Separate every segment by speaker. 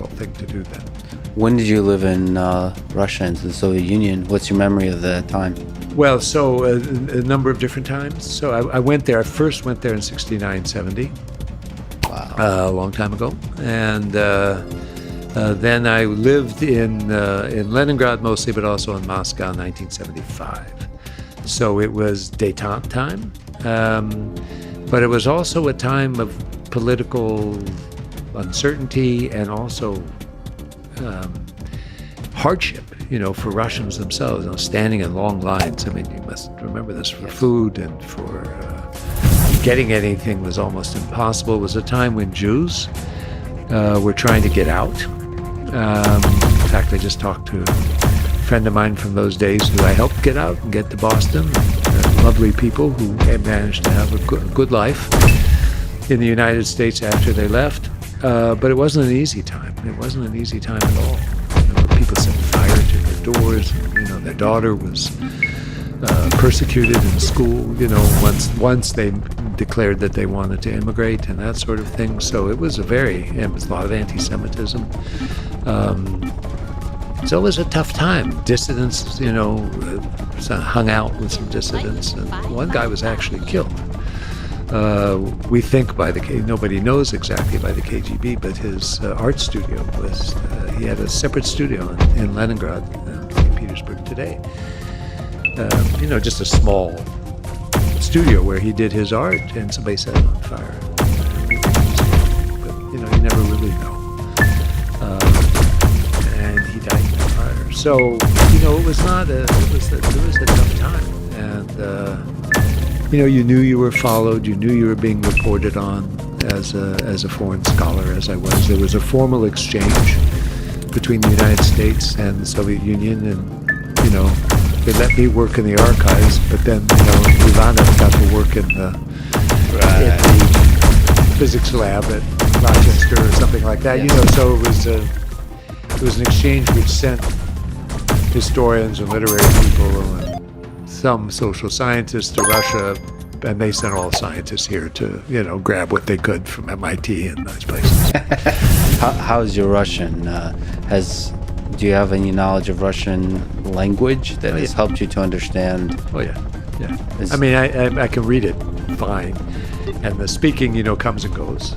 Speaker 1: difficult thing to do then.
Speaker 2: When did you live in Russia and the Soviet Union? What's your memory of the time?
Speaker 1: Well, so a number of different times. So I went there. I first went there in 69, 70.
Speaker 2: Wow.
Speaker 1: A long time ago. And then I lived in Leningrad mostly, but also in Moscow in 1975. So it was détente time. But it was also a time of political uncertainty and also hardship, for Russians themselves, standing in long lines. I mean, you must remember this, for food and for getting anything was almost impossible. It was a time when Jews were trying to get out. In fact, I just talked to a friend of mine from those days who I helped get out and get to Boston. Lovely people who had managed to have a good life in the United States after they left. But it wasn't an easy time. It wasn't an easy time at all. People set fire to their doors. Their daughter was persecuted in school, once they declared that they wanted to immigrate and that sort of thing. So it was a lot of anti-Semitism. So it was a tough time. Dissidents, hung out with some dissidents, and one guy was actually killed. We think nobody knows exactly by the KGB, but his art studio he had a separate studio in Leningrad, St. Petersburg today. Just a small studio where he did his art, and somebody set it on fire. But, you never really know. And he died in the fire. So, it was a tough time. And, you knew you were followed, you knew you were being reported on as a foreign scholar, as I was. There was a formal exchange between the United States and the Soviet Union, and, they let me work in the archives, but then, Ivanov got to work in the physics lab at Rochester or something like that, so it was an exchange which sent historians and literary people and some social scientists to Russia, and they sent all scientists here to, grab what they could from MIT and those places.
Speaker 2: How's your Russian? Do you have any knowledge of Russian language that has helped you to understand?
Speaker 1: Oh, yeah. I mean, I can read it fine. And the speaking, comes and goes,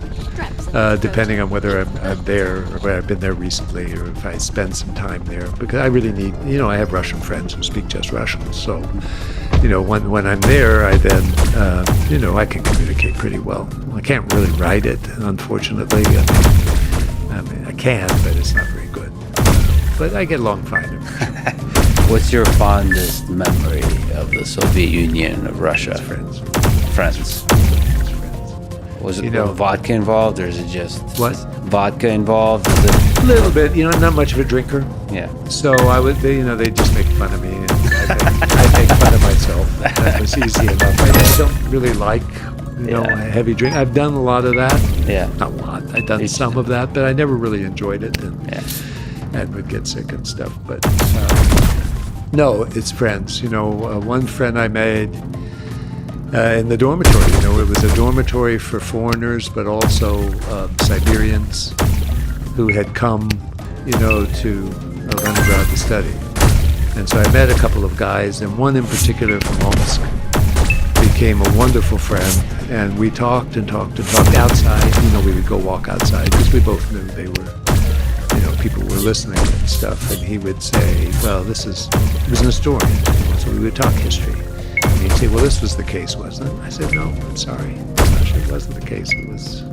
Speaker 1: depending on whether I'm there or whether I've been there recently or if I spend some time there. Because I really need, I have Russian friends who speak just Russian. So, when I'm there, I then, I can communicate pretty well. I can't really write it, unfortunately. I mean, I can, but it's not very good. But I get along fine.
Speaker 2: What's your fondest memory of the Soviet Union, of Russia?
Speaker 1: Friends.
Speaker 2: Was it vodka involved, or is it just
Speaker 1: what?
Speaker 2: Vodka involved?
Speaker 1: A little bit, not much of a drinker.
Speaker 2: Yeah.
Speaker 1: So I would, they just make fun of me, and I make fun of myself. That was easy enough. I don't really like, a heavy drink. I've done a lot of that.
Speaker 2: Yeah.
Speaker 1: Not a lot. I've done some of that, but I never really enjoyed it, and would get sick and stuff. But no, it's friends. One friend I made in the dormitory. It was a dormitory for foreigners, but also Siberians who had come, to Leningrad to study. And so I met a couple of guys, and one in particular from Omsk became a wonderful friend. And we talked outside. We would go walk outside because we both knew they were, people were listening and stuff. And he would say, well, he was an historian, so we would talk history. And he'd say, well, this was the case, wasn't it? I said, no, I'm sorry. Actually, it wasn't the case. It was,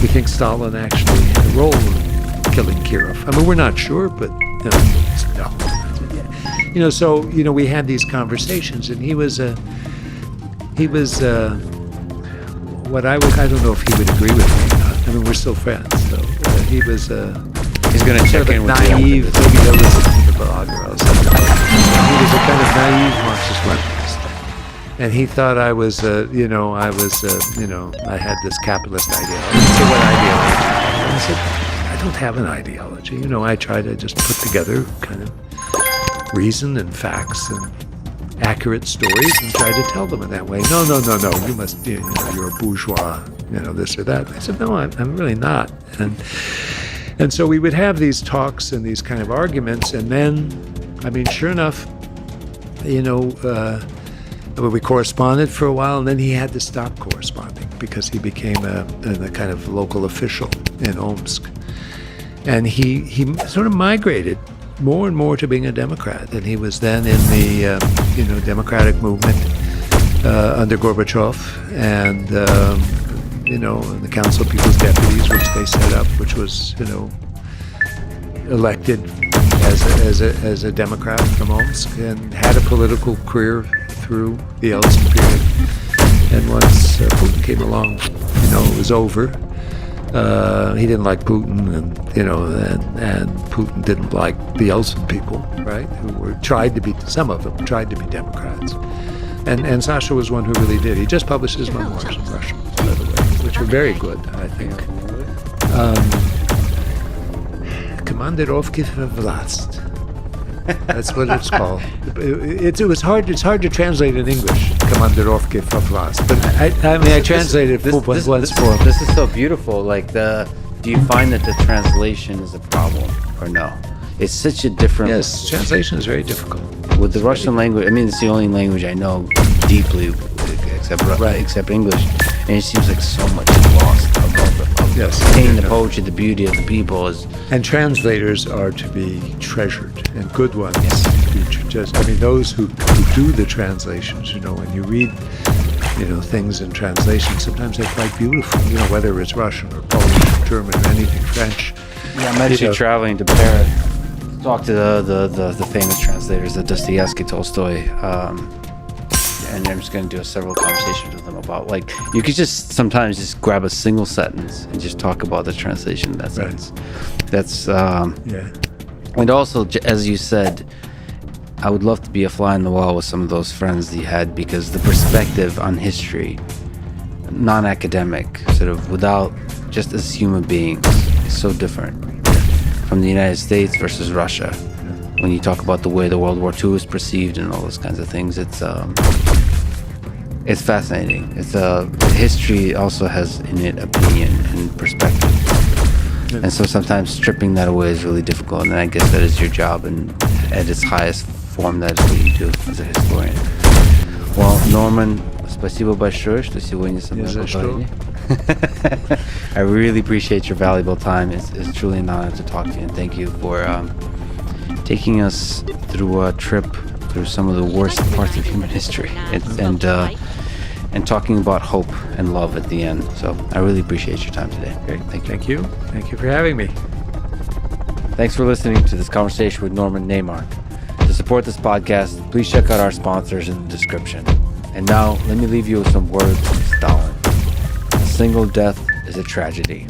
Speaker 1: we think Stalin actually had a role in killing Kirov. I mean, we're not sure, but, no. I said, yeah. So, we had these conversations, and he was what I don't know if he would agree with me or not. I mean, we're still friends, so he was,
Speaker 2: he's going to check in with
Speaker 1: naive, maybe he'll listen to the blog or something. He was a kind of naive Marxist-Leninist. And he thought I was, I had this capitalist ideology. So what ideology? And I said, I don't have an ideology. I try to just put together kind of reason and facts and accurate stories and try to tell them in that way. No, you must, you're a bourgeois, this or that. I said, no, I'm really not. And And so we would have these talks and these kind of arguments, and then, I mean, sure enough, we corresponded for a while, and then he had to stop corresponding because he became a kind of local official in Omsk. And he sort of migrated more and more to being a Democrat. And he was then in the Democratic movement under Gorbachev, and the Council of People's Deputies, which they set up, which was elected as a Democrat from Omsk, and had a political career through the Yeltsin period. And once Putin came along, it was over. He didn't like Putin, and Putin didn't like the Yeltsin people, right? Some of them tried to be Democrats. And Sasha was one who really did. He just published his memoirs in Russian, by the way, which are very good, I think. Komandirovki v vlast. That's what it's called. It's hard to translate in English, Komandirovki v vlast. But I translated it once for him.
Speaker 2: This is so beautiful. Do you find that the translation is a problem or no? It's such a different...
Speaker 1: Yes, translation is very difficult.
Speaker 2: With the Russian language, I mean, it's the only language I know deeply, except English, and it seems like so much is lost about the poetry, the beauty of the people is.
Speaker 1: And translators are to be treasured, and good ones. Those who do the translations, when you read, things in translation, sometimes they're quite beautiful. Whether it's Russian or Polish, or German, or anything, French.
Speaker 2: Yeah, I'm actually traveling to Paris. Talk to the famous translators, the Dostoevsky, Tolstoy, and I'm just going to do several conversations with them about, you could just sometimes just grab a single sentence and just talk about the translation in that sense. That's And also, as you said, I would love to be a fly on the wall with some of those friends that you had, because the perspective on history, non-academic, sort of without, just as human beings, is so different from the United States versus Russia. When you talk about the way the World War II is perceived and all those kinds of things, it's fascinating. History also has in it opinion and perspective. And so sometimes stripping that away is really difficult, and I guess that is your job, and at its highest form, that is what you do as a historian. Well, Norman, спасибо большое, что сегодня со мной поговорили. I really appreciate your valuable time. It's truly an honor to talk to you, and thank you for taking us through a trip through some of the worst parts of human history, and talking about hope and love at the end. So I really appreciate your time today.
Speaker 1: Great. Thank you for having me.
Speaker 2: Thanks for listening to this conversation with Norman Neymark. To support this podcast, please check out our sponsors in the description. And now, let me leave you with some words from Stalin. A single death is a tragedy.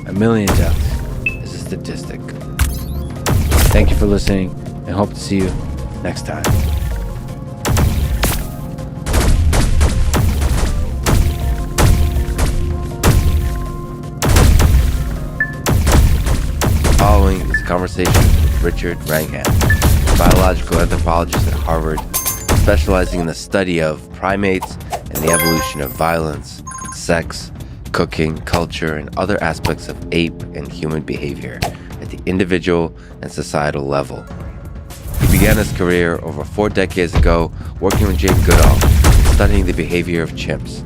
Speaker 2: 1 million deaths is a statistic. Thank you for listening, and hope to see you next time. Following is a conversation with Richard Wrangham, a biological anthropologist at Harvard, specializing in the study of primates and the evolution of violence, sex, cooking, culture, and other aspects of ape and human behavior at the individual and societal level. He began his career over 4 decades ago working with Jane Goodall, studying the behavior of chimps,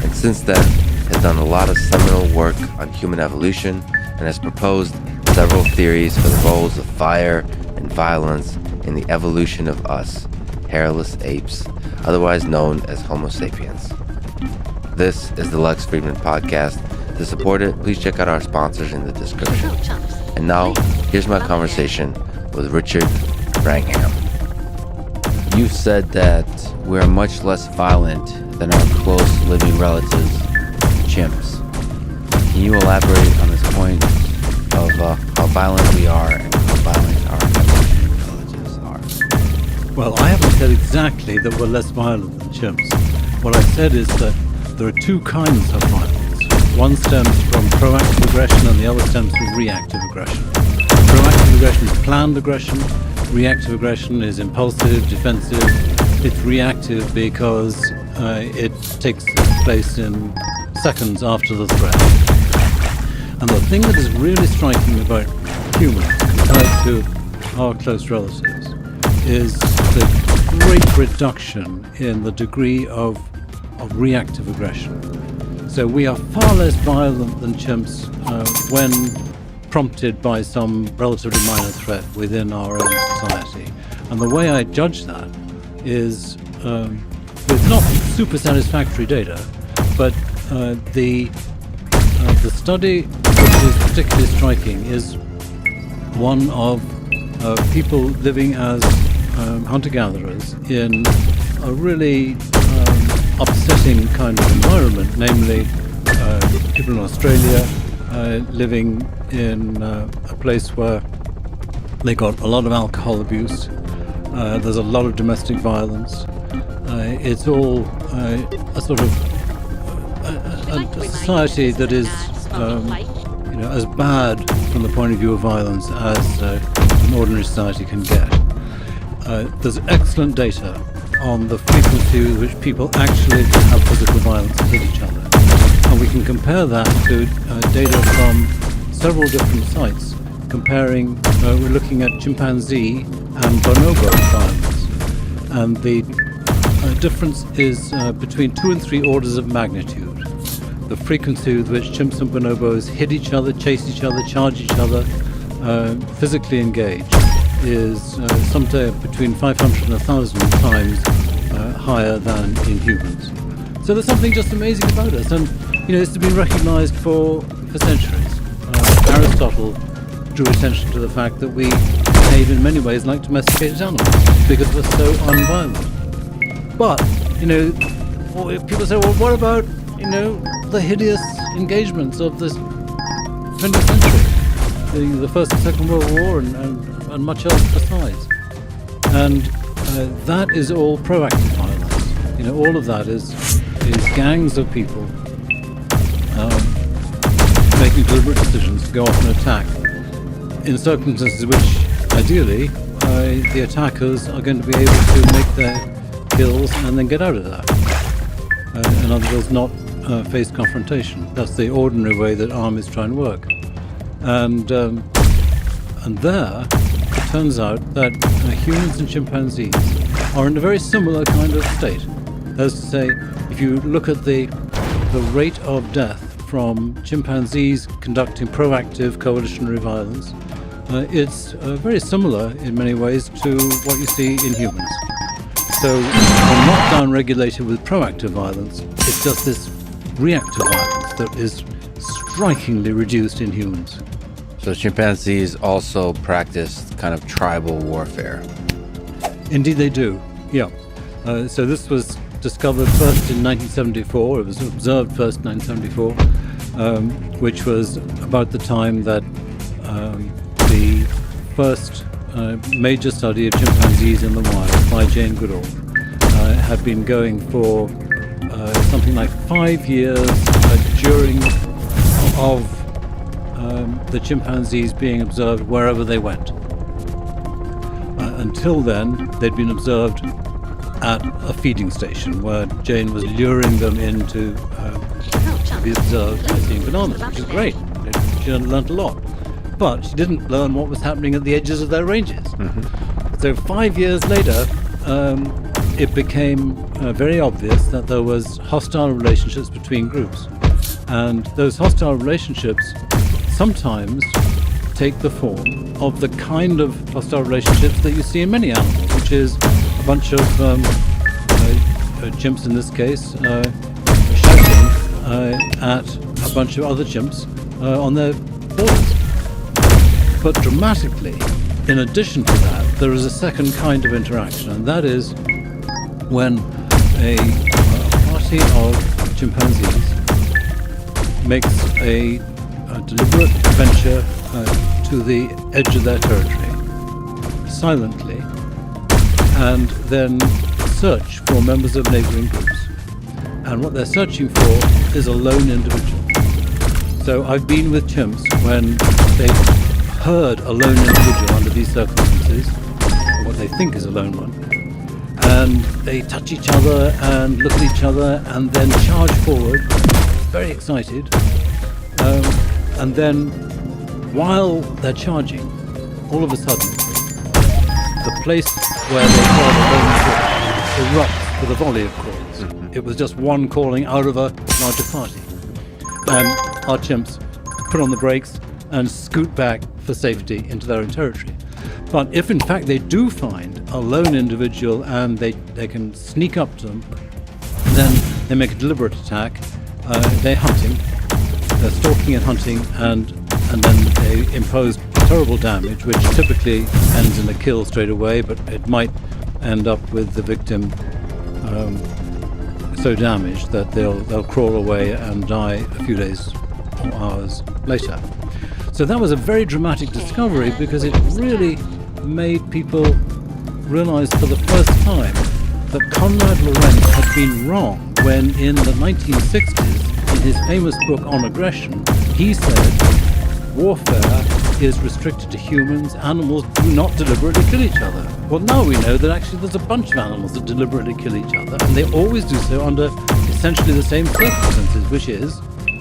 Speaker 2: and since then has done a lot of seminal work on human evolution and has proposed several theories for the roles of fire and violence in the evolution of us, hairless apes, otherwise known as Homo sapiens. This is the Lex Friedman Podcast. To support it, please check out our sponsors in the description. And now, here's my conversation with Richard Wrangham. You said that we're much less violent than our close living relatives, chimps. Can you elaborate on this point of how violent we are and how violent our relatives are?
Speaker 3: Well, I haven't said exactly that we're less violent than chimps. What I said is that there are 2 kinds of violence. One stems from proactive aggression and the other stems from reactive aggression. Proactive aggression is planned aggression. Reactive aggression is impulsive, defensive. It's reactive because it takes place in seconds after the threat. And the thing that is really striking about humans compared to our close relatives is the great reduction in the degree of reactive aggression. So we are far less violent than chimps when prompted by some relatively minor threat within our own society. And the way I judge that is with not super satisfactory data, but the study which is particularly striking is one of people living as hunter-gatherers in a really upsetting kind of environment, namely people in Australia living in a place where they got a lot of alcohol abuse, there's a lot of domestic violence. It's all a sort of a society that is as bad from the point of view of violence as an ordinary society can get. There's excellent data on the frequency with which people actually have physical violence and hit each other. And we can compare that to data from several different sites, comparing, we're looking at chimpanzee and bonobo violence. And the difference is between 2 and 3 orders of magnitude. The frequency with which chimps and bonobos hit each other, chase each other, charge each other, physically engage is somewhere between 500 and 1,000 times higher than in humans. So there's something just amazing about us, and it's been recognized for centuries. Aristotle drew attention to the fact that we behave in many ways like domesticated animals because we're so unviolent. But people say, well, what about the hideous engagements of this 20th century, the First and Second World War, and much else besides? And that is all proactive violence. All of that is gangs of people making deliberate decisions to go off and attack in circumstances which, ideally, the attackers are going to be able to make their kills and then get out of that. In other words, not face confrontation. That's the ordinary way that armies try and work. And there, it turns out that humans and chimpanzees are in a very similar kind of state. That is to say, if you look at the rate of death from chimpanzees conducting proactive coalitionary violence, it's very similar in many ways to what you see in humans. So we're not down-regulated with proactive violence, it's just this reactive violence that is strikingly reduced in humans.
Speaker 2: So chimpanzees also practice kind of tribal warfare.
Speaker 3: Indeed they do, yeah. So this was discovered first in 1974, it was observed first in 1974, which was about the time that the first major study of chimpanzees in the wild by Jane Goodall had been going for something like 5 years during of the chimpanzees being observed wherever they went. Until then, they'd been observed at a feeding station where Jane was luring them in to be observed by seeing bananas, which is great. She learned a lot. But she didn't learn what was happening at the edges of their ranges. Mm-hmm. So 5 years later, it became very obvious that there was hostile relationships between groups. And those hostile relationships sometimes take the form of the kind of hostile relationships that you see in many animals, which is a bunch of chimps in this case shouting at a bunch of other chimps on their borders. But dramatically, in addition to that, there is a second kind of interaction, and that is when a party of chimpanzees makes a deliberate venture to the edge of their territory, silently, and then search for members of neighboring groups. And what they're searching for is a lone individual. So I've been with chimps when they've heard a lone individual under these circumstances, or what they think is a lone one, and they touch each other and look at each other and then charge forward, very excited, And then, while they're charging, all of a sudden, the place where they call the lone call erupts with a volley of calls. It was just one calling out of a larger party. And our chimps put on the brakes and scoot back for safety into their own territory. But if in fact they do find a lone individual and they can sneak up to them, then they make a deliberate attack. They're hunting, they're stalking and hunting, and then they impose terrible damage, which typically ends in a kill straight away, but it might end up with the victim so damaged that they'll crawl away and die a few days or hours later. So that was a very dramatic discovery, because it really made people realize for the first time that Konrad Lorenz had been wrong when in the 1960s, in his famous book On Aggression, he said warfare is restricted to humans. Animals do not deliberately kill each other. Well, now we know that actually there's a bunch of animals that deliberately kill each other, and they always do so under essentially the same circumstances, which is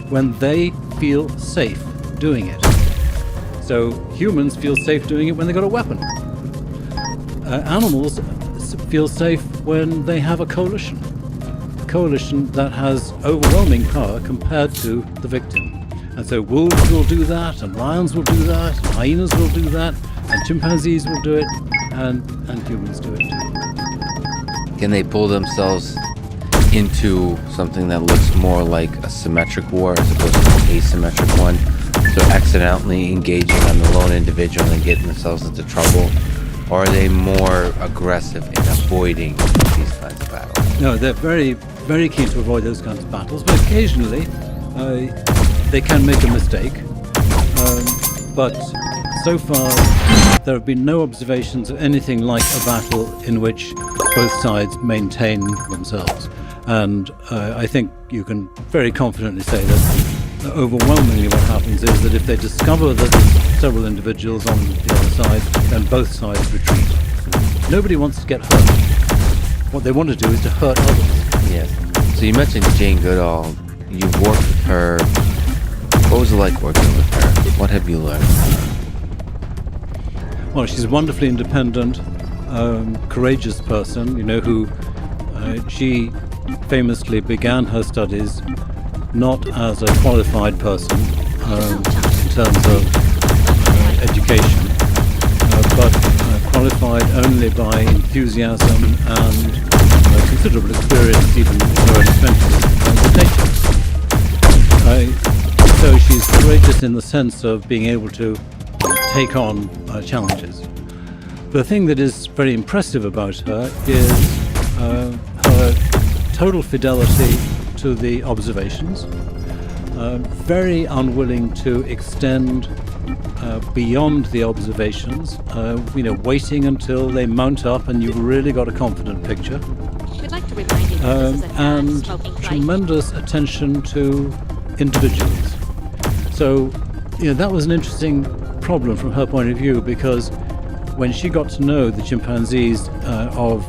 Speaker 3: when they feel safe doing it. So humans feel safe doing it when they got a weapon. Animals feel safe when they have a coalition that has overwhelming power compared to the victim. And so wolves will do that, and lions will do that, and hyenas will do that, and chimpanzees will do it, and humans do it too.
Speaker 2: Can they pull themselves into something that looks more like a symmetric war as opposed to an asymmetric one? So accidentally engaging on the lone individual and getting themselves into trouble? Or are they more aggressive in avoiding these kinds of battles?
Speaker 3: No, they're very, very keen to avoid those kinds of battles, but occasionally they can make a mistake. But so far, there have been no observations of anything like a battle in which both sides maintain themselves. And I think you can very confidently say that overwhelmingly what happens is that if they discover that there's several individuals on the other side, then both sides retreat. Nobody wants to get hurt. What they want to do is to hurt others.
Speaker 2: Yes. So you mentioned Jane Goodall. You've worked with her. What was it like working with her? What have you learned from her?
Speaker 3: Well, she's a wonderfully independent, courageous person, who she famously began her studies not as a qualified person in terms of education, but qualified only by enthusiasm and considerable experience, even in her early 20s, with nature. So she's courageous in the sense of being able to take on challenges. The thing that is very impressive about her is her total fidelity to the observations, very unwilling to extend beyond the observations, waiting until they mount up and you've really got a confident picture.
Speaker 4: We'd like to remind you that this is a
Speaker 3: And
Speaker 4: non-smoking site.
Speaker 3: tremendous attention to individuals. So, that was an interesting problem from her point of view, because when she got to know the chimpanzees of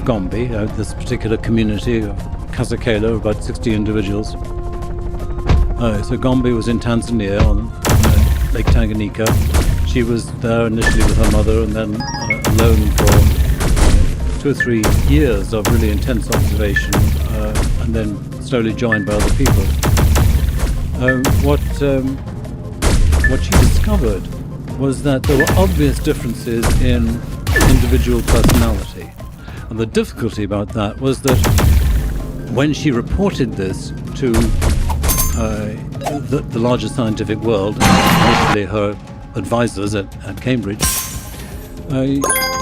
Speaker 3: Gombe, this particular community of Kasakela, about 60 individuals. So Gombe was in Tanzania on Lake Tanganyika. She was there initially with her mother, and then alone for 2 or 3 years of really intense observation, and then slowly joined by other people. What she discovered was that there were obvious differences in individual personality. And the difficulty about that was that when she reported this to the larger scientific world, initially her advisors at Cambridge,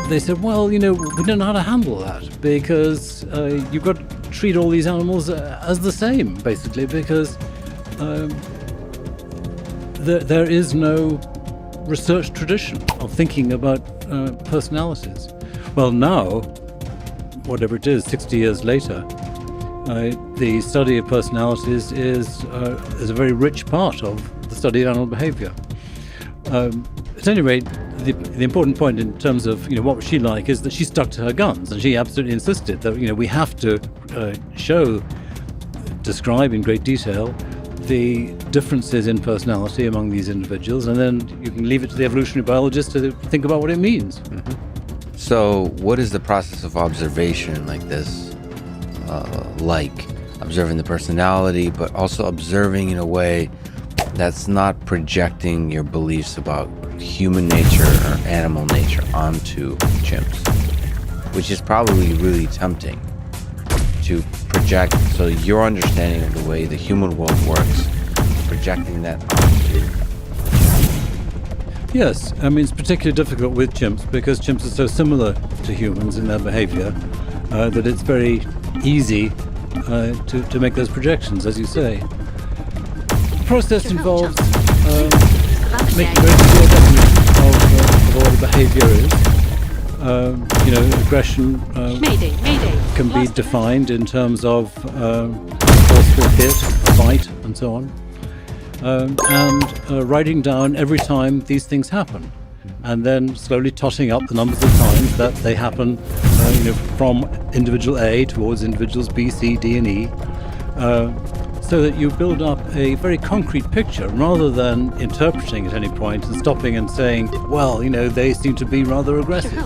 Speaker 3: they said, well, we don't know how to handle that, because you've got to treat all these animals as the same, basically, because there is no research tradition of thinking about personalities. Well, now, whatever it is, 60 years later, the study of personalities is a very rich part of the study of animal behavior. At any rate, the important point in terms of what was she like is that she stuck to her guns, and she absolutely insisted that we have to describe in great detail the differences in personality among these individuals, and then you can leave it to the evolutionary biologist to think about what it means.
Speaker 2: So what is the process of observation like this like? Observing the personality, but also observing in a way that's not projecting your beliefs about human nature or animal nature onto chimps, which is probably really tempting to project. So your understanding of the way the human world works, projecting that onto.
Speaker 3: Yes, I mean, it's particularly difficult with chimps because chimps are so similar to humans in their behavior that it's very easy to make those projections, as you say. The process involves making very clear definition of what a behavior is. Aggression can be defined in terms of forceful hit, a bite, and so on. And writing down every time these things happen, and then slowly totting up the numbers of times that they happen, from individual A towards individuals B, C, D, and E, so that you build up a very concrete picture rather than interpreting at any point and stopping and saying, well, they seem to be rather aggressive.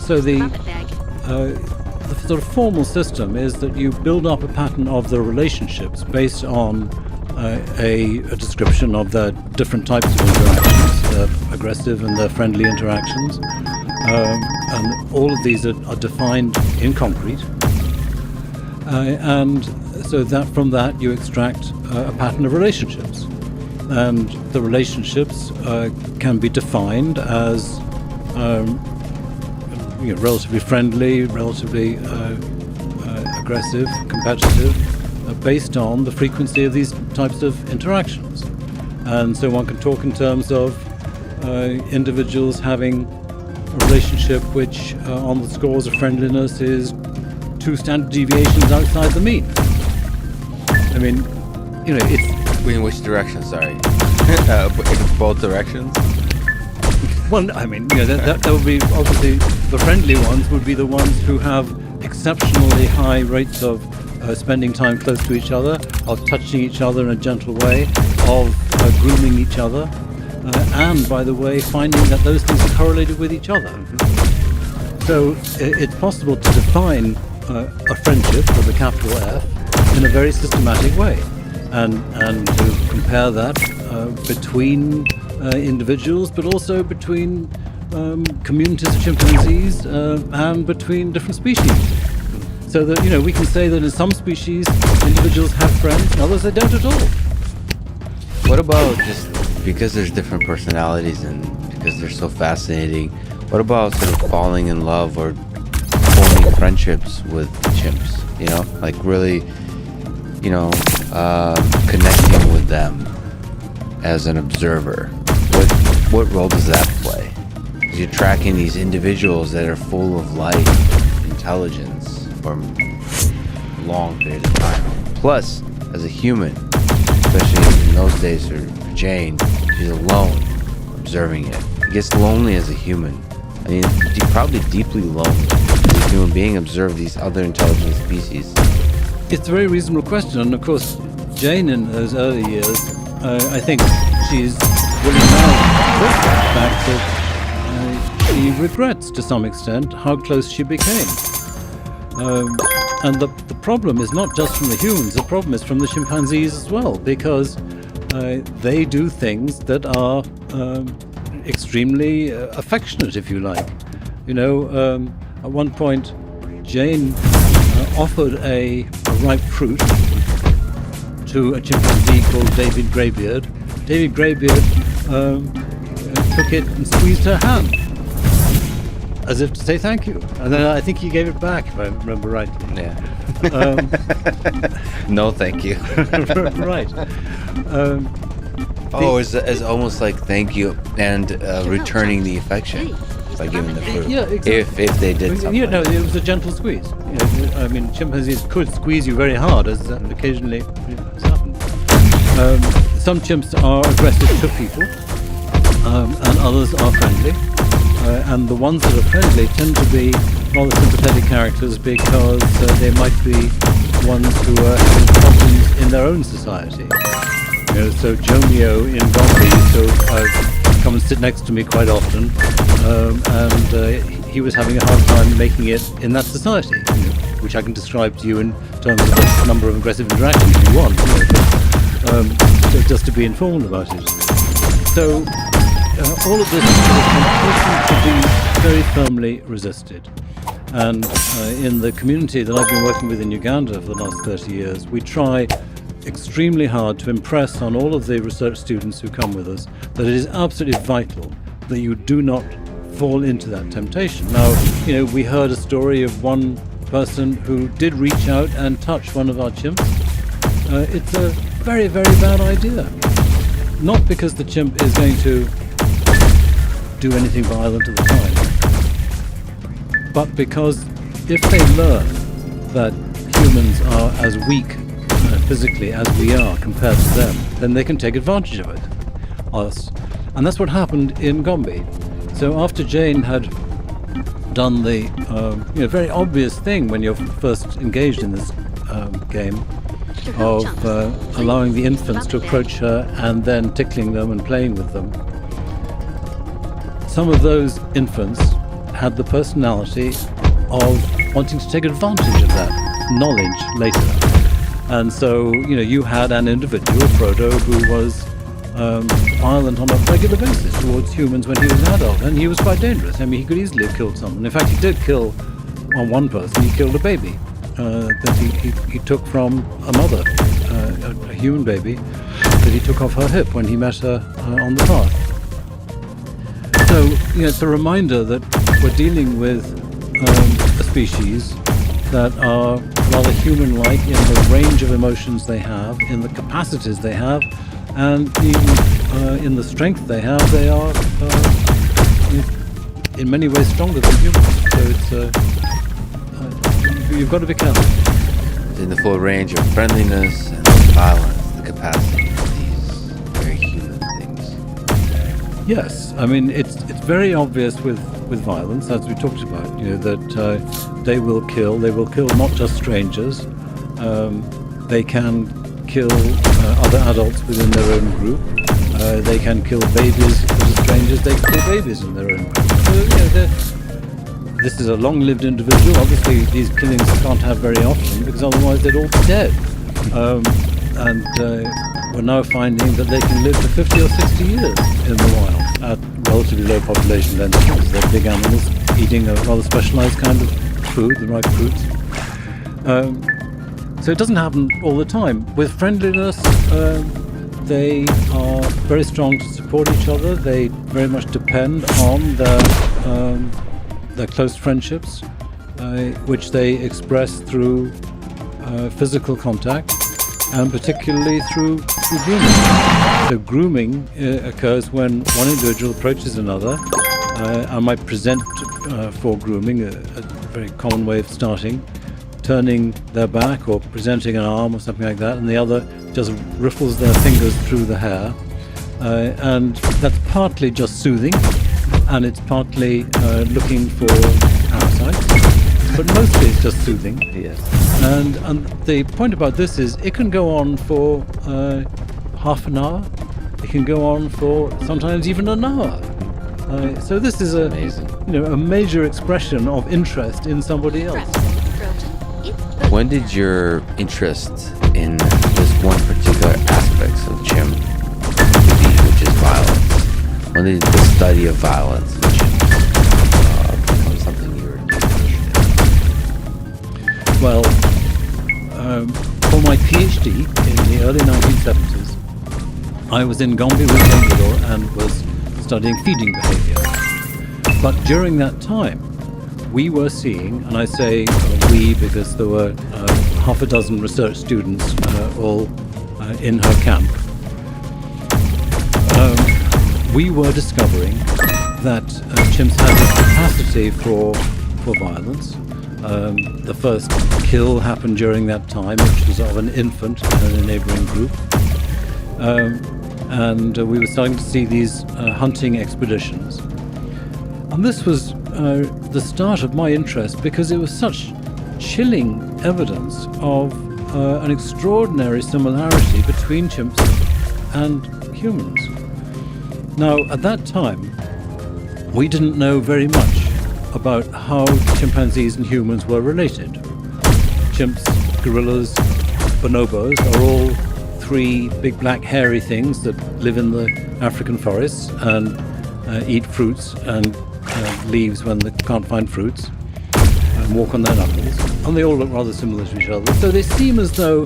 Speaker 3: So the sort of formal system is that you build up a pattern of the relationships based on a description of the different types of interactions, the aggressive and the friendly interactions, and all of these are defined in concrete, and so that from that you extract a pattern of relationships, and the relationships can be defined as relatively friendly, relatively aggressive, competitive, based on the frequency of these types of interactions. And so one can talk in terms of individuals having a relationship which on the scores of friendliness is 2 standard deviations outside the mean. I mean, it's...
Speaker 2: In which direction, sorry? In both directions?
Speaker 3: Well, I mean, that would be, obviously, the friendly ones would be the ones who have exceptionally high rates of spending time close to each other, of touching each other in a gentle way, of grooming each other, and, by the way, finding that those things are correlated with each other. So it's possible to define a friendship with a capital F in a very systematic way, and to compare that between individuals, but also between communities of chimpanzees and between different species. So that, we can say that in some species, individuals have friends, and others they don't at all.
Speaker 2: What about just because there's different personalities and because they're so fascinating, what about sort of falling in love or forming friendships with chimps? Like really, connecting with them as an observer. What role does that play? Because you're tracking these individuals that are full of life, intelligence, for a long period of time. Plus, as a human, especially in those days for Jane, she's alone, observing it. It gets lonely as a human. I mean, probably deeply lonely as a human being, observe these other intelligent species.
Speaker 3: It's a very reasonable question, and of course, Jane in those early years, I think she's willing now to talk about the fact that she regrets to some extent how close she became. And the problem is not just from the humans, the problem is from the chimpanzees as well, because they do things that are extremely affectionate, if you like. At one point, Jane offered a ripe fruit to a chimpanzee called David Greybeard. David Greybeard took it and squeezed her hand, as if to say thank you. And then I think he gave it back, if I remember rightly.
Speaker 2: Yeah. No, thank you.
Speaker 3: Right.
Speaker 2: It's almost like thank you and returning the affection by giving the fruit.
Speaker 3: Yeah, exactly.
Speaker 2: If they did something.
Speaker 3: No, it was a gentle squeeze. I mean, chimpanzees could squeeze you very hard, as occasionally has happened. Some chimps are aggressive to people, and others are friendly. And the ones that are friendly tend to be rather sympathetic characters because they might be ones who are having problems in their own society. So Jomeo in Gombe used to come and sit next to me quite often, and he was having a hard time making it in that society, which I can describe to you in terms of the number of aggressive interactions if you want, just to be informed about it. So all of this is to be very firmly resisted. And in the community that I've been working with in Uganda for the last 30 years, we try extremely hard to impress on all of the research students who come with us that it is absolutely vital that you do not fall into that temptation. Now, we heard a story of one person who did reach out and touch one of our chimps. It's a very, very bad idea. Not because the chimp is going to do anything violent at the time, but because if they learn that humans are as weak physically as we are compared to them, then they can take advantage of it. And that's what happened in Gombe. So after Jane had done the very obvious thing when you're first engaged in this game of allowing the infants to approach her and then tickling them and playing with them, some of those infants had the personality of wanting to take advantage of that knowledge later. And so, you had an individual, Frodo, who was violent on a regular basis towards humans when he was an adult, and he was quite dangerous. I mean, he could easily have killed someone. In fact, he did kill one person. He killed a baby that he took from a mother, a human baby, that he took off her hip when he met her on the path. So, it's a reminder that we're dealing with a species that are rather human-like in the range of emotions they have, in the capacities they have, and even in the strength they have. They are in many ways stronger than humans. So you've got to be careful.
Speaker 2: In the full range of friendliness and violence, the capacity of these very human things.
Speaker 3: Yes, I mean it's very obvious with violence, as we talked about, that they will kill not just strangers. They can kill other adults within their own group. They can kill babies as strangers. They kill babies in their own group. So, this is a long-lived individual. Obviously, these killings can't have very often because otherwise they'd all be dead. And we're now finding that they can live for 50 or 60 years in the wild at relatively low population densities. They're big animals eating a rather specialized kind of food, the ripe fruits. So it doesn't happen all the time. With friendliness, they are very strong to support each other. They very much depend on their close friendships, which they express through physical contact, and particularly through grooming. So grooming occurs when one individual approaches another. I might present for grooming, a very common way of starting, turning their back or presenting an arm or something like that, and the other just riffles their fingers through the hair. And that's partly just soothing, and it's partly looking for parasites, but mostly it's just soothing.
Speaker 2: Yes.
Speaker 3: And the point about this is it can go on for half an hour. It can go on for sometimes even an hour. So this is a major expression of interest in somebody else.
Speaker 2: When did your interest in this one particular aspect of chimp, which is violence, when did the study of violence in chimps become something you were interested in?
Speaker 3: Well, for my PhD in the early 1970s, I was in Gombe with Ecuador and was studying feeding behavior. But during that time, we were seeing, and I say we because there were half a dozen research students all in her camp, we were discovering that chimps had the capacity for violence. The first kill happened during that time, which was of an infant in a neighboring group. And we were starting to see these hunting expeditions. And this was the start of my interest because it was such chilling evidence of an extraordinary similarity between chimps and humans. Now, at that time, we didn't know very much about how chimpanzees and humans were related. Chimps, gorillas, bonobos are all three big black hairy things that live in the African forests and eat fruits and leaves when they can't find fruits and walk on their knuckles. And they all look rather similar to each other. So they seem as though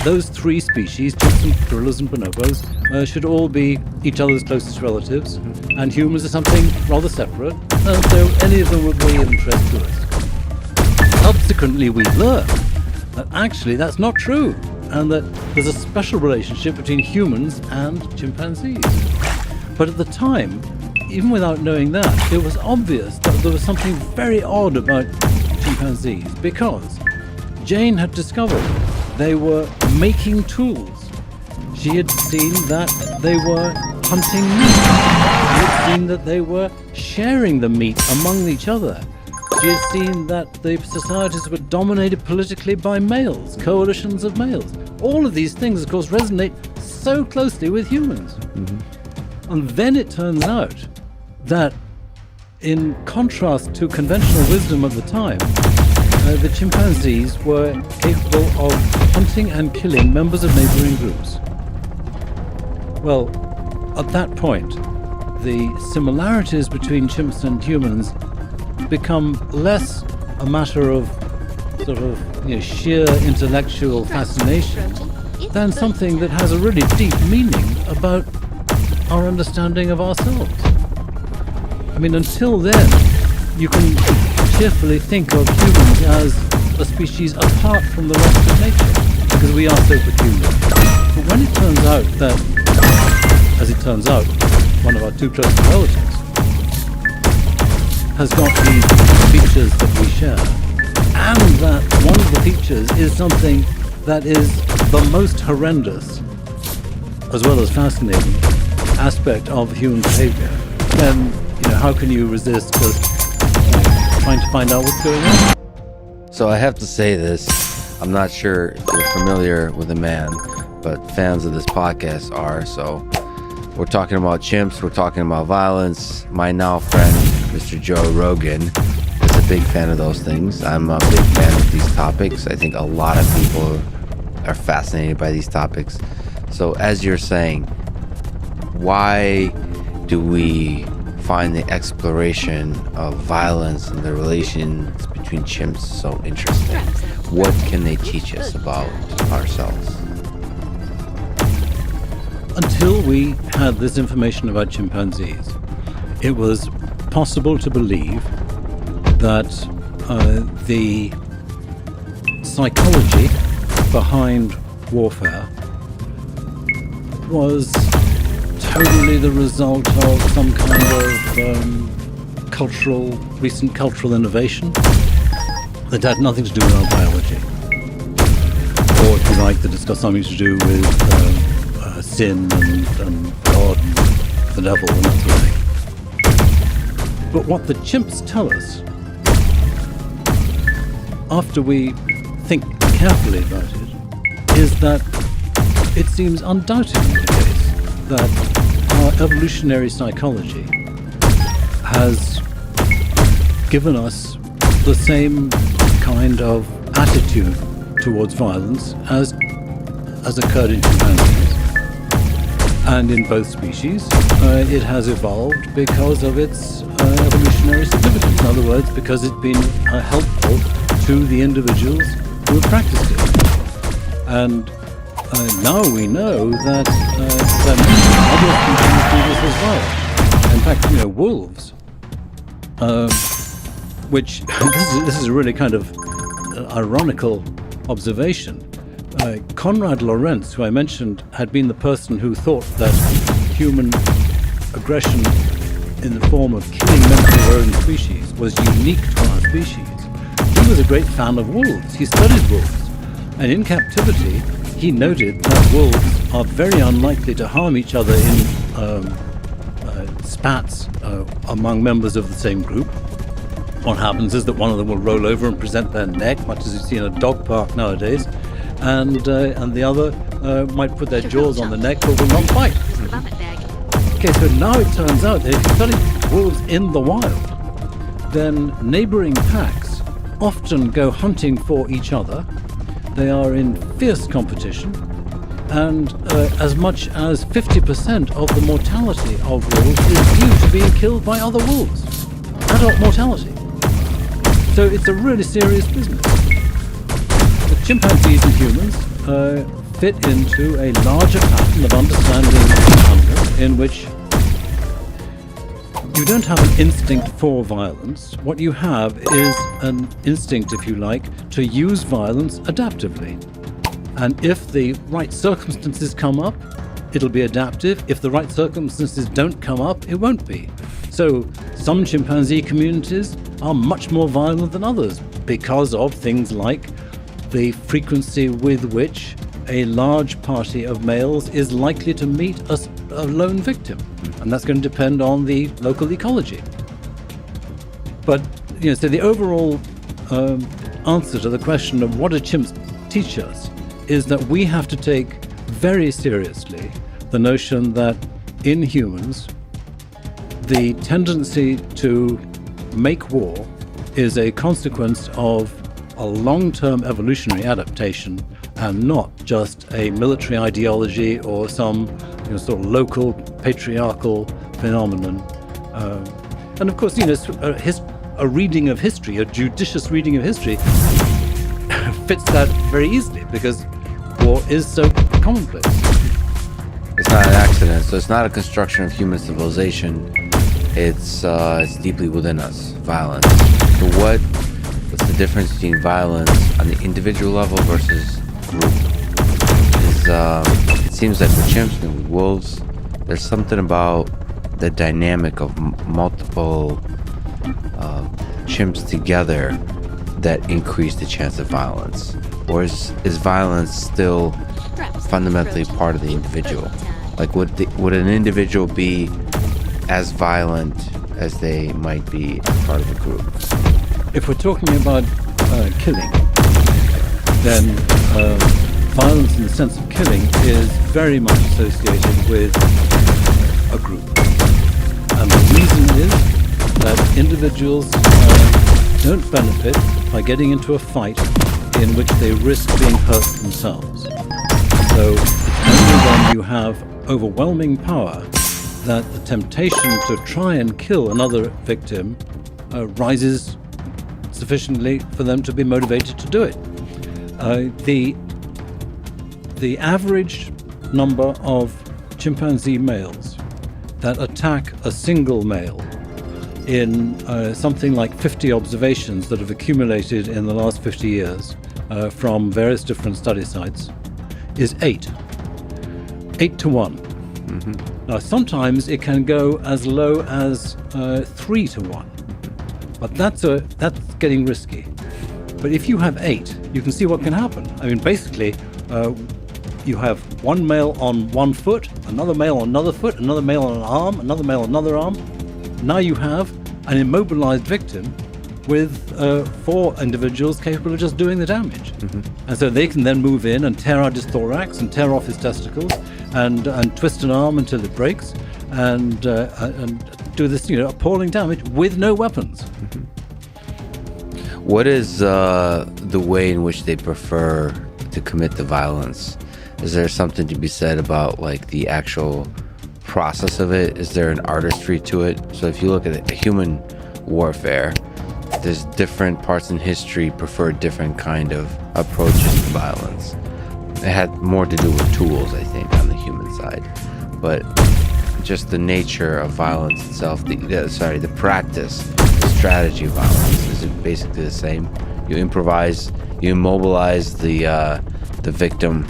Speaker 3: those three species, chimps and gorillas and bonobos, should all be each other's closest relatives, and humans are something rather separate, and so any of them would be of interest to us. Subsequently, we learn that actually that's not true, and that there's a special relationship between humans and chimpanzees. But at the time, even without knowing that, it was obvious that there was something very odd about chimpanzees, because Jane had discovered they were making tools. She had seen that they were hunting meat. She had seen that they were sharing the meat among each other. She had seen that the societies were dominated politically by males, coalitions of males. All of these things, of course, resonate so closely with humans. Mm-hmm. And then it turns out that, in contrast to conventional wisdom of the time, the chimpanzees were capable of hunting and killing members of neighboring groups. Well, at that point, the similarities between chimps and humans become less a matter of sort of sheer intellectual fascination than something that has a really deep meaning about our understanding of ourselves. I mean, until then, you can cheerfully think of humans as a species apart from the rest of nature, because we are so peculiar. But when it turns out that, as it turns out, one of our two closest relatives has got these features that we share, and that one of the features is something that is the most horrendous, as well as fascinating, aspect of human behavior, then how can you resist just trying to find out what's going on?
Speaker 2: So I have to say this. I'm not sure if you're familiar with the man, but fans of this podcast are. So we're talking about chimps. We're talking about violence. My now friend, Mr. Joe Rogan, is a big fan of those things. I'm a big fan of these topics. I think a lot of people are fascinated by these topics. So as you're saying, why do we find the exploration of violence and the relations between chimps so interesting? What can they teach us about ourselves?
Speaker 3: Until we had this information about chimpanzees, it was possible to believe that the psychology behind warfare was totally the result of some kind of recent cultural innovation that had nothing to do with our biology. Or, if you like, that it's got something to do with sin and God and the devil and that sort of thing. But what the chimps tell us, after we think carefully about it, is that it seems undoubtedly the case that our evolutionary psychology has given us the same kind of attitude towards violence as occurred in chimpanzees. And in both species, it has evolved because of its evolutionary significance. In other words, because it's been helpful to the individuals who have practiced it. And now we know that other species do this as well. In fact, wolves, which this is a really kind of ironical observation. Konrad Lorenz, who I mentioned, had been the person who thought that human aggression in the form of killing members of our own species was unique to our species. He was a great fan of wolves. He studied wolves. And in captivity, he noted that wolves are very unlikely to harm each other in spats among members of the same group. What happens is that one of them will roll over and present their neck, much as you see in a dog park nowadays, and the other might put their jaws on the neck but will not bite.
Speaker 4: Vomit bag.
Speaker 3: Okay, so now it turns out that if you study wolves in the wild, then neighboring packs often go hunting for each other. They are in fierce competition, and as much as 50% of the mortality of wolves is due to being killed by other wolves. Adult mortality. So it's a really serious business. The chimpanzees and humans fit into a larger pattern of understanding hunger in which you don't have an instinct for violence. What you have is an instinct, if you like, to use violence adaptively. And if the right circumstances come up, it'll be adaptive. If the right circumstances don't come up, it won't be. So some chimpanzee communities are much more violent than others because of things like the frequency with which a large party of males is likely to meet a lone victim. And that's going to depend on the local ecology. But, so the overall answer to the question of what do chimps teach us is that we have to take very seriously the notion that in humans, the tendency to make war is a consequence of a long-term evolutionary adaptation and not just a military ideology or some sort of local patriarchal phenomenon. And of course, a reading of history, a judicious reading of history, fits that very easily because war is so commonplace.
Speaker 2: It's not an accident, so it's not a construction of human civilization. It's deeply within us, violence. So what's the difference between violence on the individual level versus group? It seems like with chimps and with wolves, there's something about the dynamic of multiple chimps together that increase the chance of violence. Or is violence still fundamentally part of the individual? Like would an individual be as violent as they might be as part of a group?
Speaker 3: If we're talking about killing, then violence in the sense of killing is very much associated with a group. And the reason is that individuals don't benefit by getting into a fight in which they risk being hurt themselves. So it's only when you have overwhelming power that the temptation to try and kill another victim rises sufficiently for them to be motivated to do it. The average number of chimpanzee males that attack a single male in something like 50 observations that have accumulated in the last 50 years from various different study sites is 8 to 1. Mm-hmm. Now sometimes it can go as low as 3 to 1, but that's getting risky. But if you have 8, you can see what can happen. I mean, basically, you have one male on one foot, another male on another foot, another male on an arm, another male on another arm. Now you have an immobilized victim with 4 individuals capable of just doing the damage. Mm-hmm. And so they can then move in and tear out his thorax and tear off his testicles and twist an arm until it breaks and do this appalling damage with no weapons.
Speaker 2: Mm-hmm. What is the way in which they prefer to commit the violence? Is there something to be said about like the actual process of it? Is there an artistry to it? So if you look at human warfare, there's different parts in history prefer different kind of approaches to violence. It had more to do with tools, I think, on the human side, but just the nature of violence itself, the practice, the strategy of violence, is it basically the same? You improvise, you immobilize the victim,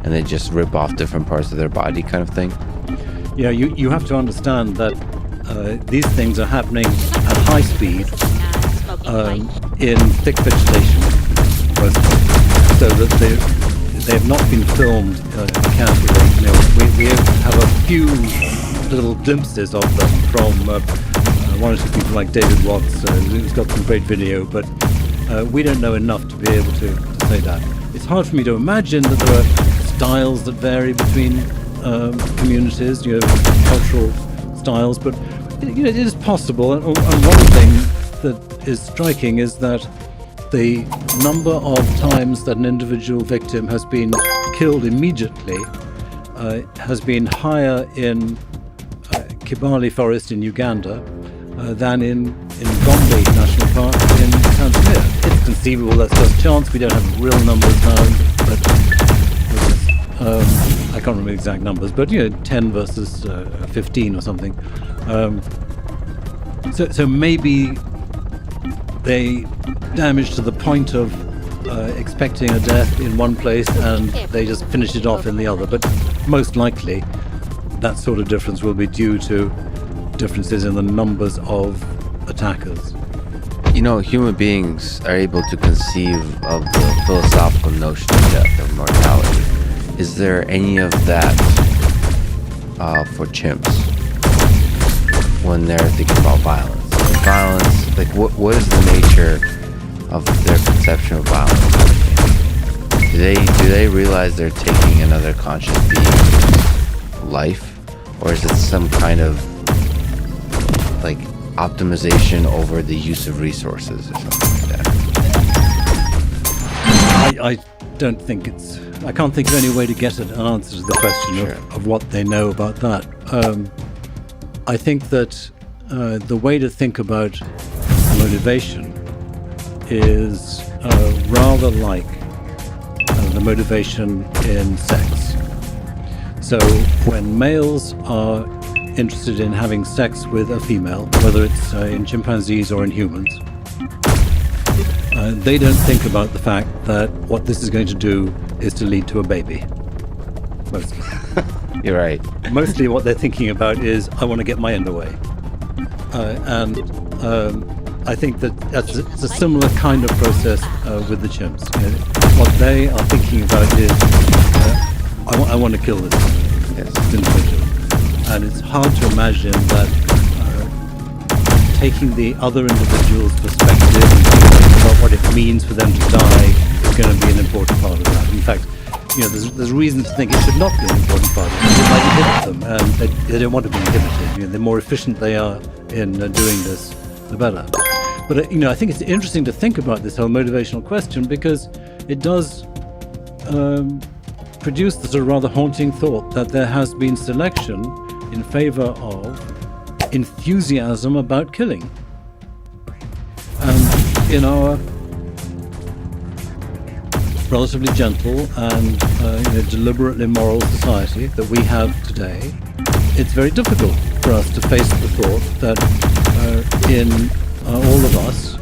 Speaker 2: and they just rip off different parts of their body, kind of thing.
Speaker 3: Yeah, you have to understand that these things are happening at high speed in thick vegetation, so that they have not been filmed carefully. We have a few little glimpses of them from one or two people like David Watts, who's got some great video, but we don't know enough to be able to say that. it's hard for me to imagine that there are styles that vary between communities, cultural styles, but it is possible. And one thing that is striking is that the number of times that an individual victim has been killed immediately has been higher in Kibale Forest in Uganda than in Gombe National Park in Tanzania. It's conceivable that's just chance. We don't have real numbers now, but I can't remember exact numbers, but 10 versus 15 or something. So maybe they damaged to the point of expecting a death in one place and they just finished it off in the other. But most likely that sort of difference will be due to differences in the numbers of attackers.
Speaker 2: Human beings are able to conceive of the philosophical notion of death, of mortality. Is there any of that for chimps when they're thinking about violence? Violence, like what is the nature of their conception of violence? Do they realize they're taking another conscious being's life, or is it some kind of like optimization over the use of resources or something like that?
Speaker 3: I can't think of any way to get an answer to the question of what they know about that. I think that the way to think about motivation is rather like the motivation in sex. So when males are interested in having sex with a female, whether it's in chimpanzees or in humans, they don't think about the fact that what this is going to do is to lead to a baby. Mostly.
Speaker 2: You're right.
Speaker 3: Mostly what they're thinking about is, I want to get my end away. And I think that it's a similar kind of process with the chimps. What they are thinking about is, I want to kill this individual. And it's hard to imagine that taking the other individual's perspective and thinking about what it means for them to die is going to be an important part of that. In fact, there's reason to think it should not be an important part of it. It might inhibit them, and they don't want to be inhibited. The more efficient they are in doing this, the better. But I think it's interesting to think about this whole motivational question, because it does produce the sort of rather haunting thought that there has been selection in favor of enthusiasm about killing. And in our relatively gentle and deliberately moral society that we have today, it's very difficult for us to face the thought that in all of us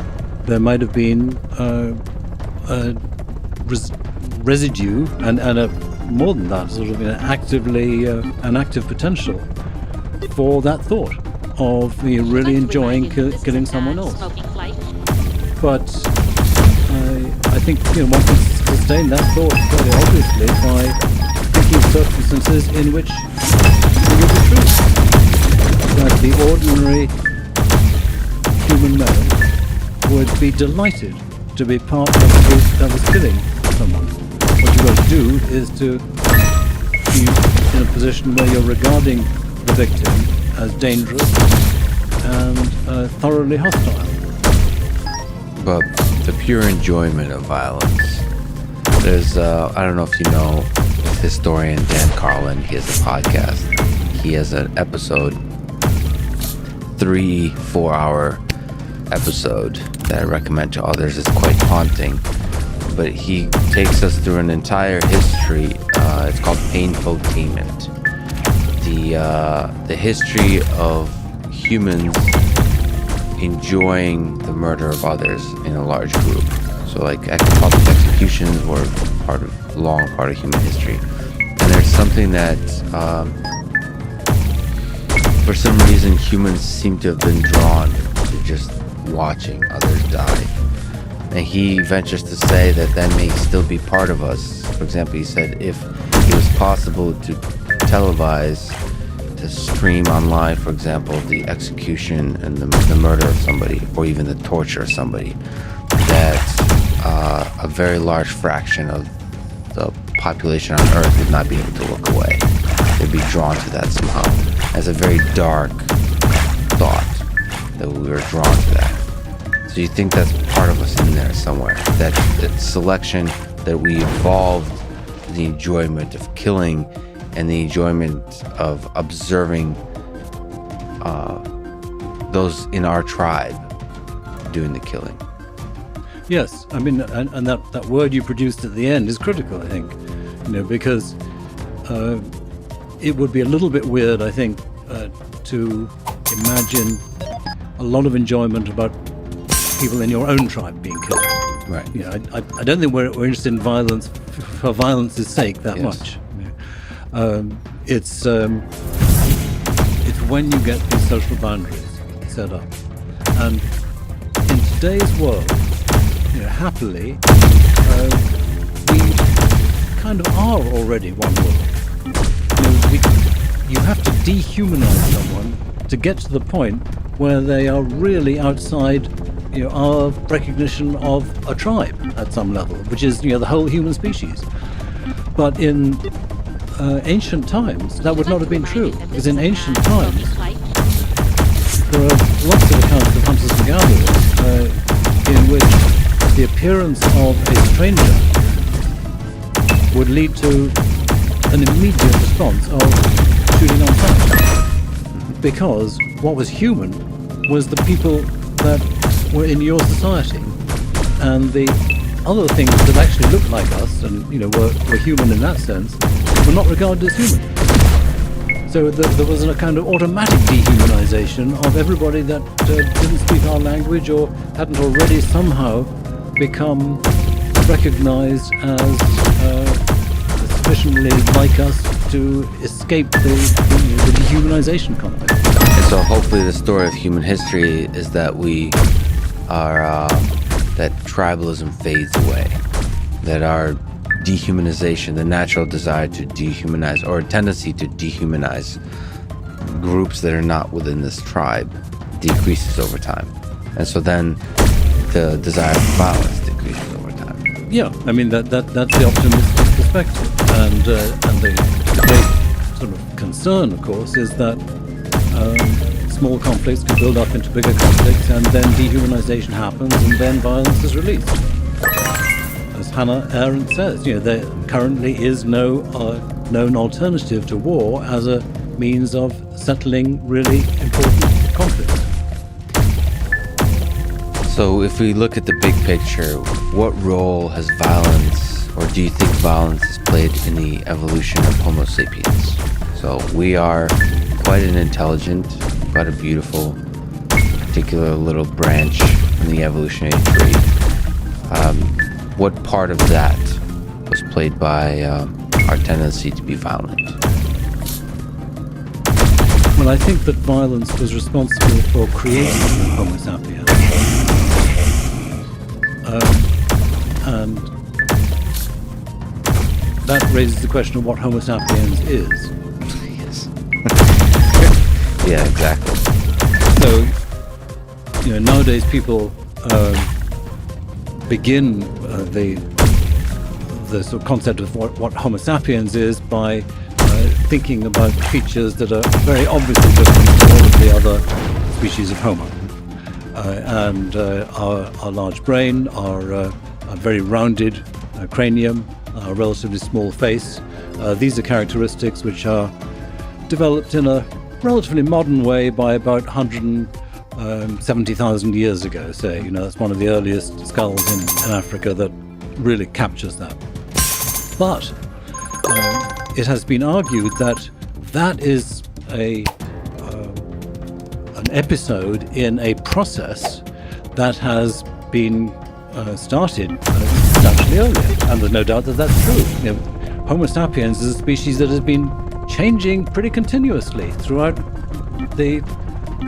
Speaker 3: there might have been a residue and more than that, sort of an active potential for that thought of really enjoying killing someone else. But I think one can sustain that thought very obviously by thinking of circumstances in which it is the truth that the ordinary human male would be delighted to be part of a group that was killing someone. What you've got to do is to be in a position where you're regarding the victim as dangerous and thoroughly hostile.
Speaker 2: But the pure enjoyment of violence. There's, I don't know if you know, historian Dan Carlin. He has a podcast. He has an episode, 3-4 hour episode that I recommend to others. It's quite haunting. But he takes us through an entire history. It's called Painfotainment. The history of humans enjoying the murder of others in a large group. So like public executions were long part of human history. And there's something that for some reason humans seem to have been drawn to just watching others die. And he ventures to say that may still be part of us. For example, he said if it was possible to televise, to stream online, for example, the execution and the murder of somebody, or even the torture of somebody, that a very large fraction of the population on Earth would not be able to look away. They'd be drawn to that somehow. As a very dark thought that we were drawn to that. So you think that's part of us in there somewhere? That selection, that we evolved the enjoyment of killing and the enjoyment of observing those in our tribe doing the killing.
Speaker 3: Yes, I mean, and that word you produced at the end is critical, I think, because it would be a little bit weird, I think, to imagine a lot of enjoyment about people in your own tribe being killed.
Speaker 2: Right.
Speaker 3: I don't think we're interested in violence for violence's sake that much. It's when you get these social boundaries set up, and in today's world, happily, we kind of are already one world. You have to dehumanize someone to get to the point where they are really outside our recognition of a tribe at some level, which is the whole human species. But in ancient times, that would not have been true, because in ancient times, there are lots of accounts of hunters and gatherers in which the appearance of a stranger would lead to an immediate response of shooting on sight, because what was human was the people that were in your society, and the other things that actually looked like us and were human in that sense were not regarded as human. So there was a kind of automatic dehumanization of everybody that didn't speak our language or hadn't already somehow become recognized as sufficiently like us to escape the dehumanization concept.
Speaker 2: And so hopefully the story of human history is that we are, that tribalism fades away, that our dehumanization, the natural desire to dehumanize, or a tendency to dehumanize groups that are not within this tribe, decreases over time. And so then the desire for violence decreases over time.
Speaker 3: Yeah, I mean that's the optimistic perspective, and the great sort of concern, of course, is that small conflicts can build up into bigger conflicts, and then dehumanization happens, and then violence is released. As Hannah Arendt says, there currently is no known alternative to war as a means of settling really important conflicts.
Speaker 2: So if we look at the big picture, what role has violence, or do you think violence has played in the evolution of Homo sapiens? So we are quite an intelligent, quite a beautiful, particular little branch in the evolutionary tree. What part of that was played by our tendency to be violent?
Speaker 3: Well, I think that violence was responsible for creating Homo sapiens. And that raises the question of what Homo sapiens is.
Speaker 2: Yes. Yeah, exactly.
Speaker 3: So, nowadays people begin the sort of concept of what Homo sapiens is by thinking about features that are very obviously different from all of the other species of Homo. And our large brain, our very rounded cranium, our relatively small face. These are characteristics which are developed in a relatively modern way by about 170,000 years ago, say. That's one of the earliest skulls in Africa that really captures that. But it has been argued that that is an episode in a process that has been started substantially earlier, and there's no doubt that that's true. Homo sapiens is a species that has been changing pretty continuously throughout the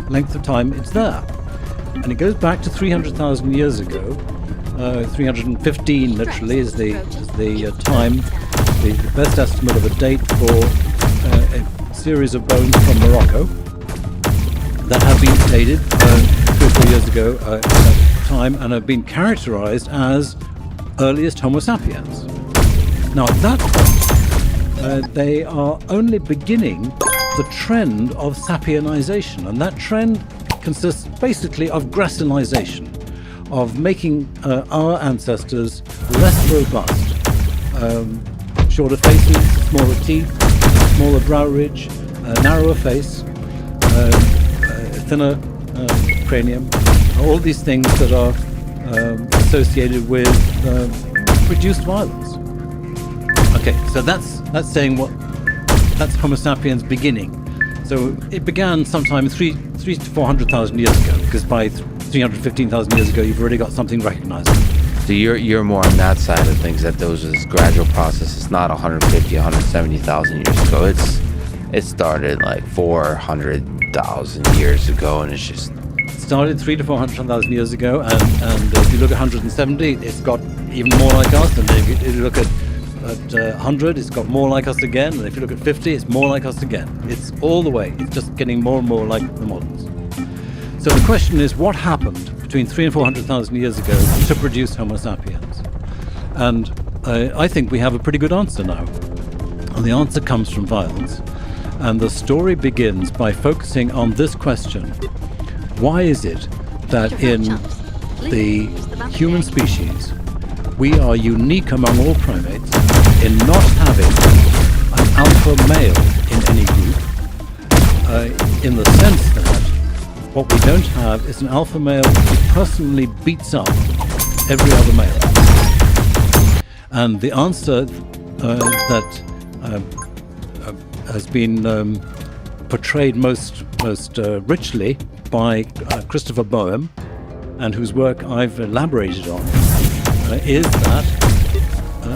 Speaker 3: length of time it's there, and it goes back to 300,000 years ago. 315 literally is the time, the best estimate of a date for a series of bones from Morocco that have been dated 3 or 4 years ago at that time, and have been characterized as earliest Homo sapiens. Now, at that point, they are only beginning the trend of sapienization, and that trend consists basically of gracilization, of making our ancestors less robust, shorter faces, smaller teeth, smaller brow ridge, narrower face, thinner cranium, all these things that are associated with reduced violence. Okay, so that's saying that's Homo sapiens beginning. So it began sometime 300 to 400,000 years ago, because by 315,000 years ago, you've already got something recognizable.
Speaker 2: So you're more on that side of things, that those is gradual process. It's not 150, 170,000 years ago. It started like 400,000 years ago, and it's just
Speaker 3: started 300 to 400,000 years ago, and if you look at 170, it's got even more like us, and if you look at 100, it's got more like us again, and if you look at 50, it's more like us again. It's all the way. It's just getting more and more like the moderns. So the question is, what happened between 300,000 and 400,000 years ago to produce Homo sapiens? And I think we have a pretty good answer now. And the answer comes from violence. And the story begins by focusing on this question. Why is it that in the human species, we are unique among all primates in not having an alpha male in any group, in the sense that what we don't have is an alpha male who personally beats up every other male? And the answer that has been portrayed most richly by Christopher Boehm, and whose work I've elaborated on, is that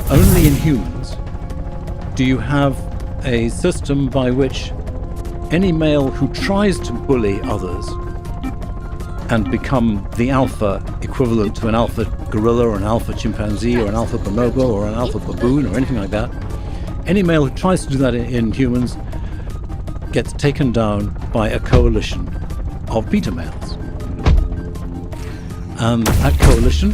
Speaker 3: only in humans do you have a system by which any male who tries to bully others and become the alpha equivalent to an alpha gorilla or an alpha chimpanzee or an alpha bonobo or an alpha baboon or anything like that, any male who tries to do that in humans gets taken down by a coalition of beta males. And that coalition...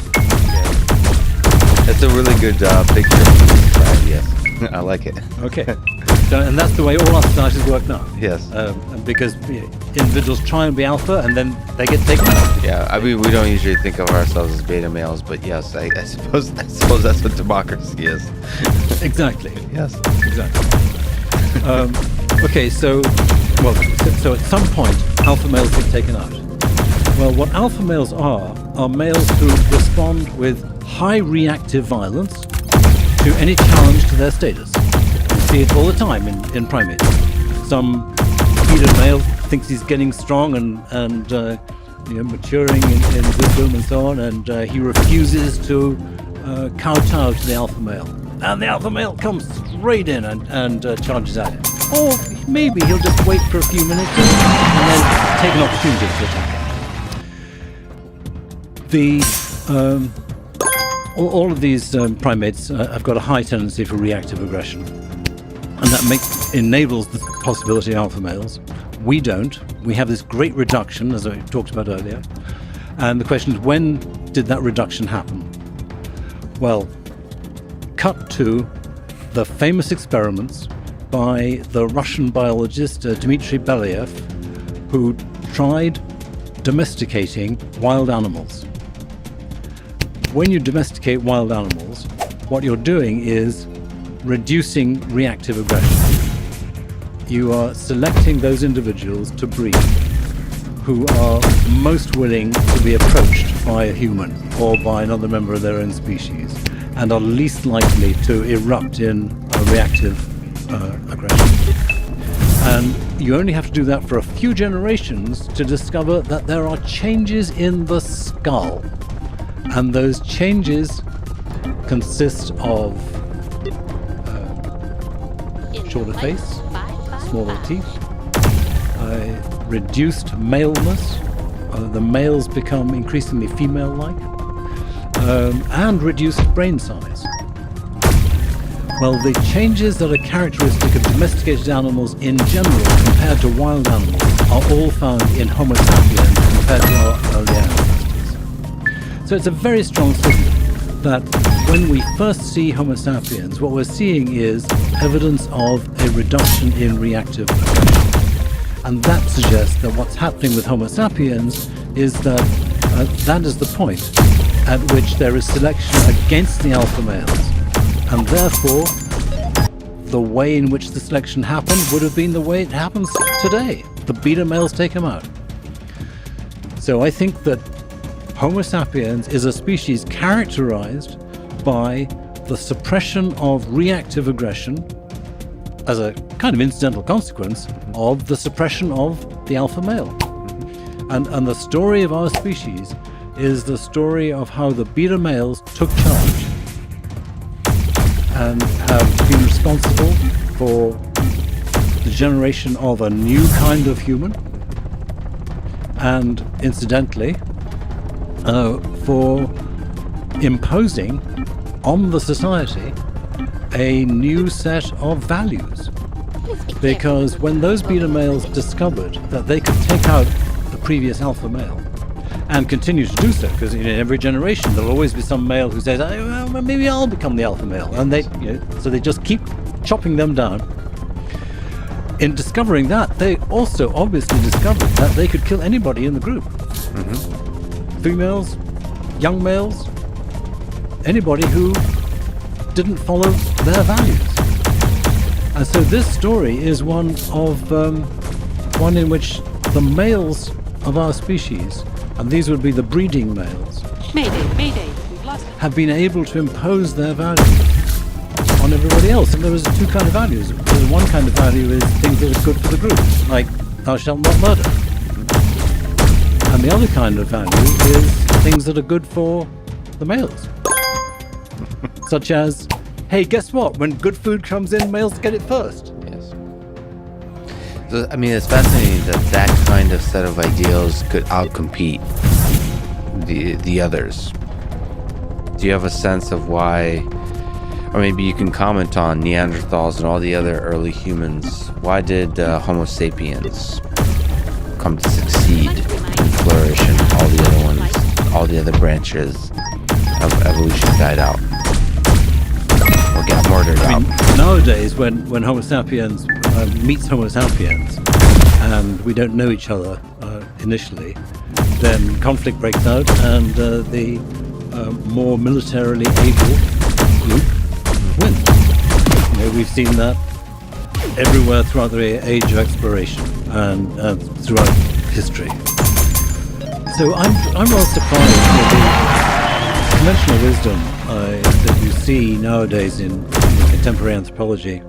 Speaker 2: That's a really good picture of society, yes. I like it.
Speaker 3: Okay. So, and that's the way all our societies work now.
Speaker 2: Yes.
Speaker 3: Because individuals try and be alpha, and then they get taken out.
Speaker 2: Yeah, I mean, we don't usually think of ourselves as beta males, but yes, I suppose that's what democracy is.
Speaker 3: Exactly.
Speaker 2: Yes.
Speaker 3: Exactly. Okay, so at some point, alpha males get taken out. Well, what alpha males are males who respond with high reactive violence to any challenge to their status. You see it all the time in primates. Some beta male thinks he's getting strong and maturing in wisdom and so on, and he refuses to kowtow to the alpha male. And the alpha male comes straight in and charges at him. Or maybe he'll just wait for a few minutes and then take an opportunity to attack him. All of these primates have got a high tendency for reactive aggression, and that enables the possibility of alpha males. We don't. We have this great reduction, as I talked about earlier. And the question is, when did that reduction happen? Well, cut to the famous experiments by the Russian biologist Dmitry Belyaev, who tried domesticating wild animals. When you domesticate wild animals, what you're doing is reducing reactive aggression. You are selecting those individuals to breed who are most willing to be approached by a human or by another member of their own species, and are least likely to erupt in a reactive aggression. And you only have to do that for a few generations to discover that there are changes in the skull. And those changes consist of shorter face, smaller teeth, reduced maleness, the males become increasingly female-like, and reduced brain size. Well, the changes that are characteristic of domesticated animals in general compared to wild animals are all found in Homo sapiens compared to our early ancestors. So it's a very strong signal that when we first see Homo sapiens, what we're seeing is evidence of a reduction in reactive aggression. And that suggests that what's happening with Homo sapiens is that that is the point at which there is selection against the alpha males. And therefore, the way in which the selection happened would have been the way it happens today. The beta males take them out. So I think that Homo sapiens is a species characterized by the suppression of reactive aggression as a kind of incidental consequence of the suppression of the alpha male. And the story of our species is the story of how the beta males took charge and have been responsible for the generation of a new kind of human, and incidentally, for imposing on the society a new set of values. Because when those beta males discovered that they could take out the previous alpha male, and continue to do so, because in every generation there'll always be some male who says, oh, well, maybe I'll become the alpha male, and so they just keep chopping them down. In discovering that, they also obviously discovered that they could kill anybody in the group. Females, young males, anybody who didn't follow their values. And so this story is one in which the males of our species, and these would be the breeding males,
Speaker 4: Mayday, we've lost it.
Speaker 3: have been able to impose their values on everybody else. And there is two kind of values. There's one kind of value is things that are good for the group, like thou shalt not murder. And the other kind of value is things that are good for the males. Such as, hey, guess what? When good food comes in, males get it first.
Speaker 2: Yes. So, I mean, it's fascinating that kind of set of ideals could outcompete the others. Do you have a sense of why, or maybe you can comment on Neanderthals and all the other early humans? Why did Homo sapiens come to succeed and flourish, and all the other branches of evolution died out or got murdered out?
Speaker 3: Nowadays, when Homo sapiens meets Homo sapiens, and we don't know each other initially, then conflict breaks out, and the more militarily able group wins. We've seen that everywhere throughout the age of exploration and throughout history. So I'm rather surprised that the conventional wisdom that you see nowadays in contemporary anthropology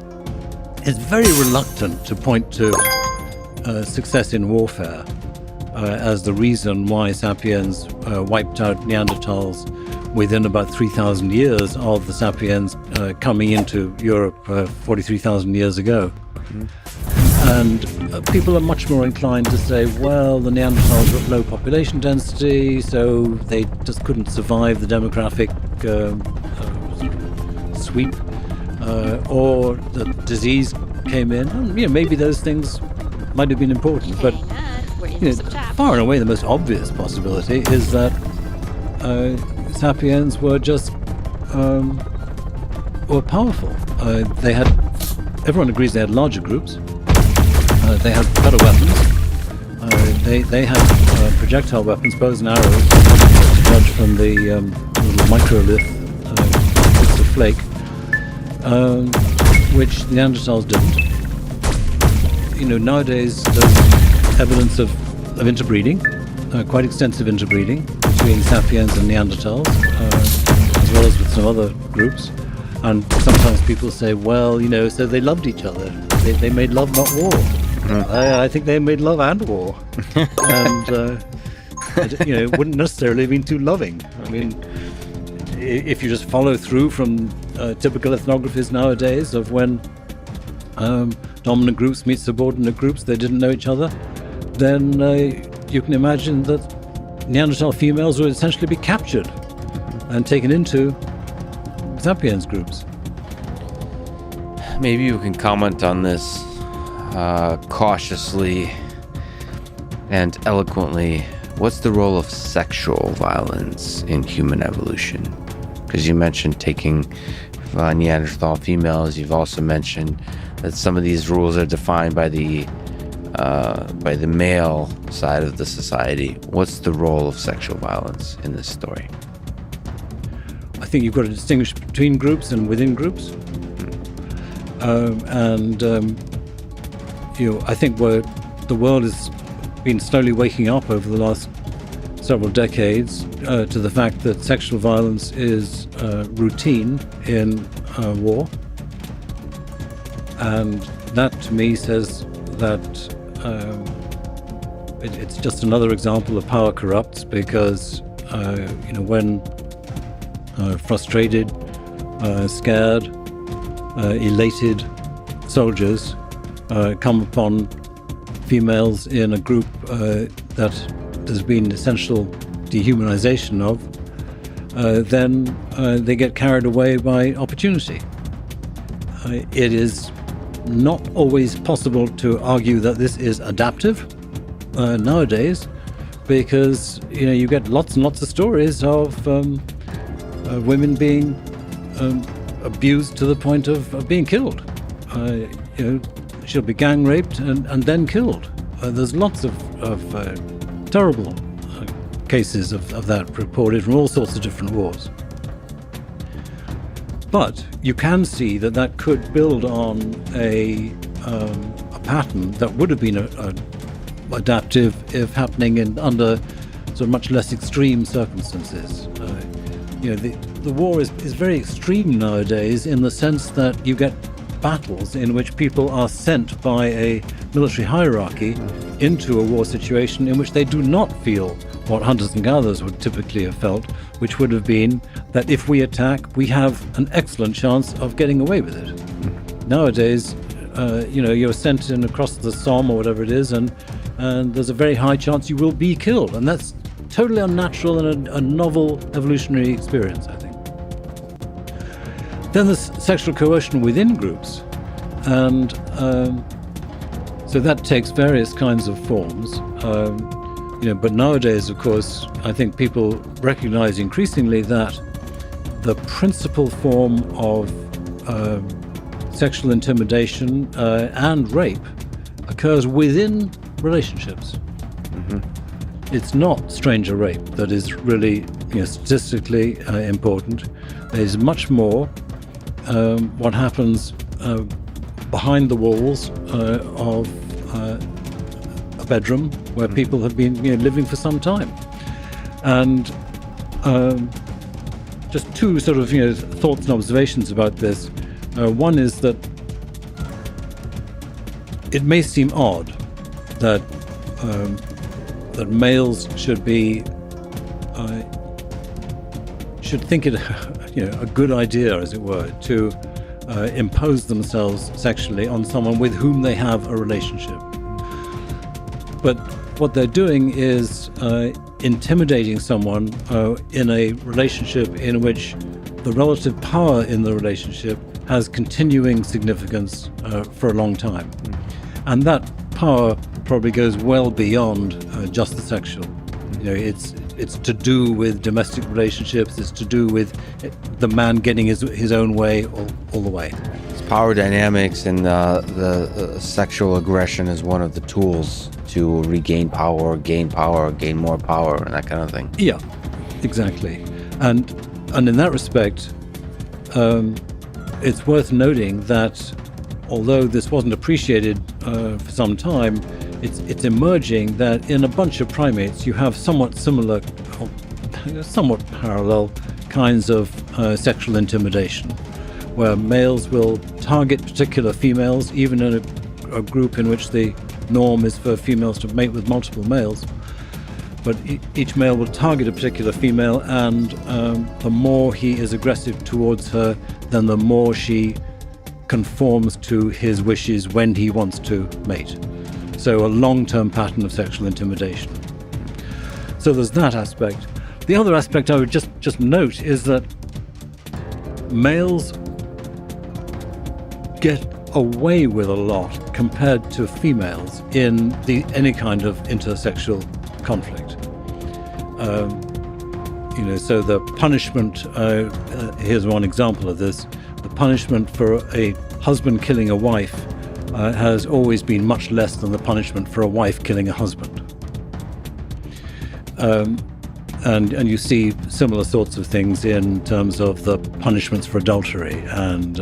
Speaker 3: is very reluctant to point to success in warfare as the reason why sapiens wiped out Neanderthals within about 3,000 years of the sapiens coming into Europe 43,000 years ago. And people are much more inclined to say, well, the Neanderthals were at low population density, so they just couldn't survive the demographic sweep, or the disease came in. And, maybe those things might have been important, but far and away the most obvious possibility is that sapiens were just were powerful. Everyone agrees they had larger groups. They had better weapons. They had projectile weapons, bows and arrows, to judge from the little microlith bits of flake, which the Neanderthals didn't. Nowadays there's evidence of interbreeding, quite extensive interbreeding between sapiens and Neanderthals, as well as with some other groups. And sometimes people say, well, so they loved each other. They made love, not war. I think they made love and war. And, it wouldn't necessarily have been too loving. I mean, if you just follow through from typical ethnographies nowadays of when dominant groups meet subordinate groups, they didn't know each other, then you can imagine that Neanderthal females would essentially be captured and taken into sapiens groups.
Speaker 2: Maybe you can comment on this cautiously and eloquently. What's the role of sexual violence in human evolution? Because you mentioned taking Neanderthal females. You've also mentioned that some of these rules are defined by the male side of the society. What's the role of sexual violence in this story?
Speaker 3: I think you've got to distinguish between groups and within groups. I think where the world has been slowly waking up over the last several decades to the fact that sexual violence is routine in war. And that to me says that it's just another example of power corrupts, because when frustrated, scared, elated soldiers come upon females in a group that there's been essential dehumanization of, then they get carried away by opportunity. It is not always possible to argue that this is adaptive nowadays, because you get lots and lots of stories of women being abused to the point of being killed. She'll be gang raped and then killed. There's lots of terrible cases of that reported from all sorts of different wars. But you can see that could build on a pattern that would have been adaptive if happening under sort of much less extreme circumstances. The war is very extreme nowadays, in the sense that you get battles in which people are sent by a military hierarchy into a war situation in which they do not feel what hunters and gatherers would typically have felt, which would have been that if we attack, we have an excellent chance of getting away with it. Nowadays, you're sent in across the Somme or whatever it is, and there's a very high chance you will be killed, and that's totally unnatural and a novel evolutionary experience, I think. Then there's sexual coercion within groups, and so that takes various kinds of forms. But nowadays, of course, I think people recognize increasingly that the principal form of sexual intimidation and rape occurs within relationships. Mm-hmm. It's not stranger rape that is really statistically important. There's much more what happens behind the walls of a bedroom where people have been living for some time. And just two sort of thoughts and observations about this. One is that it may seem odd that that males should think it a good idea, as it were, to impose themselves sexually on someone with whom they have a relationship. But what they're doing is intimidating someone in a relationship in which the relative power in the relationship has continuing significance for a long time. And that power probably goes well beyond just the sexual. It's to do with domestic relationships. It's to do with the man getting his own way all the way.
Speaker 2: It's power dynamics, and the sexual aggression is one of the tools to regain power, gain more power, and that kind of thing.
Speaker 3: Yeah, exactly. And in that respect, it's worth noting that although this wasn't appreciated for some time, it's emerging that in a bunch of primates you have somewhat similar, somewhat parallel kinds of sexual intimidation, where males will target particular females, even in a group in which the norm is for females to mate with multiple males. But each male will target a particular female, and the more he is aggressive towards her, then the more she conforms to his wishes when he wants to mate. So a long-term pattern of sexual intimidation. So there's that aspect. The other aspect I would just note is that males get away with a lot compared to females in any kind of intersexual conflict. So the punishment, here's one example of this, the punishment for a husband killing a wife has always been much less than the punishment for a wife killing a husband. And you see similar sorts of things in terms of the punishments for adultery and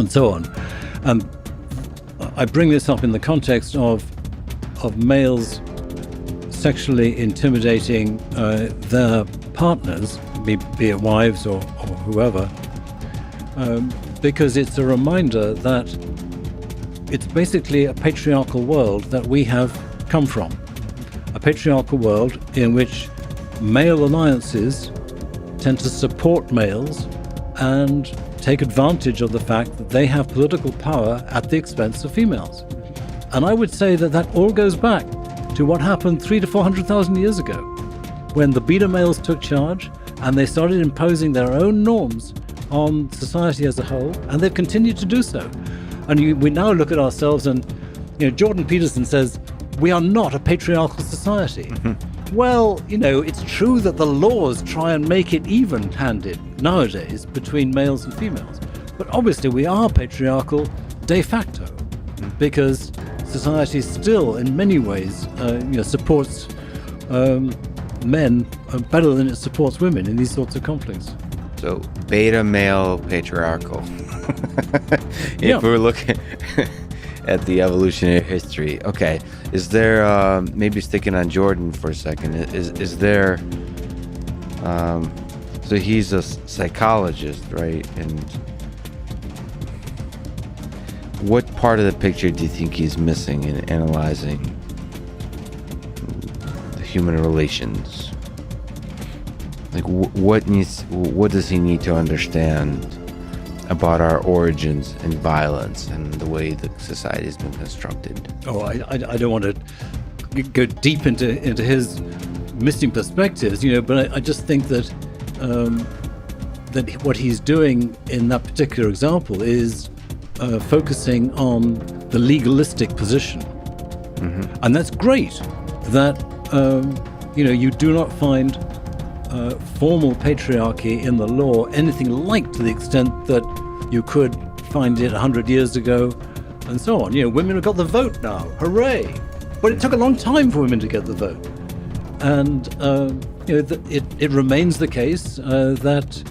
Speaker 3: so on. I bring this up in the context of males sexually intimidating their partners, be it wives or whoever, because it's a reminder that it's basically a patriarchal world that we have come from. A patriarchal world in which male alliances tend to support males and take advantage of the fact that they have political power at the expense of females. And I would say that all goes back to what happened 300,000 to 400,000 years ago, when the beta males took charge and they started imposing their own norms on society as a whole, and they've continued to do so. And we now look at ourselves and, Jordan Peterson says, we are not a patriarchal society. Mm-hmm. Well, it's true that the laws try and make it even-handed nowadays between males and females. But obviously we are patriarchal de facto, because society still, in many ways, supports men better than it supports women in these sorts of conflicts.
Speaker 2: So, beta male patriarchal. If we're looking at the evolutionary history. Okay, is there, maybe sticking on Jordan for a second, is there, so he's a psychologist, right? And what part of the picture do you think he's missing in analyzing the human relations? Like, what does he need to understand about our origins and violence and the way the society has been constructed?
Speaker 3: Oh, I don't want to go deep into his missing perspectives, but I just think that that what he's doing in that particular example is focusing on the legalistic position. Mm-hmm. And that's great that you do not find formal patriarchy in the law anything like to the extent that you could find it 100 years ago and so on. Women have got the vote now, hooray! But it took a long time for women to get the vote. And it remains the case that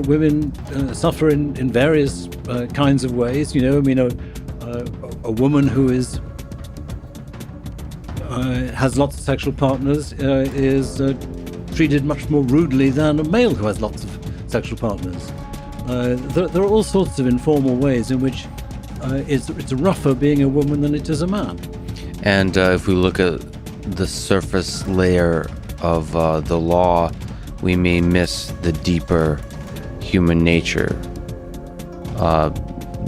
Speaker 3: women suffer in various kinds of ways. A woman who has lots of sexual partners is treated much more rudely than a male who has lots of sexual partners. There are all sorts of informal ways in which it's rougher being a woman than it is a man.
Speaker 2: And if we look at the surface layer of the law, we may miss the deeper human nature,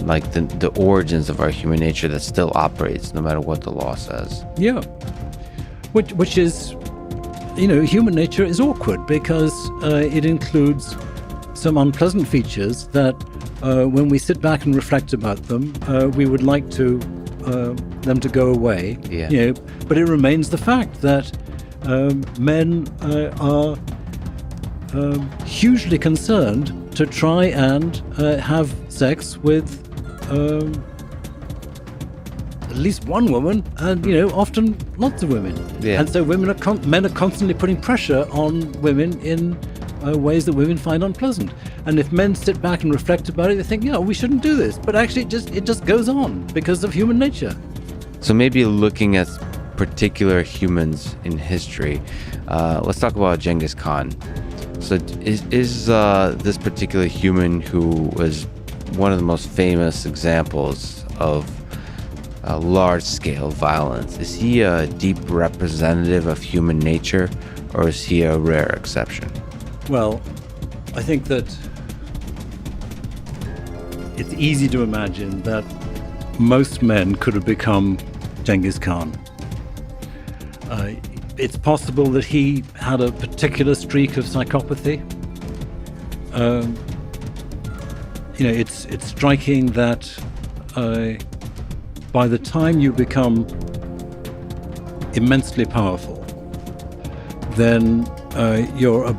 Speaker 2: like the origins of our human nature that still operates no matter what the law says.
Speaker 3: Yeah, which is, human nature is awkward because it includes some unpleasant features that when we sit back and reflect about them, we would like to them to go away.
Speaker 2: Yeah.
Speaker 3: But it remains the fact that men are hugely concerned to try and have sex with at least one woman, and often lots of women.
Speaker 2: Yeah.
Speaker 3: And so men are constantly putting pressure on women in ways that women find unpleasant. And if men sit back and reflect about it, they think, we shouldn't do this. But actually, it just goes on because of human nature.
Speaker 2: So maybe looking at particular humans in history, let's talk about Genghis Khan. So is this particular human, who was one of the most famous examples of large-scale violence, is he a deep representative of human nature, or is he a rare exception?
Speaker 3: Well, I think that it's easy to imagine that most men could have become Genghis Khan. It's possible that he had a particular streak of psychopathy. It's striking that by the time you become immensely powerful, then your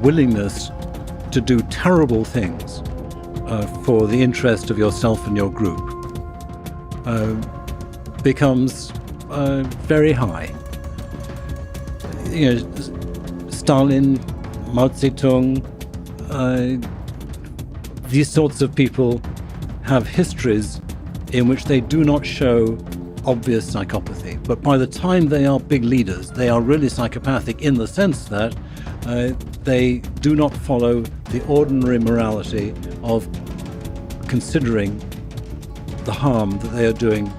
Speaker 3: willingness to do terrible things for the interest of yourself and your group becomes very high. Stalin, Mao Zedong, these sorts of people have histories in which they do not show obvious psychopathy, but by the time they are big leaders, they are really psychopathic in the sense that they do not follow the ordinary morality of considering the harm that they are doing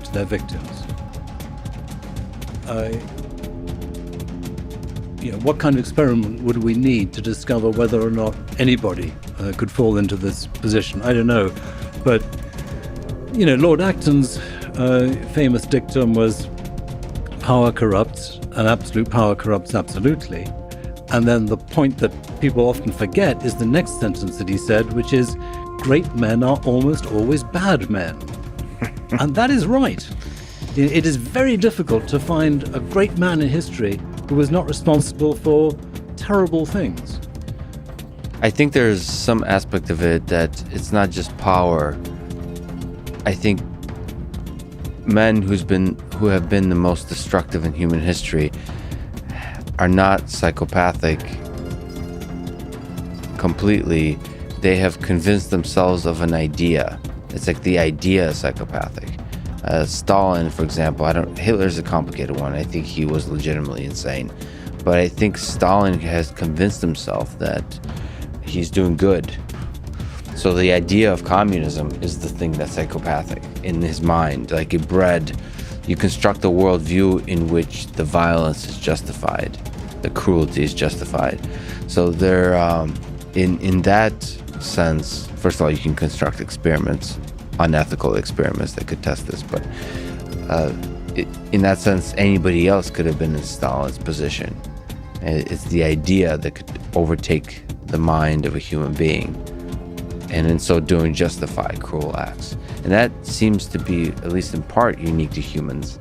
Speaker 3: to their victims. What kind of experiment would we need to discover whether or not anybody could fall into this position? I don't know. But, Lord Acton's famous dictum was, power corrupts, and absolute power corrupts absolutely. And then the point that people often forget is the next sentence that he said, which is, great men are almost always bad men. And that is right. It is very difficult to find a great man in history who was not responsible for terrible things.
Speaker 2: I think there's some aspect of it that it's not just power. I think men who have been the most destructive in human history are not psychopathic completely. They have convinced themselves of an idea. It's like the idea is psychopathic. Stalin, for example, Hitler's a complicated one. I think he was legitimately insane. But I think Stalin has convinced himself that he's doing good. So the idea of communism is the thing that's psychopathic in his mind. Like you construct a worldview in which the violence is justified, the cruelty is justified. So they're, in that sense, first of all, you can construct experiments, unethical experiments that could test this, but in that sense, anybody else could have been in Stalin's position. It's the idea that could overtake the mind of a human being, and in so doing justify cruel acts. And that seems to be, at least in part, unique to humans,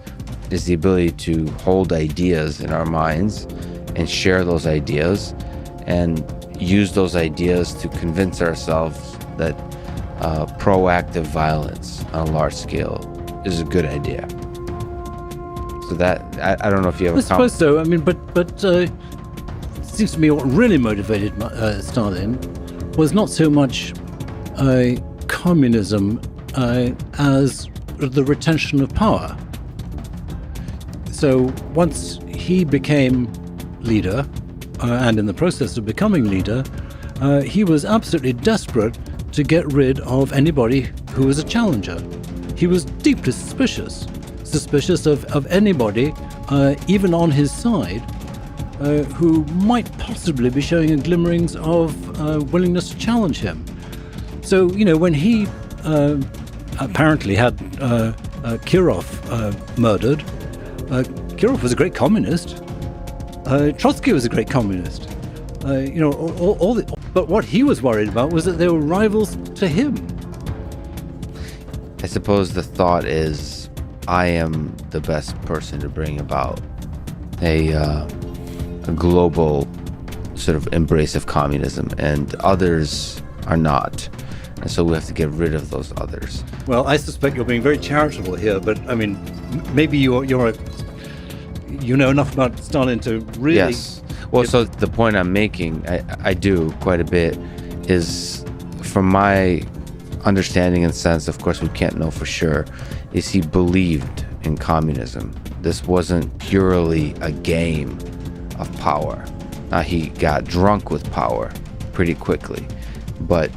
Speaker 2: is the ability to hold ideas in our minds and share those ideas and use those ideas to convince ourselves that proactive violence on a large scale is a good idea. So that, I don't know if you have
Speaker 3: I suppose so. I mean, but it seems to me what really motivated Stalin was not so much communism as the retention of power. So once he became leader, and in the process of becoming leader, he was absolutely desperate to get rid of anybody who was a challenger. He was deeply suspicious of anybody, even on his side, who might possibly be showing glimmerings of willingness to challenge him. So, when he apparently had Kirov murdered, Kirov was a great communist. Trotsky was a great communist. But what he was worried about was that they were rivals to him.
Speaker 2: I suppose the thought is, I am the best person to bring about a global sort of embrace of communism, and others are not. And so we have to get rid of those others.
Speaker 3: Well, I suspect you're being very charitable here, but I mean, maybe you know enough about Stalin to really...
Speaker 2: Yes. Well, so the point I'm making, I do quite a bit, is from my understanding and sense, of course we can't know for sure, is he believed in communism. This wasn't purely a game of power. Now, he got drunk with power pretty quickly, but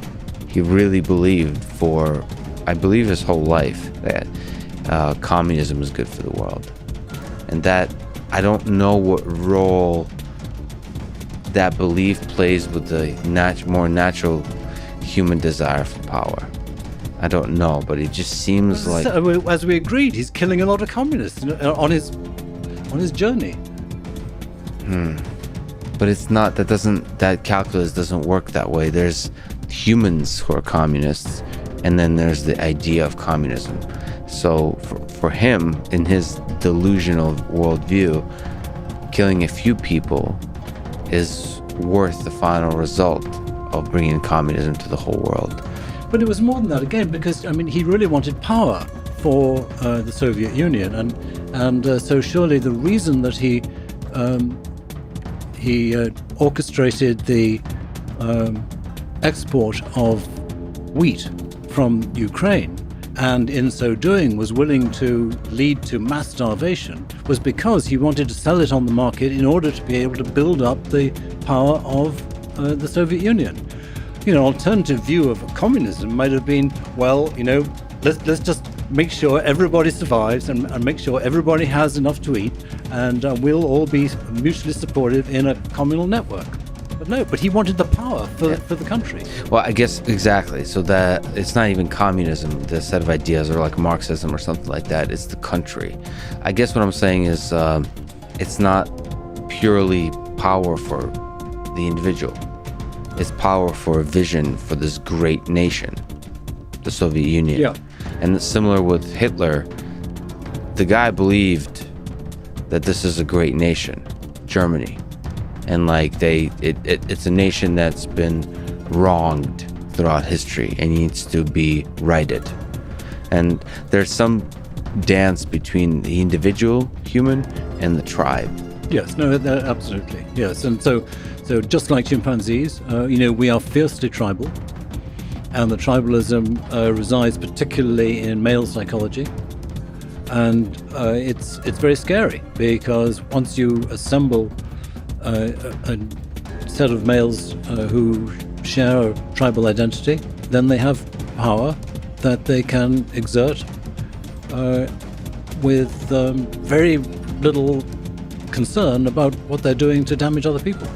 Speaker 2: he really believed for, I believe, his whole life that communism is good for the world. And that, I don't know what role that belief plays with the more natural human desire for power. I don't know, but it just seems like...
Speaker 3: As we agreed, he's killing a lot of communists on his journey.
Speaker 2: But it's not, that calculus doesn't work that way. There's humans who are communists, and then there's the idea of communism. So for him, in his delusional worldview, killing a few people is worth the final result of bringing communism to the whole world.
Speaker 3: But it was more than that again, because I mean, he really wanted power for the Soviet Union, and so surely the reason that he orchestrated the export of wheat from Ukraine, and in so doing was willing to lead to mass starvation, was because he wanted to sell it on the market in order to be able to build up the power of the Soviet Union. You know, alternative view of communism might have been, well, you know, let's just make sure everybody survives and make sure everybody has enough to eat, and we'll all be mutually supportive in a communal network. But no, but he wanted the power for the country.
Speaker 2: Well, I guess exactly. So that it's not even communism, the set of ideas, or like Marxism or something like that. It's the country. I guess what I'm saying is it's not purely power for the individual. It's power for a vision for this great nation, the Soviet Union.
Speaker 3: Yeah.
Speaker 2: And it's similar with Hitler. The guy believed that this is a great nation, Germany. And like it's a nation that's been wronged throughout history and needs to be righted. And there's some dance between the individual human and the tribe.
Speaker 3: Yes, no, absolutely. Yes, and so just like chimpanzees, you know, we are fiercely tribal, and the tribalism resides particularly in male psychology, and it's very scary, because once you assemble a set of males who share a tribal identity, then they have power that they can exert with very little concern about what they're doing to damage other people.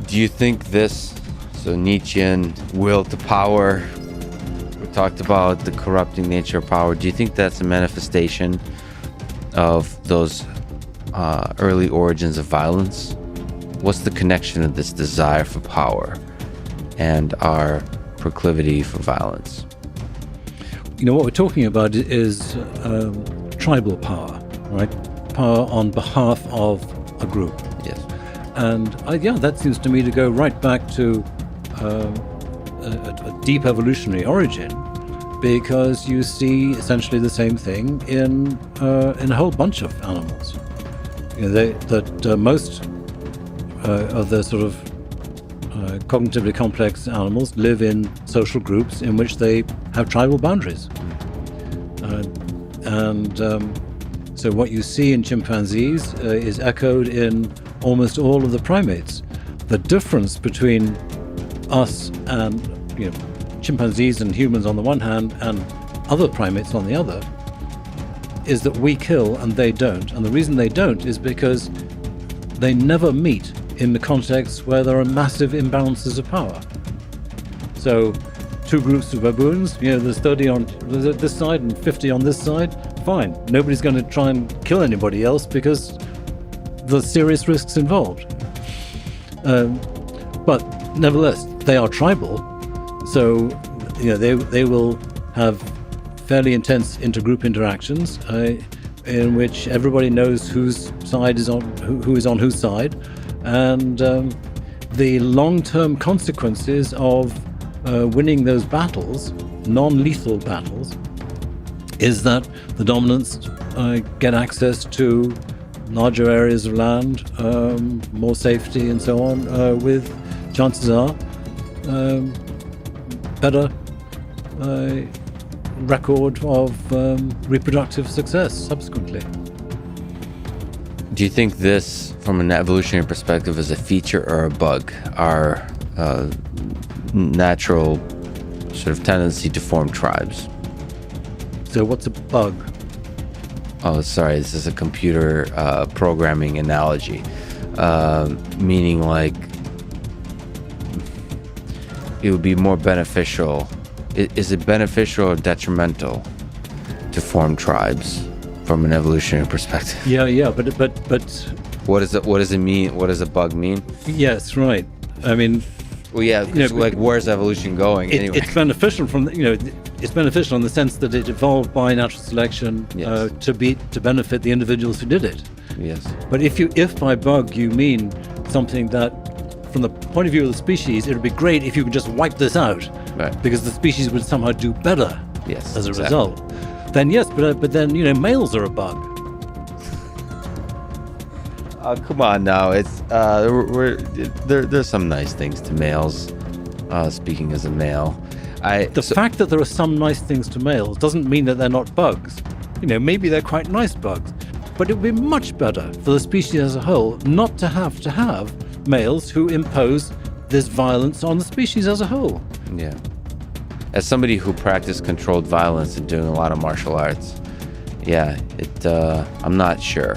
Speaker 2: Do you think this, so Nietzschean will to power, we talked about the corrupting nature of power, do you think that's a manifestation of those early origins of violence? What's the connection of this desire for power and our proclivity for violence?
Speaker 3: You know, what we're talking about is tribal power, right? Power on behalf of a group.
Speaker 2: Yes.
Speaker 3: And that seems to me to go right back to a deep evolutionary origin, because you see essentially the same thing in a whole bunch of animals. You know, most of the sort of cognitively complex animals live in social groups in which they have tribal boundaries. So what you see in chimpanzees is echoed in almost all of the primates. The difference between us and, you know, chimpanzees and humans on the one hand and other primates on the other is that we kill and they don't. And the reason they don't is because they never meet in the context where there are massive imbalances of power. So two groups of baboons, you know, there's 30 on this side and 50 on this side, fine. Nobody's going to try and kill anybody else because there's serious risks involved. But nevertheless, they are tribal, so you know they will have fairly intense intergroup interactions in which everybody knows whose side is on who is on whose side, and the long-term consequences of winning those battles, non-lethal battles, is that the dominants get access to larger areas of land, more safety and so on, with chances are better record of reproductive success subsequently.
Speaker 2: Do you think this, from an evolutionary perspective, is a feature or a bug? Our natural sort of tendency to form tribes?
Speaker 3: So what's a bug?
Speaker 2: Oh, sorry, this is a computer programming analogy, meaning like it would be more beneficial. Is it beneficial or detrimental to form tribes from an evolutionary perspective?
Speaker 3: Yeah, but
Speaker 2: What does it mean? What does a bug mean?
Speaker 3: yes, right. I mean,
Speaker 2: Well, yeah,
Speaker 3: You know,
Speaker 2: like where's evolution going anyway?
Speaker 3: it's beneficial from it's beneficial in the sense that it evolved by natural selection
Speaker 2: Yes.
Speaker 3: to benefit the individuals who did it.
Speaker 2: Yes.
Speaker 3: But if by bug you mean something that, from the point of view of the species, it would be great if you could just wipe this out,
Speaker 2: Right.
Speaker 3: because the species would somehow do better
Speaker 2: Yes,
Speaker 3: as a
Speaker 2: exactly.
Speaker 3: result. Then yes, but then males are a bug.
Speaker 2: Come on now. It's there's some nice things to males. Speaking as a male,
Speaker 3: The fact that there are some nice things to males doesn't mean that they're not bugs. Maybe they're quite nice bugs, but it would be much better for the species as a whole not to have males who impose this violence on the species as a whole.
Speaker 2: Yeah. As somebody who practiced controlled violence and doing a lot of martial arts, yeah, I'm not sure.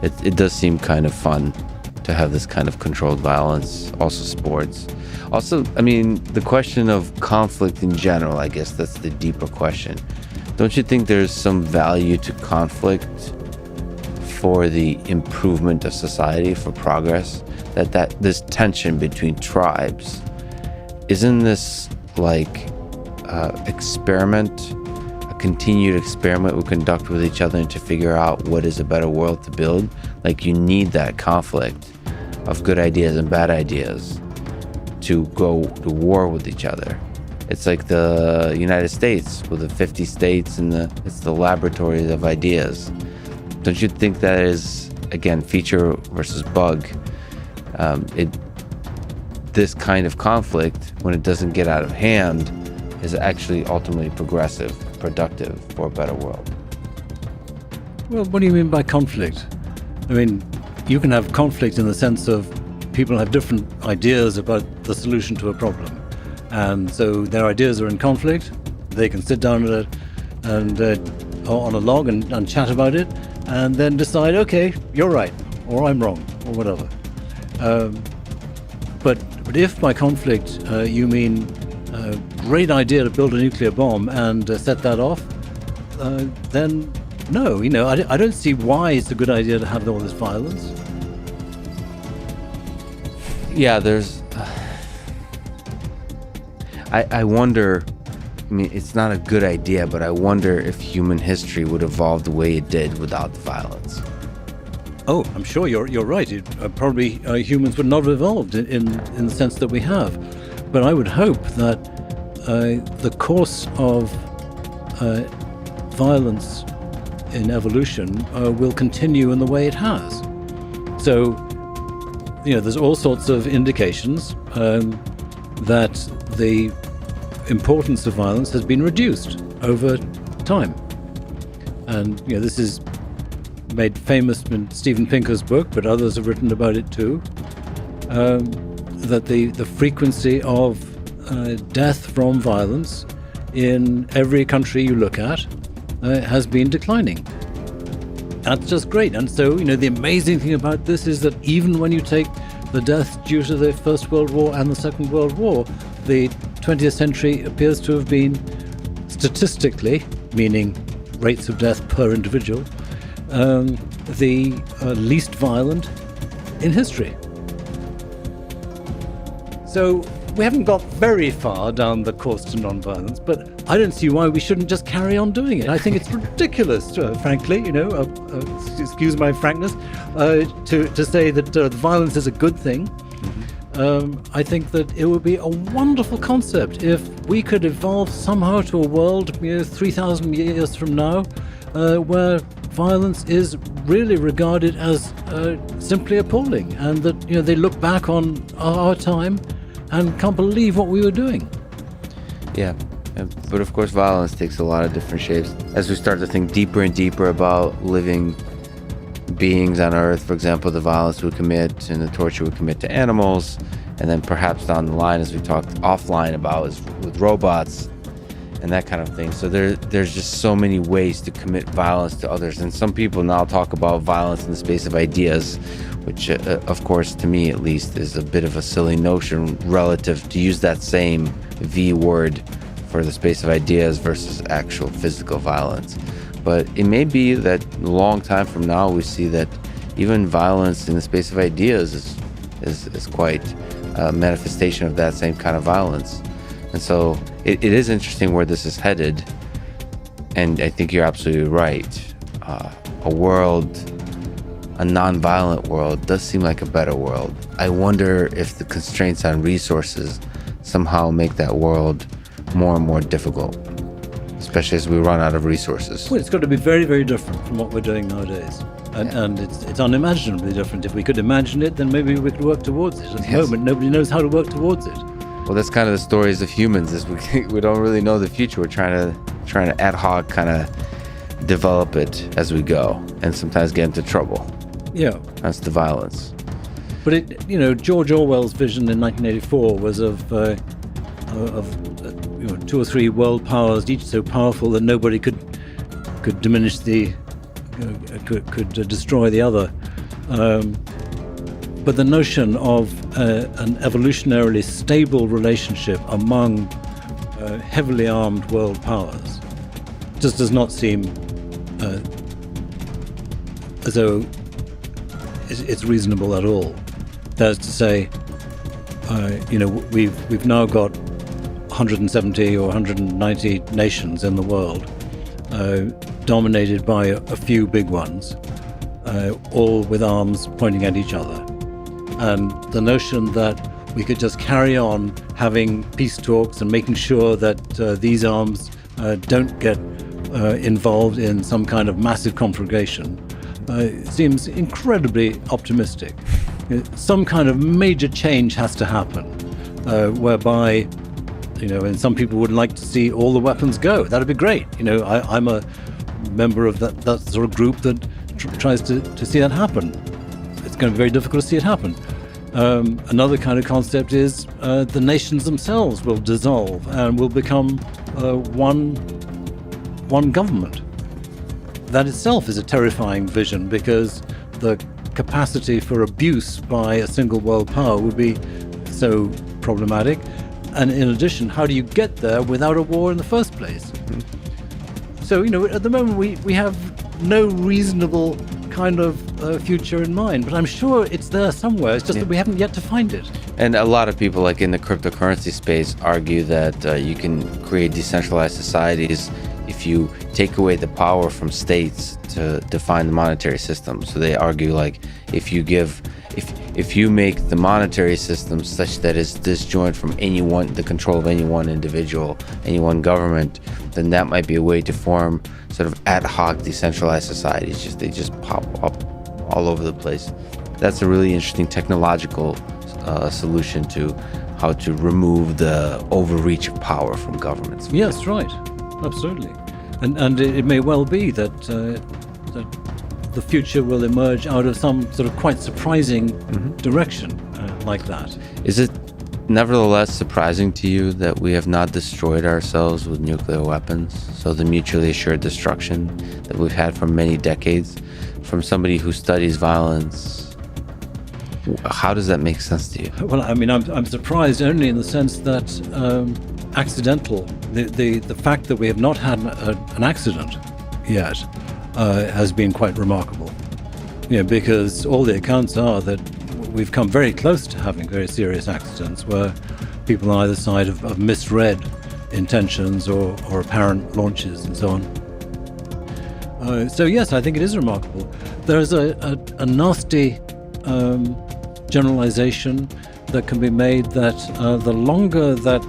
Speaker 2: It does seem kind of fun to have this kind of controlled violence. Also sports. Also, I mean, the question of conflict in general, I guess that's the deeper question. Don't you think there's some value to conflict for the improvement of society, for progress? That this tension between tribes, isn't this like experiment, a continued experiment we conduct with each other and to figure out what is a better world to build? Like, you need that conflict of good ideas and bad ideas to go to war with each other. It's like the United States with the 50 states and it's the laboratories of ideas. Don't you think that is, again, feature versus bug? This kind of conflict, when it doesn't get out of hand, is actually ultimately progressive, productive for a better world.
Speaker 3: Well, what do you mean by conflict? I mean, you can have conflict in the sense of people have different ideas about the solution to a problem. And so their ideas are in conflict. They can sit down and on a log and chat about it, and then decide, okay, you're right, or I'm wrong, or whatever. But if by conflict you mean a great idea to build a nuclear bomb and set that off, then no, I don't see why it's a good idea to have all this violence.
Speaker 2: Yeah, there's... I wonder, I mean, it's not a good idea, but I wonder if human history would evolve the way it did without the violence.
Speaker 3: Oh, I'm sure you're right. Probably humans would not have evolved in the sense that we have. But I would hope that the course of violence in evolution will continue in the way it has. So, there's all sorts of indications that the importance of violence has been reduced over time. And, this is made famous in Steven Pinker's book, but others have written about it too, that the frequency of death from violence in every country you look at has been declining. That's just great. And so, the amazing thing about this is that even when you take the death due to the First World War and the Second World War, the 20th century appears to have been statistically, meaning rates of death per individual, the least violent in history. So we haven't got very far down the course to non-violence, but I don't see why we shouldn't just carry on doing it. I think it's ridiculous, frankly, excuse my frankness, to say that the violence is a good thing. I think that it would be a wonderful concept if we could evolve somehow to a world, 3,000 years from now, where violence is really regarded as simply appalling, and that they look back on our time and can't believe what we were doing.
Speaker 2: Yeah, but of course violence takes a lot of different shapes. As we start to think deeper and deeper about living beings on Earth, for example, the violence we commit and the torture we commit to animals, and then perhaps down the line, as we talked offline about, is with robots and that kind of thing. So there's just so many ways to commit violence to others. And some people now talk about violence in the space of ideas, which, of course, to me at least, is a bit of a silly notion relative to use that same V word for the space of ideas versus actual physical violence. But it may be that a long time from now we see that even violence in the space of ideas is quite a manifestation of that same kind of violence. And so it is interesting where this is headed. And I think you're absolutely right. A world a non-violent world does seem like a better world. I wonder if the constraints on resources somehow make that world more and more difficult, especially as we run out of resources.
Speaker 3: Well, it's got to be very, very different from what we're doing nowadays. And it's unimaginably different. If we could imagine it, then maybe we could work towards it. At the moment, nobody knows how to work towards it.
Speaker 2: Well, that's kind of the stories of humans, is we don't really know the future. We're trying to ad hoc kind of develop it as we go, and sometimes get into trouble.
Speaker 3: Yeah.
Speaker 2: That's the violence.
Speaker 3: But George Orwell's vision in 1984 was of 2 or 3 world powers, each so powerful that nobody could diminish could destroy the other. But the notion of an evolutionarily stable relationship among heavily armed world powers just does not seem as though it's reasonable at all. That is to say, we've now got 170 or 190 nations in the world, dominated by a few big ones, all with arms pointing at each other. And the notion that we could just carry on having peace talks and making sure that these arms don't get involved in some kind of massive conflagration seems incredibly optimistic. Some kind of major change has to happen, whereby, and some people would like to see all the weapons go. That'd be great. I'm a member of that sort of group that tries to see that happen. It's going to be very difficult to see it happen. Another kind of concept is the nations themselves will dissolve and will become one government. That itself is a terrifying vision, because the capacity for abuse by a single world power would be so problematic. And in addition, how do you get there without a war in the first place? So, at the moment we have no reasonable kind of future in mind, but I'm sure it's there somewhere. It's just that we haven't yet to find it.
Speaker 2: And a lot of people, like in the cryptocurrency space, argue that you can create decentralized societies if you take away the power from states to define the monetary system. So they argue, like, if you make the monetary system such that it's disjoint from the control of any one individual, any one government, then that might be a way to form sort of ad hoc decentralized societies. They just pop up all over the place. That's a really interesting technological solution to how to remove the overreach of power from governments.
Speaker 3: Yes, right. Absolutely. And it may well be that the future will emerge out of some sort of quite surprising direction like that.
Speaker 2: Is it nevertheless surprising to you that we have not destroyed ourselves with nuclear weapons? So the mutually assured destruction that we've had for many decades, from somebody who studies violence, how does that make sense to you?
Speaker 3: Well, I mean, I'm surprised only in the sense that accidental, the fact that we have not had an accident yet has been quite remarkable. Because all the accounts are that we've come very close to having very serious accidents where people on either side have misread intentions or apparent launches and so on. So yes, I think it is remarkable. There's a nasty generalization that can be made that the longer that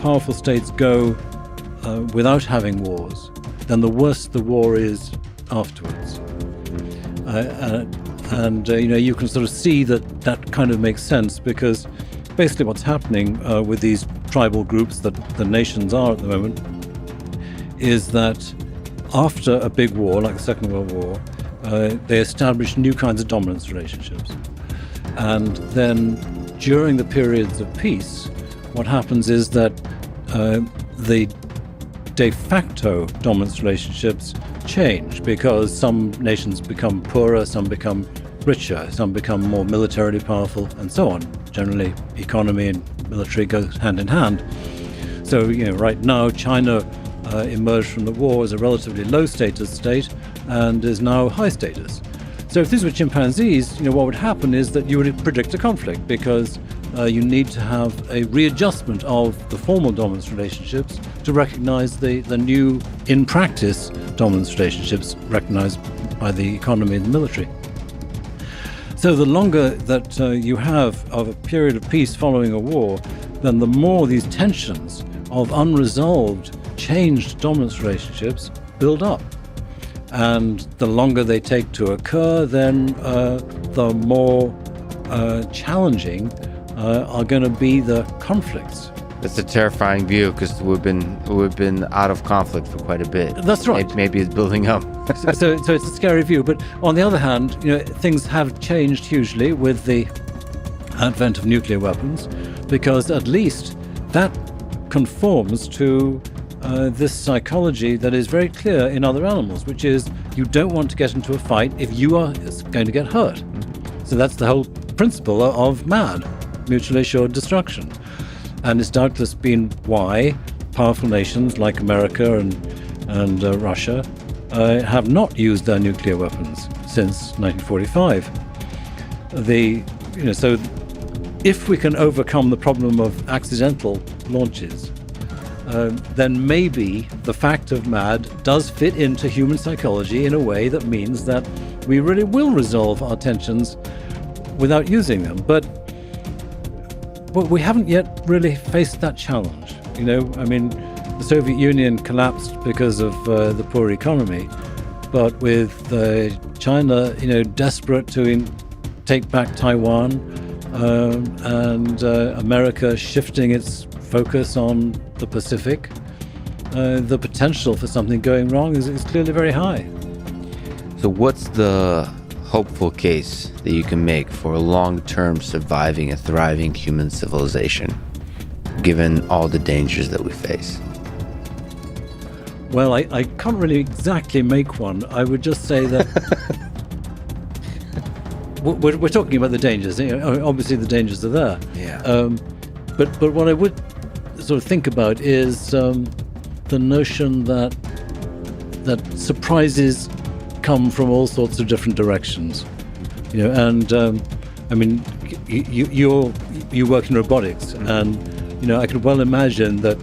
Speaker 3: powerful states go without having wars, then the worse the war is afterwards. And you can sort of see that kind of makes sense, because basically what's happening with these tribal groups that the nations are at the moment is that after a big war, like the Second World War, they establish new kinds of dominance relationships. And then during the periods of peace, what happens is that the de facto dominance relationships change, because some nations become poorer, some become richer, some become more militarily powerful, and so on. Generally, economy and military go hand in hand. So, right now, China emerged from the war as a relatively low status state and is now high status. So if these were chimpanzees, what would happen is that you would predict a conflict, because you need to have a readjustment of the formal dominance relationships to recognize the new, in practice, dominance relationships recognized by the economy and the military. So the longer that you have of a period of peace following a war, then the more these tensions of unresolved, changed dominance relationships build up. And the longer they take to occur, then the more challenging are going to be the conflicts.
Speaker 2: It's a terrifying view because we've been out of conflict for quite a bit.
Speaker 3: That's right.
Speaker 2: Maybe it's building up.
Speaker 3: so it's a scary view. But on the other hand, things have changed hugely with the advent of nuclear weapons, because at least that conforms to this psychology that is very clear in other animals, which is you don't want to get into a fight if you are going to get hurt. So that's the whole principle of MAD, mutually assured destruction. And it's doubtless been why powerful nations like America and Russia have not used their nuclear weapons since 1945. So if we can overcome the problem of accidental launches, then maybe the fact of MAD does fit into human psychology in a way that means that we really will resolve our tensions without using them. But we haven't yet really faced that challenge. The Soviet Union collapsed because of the poor economy, but with China, desperate to take back Taiwan, and America shifting its focus on the Pacific, the potential for something going wrong is clearly very high.
Speaker 2: So what's the hopeful case that you can make for a long-term surviving and thriving human civilization, given all the dangers that we face?
Speaker 3: Well, I can't really exactly make one. I would just say that we're talking about the dangers. Obviously, the dangers are there.
Speaker 2: Yeah.
Speaker 3: But what I would sort of think about is the notion that surprises come from all sorts of different directions. You work in robotics, and I could well imagine that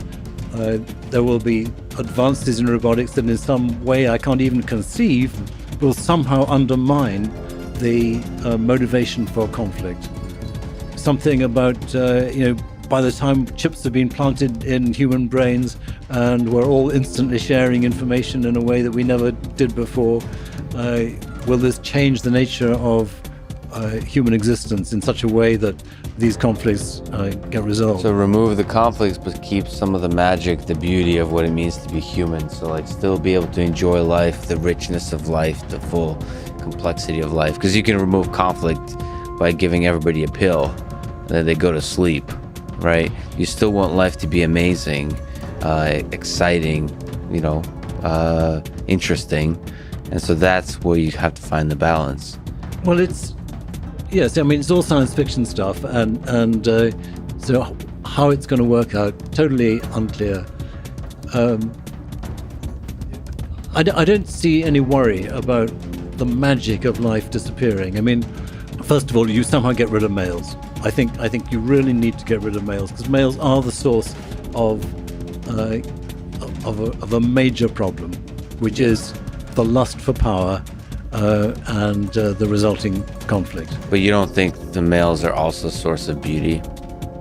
Speaker 3: there will be advances in robotics that in some way I can't even conceive will somehow undermine the motivation for conflict. Something about by the time chips have been planted in human brains and we're all instantly sharing information in a way that we never did before, will this change the nature of human existence in such a way that these conflicts get resolved?
Speaker 2: So remove the conflicts, but keep some of the magic, the beauty of what it means to be human. So still be able to enjoy life, the richness of life, the full complexity of life. Because you can remove conflict by giving everybody a pill, and then they go to sleep, right? You still want life to be amazing, exciting, interesting. And so that's where you have to find the balance.
Speaker 3: Well, it's all science fiction stuff, and so how it's going to work out, totally unclear. I don't see any worry about the magic of life disappearing. First of all, you somehow get rid of males. I think you really need to get rid of males, because males are the source of a major problem, which is the lust for power and the resulting conflict.
Speaker 2: But you don't think the males are also a source of beauty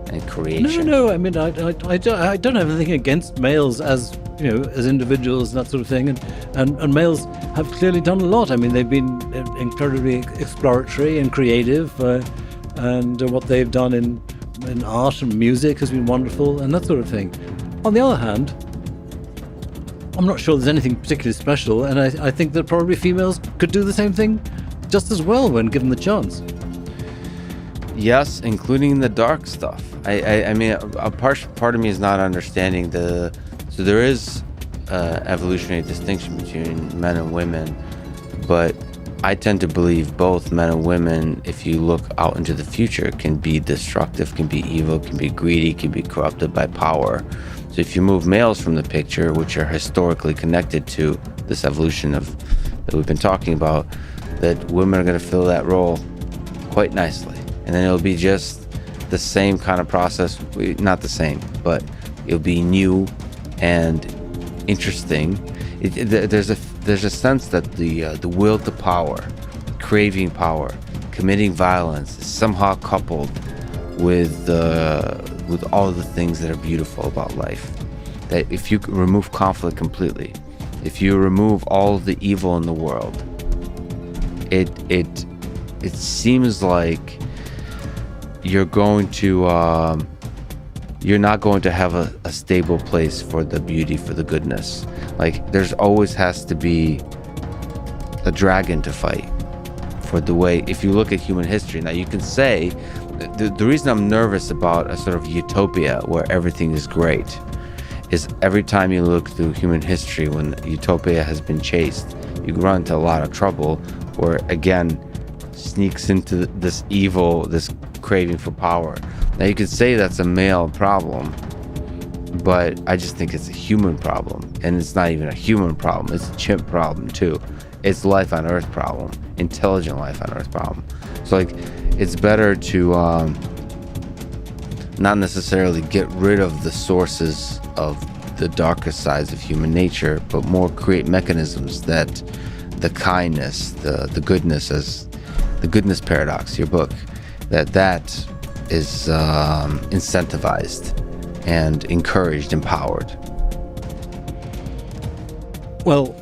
Speaker 2: and creation?
Speaker 3: No. I don't have anything against males as individuals and that sort of thing. And males have clearly done a lot. They've been incredibly exploratory and creative, and what they've done in art and music has been wonderful and that sort of thing. On the other hand, I'm not sure there's anything particularly special, and I think that probably females could do the same thing just as well when given the chance.
Speaker 2: Yes, including the dark stuff. A part of me is not understanding so there is evolutionary distinction between men and women, but I tend to believe both men and women, if you look out into the future, can be destructive, can be evil, can be greedy, can be corrupted by power. So if you move males from the picture, which are historically connected to this evolution that we've been talking about, that women are going to fill that role quite nicely. And then it'll be just the same kind of process. Not the same, but it'll be new and interesting. There's a sense that the will to power, craving power, committing violence is somehow coupled with all the things that are beautiful about life. That if you remove conflict completely, if you remove all the evil in the world, it seems like you're not going to have a stable place for the beauty, for the goodness. Like there's always has to be a dragon to fight for the way. If you look at human history now, you can say the reason I'm nervous about a sort of utopia where everything is great is every time you look through human history when utopia has been chased, you run into a lot of trouble where again sneaks into this evil, this craving for power. Now you could say that's a male problem, but I just think it's a human problem, and it's not even a human problem, it's a chimp problem too. It's life on Earth problem, intelligent life on Earth problem. So like it's better to not necessarily get rid of the sources of the darker sides of human nature, but more create mechanisms that the kindness, the goodness, as the goodness paradox, your book, that is incentivized and encouraged, empowered.
Speaker 3: Well,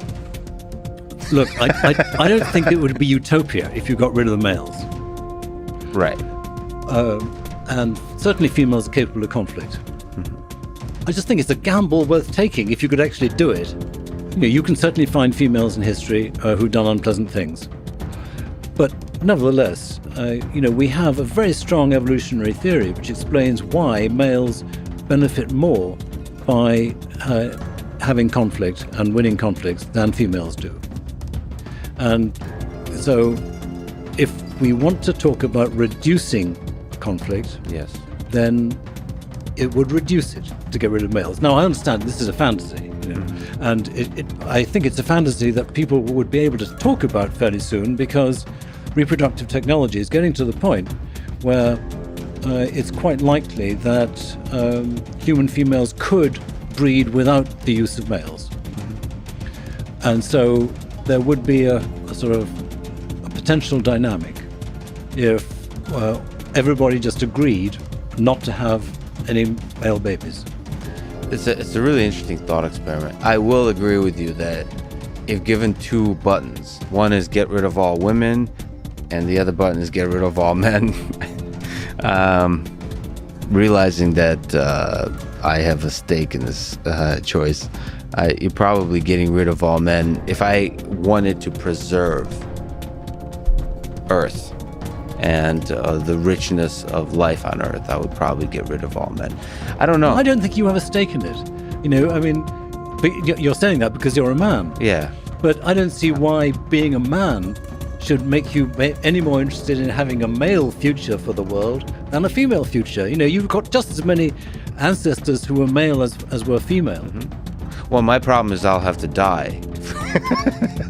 Speaker 3: look, I don't think it would be utopia if you got rid of the males.
Speaker 2: Right.
Speaker 3: And certainly females are capable of conflict. I just think it's a gamble worth taking if you could actually do it. You can certainly find females in history who've done unpleasant things. But nevertheless, we have a very strong evolutionary theory which explains why males benefit more by having conflict and winning conflicts than females do. And so if we want to talk about reducing conflict,
Speaker 2: Yes.
Speaker 3: then it would reduce it to get rid of males. Now, I understand this is a fantasy, and I think it's a fantasy that people would be able to talk about fairly soon because reproductive technology is getting to the point where it's quite likely that human females could breed without the use of males. And so there would be a sort of a potential dynamic if everybody just agreed not to have any male babies.
Speaker 2: It's a really interesting thought experiment. I will agree with you that if given two buttons, one is get rid of all women and the other button is get rid of all men, realizing that I have a stake in this choice, you're probably getting rid of all men. If I wanted to preserve Earth and the richness of life on Earth, I would probably get rid of all men. I don't know.
Speaker 3: I don't think you have a stake in it. But you're saying that because you're a man.
Speaker 2: Yeah.
Speaker 3: But I don't see why being a man should make you any more interested in having a male future for the world than a female future. You've got just as many ancestors who were male as were female.
Speaker 2: Mm-hmm. Well, my problem is I'll have to die.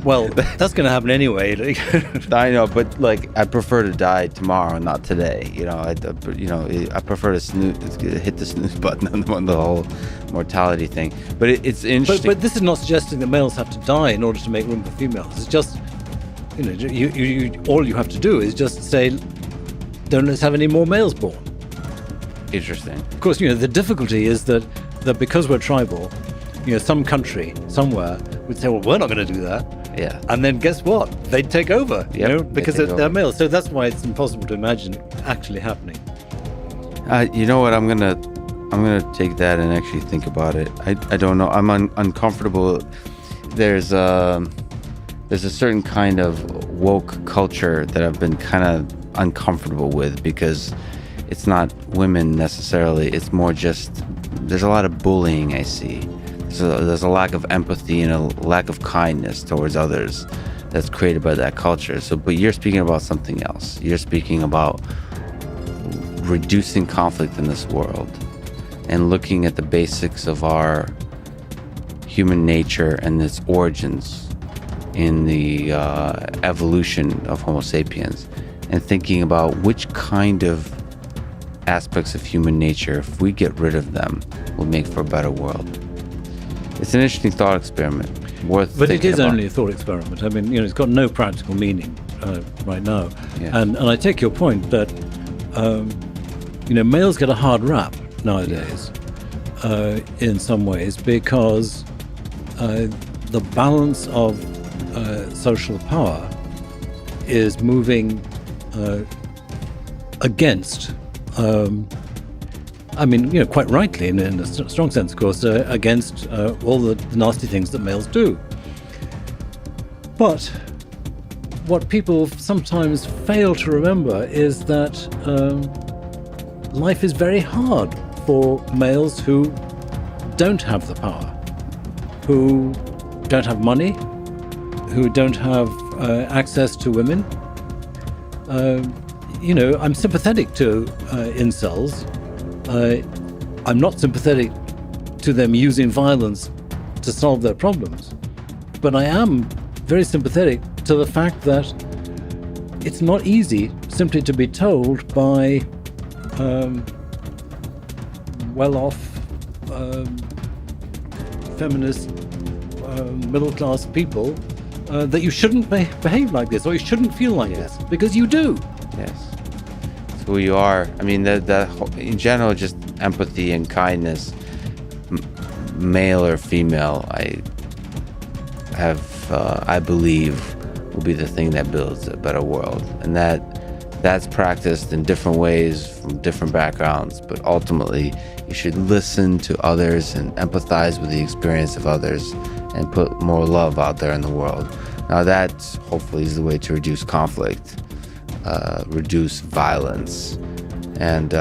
Speaker 3: Well, that's going to happen anyway.
Speaker 2: I know, but I prefer to die tomorrow, not today. I prefer to hit the snooze button on the whole mortality thing. But it's interesting.
Speaker 3: But this is not suggesting that males have to die in order to make room for females. It's just, all you have to do is just say, don't let's have any more males born.
Speaker 2: Interesting.
Speaker 3: Of course, the difficulty is that because we're tribal, some country somewhere would say, well, we're not going to do that.
Speaker 2: Yeah.
Speaker 3: And then guess what? They'd take over, because they're males. So that's why it's impossible to imagine it actually happening.
Speaker 2: You know what? I'm gonna take that and actually think about it. I don't know. I'm uncomfortable. There's a certain kind of woke culture that I've been kind of uncomfortable with because it's not women necessarily. It's more just there's a lot of bullying I see. So there's a lack of empathy and a lack of kindness towards others that's created by that culture. But you're speaking about something else. You're speaking about reducing conflict in this world and looking at the basics of our human nature and its origins in the evolution of Homo sapiens, and thinking about which kind of aspects of human nature, if we get rid of them, will make for a better world. It's an interesting thought experiment, worth
Speaker 3: But
Speaker 2: thinking
Speaker 3: it is
Speaker 2: about.
Speaker 3: only a thought experiment. It's got no practical meaning. right now.
Speaker 2: Yeah.
Speaker 3: And I take your point that males get a hard rap nowadays in some ways because the balance of social power is moving against. Quite rightly, in a strong sense, of course, against all the nasty things that males do. But what people sometimes fail to remember is that life is very hard for males who don't have the power, who don't have money, who don't have access to women. I'm sympathetic to incels. I'm not sympathetic to them using violence to solve their problems, but I am very sympathetic to the fact that it's not easy simply to be told by well-off feminist middle-class people that you shouldn't behave like this or you shouldn't feel like this, because you do.
Speaker 2: Yes. It's who you are. I mean, that in general, just empathy and kindness, male or female, I believe will be the thing that builds a better world. And that's practiced in different ways from different backgrounds, but ultimately you should listen to others and empathize with the experience of others and put more love out there in the world. Now that hopefully is the way to reduce conflict, reduce violence, and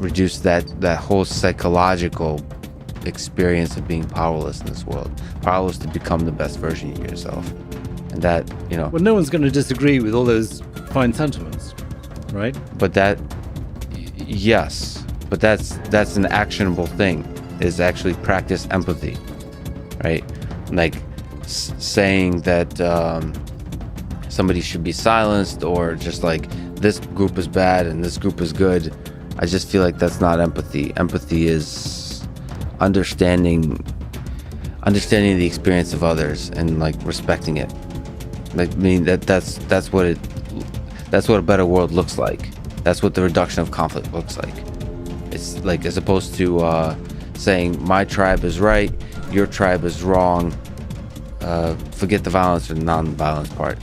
Speaker 2: reduce that whole psychological experience of being powerless in this world, powerless to become the best version of yourself. And that,
Speaker 3: Well, no one's going to disagree with all those fine sentiments, right?
Speaker 2: But yes, but that's an actionable thing, is actually practice empathy, right? Like saying that somebody should be silenced, or just like this group is bad and this group is good. I just feel like that's not empathy. Empathy is understanding the experience of others and like respecting it. Like, I mean, that's what a better world looks like. That's what the reduction of conflict looks like. It's like, as opposed to saying my tribe is right, your tribe is wrong. Forget the violence or non-violence part.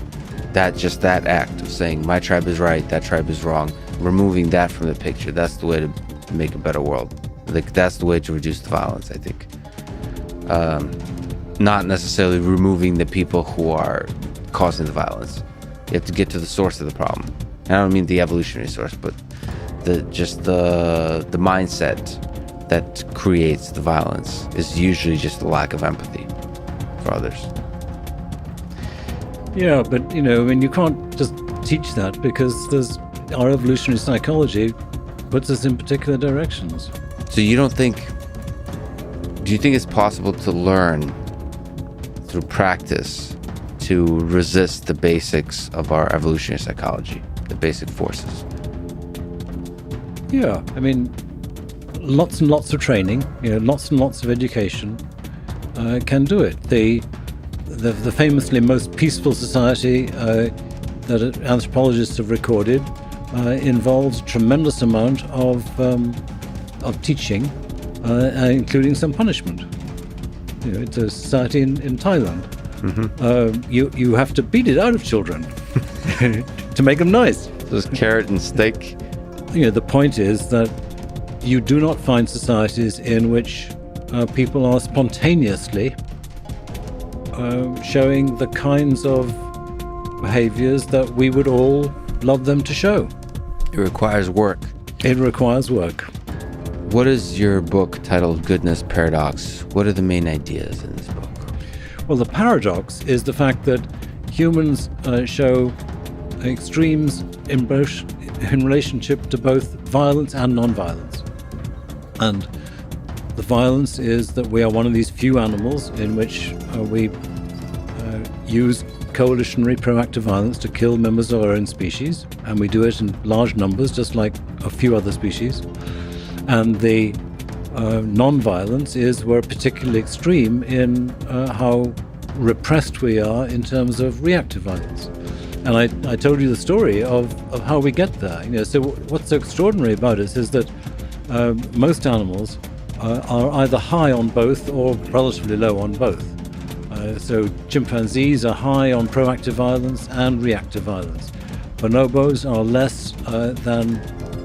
Speaker 2: That act of saying my tribe is right, that tribe is wrong, removing that from the picture, that's the way to make a better world. Like, that's the way to reduce the violence, I think. Not necessarily removing the people who are causing the violence. You have to get to the source of the problem. And I don't mean the evolutionary source, but the mindset that creates the violence is usually just a lack of empathy for others.
Speaker 3: Yeah, but you can't just teach that, because our evolutionary psychology puts us in particular directions.
Speaker 2: So do you think it's possible to learn through practice to resist the basics of our evolutionary psychology, the basic forces?
Speaker 3: Yeah, I mean, lots and lots of training, lots and lots of education can do it. The famously most peaceful society that anthropologists have recorded involves a tremendous amount of teaching, including some punishment. It's a society in Thailand. Mm-hmm. You have to beat it out of children to make them nice.
Speaker 2: So it's carrot and stick.
Speaker 3: The point is that you do not find societies in which people are spontaneously showing the kinds of behaviors that we would all love them to show.
Speaker 2: It requires work.
Speaker 3: It requires work.
Speaker 2: What is your book titled Goodness Paradox? What are the main ideas in this book?
Speaker 3: Well, the paradox is the fact that humans show extremes in relationship to both violence and non-violence. And the violence is that we are one of these few animals in which we use coalitionary proactive violence to kill members of our own species, and we do it in large numbers, just like a few other species. And the non-violence is we're particularly extreme in how repressed we are in terms of reactive violence. And I told you the story of how we get there. So what's so extraordinary about it is that most animals are either high on both or relatively low on both. So chimpanzees are high on proactive violence and reactive violence. Bonobos are less than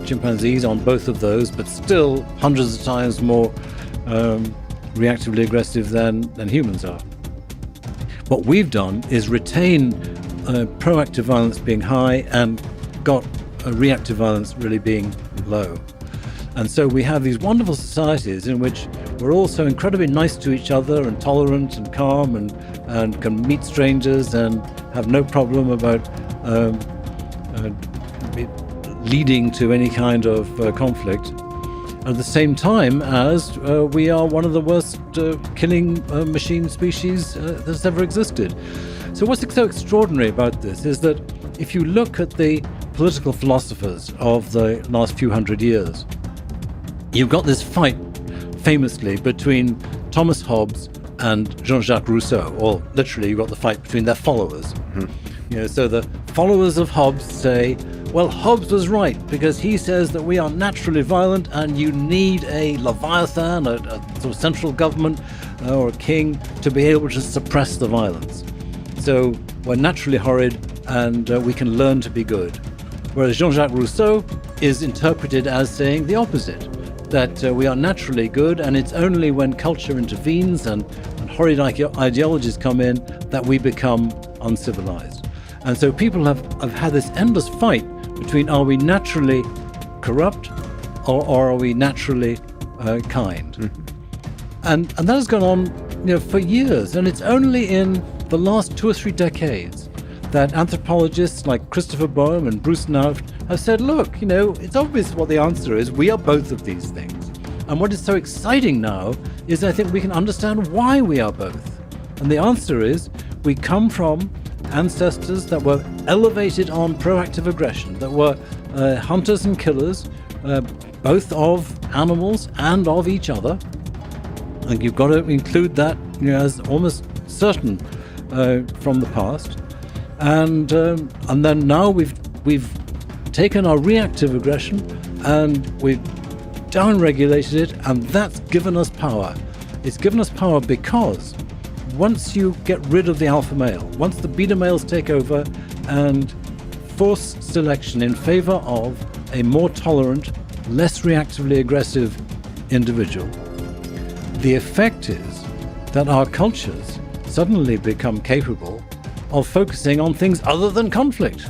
Speaker 3: chimpanzees on both of those, but still hundreds of times more reactively aggressive than humans are. What we've done is retain proactive violence being high and got reactive violence really being low. And so we have these wonderful societies in which we're all so incredibly nice to each other and tolerant and calm and can meet strangers and have no problem about leading to any kind of conflict. At the same time as we are one of the worst killing machine species that's ever existed. So what's so extraordinary about this is that if you look at the political philosophers of the last few hundred years, you've got this fight famously between Thomas Hobbes and Jean-Jacques Rousseau, or literally you've got the fight between their followers. So the followers of Hobbes say, well, Hobbes was right because he says that we are naturally violent and you need a Leviathan, a sort of central government or a king to be able to suppress the violence. So we're naturally horrid and we can learn to be good. Whereas Jean-Jacques Rousseau is interpreted as saying the opposite, that we are naturally good and it's only when culture intervenes and horrid ideologies come in that we become uncivilized. And so people have had this endless fight between are we naturally corrupt or are we naturally kind? Mm-hmm. And that has gone on for years, and it's only in the last 2 or 3 decades that anthropologists like Christopher Boehm and Bruce Naft have said, look, it's obvious what the answer is. We are both of these things. And what is so exciting now is I think we can understand why we are both. And the answer is we come from ancestors that were elevated on proactive aggression, that were hunters and killers, both of animals and of each other. And you've got to include that as almost certain from the past. And then now we've taken our reactive aggression and we've downregulated it, and that's given us power. It's given us power because once you get rid of the alpha male, once the beta males take over and force selection in favor of a more tolerant, less reactively aggressive individual, the effect is that our cultures suddenly become capable of focusing on things other than conflict.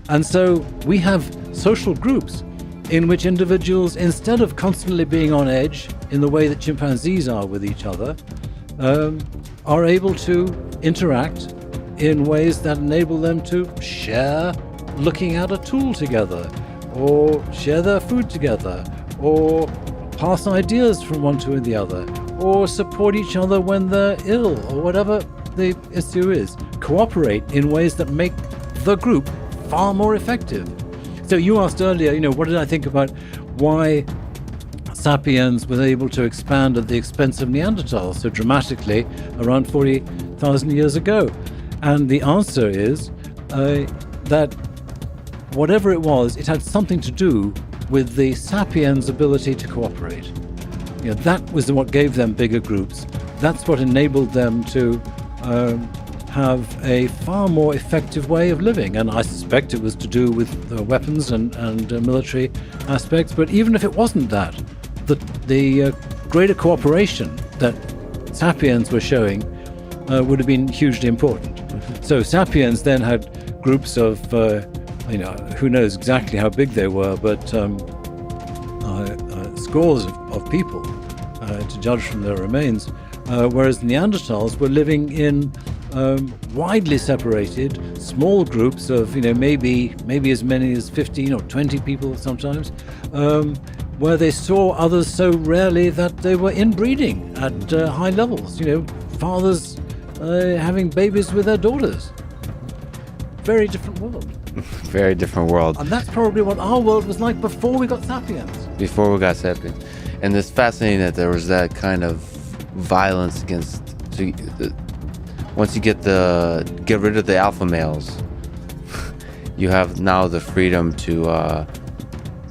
Speaker 3: And so we have social groups in which individuals, instead of constantly being on edge in the way that chimpanzees are with each other, are able to interact in ways that enable them to share looking at a tool together, or share their food together, or pass ideas from one to the other, or support each other when they're ill, or whatever the issue is. Cooperate in ways that make the group far more effective. So you asked earlier, what did I think about why sapiens was able to expand at the expense of Neanderthals so dramatically around 40,000 years ago? And the answer is that whatever it was, it had something to do with the sapiens' ability to cooperate. That was what gave them bigger groups. That's what enabled them to have a far more effective way of living. And I suspect it was to do with weapons and military aspects. But even if it wasn't that, the greater cooperation that sapiens were showing would have been hugely important. Mm-hmm. So sapiens then had groups of, who knows exactly how big they were, but scores of people to judge from their remains, whereas Neanderthals were living in widely separated small groups of maybe as many as 15 or 20 people sometimes, where they saw others so rarely that they were inbreeding at high levels. Fathers having babies with their daughters. Very different world.
Speaker 2: Very different world.
Speaker 3: And that's probably what our world was like before we got sapiens.
Speaker 2: Before we got sapiens. And it's fascinating that there was that kind of violence against... once you get rid of the alpha males, you have now the freedom to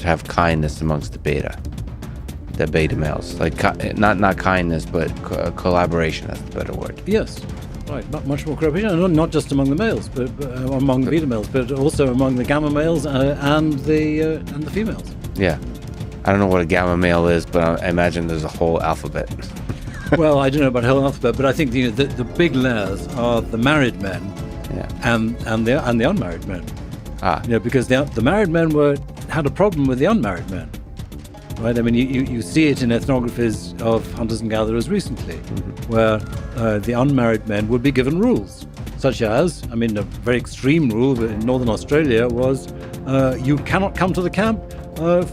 Speaker 2: have kindness amongst the beta males. Like not kindness, but collaboration. That's the better word.
Speaker 3: Yes, right. Much more cooperation, not just among the males, but among the beta males, but also among the gamma males and the females.
Speaker 2: Yeah, I don't know what a gamma male is, but I imagine there's a whole alphabet.
Speaker 3: Well, I don't know about the whole alphabet, but I think the big layers are the married men, and the unmarried men. Because the married men had a problem with the unmarried men. Right, I mean, you see it in ethnographies of hunters and gatherers recently, where the unmarried men would be given rules, such as, I mean, a very extreme rule in northern Australia was you cannot come to the camp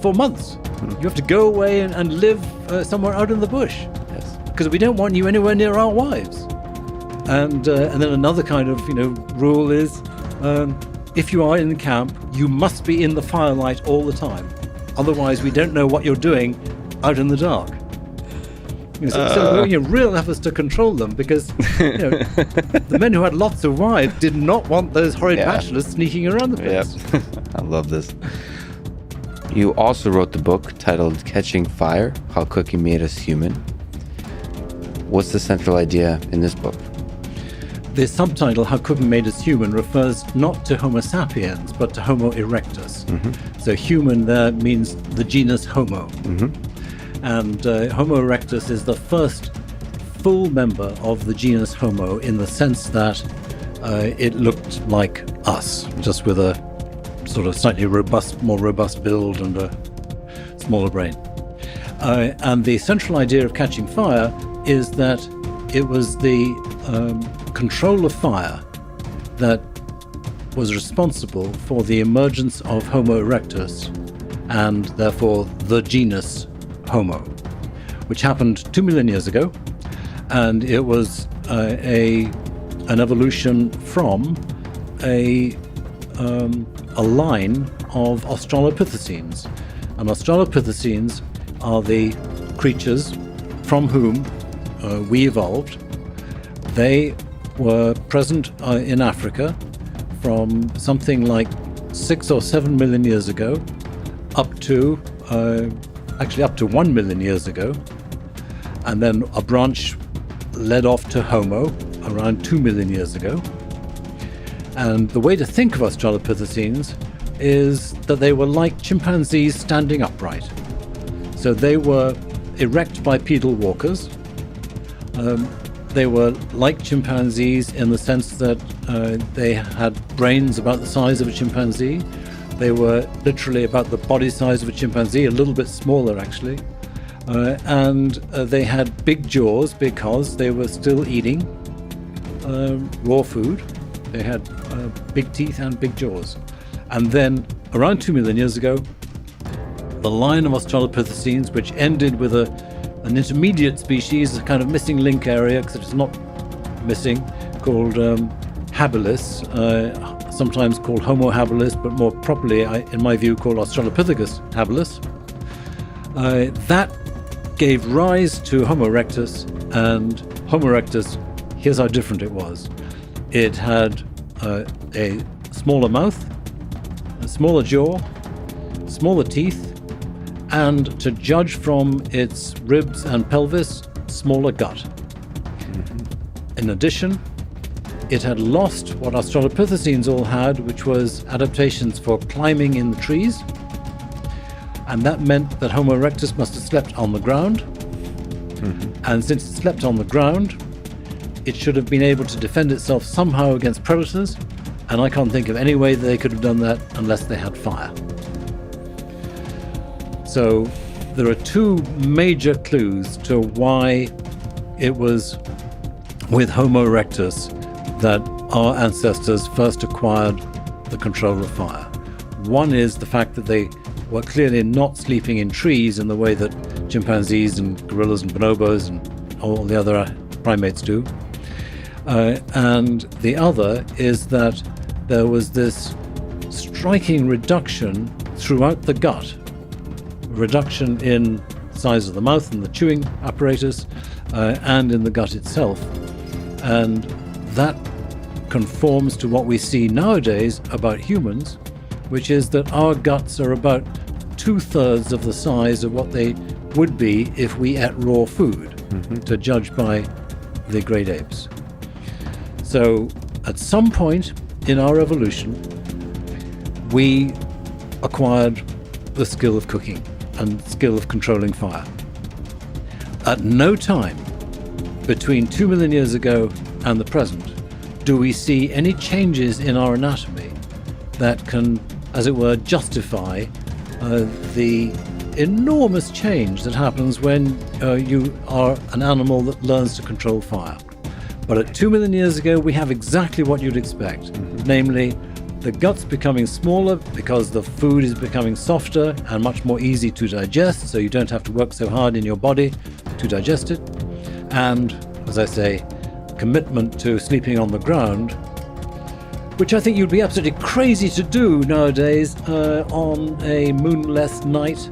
Speaker 3: for months. You have to go away and live somewhere out in the bush, because we don't want you anywhere near our wives. And then another kind of rule is if you are in the camp, you must be in the firelight all the time. Otherwise, we don't know what you're doing out in the dark. So real efforts to control them, because the men who had lots of wives did not want those horrid bachelors sneaking around the place.
Speaker 2: I love this. You also wrote the book titled Catching Fire, How Cooking Made Us Human. What's the central idea in this book?
Speaker 3: The subtitle, How Cooking Made Us Human, refers not to Homo sapiens, but to Homo erectus. So human there means the genus Homo. And Homo erectus is the first full member of the genus Homo, in the sense that it looked like us, just with a sort of slightly more robust build and a smaller brain. And the central idea of Catching Fire is that it was the control of fire that was responsible for the emergence of Homo erectus, and therefore the genus Homo, which happened 2 million years ago. And it was an evolution from a line of Australopithecines. And Australopithecines are the creatures from whom we evolved. They were present in Africa from something like 6 or 7 million years ago up to 1 million years ago. And then a branch led off to Homo around 2 million years ago. And the way to think of Australopithecines is that they were like chimpanzees standing upright. So they were erect bipedal walkers. They were like chimpanzees in the sense that they had brains about the size of a chimpanzee. They were literally about the body size of a chimpanzee, a little bit smaller actually. And they had big jaws because they were still eating raw food. They had big teeth and big jaws. And then around 2 million years ago, the line of Australopithecines, which ended with an intermediate species, a kind of missing link area, because it's not missing, called habilis, sometimes called Homo habilis, but more properly, in my view, called Australopithecus habilis. That gave rise to Homo erectus, and Homo erectus, here's how different it was. It had a smaller mouth, a smaller jaw, smaller teeth, and to judge from its ribs and pelvis, smaller gut. In addition, it had lost what Australopithecines all had, which was adaptations for climbing in the trees. And that meant that Homo erectus must have slept on the ground. And since it slept on the ground, it should have been able to defend itself somehow against predators. And I can't think of any way that they could have done that unless they had fire. So there are two major clues to why it was with Homo erectus that our ancestors first acquired the control of fire. One is the fact that they were clearly not sleeping in trees in the way that chimpanzees and gorillas and bonobos and all the other primates do. And the other is that there was this striking reduction throughout the gut, reduction in size of the mouth and the chewing apparatus, and in the gut itself. And that conforms to what we see nowadays about humans, which is that our guts are about 2/3 of the size of what they would be if we ate raw food, to judge by the great apes. So at some point in our evolution, we acquired the skill of cooking and skill of controlling fire. At no time between 2 million years ago and the present do we see any changes in our anatomy that can, as it were, justify the enormous change that happens when you are an animal that learns to control fire. But at 2 million years ago, we have exactly what you'd expect, namely the gut's becoming smaller because the food is becoming softer and much more easy to digest, so you don't have to work so hard in your body to digest it. And, as I say, commitment to sleeping on the ground, which I think you'd be absolutely crazy to do nowadays on a moonless night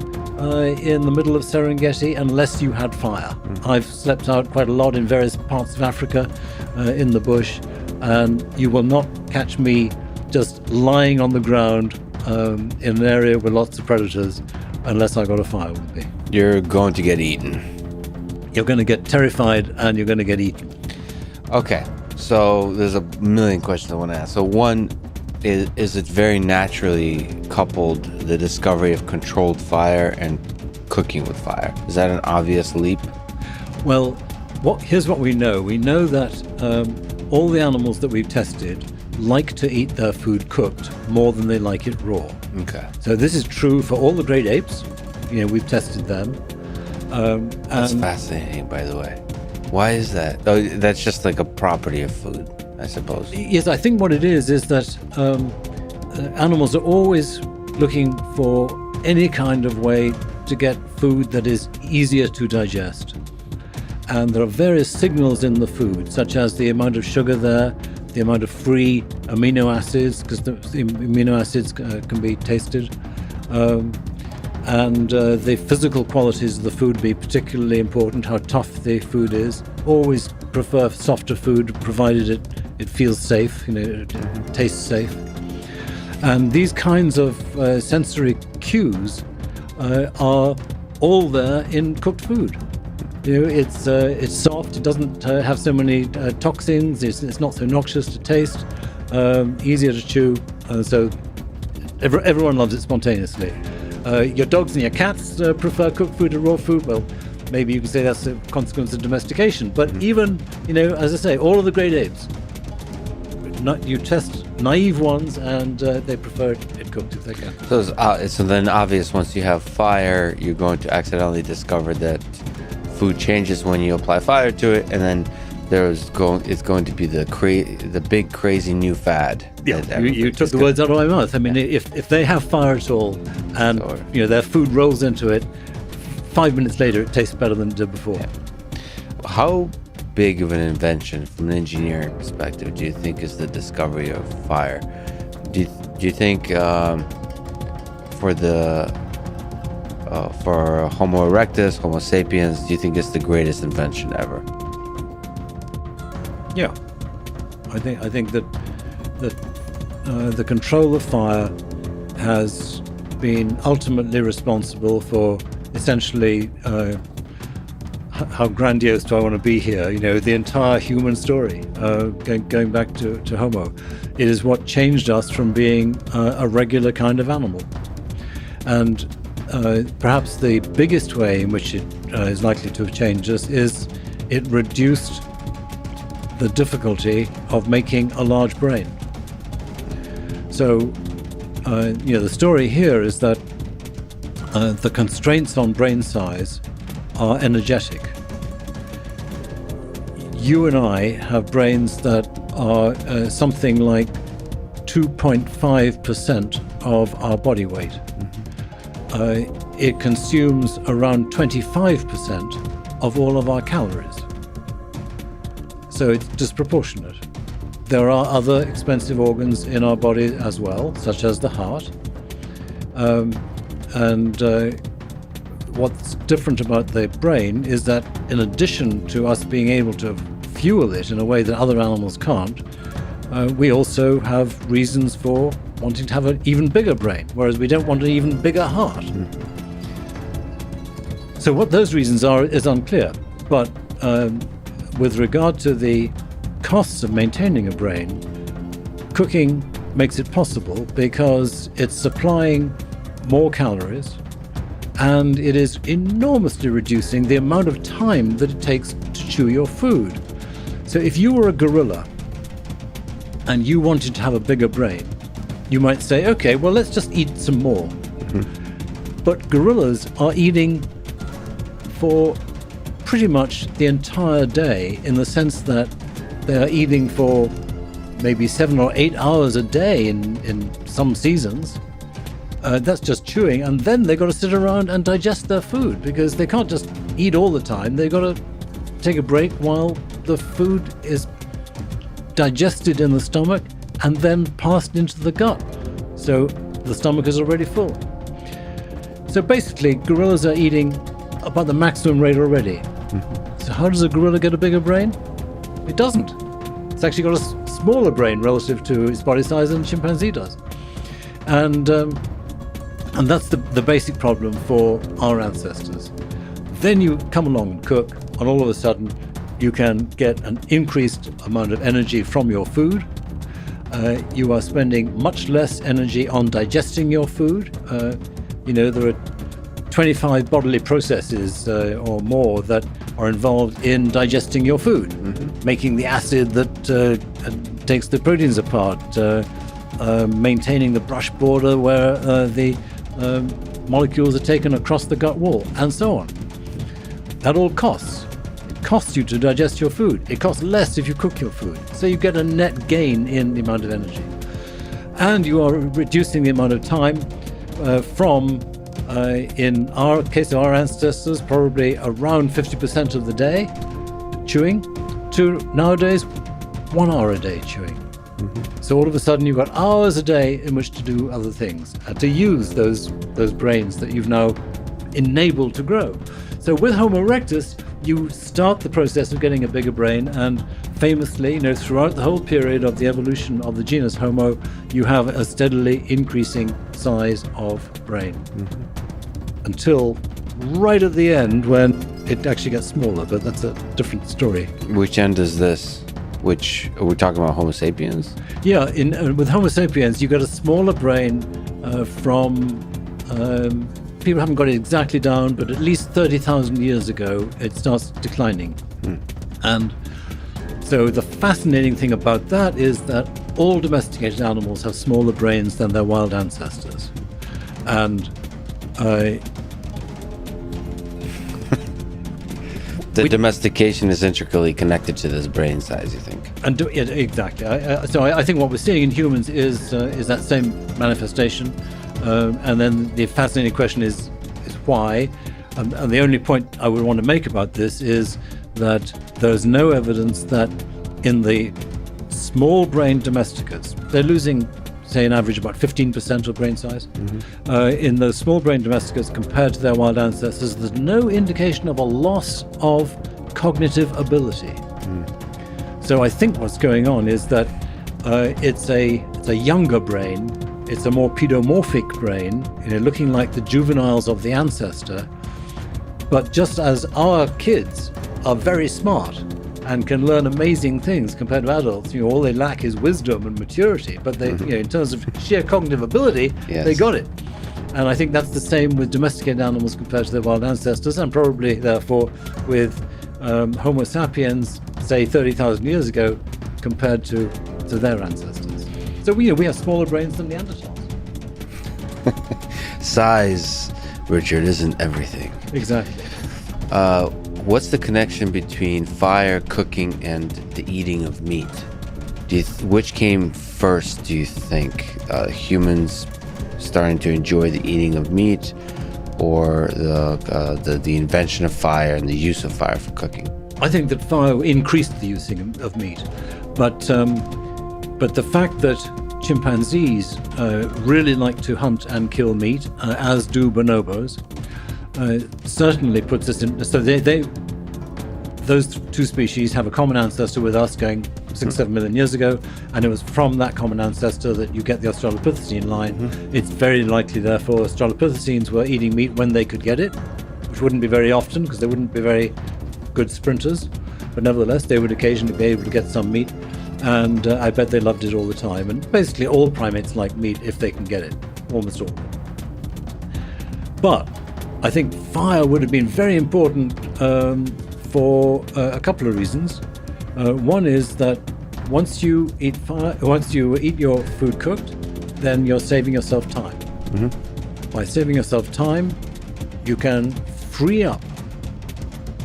Speaker 3: in the middle of Serengeti unless you had fire. I've slept out quite a lot in various parts of Africa in the bush, and you will not catch me just lying on the ground in an area with lots of predators unless I got a fire with me.
Speaker 2: You're going to get eaten.
Speaker 3: You're going to get terrified and you're going to get eaten.
Speaker 2: Okay, so there's a million questions I want to ask. So one, is it very naturally coupled, the discovery of controlled fire and cooking with fire? Is that an obvious leap?
Speaker 3: Well, here's what we know. We know that all the animals that we've tested like to eat their food cooked more than they like it raw.
Speaker 2: Okay.
Speaker 3: So this is true for all the great apes. We've tested them.
Speaker 2: That's fascinating, by the way. Why is that? Oh, that's just like a property of food, I suppose.
Speaker 3: Yes, I think what it is that animals are always looking for any kind of way to get food that is easier to digest. And there are various signals in the food, such as the amount of sugar there, the amount of free amino acids, because the amino acids can be tasted, and the physical qualities of the food be particularly important, how tough the food is. Always prefer softer food, provided it feels safe, it tastes safe. And these kinds of sensory cues are all there in cooked food. It's soft, it doesn't have so many toxins, it's not so noxious to taste, easier to chew, so everyone loves it spontaneously. Your dogs and your cats prefer cooked food to raw food. Well, maybe you can say that's a consequence of domestication. But even, as I say, all of the great apes, you test naive ones and they prefer it cooked if they can.
Speaker 2: So then obvious, once you have fire, you're going to accidentally discover that food changes when you apply fire to it, and then it's going to be the big crazy new fad.
Speaker 3: Yeah, you took the words out of my mouth. I mean, if they have fire at all, and their food rolls into it, 5 minutes later it tastes better than it did before.
Speaker 2: Yeah. How big of an invention, from an engineering perspective, do you think is the discovery of fire? Do you think for Homo Erectus, Homo sapiens, do you think it's the greatest invention ever?
Speaker 3: Yeah, I think that the control of fire has been ultimately responsible for essentially how grandiose do I want to be here? The entire human story, going back to Homo. It is what changed us from being a regular kind of animal. And perhaps the biggest way in which it is likely to have changed us is it reduced the difficulty of making a large brain. So, the story here is that the constraints on brain size are energetic. You and I have brains that are something like 2.5% of our body weight. It consumes around 25% of all of our calories. So it's disproportionate. There are other expensive organs in our body as well, such as the heart. What's different about the brain is that in addition to us being able to fuel it in a way that other animals can't, we also have reasons for wanting to have an even bigger brain, whereas we don't want an even bigger heart. So what those reasons are is unclear. But with regard to the costs of maintaining a brain, cooking makes it possible because it's supplying more calories and it is enormously reducing the amount of time that it takes to chew your food. So if you were a gorilla and you wanted to have a bigger brain, you might say, okay, well, let's just eat some more. But gorillas are eating for pretty much the entire day, in the sense that they are eating for maybe 7 or 8 hours a day in some seasons. That's just chewing, and then they've got to sit around and digest their food, because they can't just eat all the time. They've got to take a break while the food is digested in the stomach and then passed into the gut. So the stomach is already full. So basically, gorillas are eating about the maximum rate already. So how does a gorilla get a bigger brain? It doesn't. It's actually got a smaller brain relative to its body size than a chimpanzee does. And that's the basic problem for our ancestors. Then you come along and cook, and all of a sudden you can get an increased amount of energy from your food. You are spending much less energy on digesting your food. There are 25 bodily processes or more that are involved in digesting your food, making the acid that takes the proteins apart, maintaining the brush border where the molecules are taken across the gut wall, and so on. That all costs. It costs you to digest your food. It costs less if you cook your food. So you get a net gain in the amount of energy. And you are reducing the amount of time from, in our case of our ancestors, probably around 50% of the day chewing, to nowadays 1 hour a day chewing. So all of a sudden you've got hours a day in which to do other things and to use those brains that you've now enabled to grow. So with Homo erectus, you start the process of getting a bigger brain, and famously, throughout the whole period of the evolution of the genus Homo, you have a steadily increasing size of brain. Until right at the end, when it actually gets smaller, but that's a different story.
Speaker 2: Which end is this? Which, are we talking about Homo sapiens?
Speaker 3: Yeah, with Homo sapiens, you get a smaller brain from, people haven't got it exactly down, but at least 30,000 years ago, it starts declining. And so the fascinating thing about that is that all domesticated animals have smaller brains than their wild ancestors. And
Speaker 2: the domestication is intricately connected to this brain size, you think?
Speaker 3: And exactly. So I think what we're seeing in humans is that same manifestation. And then the fascinating question is why. And the only point I would want to make about this is that there's no evidence that in the small brain domesticates, they're losing, say, an average about 15% of brain size. In those small brain domesticates compared to their wild ancestors, there's no indication of a loss of cognitive ability. So I think what's going on is that it's a younger brain, it's a more pedomorphic brain, looking like the juveniles of the ancestor. But just as our kids are very smart and can learn amazing things compared to adults, all they lack is wisdom and maturity. But they, in terms of sheer cognitive ability, they got it. And I think that's the same with domesticated animals compared to their wild ancestors, and probably therefore with Homo sapiens, say 30,000 years ago, compared to their ancestors. So we have smaller brains than Neanderthals.
Speaker 2: Size, Richard, isn't everything.
Speaker 3: Exactly.
Speaker 2: What's the connection between fire, cooking, and the eating of meat? Which came first, do you think? Humans starting to enjoy the eating of meat, or the invention of fire and the use of fire for cooking?
Speaker 3: I think that fire increased the use of meat, but the fact that chimpanzees really like to hunt and kill meat, as do bonobos, certainly puts us in. So those two species have a common ancestor with us going 6-7 million years ago, and it was from that common ancestor that you get the Australopithecine line. It's very likely, therefore, Australopithecines were eating meat when they could get it, which wouldn't be very often because they wouldn't be very good sprinters, but nevertheless they would occasionally be able to get some meat, and I bet they loved it all the time. And basically all primates like meat if they can get it, almost all. But I think fire would have been very important for a couple of reasons. One is that once you eat your food cooked, then you're saving yourself time. By saving yourself time, you can free up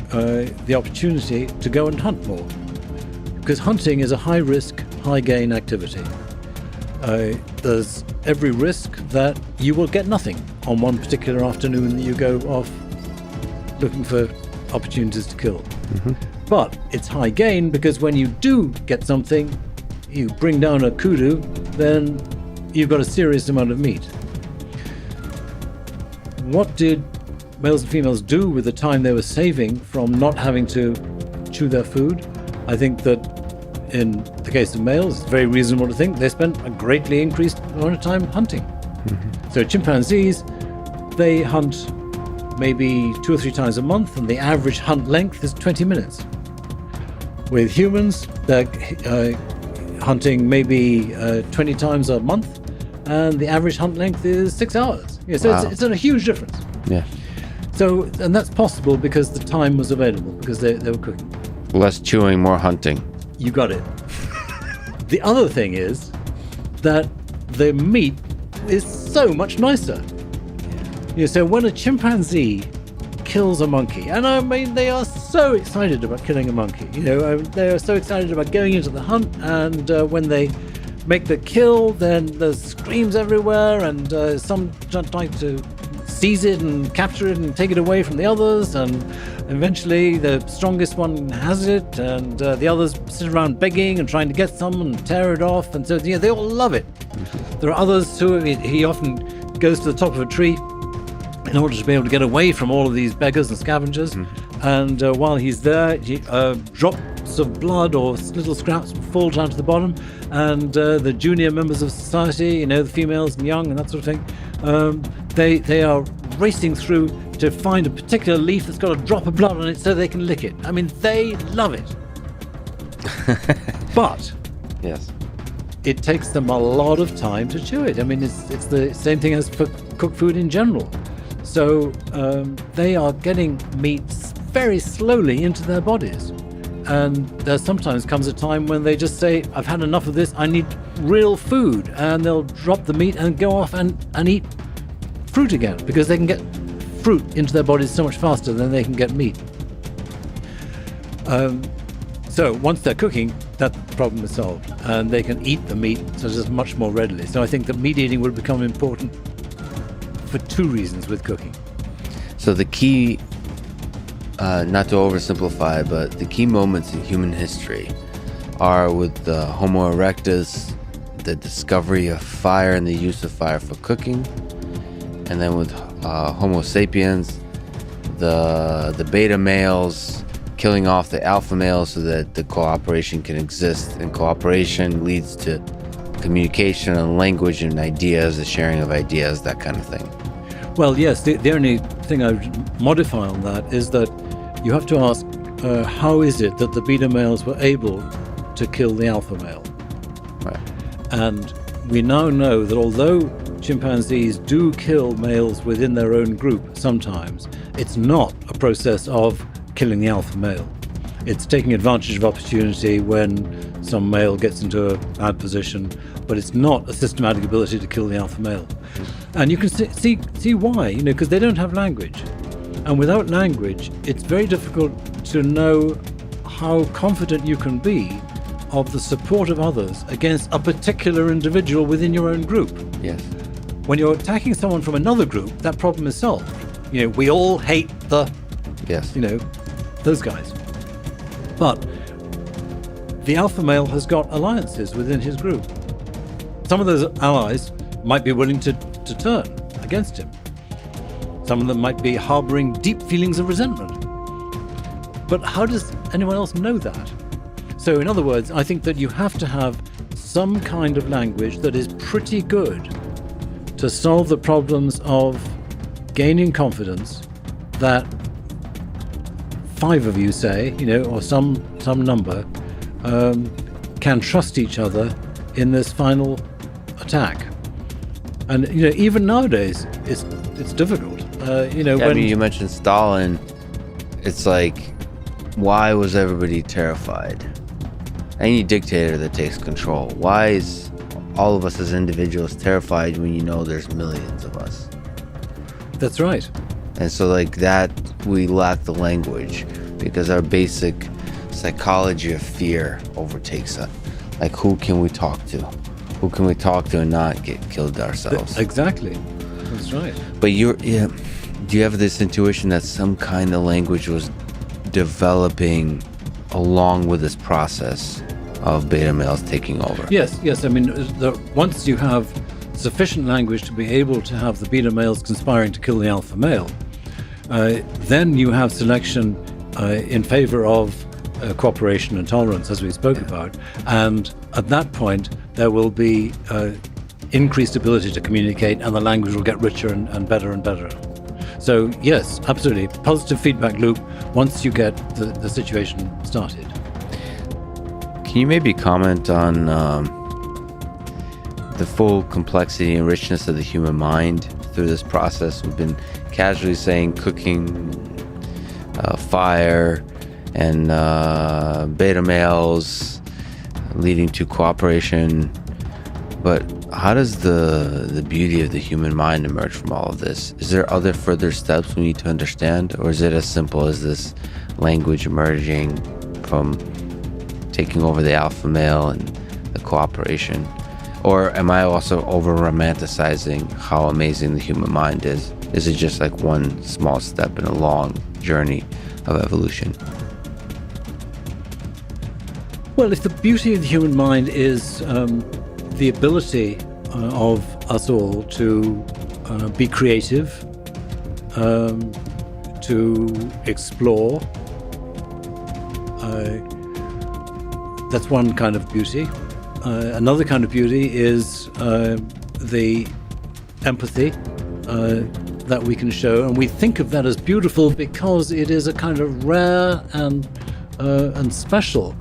Speaker 3: the opportunity to go and hunt more. Because hunting is a high-risk, high-gain activity. There's every risk that you will get nothing on one particular afternoon that you go off looking for opportunities to kill. But it's high gain because when you do get something, you bring down a kudu, then you've got a serious amount of meat. What did males and females do with the time they were saving from not having to chew their food? I think that in the case of males, it's very reasonable to think they spent a greatly increased amount of time hunting. So chimpanzees, they hunt maybe 2 or 3 times a month, and the average hunt length is 20 minutes. With humans, they're hunting maybe 20 times a month, and the average hunt length is 6 hours. So wow. It's a huge difference.
Speaker 2: Yeah.
Speaker 3: So, and that's possible because the time was available, because they were cooking.
Speaker 2: Less chewing, more hunting.
Speaker 3: You got it. The other thing is that the meat is so much nicer. So when a chimpanzee kills a monkey, and I mean they are so excited about killing a monkey, they are so excited about going into the hunt, and when they make the kill, then there's screams everywhere, and some try to seize it and capture it and take it away from the others, and eventually the strongest one has it, and the others sit around begging and trying to get some and tear it off, and so they all love it. There are others who he often goes to the top of a tree in order to be able to get away from all of these beggars and scavengers, and while he's there, drops of blood or little scraps fall down to the bottom, and the junior members of society, the females and young and that sort of thing, they are racing through to find a particular leaf that's got a drop of blood on it so they can lick it. I mean, they love it. But
Speaker 2: yes,
Speaker 3: it takes them a lot of time to chew it. I mean, it's the same thing as for cooked food in general. So they are getting meat very slowly into their bodies. And there sometimes comes a time when they just say, I've had enough of this, I need real food. And they'll drop the meat and go off and eat fruit again, because they can get fruit into their bodies so much faster than they can get meat. So once they're cooking, that problem is solved, and they can eat the meat just much more readily. So I think that meat eating would become important for 2 reasons with cooking.
Speaker 2: So the key, not to oversimplify, but the key moments in human history are with the Homo erectus, the discovery of fire and the use of fire for cooking, and then with Homo sapiens, the beta males killing off the alpha males so that the cooperation can exist, and cooperation leads to communication and language and ideas, the sharing of ideas, that kind of thing.
Speaker 3: Well, yes, the only thing I would modify on that is that you have to ask, how is it that the beta males were able to kill the alpha male?
Speaker 2: Right.
Speaker 3: And we now know that although chimpanzees do kill males within their own group sometimes, it's not a process of killing the alpha male. It's taking advantage of opportunity when some male gets into a bad position, but it's not a systematic ability to kill the alpha male. And you can see why, because they don't have language. And without language, it's very difficult to know how confident you can be of the support of others against a particular individual within your own group.
Speaker 2: Yes.
Speaker 3: When you're attacking someone from another group, that problem is solved. We all hate
Speaker 2: yes,
Speaker 3: those guys. But the alpha male has got alliances within his group. Some of those allies might be willing to turn against him. Some of them might be harboring deep feelings of resentment. But how does anyone else know that? So in other words, I think that you have to have some kind of language that is pretty good to solve the problems of gaining confidence that 5 of you, say, or some number, can trust each other in this final attack. And even nowadays, it's difficult.
Speaker 2: You mentioned Stalin. It's like, why was everybody terrified? Any dictator that takes control, why is all of us as individuals terrified when there's millions of us?
Speaker 3: That's right.
Speaker 2: And so like that, we lack the language because our basic psychology of fear overtakes us. Like, who can we talk to? Who can we talk to and not get killed ourselves?
Speaker 3: Exactly. That's right.
Speaker 2: But do you have this intuition that some kind of language was developing along with this process of beta males taking over?
Speaker 3: Yes. I mean, once you have sufficient language to be able to have the beta males conspiring to kill the alpha male, then you have selection in favor of cooperation and tolerance, as we spoke about. And at that point, there will be increased ability to communicate, and the language will get richer and better and better. So yes, absolutely. Positive feedback loop once you get the situation started.
Speaker 2: Can you maybe comment on the full complexity and richness of the human mind through this process? We've been casually saying cooking, fire, and beta males leading to cooperation. But how does the beauty of the human mind emerge from all of this? Is there other further steps we need to understand? Or is it as simple as this language emerging from taking over the alpha male and the cooperation? Or am I also over-romanticizing how amazing the human mind is? Is it just like one small step in a long journey of evolution?
Speaker 3: Well, if the beauty of the human mind is the ability of us all to be creative, to explore, that's one kind of beauty. Another kind of beauty is the empathy that we can show, and we think of that as beautiful because it is a kind of rare and special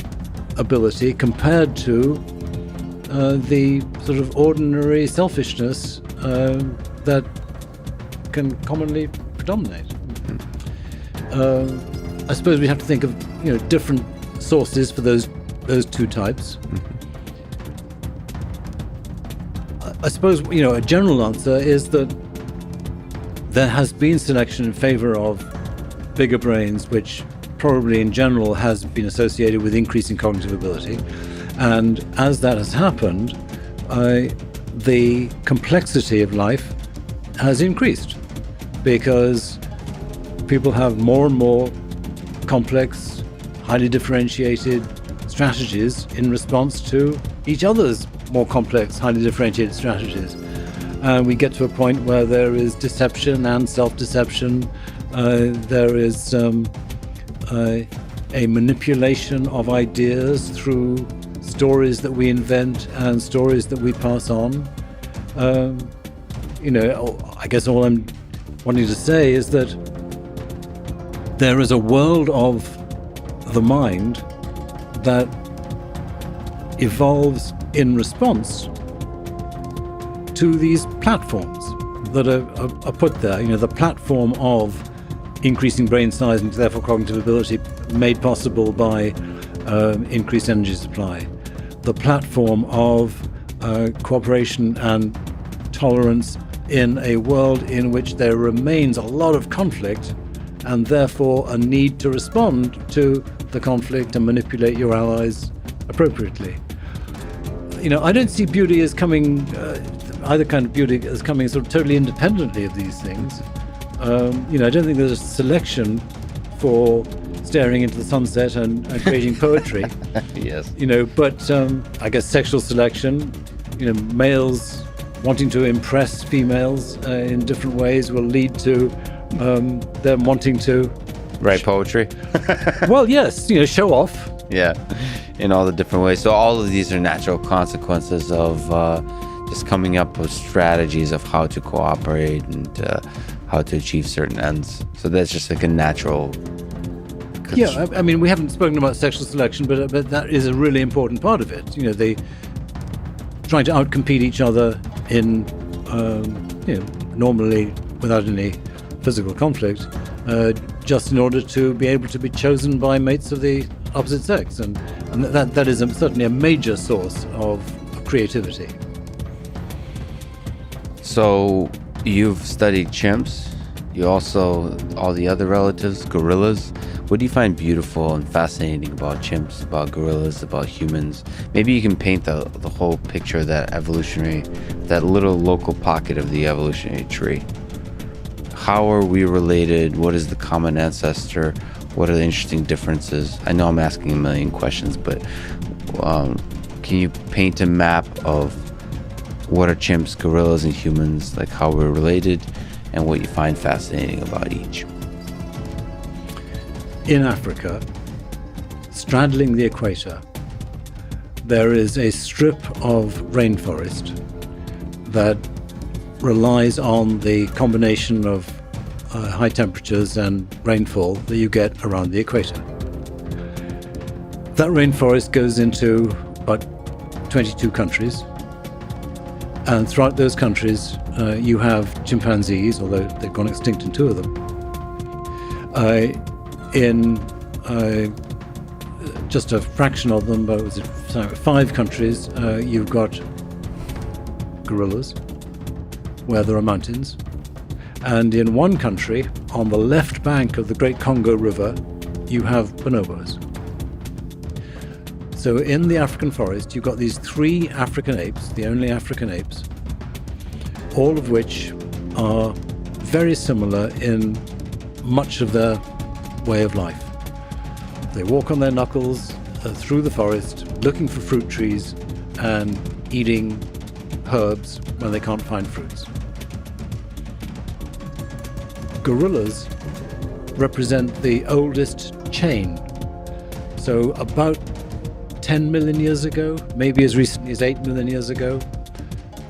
Speaker 3: ability compared to the sort of ordinary selfishness that can commonly predominate. I suppose we have to think of different sources for those two types. I suppose a general answer is that there has been selection in favor of bigger brains, which probably in general has been associated with increasing cognitive ability. And as that has happened, the complexity of life has increased because people have more and more complex, highly differentiated strategies in response to each other's more complex, highly differentiated strategies. And we get to a point where there is deception and self-deception. There is a manipulation of ideas through stories that we invent and stories that we pass on. I guess all I'm wanting to say is that there is a world of the mind that evolves in response to these platforms that are put there. The platform of increasing brain size and therefore cognitive ability made possible by increased energy supply. The platform of cooperation and tolerance in a world in which there remains a lot of conflict and therefore a need to respond to the conflict and manipulate your allies appropriately. I don't see beauty as coming, either kind of beauty as coming sort of totally independently of these things. I don't think there's a selection for staring into the sunset and creating poetry.
Speaker 2: Yes.
Speaker 3: But I guess sexual selection, males wanting to impress females in different ways will lead to them wanting to
Speaker 2: Write poetry.
Speaker 3: Well, yes, show off.
Speaker 2: Yeah, in all the different ways. So all of these are natural consequences of just coming up with strategies of how to cooperate and how to achieve certain ends. So that's just like a natural.
Speaker 3: Yeah, I mean, we haven't spoken about sexual selection, but that is a really important part of it. They trying to outcompete each other in, normally without any physical conflict, just in order to be able to be chosen by mates of the opposite sex, and that is certainly a major source of creativity.
Speaker 2: So you've studied chimps. You also, all the other relatives, gorillas. What do you find beautiful and fascinating about chimps, about gorillas, about humans? Maybe you can paint the whole picture of that little local pocket of the evolutionary tree. How are we related? What is the common ancestor? What are the interesting differences? I know I'm asking a million questions, but can you paint a map of what are chimps, gorillas, and humans, like how we're related, and what you find fascinating about each?
Speaker 3: In Africa, straddling the equator, there is a strip of rainforest that relies on the combination of high temperatures and rainfall that you get around the equator. That rainforest goes into about 22 countries, and throughout those countries you have chimpanzees, although they've gone extinct in 2 of them. In just a fraction of them, but 5 countries, you've got gorillas, where there are mountains. And in 1 country, on the left bank of the Great Congo River, you have bonobos. So in the African forest, you've got these 3 African apes, the only African apes, all of which are very similar in much of their way of life. They walk on their knuckles through the forest, looking for fruit trees and eating herbs when they can't find fruits. Gorillas represent the oldest chain. So about 10 million years ago, maybe as recently as 8 million years ago,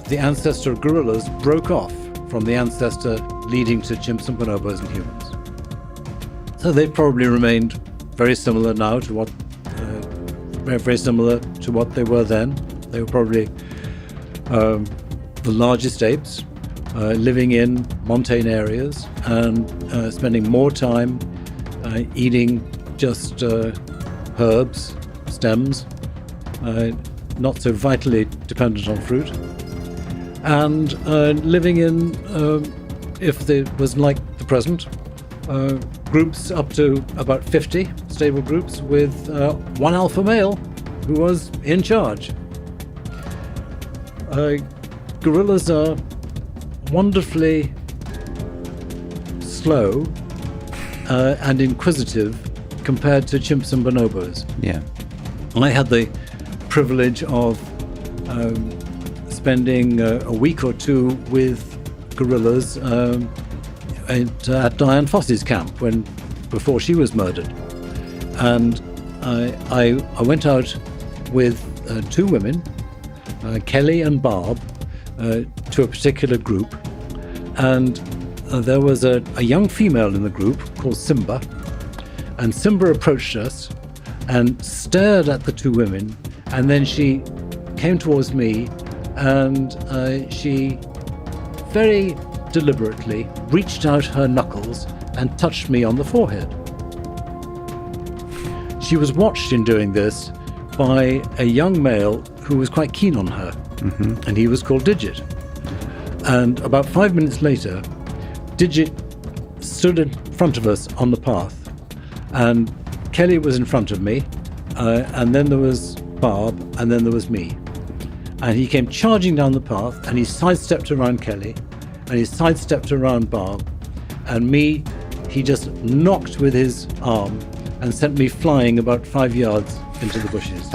Speaker 3: the ancestor of gorillas broke off from the ancestor leading to chimps and bonobos and humans. So they've probably remained very similar now to what, very similar to what they were then. They were probably the largest apes, living in montane areas and spending more time eating just herbs, stems, not so vitally dependent on fruit, and living in, if it was like the present, groups up to about 50 stable groups with 1 alpha male who was in charge. Gorillas are wonderfully slow and inquisitive compared to chimps and bonobos.
Speaker 2: Yeah.
Speaker 3: I had the privilege of spending a week or 2 with gorillas at Diane Fossey's camp before she was murdered, and I went out with 2 women, Kelly and Barb, to a particular group, and there was a young female in the group called Simba, and Simba approached us and stared at the 2 women, and then she came towards me and she very deliberately reached out her knuckles and touched me on the forehead. She was watched in doing this by a young male who was quite keen on her, and he was called Digit. And about 5 minutes later, Digit stood in front of us on the path, and Kelly was in front of me, and then there was Barb, and then there was me. And he came charging down the path, and he sidestepped around Kelly, and he sidestepped around Barb, and me, he just knocked with his arm and sent me flying about 5 yards into the bushes.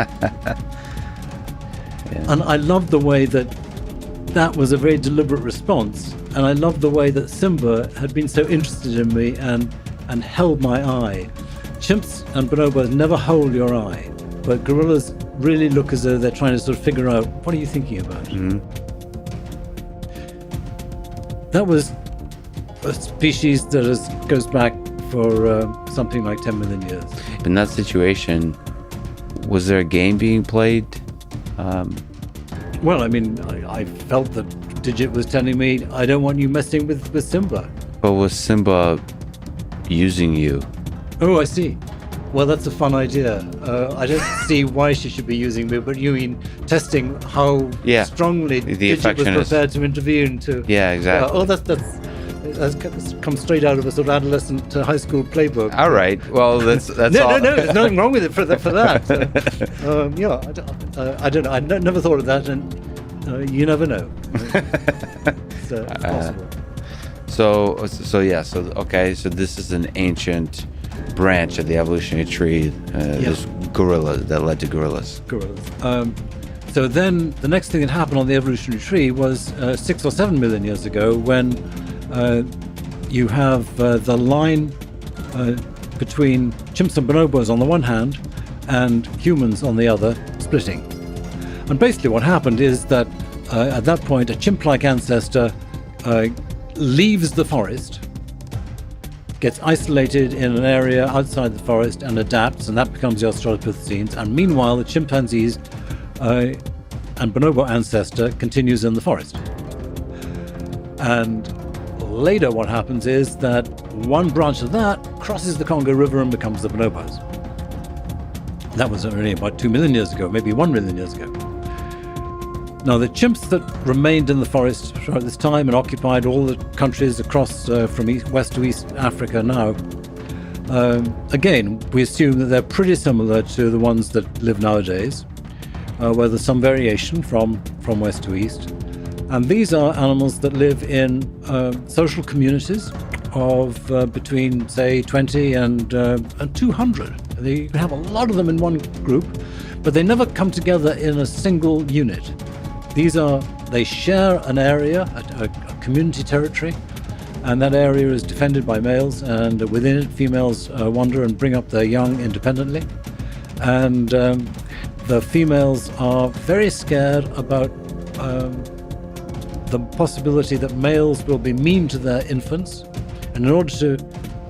Speaker 3: And I loved the way that was a very deliberate response, and I loved the way that Simba had been so interested in me and and held my eye. Chimps and bonobos never hold your eye, but gorillas really look as though they're trying to sort of figure out, what are you thinking about? That was a species that goes back for something like 10 million years.
Speaker 5: In that situation, was there a game being played?
Speaker 3: Well, I mean, I felt that Digit was telling me, I don't want you messing with Simba.
Speaker 5: But was Simba using you?
Speaker 3: Oh, I see. Well, that's a fun idea. I don't see why she should be using me, but you mean testing how strongly
Speaker 5: the
Speaker 3: Digit was prepared to intervene to...
Speaker 5: Yeah, exactly.
Speaker 3: That's come straight out of a sort of adolescent high school playbook.
Speaker 5: All right. Well, that's
Speaker 3: no,
Speaker 5: all.
Speaker 3: No, there's nothing wrong with it for that. I don't know. I never thought of that, and you never know. It's possible.
Speaker 5: So this is an ancient branch of the evolutionary tree. This gorilla that led to gorillas.
Speaker 3: So then the next thing that happened on the evolutionary tree was 6 or 7 million years ago, when you have the line between chimps and bonobos on the one hand and humans on the other splitting. And basically what happened is that at that point a chimp-like ancestor leaves the forest, gets isolated in an area outside the forest and adapts, and that becomes the Australopithecines. And meanwhile the chimpanzees and bonobo ancestor continues in the forest. And later what happens is that one branch of that crosses the Congo River and becomes the bonobos. That was only about 2 million years ago, maybe 1 million years ago. Now the chimps that remained in the forest throughout this time and occupied all the countries across from west to east Africa now, again, we assume that they're pretty similar to the ones that live nowadays, where there's some variation from west to east. And these are animals that live in social communities of between, say, 20 and 200. You can have a lot of them in one group, but they never come together in a single unit. They share an area, a community territory, and that area is defended by males, and within it, females wander and bring up their young independently. And the females are very scared about the possibility that males will be mean to their infants, and in order to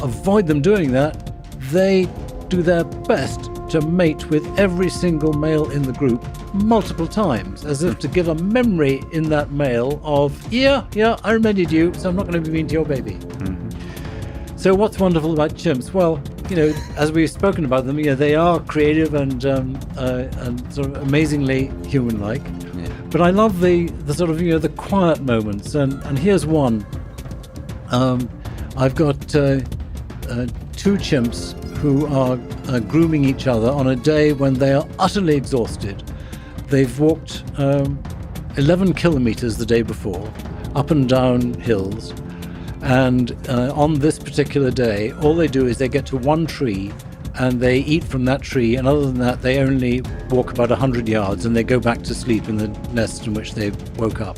Speaker 3: avoid them doing that, they do their best to mate with every single male in the group multiple times, as if to give a memory in that male of, I remembered you, so I'm not going to be mean to your baby. Mm-hmm. So what's wonderful about chimps? Well, as we've spoken about them, they are creative and sort of amazingly human-like. Yeah. But I love the sort of the quiet moments, and here's one. I've got 2 chimps who are grooming each other on a day when they are utterly exhausted. They've walked 11 kilometers the day before, up and down hills. And on this particular day, all they do is they get to one tree and they eat from that tree. And other than that, they only walk about 100 yards and they go back to sleep in the nest in which they woke up.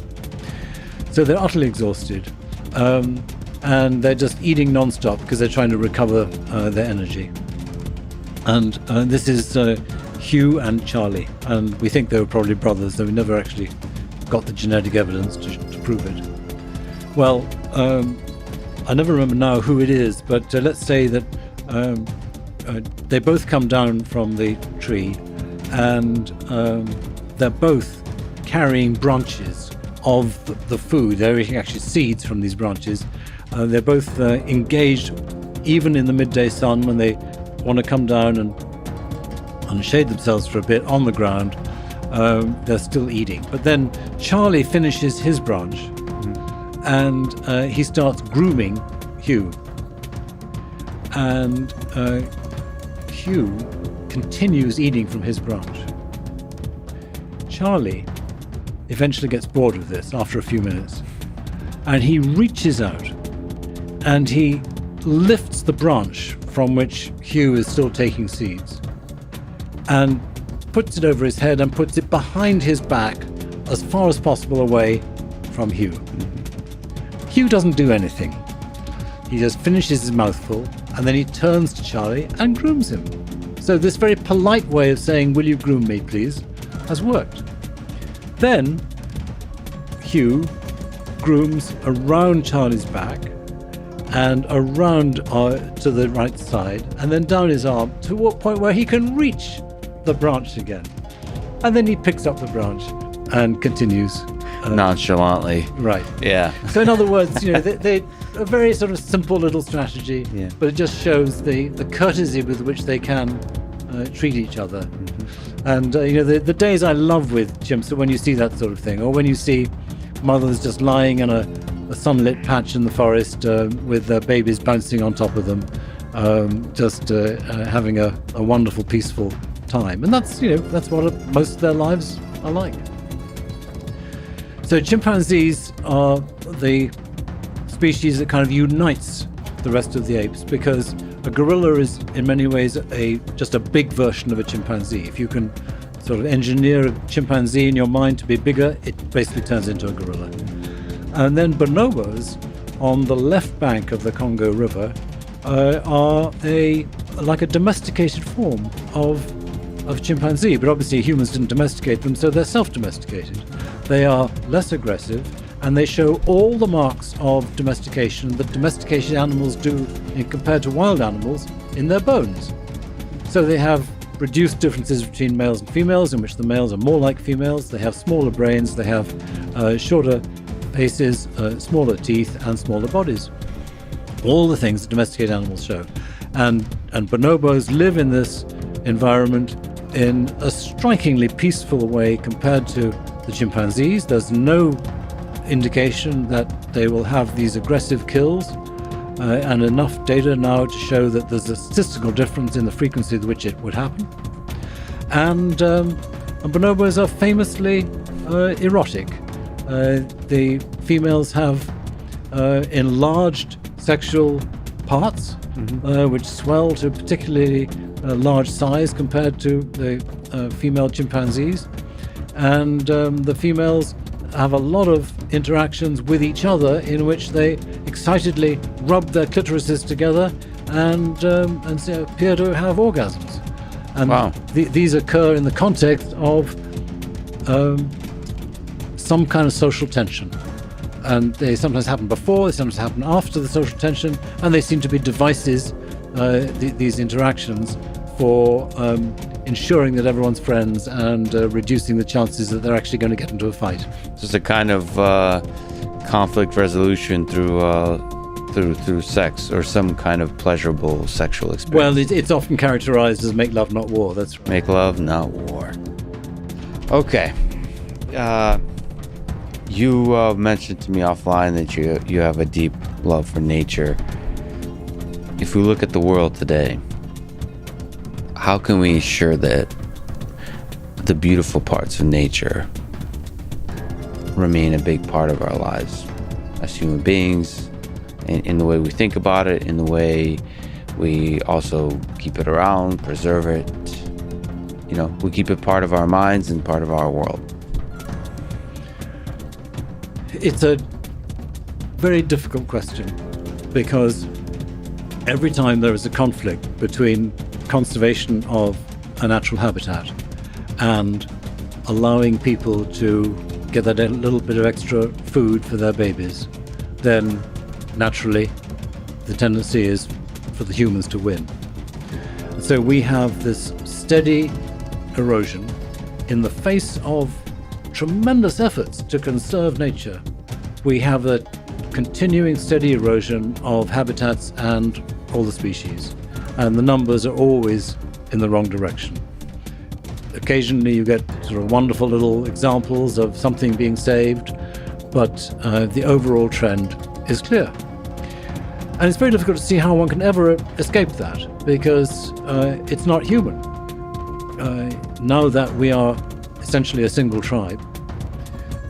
Speaker 3: So they're utterly exhausted. And they're just eating non-stop because they're trying to recover their energy. And this is Hugh and Charlie. And we think they were probably brothers, though we never actually got the genetic evidence to prove it. Well, I never remember now who it is, but let's say that they both come down from the tree, and they're both carrying branches of the food. They're eating actually seeds from these branches. They're both engaged, even in the midday sun, when they want to come down and shade themselves for a bit on the ground. They're still eating. But then Charlie finishes his branch, and he starts grooming Hugh. And Hugh continues eating from his branch. Charlie eventually gets bored with this after a few minutes, and he reaches out and he lifts the branch from which Hugh is still taking seeds and puts it over his head and puts it behind his back as far as possible away from Hugh. Hugh doesn't do anything. He just finishes his mouthful And then he turns to Charlie and grooms him. So this very polite way of saying, will you groom me, please, has worked. Then Hugh grooms around Charlie's back and around to the right side, and then down his arm to a point where he can reach the branch again. And then he picks up the branch and continues.
Speaker 5: Nonchalantly.
Speaker 3: Right.
Speaker 5: Yeah.
Speaker 3: So in other words, they a very sort of simple little strategy,
Speaker 5: Yeah.
Speaker 3: but it just shows the courtesy with which they can treat each other.
Speaker 5: Mm-hmm.
Speaker 3: And the days I love with chimps are when you see that sort of thing, or when you see mothers just lying in a sunlit patch in the forest with their babies bouncing on top of them, just having a wonderful, peaceful time. And that's what most of their lives are like. So chimpanzees are the species that kind of unites the rest of the apes, because a gorilla is in many ways just a big version of a chimpanzee. If you can sort of engineer a chimpanzee in your mind to be bigger, it basically turns into a gorilla. And then bonobos on the left bank of the Congo River are like a domesticated form of chimpanzee, but obviously humans didn't domesticate them, so they're self-domesticated. They are less aggressive, and they show all the marks of domestication that domesticated animals do compared to wild animals in their bones. So they have reduced differences between males and females, in which the males are more like females. They have smaller brains, they have shorter faces, smaller teeth, and smaller bodies. All the things that domesticated animals show. And bonobos live in this environment in a strikingly peaceful way compared to the chimpanzees. There's no indication that they will have these aggressive kills, and enough data now to show that there's a statistical difference in the frequency with which it would happen. And bonobos are famously erotic. The females have enlarged sexual parts, which swell to a particularly large size compared to the female chimpanzees. And the females have a lot of interactions with each other in which they excitedly rub their clitorises together and appear to have orgasms. And
Speaker 5: Wow.
Speaker 3: These occur in the context of some kind of social tension. And they sometimes happen before, they sometimes happen after the social tension, and they seem to be devices, these interactions, for ensuring that everyone's friends and reducing the chances that they're actually going to get into a fight.
Speaker 5: Just a kind of conflict resolution through sex, or some kind of pleasurable sexual experience.
Speaker 3: Well, it's often characterized as make love, not war. That's right.
Speaker 5: Make love, not war. Okay. You mentioned to me offline that you have a deep love for nature. If we look at the world today, how can we ensure that the beautiful parts of nature remain a big part of our lives as human beings, in the way we think about it, in the way we also keep it around, preserve it? We keep it part of our minds and part of our world.
Speaker 3: It's a very difficult question, because every time there is a conflict between conservation of a natural habitat and allowing people to get that little bit of extra food for their babies, then naturally the tendency is for the humans to win. So we have this steady erosion in the face of tremendous efforts to conserve nature. We have a continuing steady erosion of habitats and all the species, and the numbers are always in the wrong direction. Occasionally you get sort of wonderful little examples of something being saved, but the overall trend is clear. And it's very difficult to see how one can ever escape that, because it's not human. Now that we are essentially a single tribe,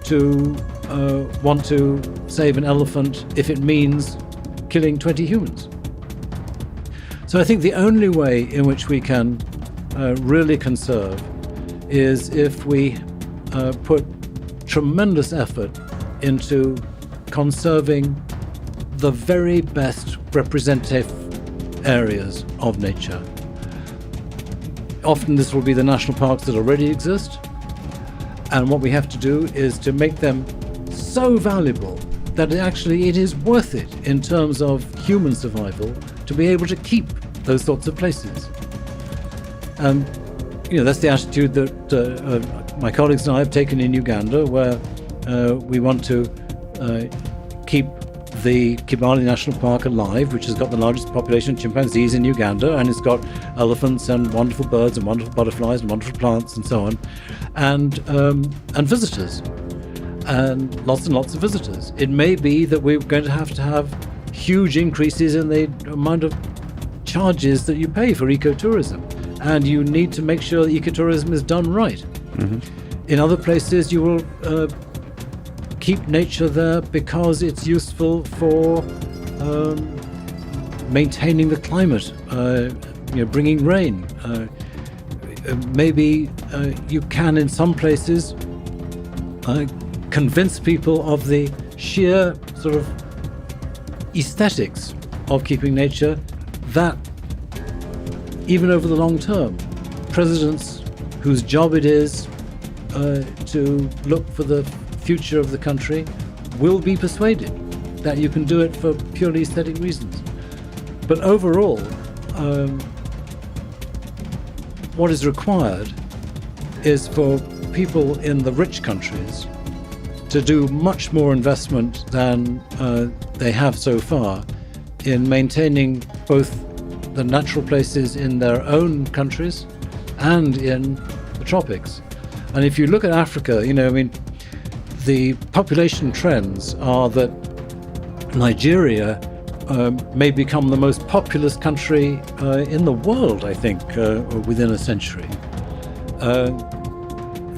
Speaker 3: to want to save an elephant if it means killing 20 humans. So I think the only way in which we can really conserve is if we put tremendous effort into conserving the very best representative areas of nature. Often this will be the national parks that already exist, and what we have to do is to make them so valuable that it is worth it in terms of human survival to be able to keep those sorts of places. That's the attitude that my colleagues and I have taken in Uganda, where we want to keep the Kibale National Park alive, which has got the largest population of chimpanzees in Uganda, and it's got elephants and wonderful birds and wonderful butterflies and wonderful plants and so on, and visitors, and lots of visitors. It may be that we're going to have huge increases in the amount of charges that you pay for ecotourism, and you need to make sure that ecotourism is done right. Mm-hmm. In other places, you will keep nature there because it's useful for maintaining the climate, bringing rain. Maybe you can, in some places, convince people of the sheer sort of aesthetics of keeping nature, that even over the long term, presidents whose job it is to look for the future of the country will be persuaded that you can do it for purely aesthetic reasons. But overall, what is required is for people in the rich countries to do much more investment than they have so far in maintaining both the natural places in their own countries and in the tropics. And if you look at Africa, the population trends are that Nigeria may become the most populous country in the world, I think, within a century.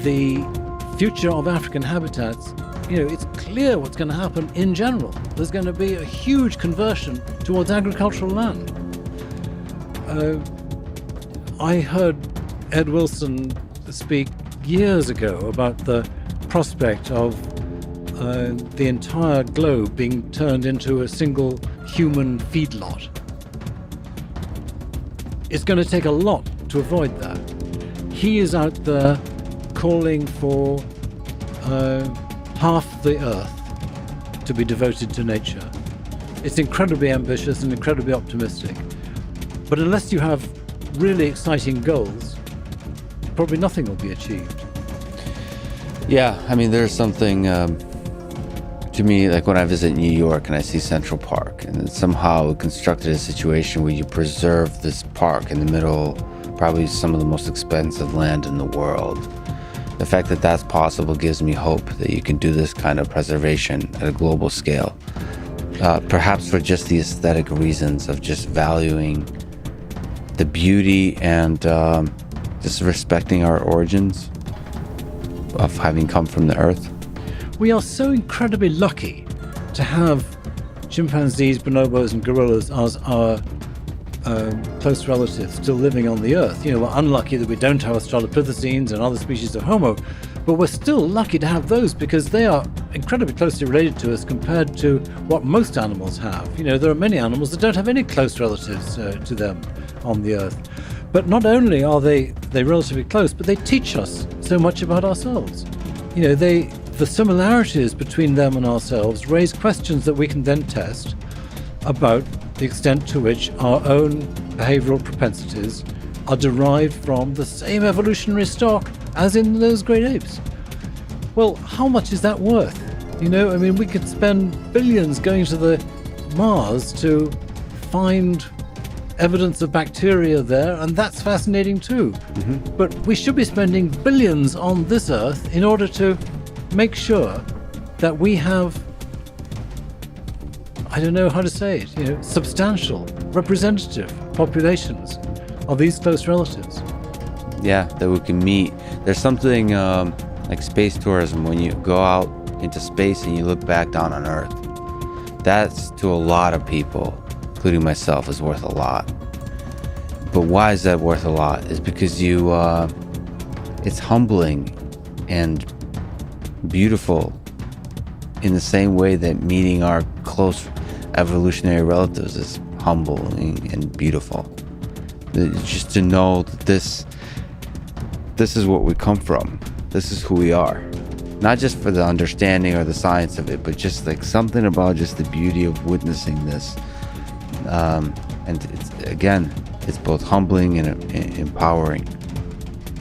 Speaker 3: The future of African habitats, it's clear what's going to happen in general. There's going to be a huge conversion towards agricultural land. I heard Ed Wilson speak years ago about the prospect of the entire globe being turned into a single human feedlot. It's going to take a lot to avoid that. He is out there calling for half the earth to be devoted to nature. It's incredibly ambitious and incredibly optimistic. But unless you have really exciting goals, probably nothing will be achieved.
Speaker 5: Yeah, there's something to me, like when I visit New York and I see Central Park, and it's somehow constructed a situation where you preserve this park in the middle, probably some of the most expensive land in the world. The fact that that's possible gives me hope that you can do this kind of preservation at a global scale. Perhaps for just the aesthetic reasons of just valuing the beauty and just respecting our origins of having come from the earth.
Speaker 3: We are so incredibly lucky to have chimpanzees, bonobos and gorillas as our close relatives still living on the earth. We're unlucky that we don't have Australopithecines and other species of Homo, but we're still lucky to have those because they are incredibly closely related to us compared to what most animals have. There are many animals that don't have any close relatives to them on the earth. But not only are they relatively close, but they teach us so much about ourselves. The similarities between them and ourselves raise questions that we can then test about the extent to which our own behavioral propensities are derived from the same evolutionary stock as in those great apes. Well, how much is that worth? We could spend billions going to the Mars to find evidence of bacteria there, and that's fascinating too. Mm-hmm. But we should be spending billions on this Earth in order to make sure that we have, I don't know how to say it, substantial, representative populations of these close relatives.
Speaker 5: Yeah, that we can meet. There's something like space tourism, when you go out into space and you look back down on Earth. That's, to a lot of people, including myself, is worth a lot. But why is that worth a lot? Is because it's humbling and beautiful in the same way that meeting our close, evolutionary relatives is humbling and beautiful. Just to know that this is what we come from. This is who we are. Not just for the understanding or the science of it, but just like something about just the beauty of witnessing this. And it's both humbling and empowering.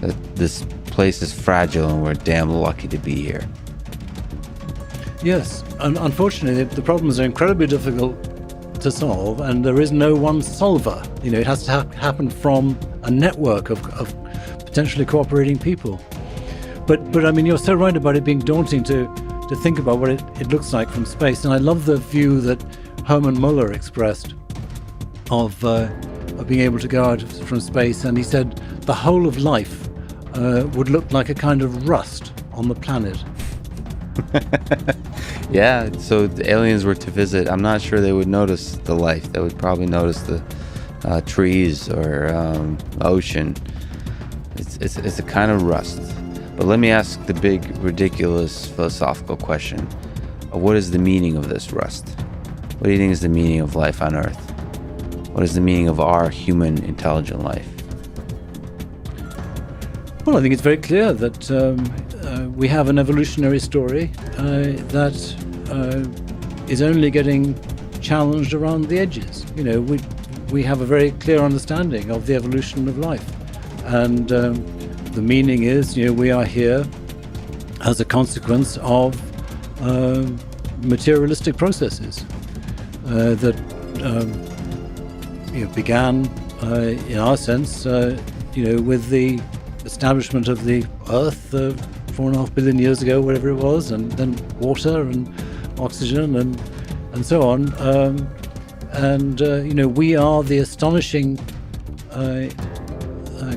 Speaker 5: That this place is fragile and we're damn lucky to be here.
Speaker 3: Yes, and unfortunately, the problems are incredibly difficult to solve, and there is no one solver. It has to happen from a network of potentially cooperating people. But I mean, you're so right about it being daunting to think about what it looks like from space. And I love the view that Hermann Muller expressed of being able to go out from space. And he said the whole of life would look like a kind of rust on the planet.
Speaker 5: Yeah, so if the aliens were to visit, I'm not sure they would notice the life. They would probably notice the trees or ocean. It's a kind of rust. But let me ask the big, ridiculous philosophical question. What is the meaning of this rust? What do you think is the meaning of life on Earth? What is the meaning of our human intelligent life?
Speaker 3: Well, I think it's very clear that we have an evolutionary story that is only getting challenged around the edges. We have a very clear understanding of the evolution of life. And the meaning is, we are here as a consequence of materialistic processes that began, in our sense, with the establishment of the Earth 4.5 billion years ago, whatever it was, and then water and oxygen and so on. We are the astonishing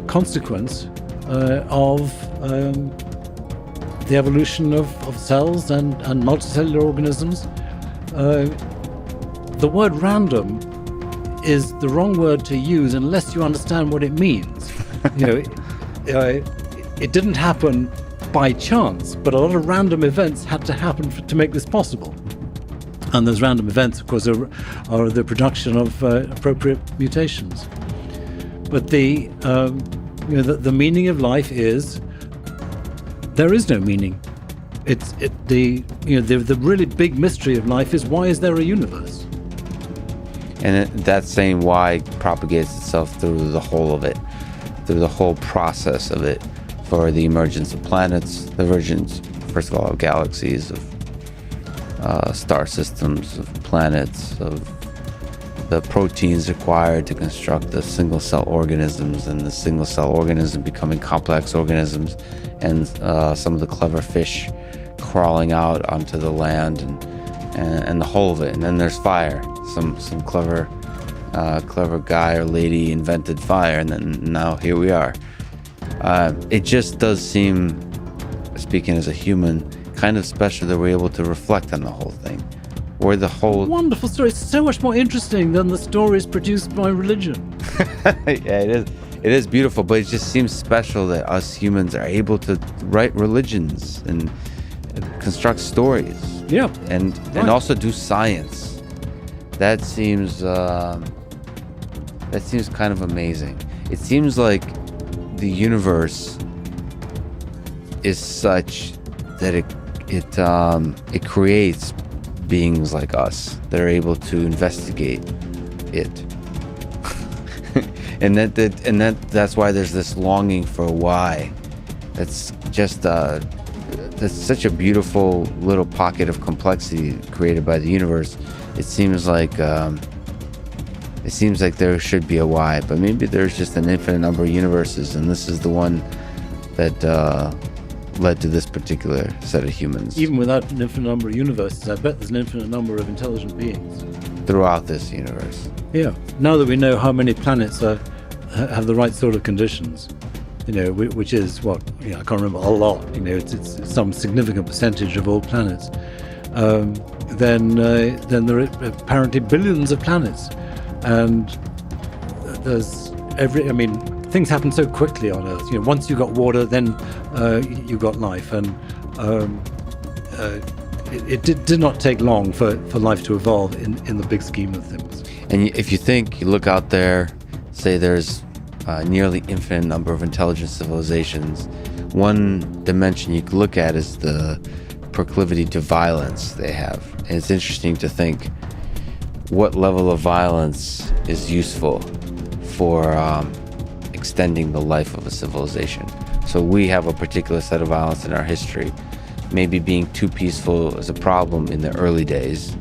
Speaker 3: consequence of the evolution of cells and multicellular organisms. The word random is the wrong word to use unless you understand what it means. It didn't happen by chance, but a lot of random events had to happen to make this possible. And those random events, of course, are the production of appropriate mutations. But the meaning of life is there is no meaning. The really big mystery of life is, why is there a universe?
Speaker 5: And that same why propagates itself through the whole of it, through the whole process of it, for the emergence of planets, the emergence, first of all, of galaxies, of star systems, of planets, of the proteins required to construct the single-cell organisms, and the single-cell organisms becoming complex organisms, and some of the clever fish crawling out onto the land, and the whole of it. And then there's fire. Some clever guy or lady invented fire, and then now here we are. It just does seem, speaking as a human, kind of special that we're able to reflect on the whole thing. Or the whole
Speaker 3: wonderful story. It's so much more interesting than the stories produced by religion.
Speaker 5: Yeah, it is. It is beautiful, but it just seems special that us humans are able to write religions and construct stories.
Speaker 3: Yeah,
Speaker 5: and also do science. That seems kind of amazing. It seems like the universe is such that it creates beings like us that are able to investigate it. and that's why there's this longing for a why. That's just that's such a beautiful little pocket of complexity created by the universe. It seems like there should be a why, but maybe there's just an infinite number of universes, and this is the one that led to this particular set of humans.
Speaker 3: Even without an infinite number of universes, I bet there's an infinite number of intelligent beings
Speaker 5: throughout this universe.
Speaker 3: Yeah. Now that we know how many planets have the right sort of conditions, which is what, I can't remember, a lot. It's some significant percentage of all planets. Then there are apparently billions of planets, and there's things happen so quickly on Earth. Once you got water, then you got life, and it did not take long for life to evolve in the big scheme of things.
Speaker 2: And if you look out there, say there's a nearly infinite number of intelligent civilizations, one dimension you could look at is the proclivity to violence they have. And it's interesting to think what level of violence is useful for extending the life of a civilization. So we have a particular set of violence in our history. Maybe being too peaceful is a problem in the early days.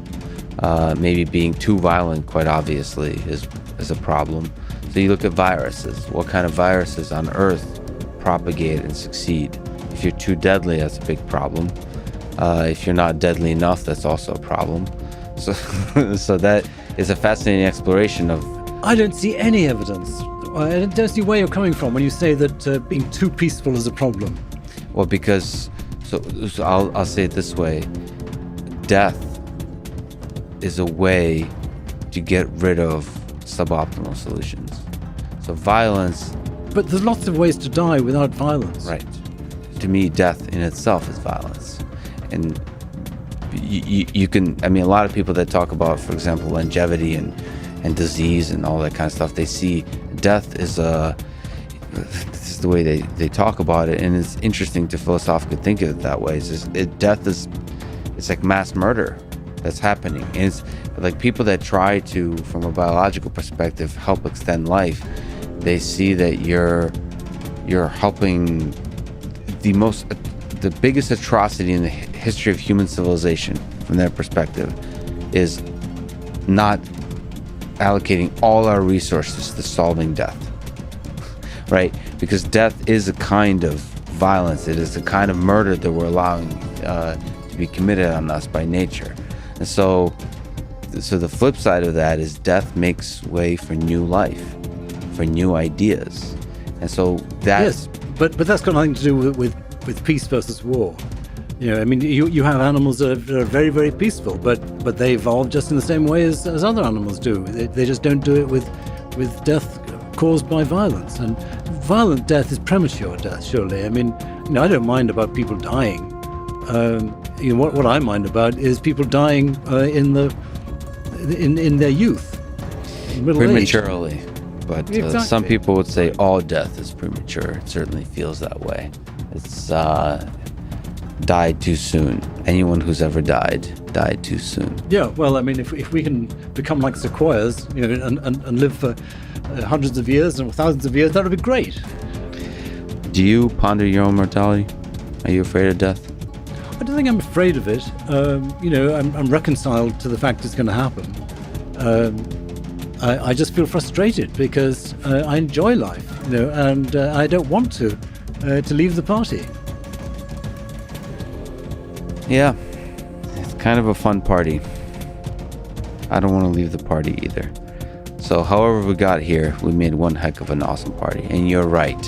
Speaker 2: Maybe being too violent, quite obviously, is a problem. So you look at viruses. What kind of viruses on Earth propagate and succeed? If you're too deadly, that's a big problem. If you're not deadly enough, that's also a problem. So, so that is a fascinating exploration of...
Speaker 3: I don't see any evidence. I don't see where you're coming from when you say that being too peaceful is a problem.
Speaker 2: Well, because... So I'll say it this way. Death is a way to get rid of suboptimal solutions. So violence...
Speaker 3: But there's lots of ways to die without violence.
Speaker 2: Right. To me, death in itself is violence. And you can... I mean, a lot of people that talk about, for example, longevity and disease and all that kind of stuff, they see death is a... This is the way they talk about it, and it's interesting to philosophically think of it that way. Death is, it's like mass murder that's happening, and it's like people that try to, from a biological perspective, help extend life. They see that you're helping the biggest atrocity in the history of human civilization, from their perspective, is not allocating all our resources to solving death. Right? Because death is a kind of violence. It is a kind of murder that we're allowing to be committed on us by nature. And so the flip side of that is death makes way for new life, for new ideas. And so that...
Speaker 3: Yes, but that's got nothing to do with peace versus war. You know, I mean, you have animals that are very, very peaceful, but they evolve just in the same way as other animals do. They just don't do it with death caused by violence, and violent death is premature death. Surely, I mean, you know, I don't mind about people dying. You know, what I mind about is people dying in their youth, in middle
Speaker 2: prematurely.
Speaker 3: Age.
Speaker 2: But
Speaker 3: Exactly.
Speaker 2: Some people would say all death is premature. It certainly feels that way. It's died too soon. Anyone who's ever died too soon.
Speaker 3: Yeah, well, I mean, if we can become like sequoias, you know, and live for hundreds of years or thousands of years, that would be great.
Speaker 2: Do you ponder your own mortality? Are you afraid of death?
Speaker 3: I don't think I'm afraid of it. You know, I'm reconciled to the fact it's going to happen. I just feel frustrated because I enjoy life, you know, and I don't want to leave the party.
Speaker 2: Yeah, it's kind of a fun party. I don't want to leave the party either. So however we got here, we made one heck of an awesome party. And you're right.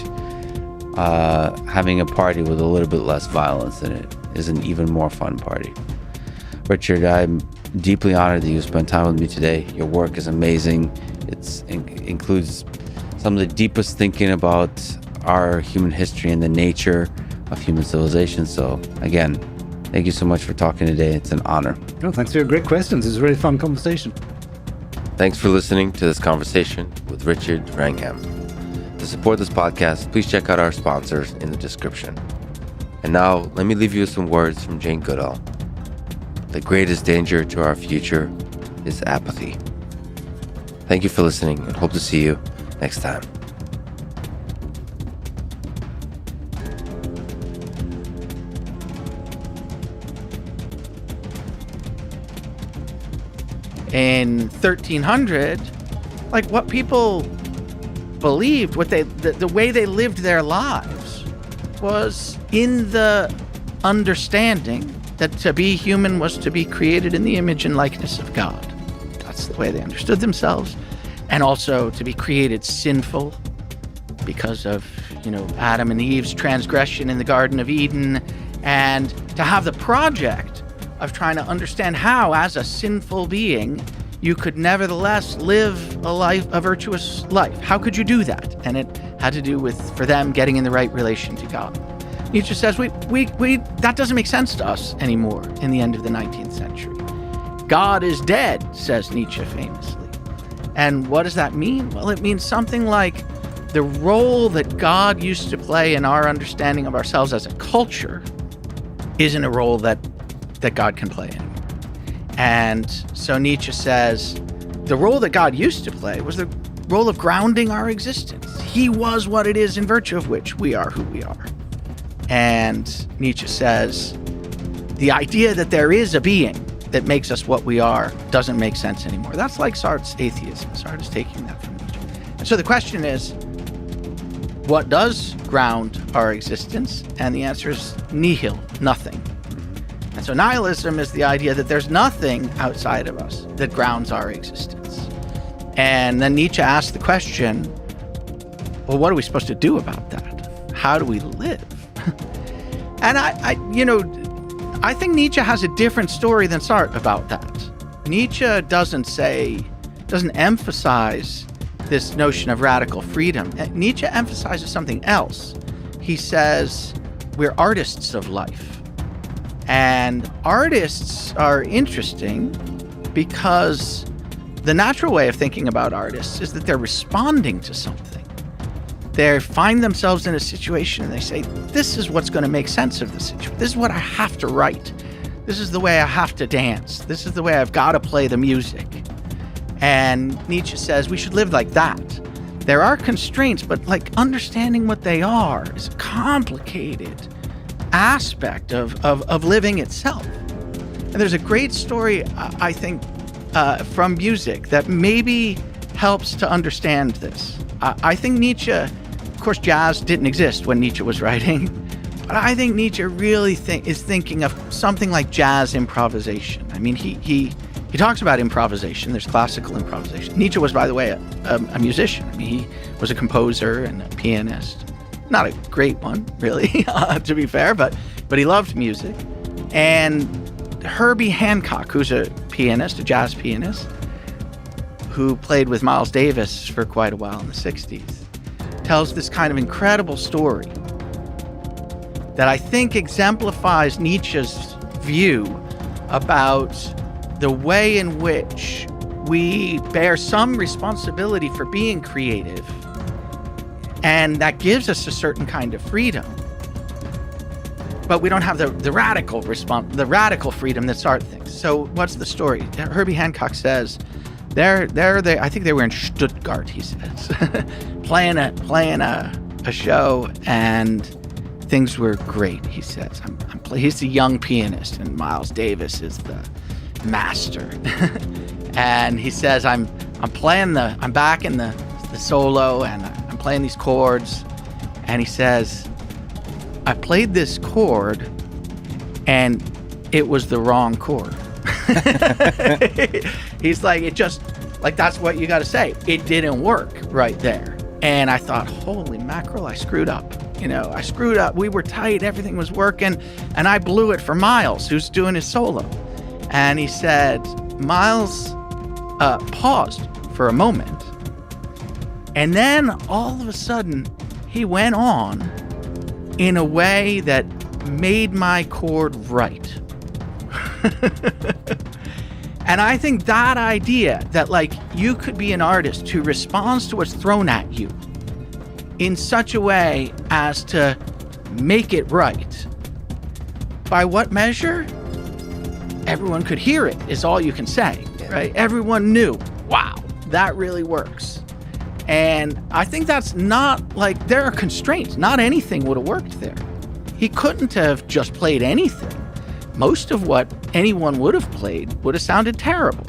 Speaker 2: Having a party with a little bit less violence in it is an even more fun party. Richard, I'm deeply honored that you spent time with me today. Your work is amazing. It includes some of the deepest thinking about our human history and the nature of human civilization. So again, thank you so much for talking today. It's an honor.
Speaker 3: Oh, thanks for your great questions. It was a really fun conversation.
Speaker 2: Thanks for listening to this conversation with Richard Wrangham. To support this podcast, please check out our sponsors in the description. And now, let me leave you with some words from Jane Goodall. The greatest danger to our future is apathy. Thank you for listening, and hope to see you next time.
Speaker 6: In 1300, like what people believed, the way they lived their lives was in the understanding that to be human was to be created in the image and likeness of God. That's the way they understood themselves. And also to be created sinful because of, Adam and Eve's transgression in the Garden of Eden, and to have the project of trying to understand how, as a sinful being, you could nevertheless live a virtuous life. How could you do that? And it had to do with, for them, getting in the right relation to God. Nietzsche says we that doesn't make sense to us anymore in the end of the 19th century. God is dead, says Nietzsche famously. And what does that mean? Well, it means something like the role that God used to play in our understanding of ourselves as a culture isn't a role that God can play anymore. And so Nietzsche says the role that God used to play was the role of grounding our existence. He was what it is in virtue of which we are who we are. And Nietzsche says the idea that there is a being that makes us what we are doesn't make sense anymore. That's like Sartre's atheism. Sartre is taking that from Nietzsche. And so the question is, what does ground our existence? And the answer is nihil, nothing. And so nihilism is the idea that there's nothing outside of us that grounds our existence. And then Nietzsche asked the question, well, what are we supposed to do about that? How do we live? And I think Nietzsche has a different story than Sartre about that. Nietzsche doesn't emphasize this notion of radical freedom. Nietzsche emphasizes something else. He says we're artists of life. And artists are interesting because the natural way of thinking about artists is that they're responding to something. They find themselves in a situation and they say, this is what's going to make sense of the situation. This is what I have to write. This is the way I have to dance. This is the way I've got to play the music. And Nietzsche says we should live like that. There are constraints, but like understanding what they are is a complicated aspect of living itself. And there's a great story, I think, from music that maybe helps to understand this. I think Nietzsche, of course, jazz didn't exist when Nietzsche was writing, but I think Nietzsche really is thinking of something like jazz improvisation. I mean, he talks about improvisation. There's classical improvisation. Nietzsche was, by the way, a musician. I mean, he was a composer and a pianist. Not a great one, really, to be fair, but he loved music. And Herbie Hancock, who's a pianist, a jazz pianist, who played with Miles Davis for quite a while in the 60s, tells this kind of incredible story that I think exemplifies Nietzsche's view about the way in which we bear some responsibility for being creative, and that gives us a certain kind of freedom. But we don't have the radical freedom that Sartre thinks. So what's the story? Herbie Hancock says, I think they were in Stuttgart, he says, playing a show, and things were great, he says. He's the young pianist, and Miles Davis is the master. And he says, I'm back in the solo, and I'm playing these chords. And he says, I played this chord, and it was the wrong chord. He's like, it just, like, that's what you got to say. It didn't work right there. And I thought, holy mackerel, I screwed up. I screwed up. We were tight. Everything was working. And I blew it for Miles, who's doing his solo. And he said, Miles paused for a moment. And then all of a sudden, he went on in a way that made my chord right. And I think that idea that, like, you could be an artist who responds to what's thrown at you in such a way as to make it right. By what measure? Everyone could hear it, is all you can say, right? Everyone knew, wow, that really works. And I think that's not, like, there are constraints. Not anything would have worked there. He couldn't have just played anything. Most of what anyone would have played would have sounded terrible.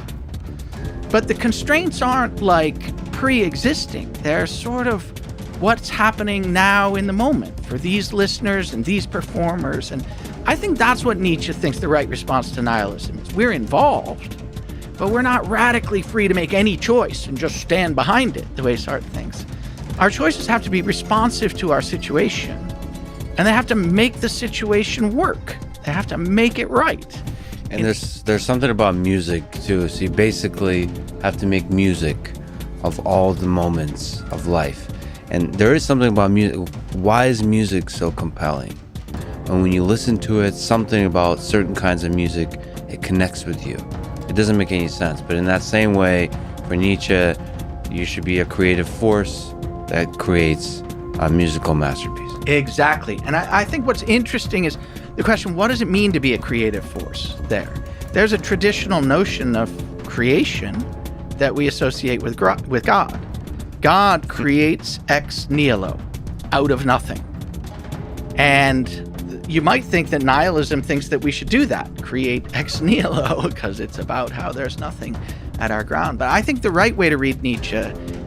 Speaker 6: But the constraints aren't like pre-existing. They're sort of what's happening now in the moment for these listeners and these performers. And I think that's what Nietzsche thinks the right response to nihilism is. We're involved, but we're not radically free to make any choice and just stand behind it the way Sartre thinks. Our choices have to be responsive to our situation, and they have to make the situation work. They have to make it right.
Speaker 5: And there's something about music too. So you basically have to make music of all the moments of life. And there is something about music. Why is music so compelling? And when you listen to it, something about certain kinds of music, it connects with you. It doesn't make any sense. But in that same way, for Nietzsche, you should be a creative force that creates a musical masterpiece.
Speaker 6: Exactly. And I think what's interesting is the question, what does it mean to be a creative force there? There's a traditional notion of creation that we associate with God. God creates ex nihilo, out of nothing. And you might think that nihilism thinks that we should do that, create ex nihilo, because it's about how there's nothing at our ground. But I think the right way to read Nietzsche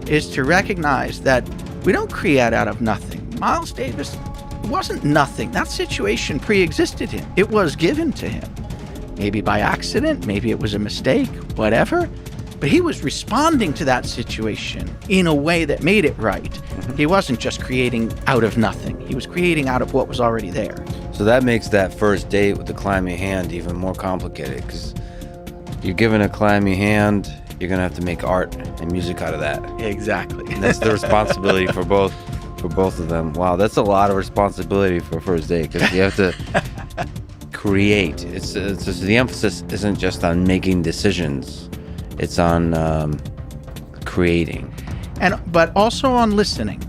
Speaker 6: is to recognize that we don't create out of nothing. Miles Davis wasn't nothing. That situation pre-existed him. It was given to him. Maybe by accident, maybe it was a mistake, whatever. But he was responding to that situation in a way that made it right. Mm-hmm. He wasn't just creating out of nothing. He was creating out of what was already there.
Speaker 5: So that makes that first date with the clammy hand even more complicated, because you're given a clammy hand, you're going to have to make art and music out of that.
Speaker 6: Exactly.
Speaker 5: And that's the responsibility for both of them. Wow, that's a lot of responsibility for a first date, because you have to create. It's the emphasis isn't just on making decisions. It's on creating.
Speaker 6: But also on listening,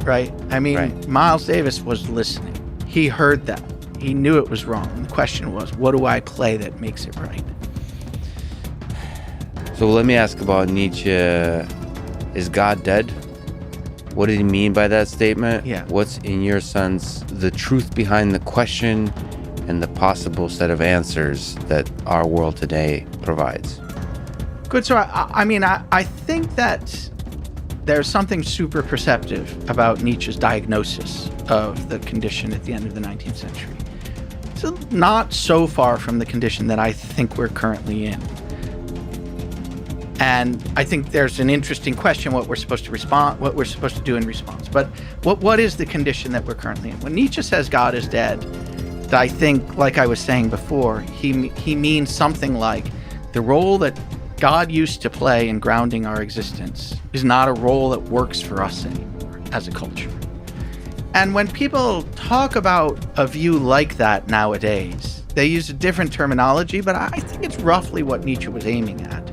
Speaker 6: right? I mean, right. Miles Davis was listening. He heard that. He knew it was wrong. The question was, what do I play that makes it right?
Speaker 5: So let me ask about Nietzsche. Is God dead? What did he mean by that statement?
Speaker 6: Yeah.
Speaker 5: What's, in your sense, the truth behind the question and the possible set of answers that our world today provides?
Speaker 6: Good. So, I think that there's something super perceptive about Nietzsche's diagnosis of the condition at the end of the 19th century. So not so far from the condition that I think we're currently in. And I think there's an interesting question what we're supposed to do in response. But what is the condition that we're currently in? When Nietzsche says God is dead, I think, like I was saying before, he means something like the role that God used to play in grounding our existence is not a role that works for us anymore as a culture. And when people talk about a view like that nowadays, they use a different terminology, but I think it's roughly what Nietzsche was aiming at.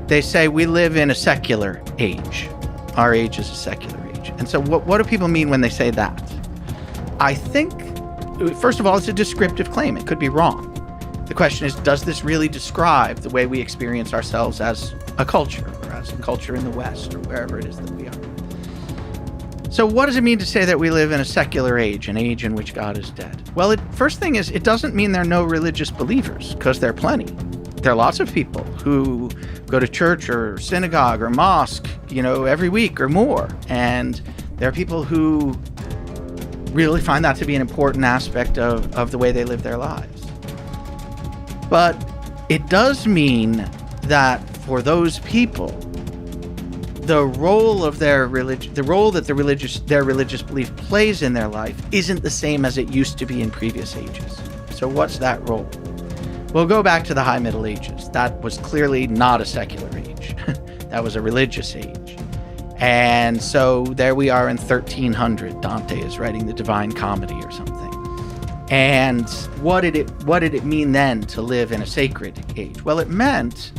Speaker 6: They say we live in a secular age. Our age is a secular age. And so what do people mean when they say that? I think, first of all, it's a descriptive claim. It could be wrong. The question is, does this really describe the way we experience ourselves as a culture, or as a culture in the West, or wherever it is that we are? So what does it mean to say that we live in a secular age, an age in which God is dead? Well, first thing is, it doesn't mean there are no religious believers, because there are plenty. There are lots of people who go to church or synagogue or mosque, every week or more. And there are people who really find that to be an important aspect of the way they live their lives. But it does mean that for those people, the role of their religion, the role that their religious belief plays in their life isn't the same as it used to be in previous ages. So what's that role? We'll go back to the High Middle Ages. That was clearly not a secular age. That was a religious age. And so there we are in 1300. Dante is writing the Divine Comedy or something. And what did it mean then to live in a sacred age? Well, it meant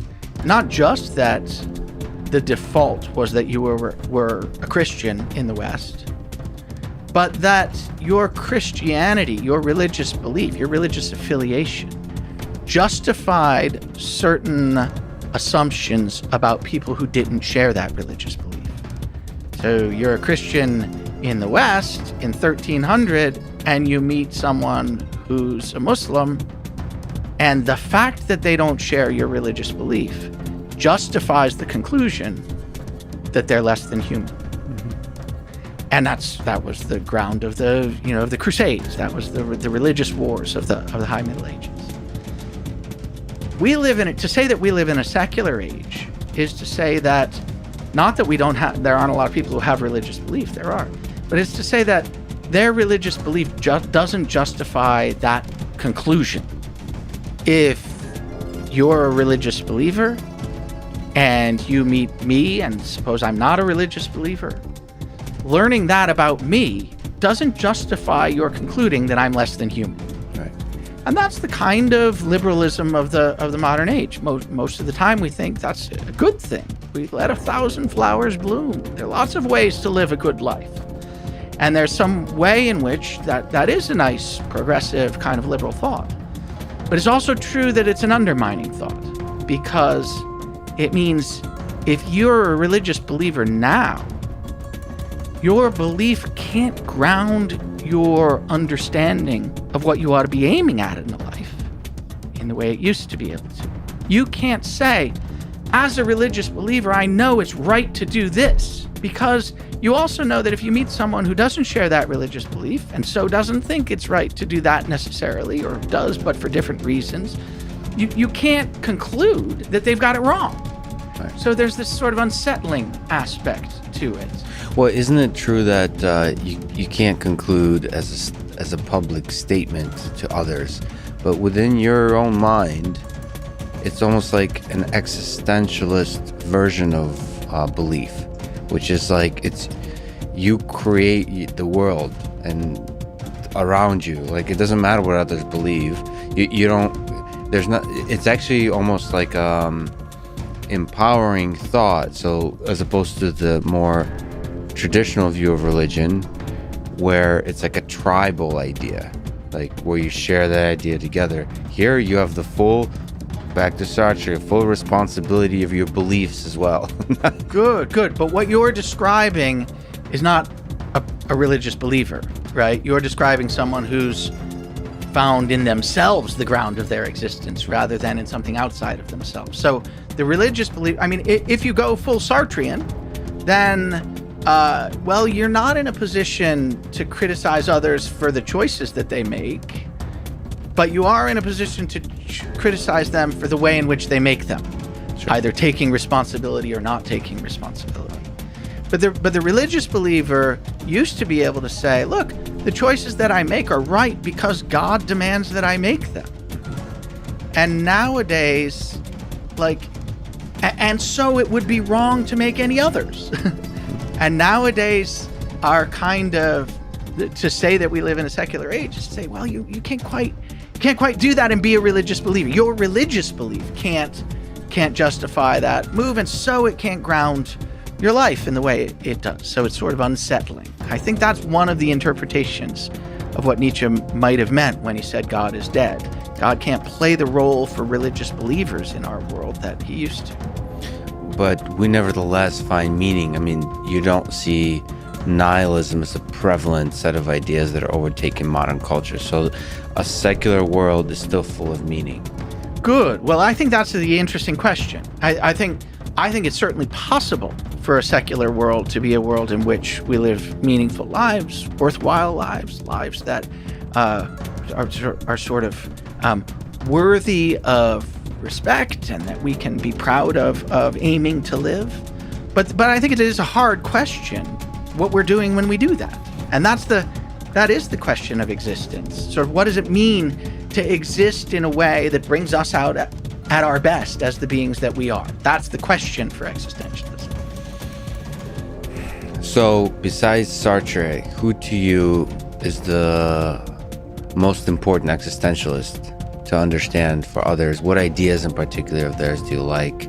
Speaker 6: not just that the default was that you were a Christian in the West, but that your Christianity, your religious belief, your religious affiliation justified certain assumptions about people who didn't share that religious belief. So you're a Christian in the West in 1300, and you meet someone who's a Muslim, and the fact that they don't share your religious belief justifies the conclusion that they're less than human. Mm-hmm. And that was the ground of the Crusades. That was the religious wars of the High Middle Ages. To say that we live in a secular age is to say that, not that there aren't a lot of people who have religious belief, there are, but it's to say that their religious belief doesn't justify that conclusion. If you're a religious believer and you meet me, and suppose I'm not a religious believer, learning that about me doesn't justify your concluding that I'm less than human. And that's the kind of liberalism of the modern age. Most of the time we think that's a good thing. We let 1,000 flowers bloom. There are lots of ways to live a good life. And there's some way in which that is a nice, progressive kind of liberal thought. But it's also true that it's an undermining thought, because it means if you're a religious believer now, your belief can't ground your understanding of what you ought to be aiming at in life in the way it used to be able to. You can't say, as a religious believer, I know it's right to do this, because you also know that if you meet someone who doesn't share that religious belief and so doesn't think it's right to do that necessarily, or does but for different reasons, you can't conclude that they've got it wrong. Right. So there's this sort of unsettling aspect to it.
Speaker 5: Well, isn't it true that you can't conclude as a public statement to others, but within your own mind, it's almost like an existentialist version of belief, which is like it's you create the world and around you. Like it doesn't matter what others believe. You don't. There's not. It's actually almost like empowering thought. So as opposed to the more traditional view of religion, where it's like a tribal idea, like where you share that idea together. Here you have the full, back to Sartre, full responsibility of your beliefs as well.
Speaker 6: Good. But what you're describing is not a religious believer, right? You're describing someone who's found in themselves the ground of their existence rather than in something outside of themselves. So the religious belief, I mean, if you go full Sartrean, then well, you're not in a position to criticize others for the choices that they make, but you are in a position to criticize them for the way in which they make them, either taking responsibility or not taking responsibility. But the religious believer used to be able to say, look, the choices that I make are right because God demands that I make them. And nowadays, and so it would be wrong to make any others. And nowadays, our kind of, to say that we live in a secular age is to say, well, you can't quite do that and be a religious believer. Your religious belief can't justify that move, and so it can't ground your life in the way it does. So it's sort of unsettling. I think that's one of the interpretations of what Nietzsche might have meant when he said God is dead. God can't play the role for religious believers in our world that he used to.
Speaker 5: But we nevertheless find meaning. I mean, you don't see nihilism as a prevalent set of ideas that are overtaking modern culture. So a secular world is still full of meaning.
Speaker 6: Good. Well, I think that's the interesting question. I think it's certainly possible for a secular world to be a world in which we live meaningful lives, worthwhile lives, lives that are sort of worthy of respect and that we can be proud of aiming to live. But I think it is a hard question what we're doing when we do that. And that is the question of existence. Sort of what does it mean to exist in a way that brings us out at our best as the beings that we are? That's the question for existentialism.
Speaker 5: So besides Sartre, who to you is the most important existentialist to understand for others? What ideas in particular of theirs do you like?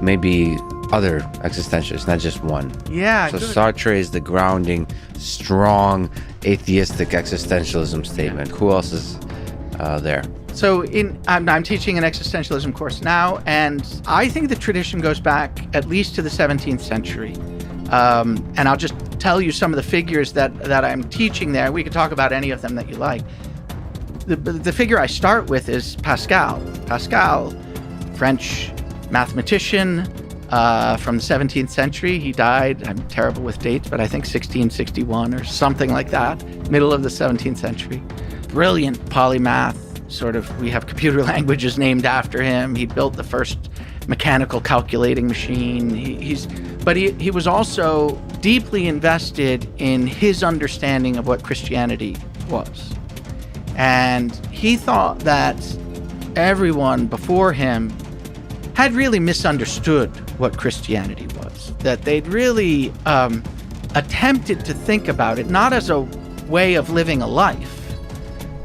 Speaker 5: Maybe other existentialists, not just one.
Speaker 6: Yeah.
Speaker 5: So
Speaker 6: good.
Speaker 5: Sartre is the grounding, strong, atheistic existentialism statement. Who else is there?
Speaker 6: So I'm teaching an existentialism course now, and I think the tradition goes back at least to the 17th century. And I'll just tell you some of the figures that I'm teaching there. We could talk about any of them that you like. The figure I start with is Pascal. Pascal, French mathematician from the 17th century. He died, I'm terrible with dates, but I think 1661 or something like that, middle of the 17th century. Brilliant polymath, sort of, we have computer languages named after him. He built the first mechanical calculating machine. But he was also deeply invested in his understanding of what Christianity was. And he thought that everyone before him had really misunderstood what Christianity was, that they'd really attempted to think about it not as a way of living a life,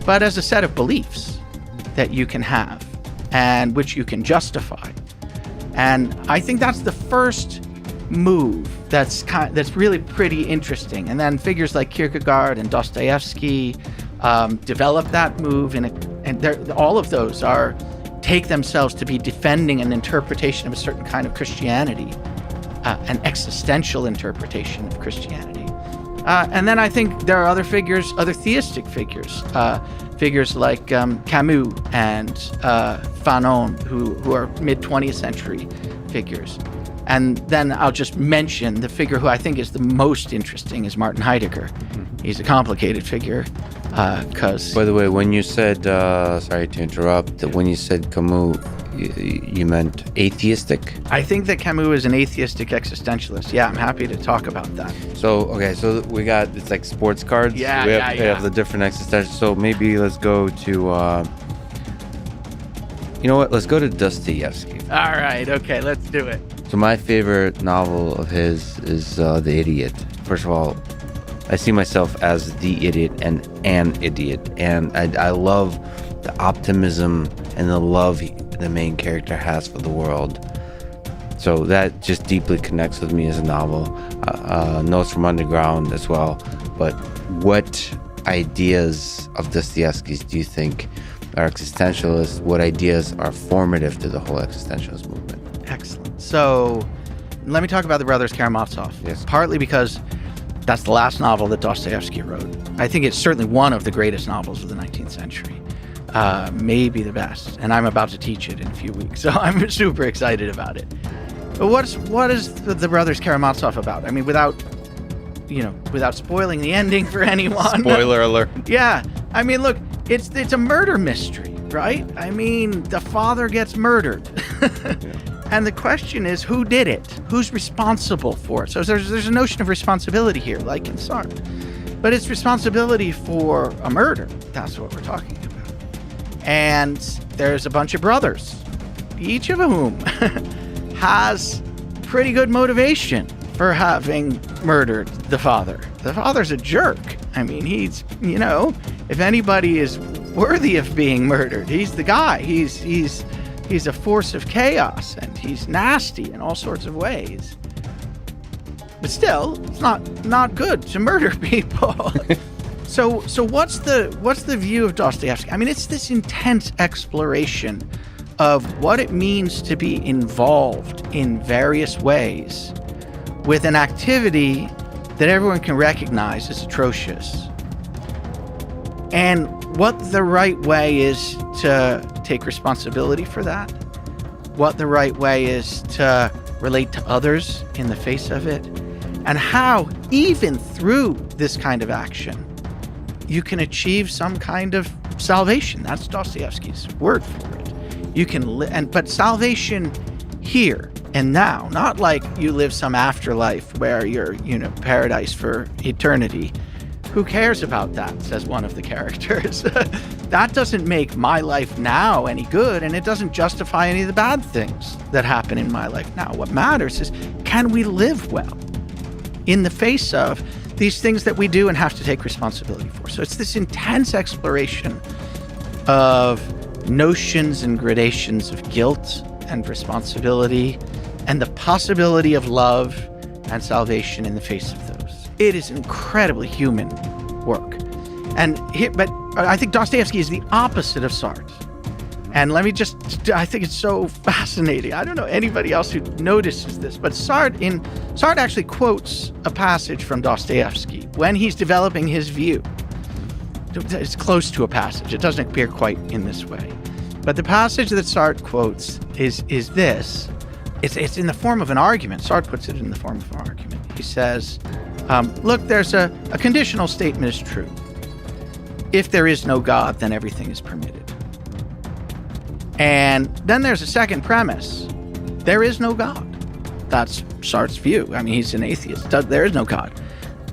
Speaker 6: but as a set of beliefs. that you can have and which you can justify. And I think that's the first move that's really pretty interesting. And then figures like Kierkegaard and Dostoevsky develop that move, and all of those take themselves to be defending an interpretation of a certain kind of Christianity, an existential interpretation of Christianity. And then I think there are other figures, other theistic figures, figures like Camus and Fanon, who are mid-20th century figures. And then I'll just mention the figure who I think is the most interesting is Martin Heidegger. He's a complicated figure because...
Speaker 5: By the way, when you said, sorry to interrupt, that when you said Camus, you meant atheistic?
Speaker 6: I think that Camus is an atheistic existentialist. Yeah, I'm happy to talk about that.
Speaker 5: So, okay, so we got, it's like sports cards. We have the different existential. So maybe let's go to, you know what? Let's go to Dostoevsky.
Speaker 6: All right, okay, let's do it.
Speaker 5: So my favorite novel of his is The Idiot. First of all, I see myself as the idiot and an idiot. And I love the optimism and the love the main character has for the world. So that just deeply connects with me as a novel. Notes from Underground as well. But what ideas of Dostoevsky's do you think are existentialist? What ideas are formative to the whole existentialist movement?
Speaker 6: Excellent. So let me talk about the Brothers Karamazov.
Speaker 5: Yes.
Speaker 6: Partly because that's the last novel that Dostoevsky wrote. I think it's certainly one of the greatest novels of the 19th century. Maybe the best. And I'm about to teach it in a few weeks, so I'm super excited about it. But what is the Brothers Karamazov about? I mean, without spoiling the ending for anyone.
Speaker 5: Spoiler alert.
Speaker 6: Yeah. I mean, look, it's a murder mystery, right? I mean, the father gets murdered. And the question is, who did it? Who's responsible for it? So there's a notion of responsibility here, like in Sartre. But it's responsibility for a murder. That's what we're talking about. And there's a bunch of brothers, each of whom has pretty good motivation for having murdered the father. The father's a jerk. I mean, he's, if anybody is worthy of being murdered, he's the guy. He's a force of chaos, and he's nasty in all sorts of ways. But still, it's not good to murder people. So what's the view of Dostoevsky? I mean, it's this intense exploration of what it means to be involved in various ways with an activity that everyone can recognize as atrocious. And what the right way is to take responsibility for that, what the right way is to relate to others in the face of it, and how, even through this kind of action, you can achieve some kind of salvation. That's Dostoevsky's word for it. You can but salvation here and now, not like you live some afterlife where you're, paradise for eternity. Who cares about that, says one of the characters. That doesn't make my life now any good, and it doesn't justify any of the bad things that happen in my life now. What matters is, can we live well in the face of these things that we do and have to take responsibility for? So it's this intense exploration of notions and gradations of guilt and responsibility and the possibility of love and salvation in the face of those. It is an incredibly human work. But I think Dostoevsky is the opposite of Sartre. And I think it's so fascinating. I don't know anybody else who notices this, but Sartre actually quotes a passage from Dostoevsky when he's developing his view. It's close to a passage. It doesn't appear quite in this way. But the passage that Sartre quotes is this. It's in the form of an argument. Sartre puts it in the form of an argument. He says, look, there's a conditional statement is true. If there is no God, then everything is permitted. And then there's a second premise. There is no God. That's Sartre's view. I mean, he's an atheist. There is no God.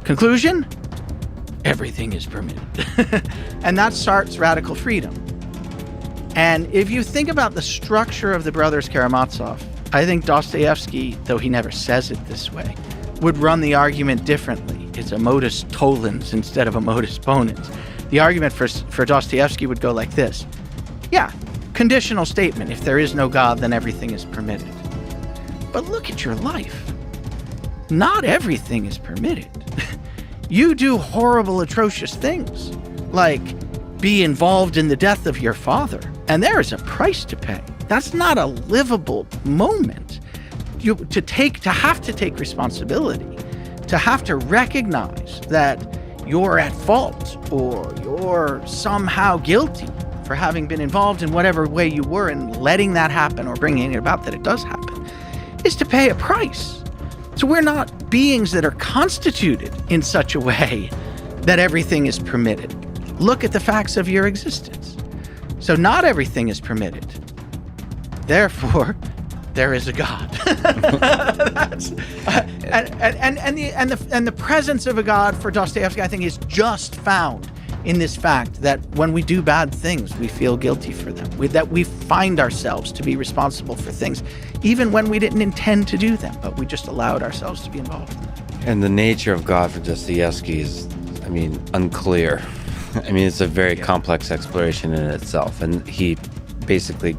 Speaker 6: Conclusion? Everything is permitted. And that's Sartre's radical freedom. And if you think about the structure of the Brothers Karamazov, I think Dostoevsky, though he never says it this way, would run the argument differently. It's a modus tollens instead of a modus ponens. The argument for Dostoevsky would go like this. Yeah, conditional statement. If there is no God, then everything is permitted. But look at your life. Not everything is permitted. You do horrible, atrocious things, like be involved in the death of your father, and there is a price to pay. That's not a livable moment. To have to take responsibility, to have to recognize that you're at fault or you're somehow guilty for having been involved in whatever way you were and letting that happen or bringing it about that it does happen, is to pay a price. So we're not beings that are constituted in such a way that everything is permitted. Look at the facts of your existence. So not everything is permitted. Therefore, there is a God. And the presence of a God for Dostoevsky, I think, is just found in this fact that when we do bad things, we feel guilty for them. That we find ourselves to be responsible for things, even when we didn't intend to do them, but we just allowed ourselves to be involved in them.
Speaker 5: And the nature of God for Dostoevsky is, unclear. It's a very complex exploration in itself. And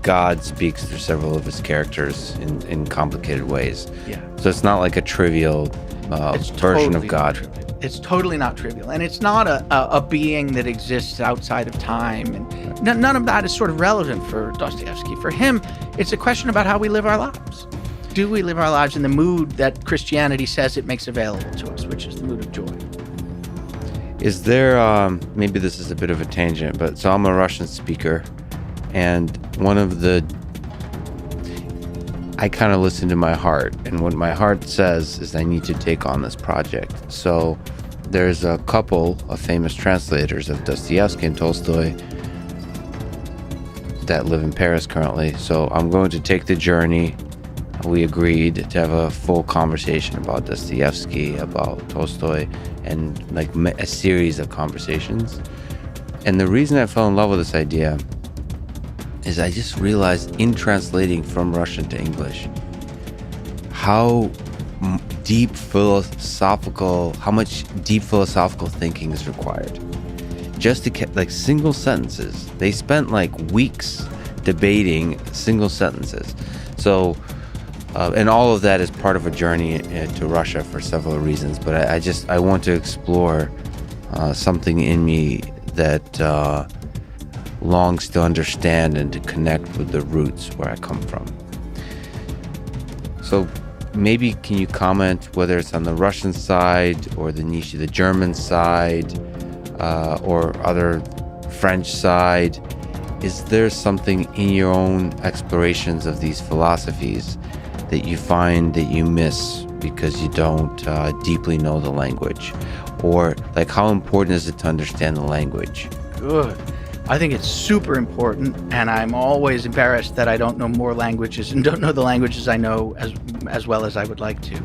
Speaker 5: God speaks through several of his characters in complicated ways. Yeah. So it's not like a trivial version of God.
Speaker 6: It's totally not trivial. And it's not a being that exists outside of time. And none of that is sort of relevant for Dostoevsky. For him, it's a question about how we live our lives. Do we live our lives in the mood that Christianity says it makes available to us, which is the mood of joy?
Speaker 5: Is there, maybe this is a bit of a tangent, but so I'm a Russian speaker, and I kind of listen to my heart, and what my heart says is I need to take on this project. So there's a couple of famous translators of Dostoevsky and Tolstoy that live in Paris currently, so I'm going to take the journey. We agreed to have a full conversation about Dostoevsky, about Tolstoy, and a series of conversations. And the reason I fell in love with this idea is I just realized in translating from Russian to English how much deep philosophical thinking is required. Just to single sentences. They spent weeks debating single sentences. So, and all of that is part of a journey to Russia for several reasons. But I want to explore something in me that longs to understand and to connect with the roots where I come from. So maybe can you comment whether it's on the Russian side or the German side or other French side? Is there something in your own explorations of these philosophies that you find that you miss because you don't deeply know the language? Or how important is it to understand the language?
Speaker 6: Good. I think it's super important, and I'm always embarrassed that I don't know more languages and don't know the languages I know as well as I would like to.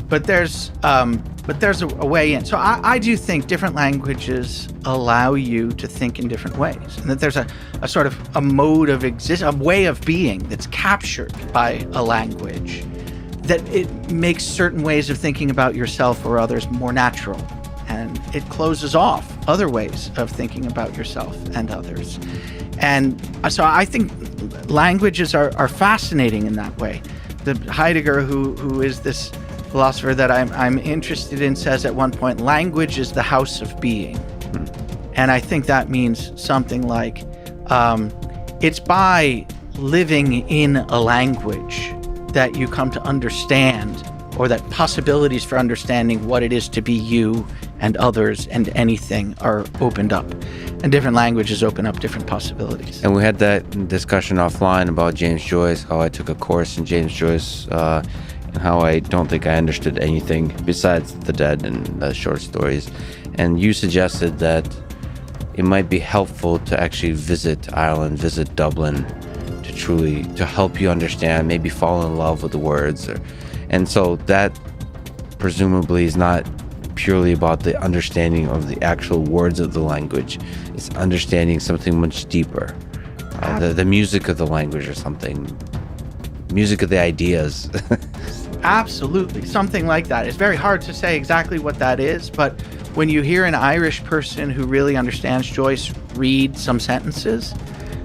Speaker 6: But there's a way in. So I do think different languages allow you to think in different ways, and that there's a sort of a mode of a way of being that's captured by a language, that it makes certain ways of thinking about yourself or others more natural. And it closes off other ways of thinking about yourself and others. And so I think languages are fascinating in that way. The Heidegger, who is this philosopher that I'm interested in, says at one point, language is the house of being. And I think that means something like, it's by living in a language that you come to understand, or that possibilities for understanding what it is to be you and others and anything are opened up. And different languages open up different possibilities.
Speaker 5: And we had that discussion offline about James Joyce, how I took a course in James Joyce, and how I don't think I understood anything besides The Dead and the short stories. And you suggested that it might be helpful to actually visit Ireland, visit Dublin, to help you understand, maybe fall in love with the words. And so that presumably is not purely about the understanding of the actual words of the language. It's understanding something much deeper. The music of the language or something. Music of the ideas.
Speaker 6: Absolutely. Something like that. It's very hard to say exactly what that is, but when you hear an Irish person who really understands Joyce read some sentences,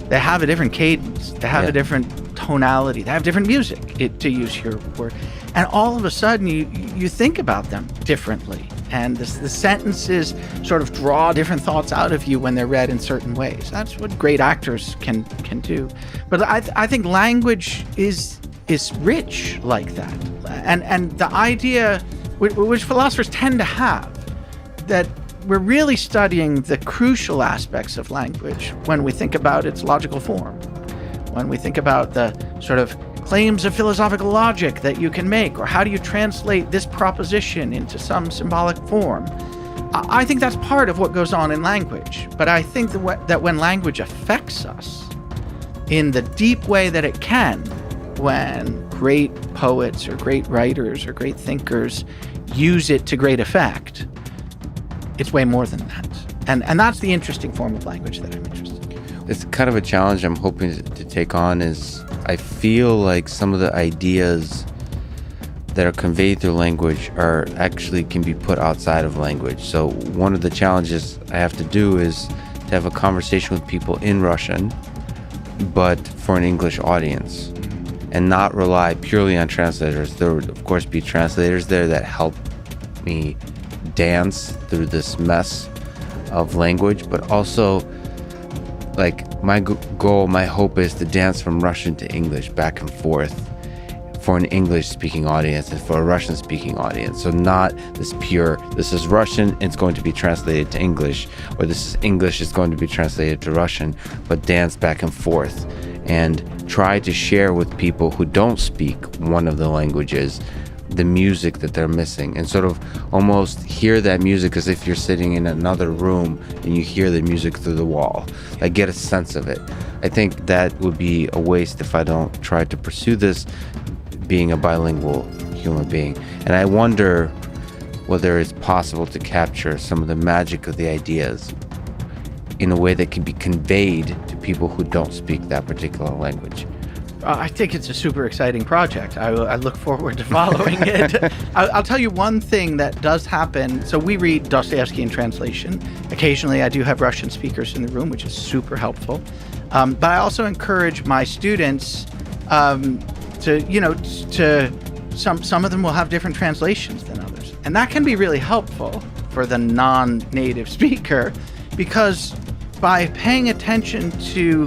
Speaker 6: they have a different cadence, they have a different tonality, they have different music, to use your word. And all of a sudden you think about them differently. And the sentences sort of draw different thoughts out of you when they're read in certain ways. That's what great actors can do. But I think language is rich like that. And the idea, which philosophers tend to have, that we're really studying the crucial aspects of language when we think about its logical form, when we think about the sort of claims of philosophical logic that you can make, or how do you translate this proposition into some symbolic form. I think that's part of what goes on in language. But I think that when language affects us in the deep way that it can, when great poets or great writers or great thinkers use it to great effect, it's way more than that. And that's the interesting form of language that I'm interested in.
Speaker 5: It's kind of a challenge I'm hoping to take on. Is I feel like some of the ideas that are conveyed through language are actually can be put outside of language. So one of the challenges I have to do is to have a conversation with people in Russian, but for an English audience, and not rely purely on translators. There would, of course, be translators there that help me dance through this mess of language, but also, like, my goal, my hope is to dance from Russian to English back and forth for an English-speaking audience and for a Russian-speaking audience. So not this pure, this is Russian, it's going to be translated to English, or this is English, it's going to be translated to Russian, but dance back and forth and try to share with people who don't speak one of the languages the music that they're missing, and sort of almost hear that music as if you're sitting in another room and you hear the music through the wall. Like, get a sense of it. I think that would be a waste if I don't try to pursue this being a bilingual human being. And I wonder whether it's possible to capture some of the magic of the ideas in a way that can be conveyed to people who don't speak that particular language.
Speaker 6: I think it's a super exciting project. I look forward to following it. I'll tell you one thing that does happen. So we read Dostoevsky in translation. Occasionally I do have Russian speakers in the room, which is super helpful. But I also encourage my students to some of them will have different translations than others. And that can be really helpful for the non-native speaker, because by paying attention to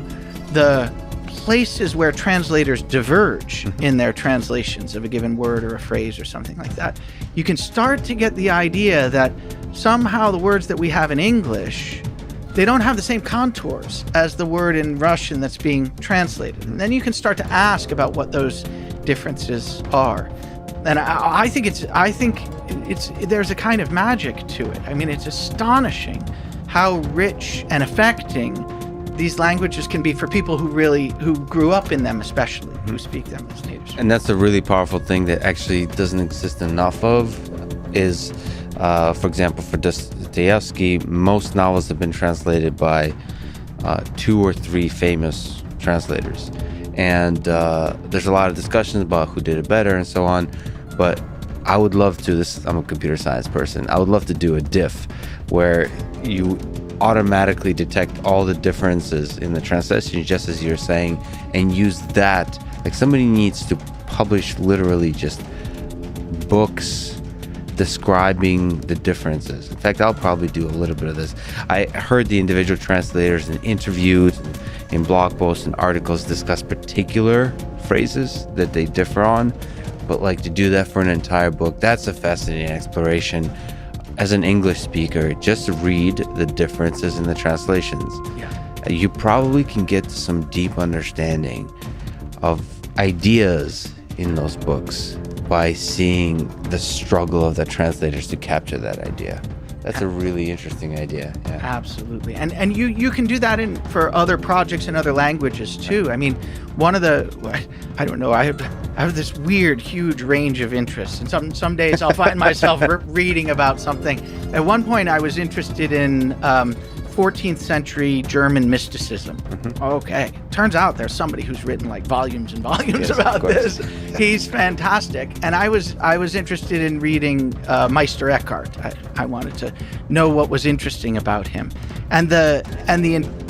Speaker 6: the places where translators diverge in their translations of a given word or a phrase or something like that, you can start to get the idea that somehow the words that we have in English, they don't have the same contours as the word in Russian that's being translated. And then you can start to ask about what those differences are. And I think there's a kind of magic to it. I mean, it's astonishing how rich and affecting these languages can be for people who grew up in them, especially who speak them as native speakers.
Speaker 5: And that's a really powerful thing that actually doesn't exist enough of is, for example, for Dostoevsky, most novels have been translated by 2 or 3 famous translators. And there's a lot of discussions about who did it better and so on. But I would love to, I'm a computer science person, I would love to do a diff where you automatically detect all the differences in the translation, just as you're saying, and use that. Like, somebody needs to publish literally just books describing the differences. In fact, I'll probably do a little bit of this. I heard the individual translators in interviews, in blog posts and articles discuss particular phrases that they differ on, but like to do that for an entire book, that's a fascinating exploration. As an English speaker, just read the differences in the translations. Yeah. You probably can get to some deep understanding of ideas in those books by seeing the struggle of the translators to capture that idea. That's a really interesting idea. Yeah.
Speaker 6: Absolutely. And you can do that for other projects in other languages too. I mean, one of I don't know, I have this weird, huge range of interests. And some days I'll find myself reading about something. At one point I was interested in 14th century German mysticism. Mm-hmm. Okay. Turns out there's somebody who's written like volumes and volumes about this. He's fantastic. And I was interested in reading Meister Eckhart. I wanted to know what was interesting about him. And the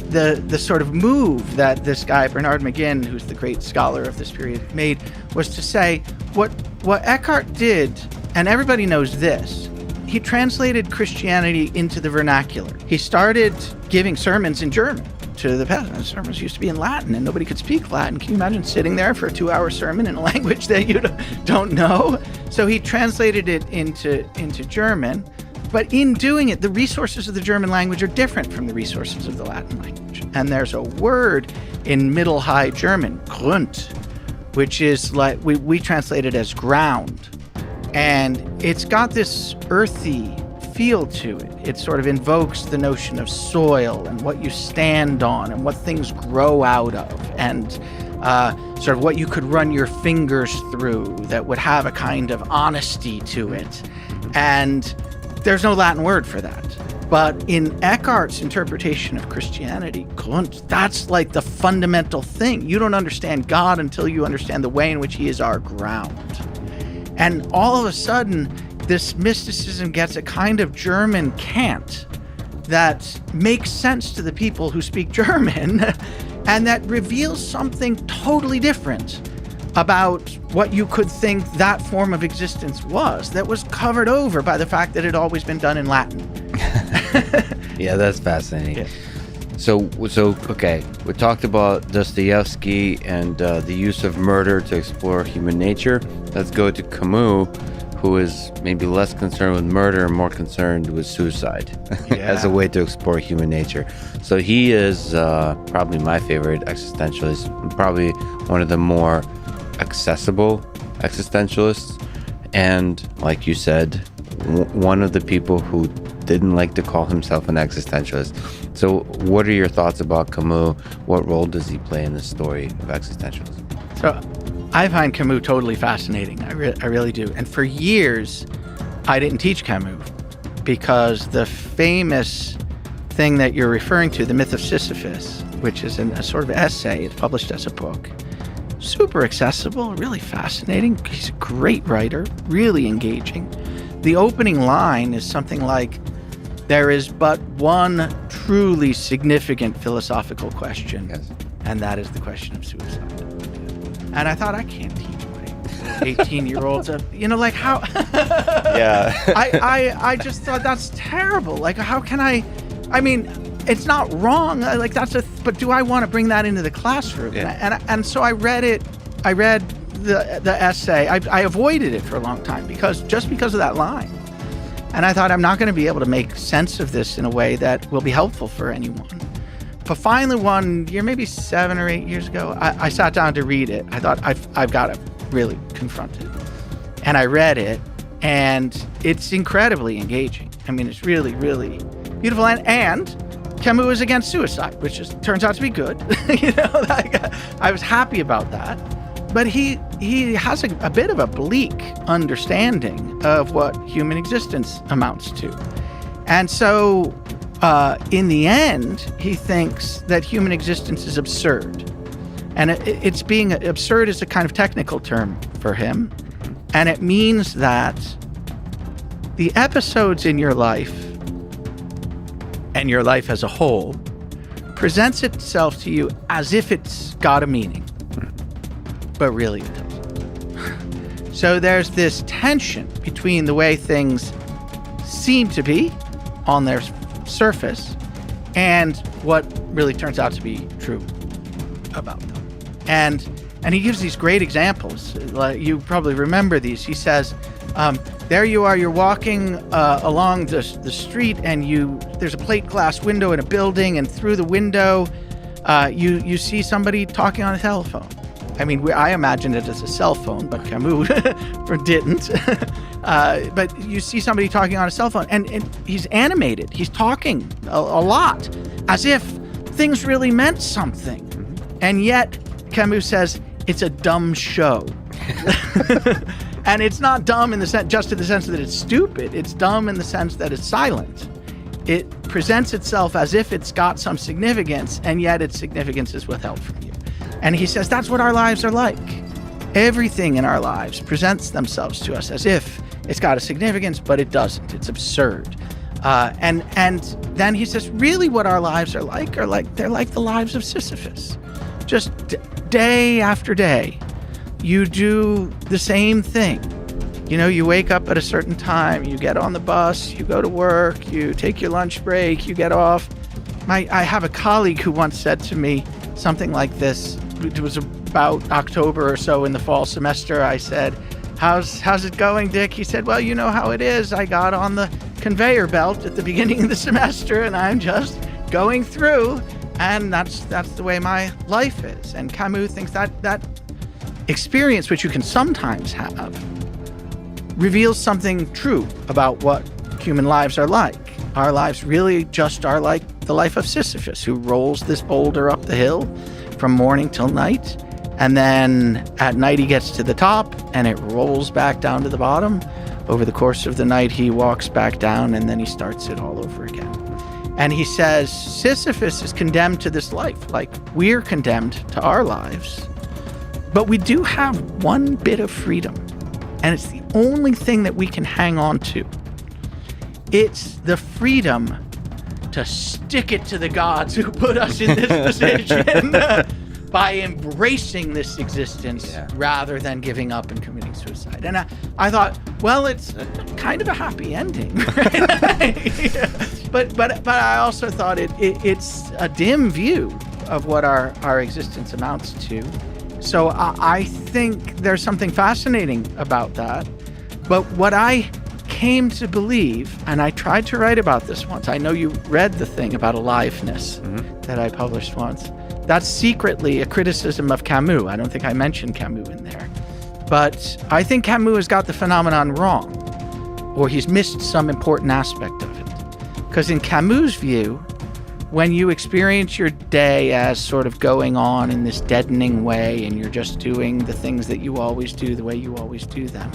Speaker 6: the sort of move that this guy, Bernard McGinn, who's the great scholar of this period, made was to say what Eckhart did, and everybody knows this, he translated Christianity into the vernacular. He started giving sermons in German to the peasants. Sermons used to be in Latin, and nobody could speak Latin. Can you imagine sitting there for a 2-hour sermon in a language that you don't know? So he translated it into German. But in doing it, the resources of the German language are different from the resources of the Latin language. And there's a word in Middle High German, Grund, which is like, we translate it as ground. And it's got this earthy feel to it. It sort of invokes the notion of soil and what you stand on and what things grow out of, and sort of what you could run your fingers through that would have a kind of honesty to it. And there's no Latin word for that. But in Eckhart's interpretation of Christianity, Grund, that's like the fundamental thing. You don't understand God until you understand the way in which he is our ground. And all of a sudden, this mysticism gets a kind of German cant that makes sense to the people who speak German and that reveals something totally different about what you could think that form of existence was, that was covered over by the fact that it had always been done in Latin.
Speaker 5: Yeah, that's fascinating.
Speaker 6: Yeah.
Speaker 5: So okay, we talked about Dostoevsky and the use of murder to explore human nature. Let's go to Camus, who is maybe less concerned with murder and more concerned with suicide as a way to explore human nature. So he is probably my favorite existentialist, probably one of the more accessible existentialists, and like you said, one of the people who didn't like to call himself an existentialist. So what are your thoughts about Camus? What role does he play in the story of existentialism?
Speaker 6: So I find Camus totally fascinating. I really do. And for years, I didn't teach Camus because the famous thing that you're referring to, The Myth of Sisyphus, which is a sort of essay, it's published as a book, super accessible, really fascinating. He's a great writer, really engaging. The opening line is something like, there is but one truly significant philosophical question,
Speaker 5: Yes.
Speaker 6: and that is the question of suicide. And I thought, I can't teach my 18-year-olds, like how...
Speaker 5: Yeah.
Speaker 6: I just thought that's terrible. Like, how can I mean, it's not wrong. Like, but do I want to bring that into the classroom?
Speaker 5: Yeah.
Speaker 6: And so I read it. I read the essay. I avoided it for a long time because of that line. And I thought, I'm not going to be able to make sense of this in a way that will be helpful for anyone. But finally, one year, maybe 7 or 8 years ago, I sat down to read it. I thought, I've got to really confront it. And I read it, and it's incredibly engaging. I mean, it's really, really beautiful. And Camus is against suicide, which turns out to be good. I was happy about that. But he has a bit of a bleak understanding of what human existence amounts to. And so in the end, he thinks that human existence is absurd. And it's being absurd is a kind of technical term for him. And it means that the episodes in your life and your life as a whole presents itself to you as if it's got a meaning. But really it doesn't. So there's this tension between the way things seem to be on their surface and what really turns out to be true about them. And he gives these great examples. Like, you probably remember these. He says, there you are, you're walking along the street, and there's a plate glass window in a building, and through the window you see somebody talking on a telephone. I mean, I imagined it as a cell phone, but Camus didn't. But you see somebody talking on a cell phone, and he's animated. He's talking a lot, as if things really meant something. And yet, Camus says, it's a dumb show. And it's not dumb just in the sense that it's stupid. It's dumb in the sense that it's silent. It presents itself as if it's got some significance, and yet its significance is withheld from you. And he says that's what our lives are like. Everything in our lives presents themselves to us as if it's got a significance, but it doesn't. It's absurd. And then he says, really what our lives are like, they're like the lives of Sisyphus. Just day after day, you do the same thing. You know, you wake up at a certain time, you get on the bus, you go to work, you take your lunch break, you get off. I have a colleague who once said to me something like this. It was about October or so in the fall semester. I said, how's it going, Dick? He said, well, you know how it is. I got on the conveyor belt at the beginning of the semester and I'm just going through, and that's the way my life is. And Camus thinks that experience, which you can sometimes have, reveals something true about what human lives are like. Our lives really just are like the life of Sisyphus, who rolls this boulder up the hill from morning till night, and then at night he gets to the top and it rolls back down to the bottom. Over the course of the night he walks back down and then he starts it all over again. And he says Sisyphus is condemned to this life, like we're condemned to our lives. But we do have one bit of freedom, and it's the only thing that we can hang on to. It's the freedom to stick it to the gods who put us in this position by embracing this existence rather than giving up and committing suicide. And I thought, well, it's kind of a happy ending. Right? But I also thought it's a dim view of what our existence amounts to. So I think there's something fascinating about that. But what I came to believe, and I tried to write about this once. I know you read the thing about aliveness that I published once. That's secretly a criticism of Camus. I don't think I mentioned Camus in there. But I think Camus has got the phenomenon wrong, or he's missed some important aspect of it. Because in Camus' view, when you experience your day as sort of going on in this deadening way, and you're just doing the things that you always do the way you always do them,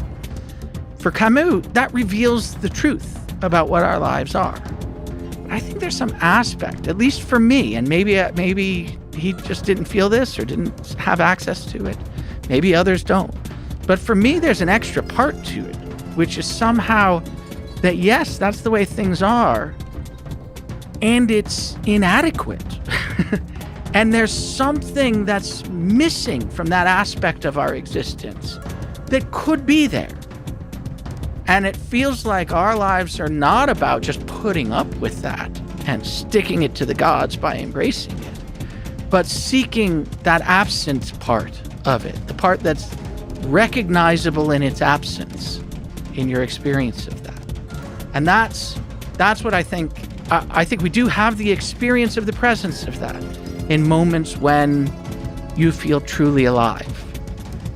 Speaker 6: for Camus, that reveals the truth about what our lives are. But I think there's some aspect, at least for me, and maybe he just didn't feel this or didn't have access to it. Maybe others don't. But for me, there's an extra part to it, which is somehow that, yes, that's the way things are, and it's inadequate. And there's something that's missing from that aspect of our existence that could be there. And it feels like our lives are not about just putting up with that and sticking it to the gods by embracing it, but seeking that absent part of it, the part that's recognizable in its absence in your experience of that. And that's what I think. I think we do have the experience of the presence of that in moments when you feel truly alive.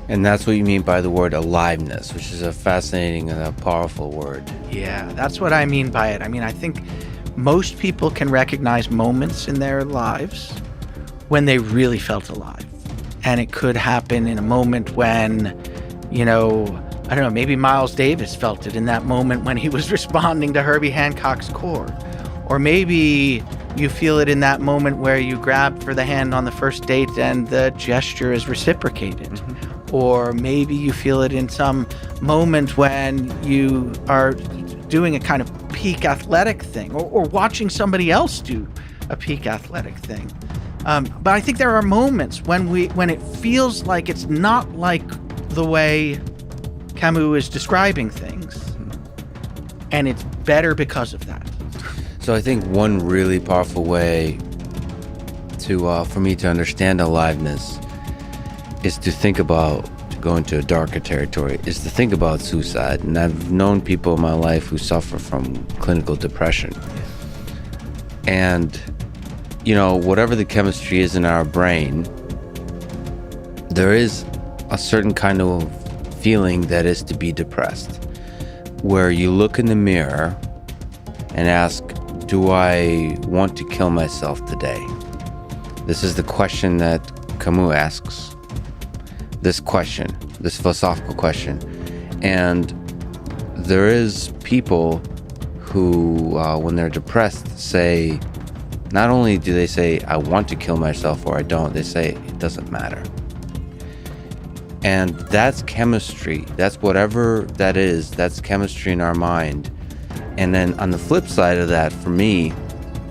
Speaker 5: And that's what you mean by the word aliveness, which is a fascinating and a powerful word.
Speaker 6: Yeah, that's what I mean by it. I mean, I think most people can recognize moments in their lives when they really felt alive. And it could happen in a moment when, I don't know, maybe Miles Davis felt it in that moment when he was responding to Herbie Hancock's chord. Or maybe you feel it in that moment where you grab for the hand on the first date and the gesture is reciprocated. Mm-hmm. Or maybe you feel it in some moment when you are doing a kind of peak athletic thing, or watching somebody else do a peak athletic thing. But I think there are moments when it feels like it's not like the way Camus is describing things, and it's better because of that.
Speaker 5: So I think one really powerful way for me to understand aliveness is to think about, to go into a darker territory, is to think about suicide. And I've known people in my life who suffer from clinical depression. And, whatever the chemistry is in our brain, there is a certain kind of feeling that is to be depressed, where you look in the mirror and ask, do I want to kill myself today? This is the question that Camus asks. This philosophical question. And there is people who, when they're depressed, say, not only do they say, I want to kill myself, or I don't, they say, it doesn't matter. And that's chemistry. That's whatever that is, that's chemistry in our mind. And then on the flip side of that, for me,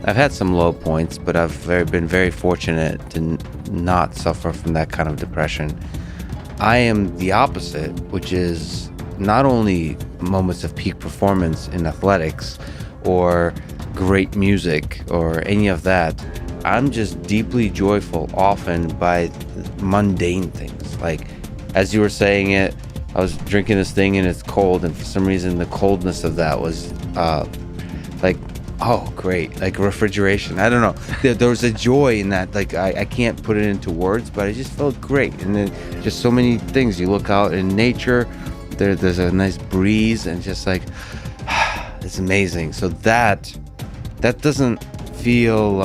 Speaker 5: I've had some low points, but I've been very fortunate to not suffer from that kind of depression. I am the opposite, which is not only moments of peak performance in athletics or great music or any of that. I'm just deeply joyful often by mundane things. Like, as you were saying it, I was drinking this thing and it's cold, and for some reason the coldness of that was like, oh great, like refrigeration. I don't know, there was a joy in that. Like I can't put it into words, but I just felt great. And then just so many things. You look out in nature, there's a nice breeze, and just like it's amazing. So that doesn't feel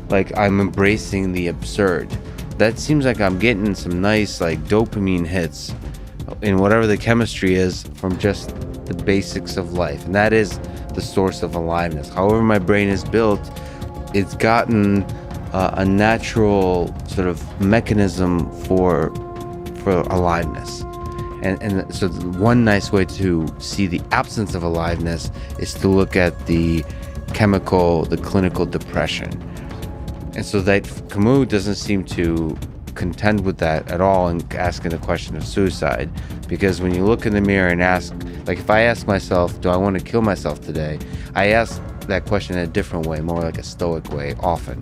Speaker 5: like I'm embracing the absurd. That seems like I'm getting some nice like dopamine hits in whatever the chemistry is from just the basics of life, and that is the source of aliveness. However my brain is built, it's gotten a natural sort of mechanism for aliveness. And so one nice way to see the absence of aliveness is to look at the clinical depression. And so that Camus doesn't seem to contend with that at all in asking the question of suicide, because when you look in the mirror and ask, like if I ask myself, do I want to kill myself today? I ask that question in a different way, more like a stoic way often,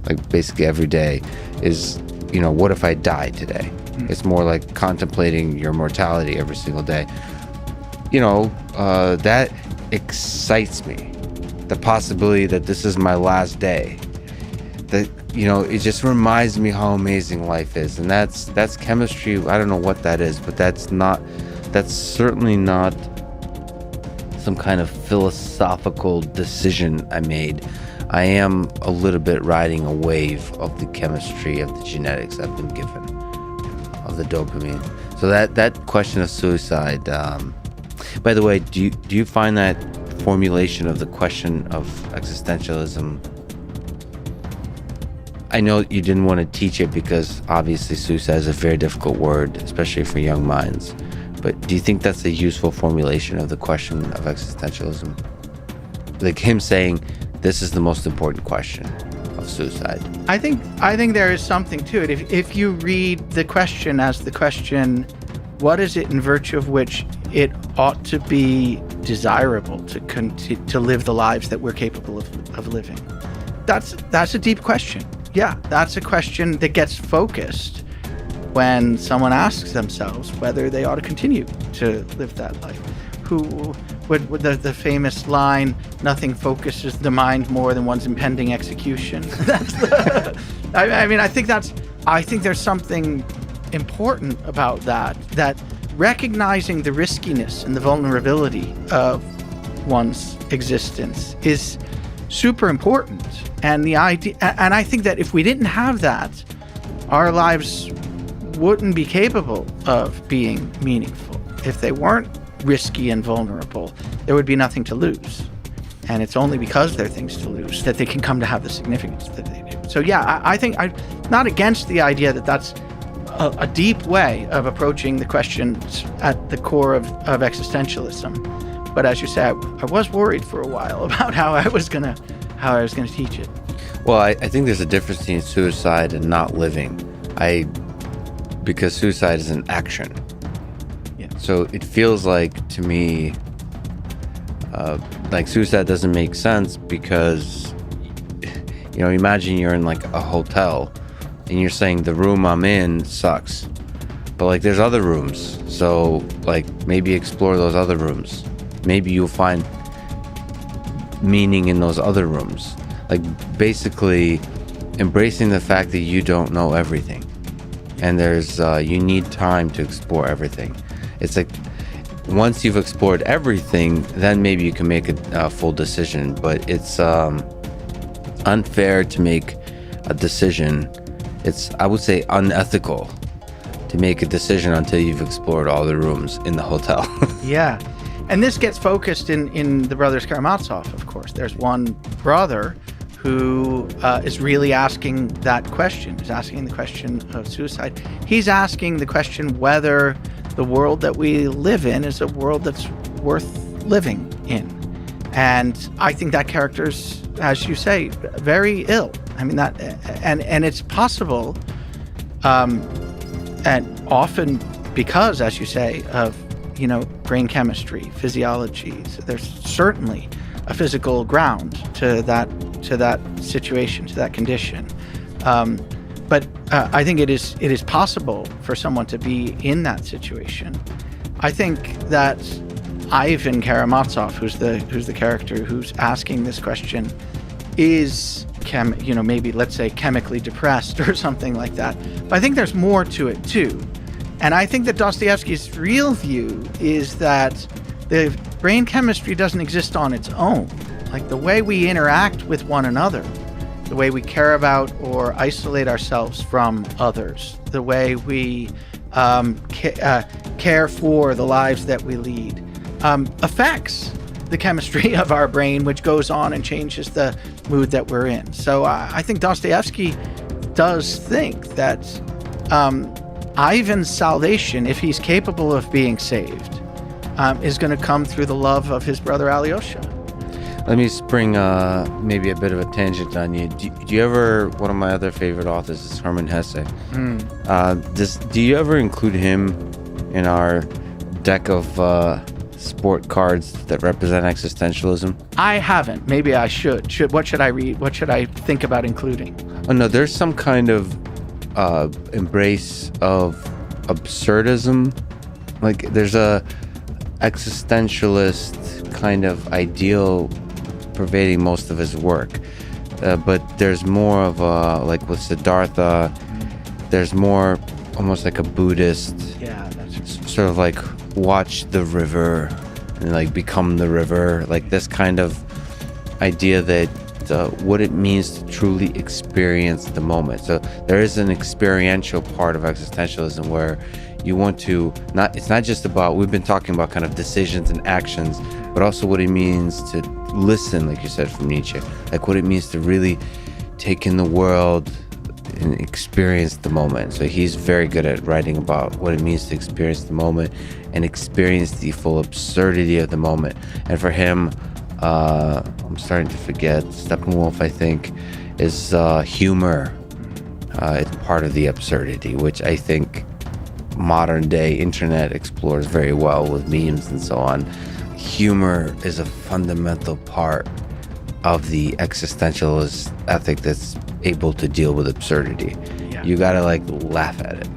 Speaker 5: like basically every day is, what if I die today? It's more like contemplating your mortality every single day. That excites me. The possibility that this is my last day. That, it just reminds me how amazing life is. And that's chemistry. I don't know what that is, but that's certainly not some kind of philosophical decision I made. I am a little bit riding a wave of the chemistry of the genetics I've been given, of the dopamine. So that question of suicide, by the way, do you find that formulation of the question of existentialism, I know you didn't want to teach it because obviously suicide is a very difficult word, especially for young minds, but do you think that's a useful formulation of the question of existentialism? Like him saying, this is the most important question of suicide.
Speaker 6: I think there is something to it. If you read the question as the question, what is it in virtue of which it ought to be desirable to live the lives that we're capable of living? That's a deep question. Yeah, that's a question that gets focused when someone asks themselves whether they ought to continue to live that life. With the famous line, nothing focuses the mind more than one's impending execution. I think there's something important about that recognizing the riskiness and the vulnerability of one's existence is super important. And the idea, and I think that if we didn't have that, our lives wouldn't be capable of being meaningful. If they weren't risky and vulnerable, there would be nothing to lose. And it's only because there are things to lose that they can come to have the significance that they do. So yeah, I think I'm not against the idea that that's a deep way of approaching the questions at the core of existentialism. But as you say, I was worried for a while about how I was gonna teach it.
Speaker 5: Well, I think there's a difference between suicide and not living. Because suicide is an action.
Speaker 6: Yeah.
Speaker 5: So it feels like to me, like suicide doesn't make sense because, imagine you're in like a hotel and you're saying the room I'm in sucks, but like there's other rooms. So like maybe explore those other rooms. Maybe you'll find meaning in those other rooms. Like basically embracing the fact that you don't know everything. And there's you need time to explore everything. It's like once you've explored everything, then maybe you can make a full decision. But it's unfair to make a decision. It's, I would say, unethical to make a decision until you've explored all the rooms in the hotel.
Speaker 6: Yeah. And this gets focused in the brothers Karamazov, of course. There's one brother who is really asking that question. He's asking the question of suicide. He's asking the question whether the world that we live in is a world that's worth living in. And I think that character's, as you say, very ill. I mean, that, and it's possible, and often because, as you say, of, brain chemistry, physiology. So there's certainly a physical ground to that situation, to that condition. But I think it is possible for someone to be in that situation. I think that Ivan Karamazov, who's the character who's asking this question, is maybe, let's say, chemically depressed or something like that. But I think there's more to it too. And I think that Dostoevsky's real view is that the brain chemistry doesn't exist on its own. Like the way we interact with one another, the way we care about or isolate ourselves from others, the way we care for the lives that we lead, affects the chemistry of our brain, which goes on and changes the mood that we're in. So I think Dostoevsky does think that Ivan's salvation, if he's capable of being saved, is going to come through the love of his brother Alyosha.
Speaker 5: Let me spring maybe a bit of a tangent on you. Do you ever, one of my other favorite authors is Hermann Hesse. Do you ever include him in our deck of sport cards that represent existentialism?
Speaker 6: I haven't. Maybe I should. What should I read? What should I think about including?
Speaker 5: Oh no, there's some kind of embrace of absurdism. Like there's a existentialist kind of ideal pervading most of his work, but there's more of a, like with Siddhartha, there's more almost like a Buddhist, sort of like watch the river and like become the river, like this kind of idea that what it means to truly experience the moment. So there is an experiential part of existentialism where you want to it's not just about, we've been talking about kind of decisions and actions, but also what it means to listen, like you said from Nietzsche, like what it means to really take in the world and experience the moment. So he's very good at writing about what it means to experience the moment and experience the full absurdity of the moment. And for him, I'm starting to forget, Steppenwolf, I think, is humor. It's part of the absurdity, which I think modern day internet explores very well with memes and so on. Humor is a fundamental part of the existentialist ethic that's able to deal with absurdity. Yeah. You gotta like laugh at it.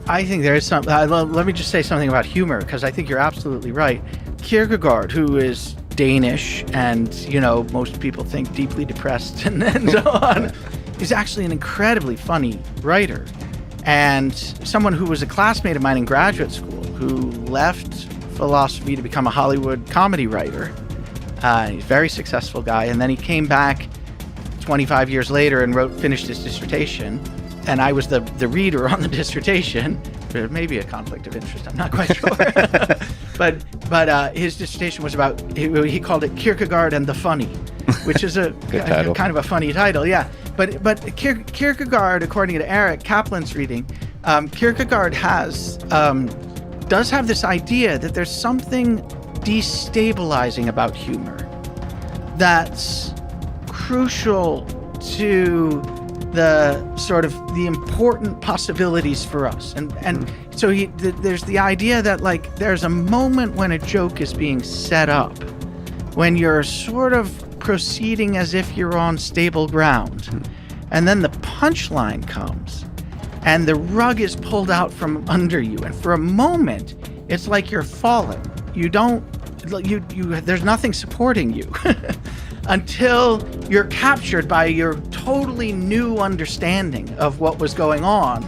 Speaker 6: I think there is some. Let me just say something about humor, because I think you're absolutely right. Kierkegaard, who is Danish and, most people think deeply depressed and so on, is actually an incredibly funny writer. And someone who was a classmate of mine in graduate school, who left philosophy to become a Hollywood comedy writer. He's a very successful guy. And then he came back 25 years later and finished his dissertation. And I was the reader on the dissertation. Maybe a conflict of interest, I'm not quite sure. But his dissertation was about, he called it Kierkegaard and the Funny, which is a kind of a funny title, yeah. But Kierkegaard, according to Eric Kaplan's reading, Kierkegaard does have this idea that there's something destabilizing about humor that's crucial to the sort of the important possibilities for us. And so there's the idea that like there's a moment when a joke is being set up, when you're sort of proceeding as if you're on stable ground, and then the punchline comes and the rug is pulled out from under you, and for a moment it's like you're falling. There's nothing supporting you until you're captured by your totally new understanding of what was going on.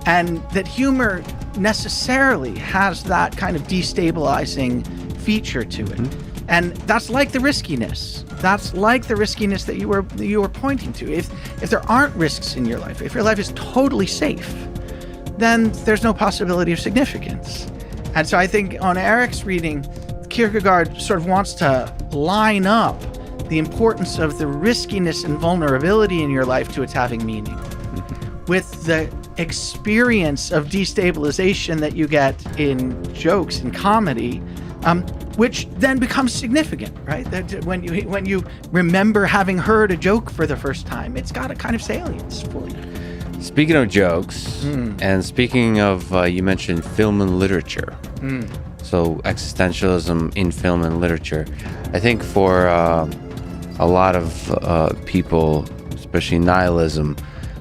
Speaker 6: And that humor necessarily has that kind of destabilizing feature to it. And that's like the riskiness. That's like the riskiness that you were pointing to. If there aren't risks in your life, if your life is totally safe, then there's no possibility of significance. And so I think on Eric's reading, Kierkegaard sort of wants to line up the importance of the riskiness and vulnerability in your life to its having meaning with the experience of destabilization that you get in jokes and comedy, which then becomes significant, right? That when you remember having heard a joke for the first time, it's got a kind of salience for you.
Speaker 5: Speaking of jokes, and speaking of, you mentioned film and literature. So existentialism in film and literature. I think for a lot of people, especially nihilism,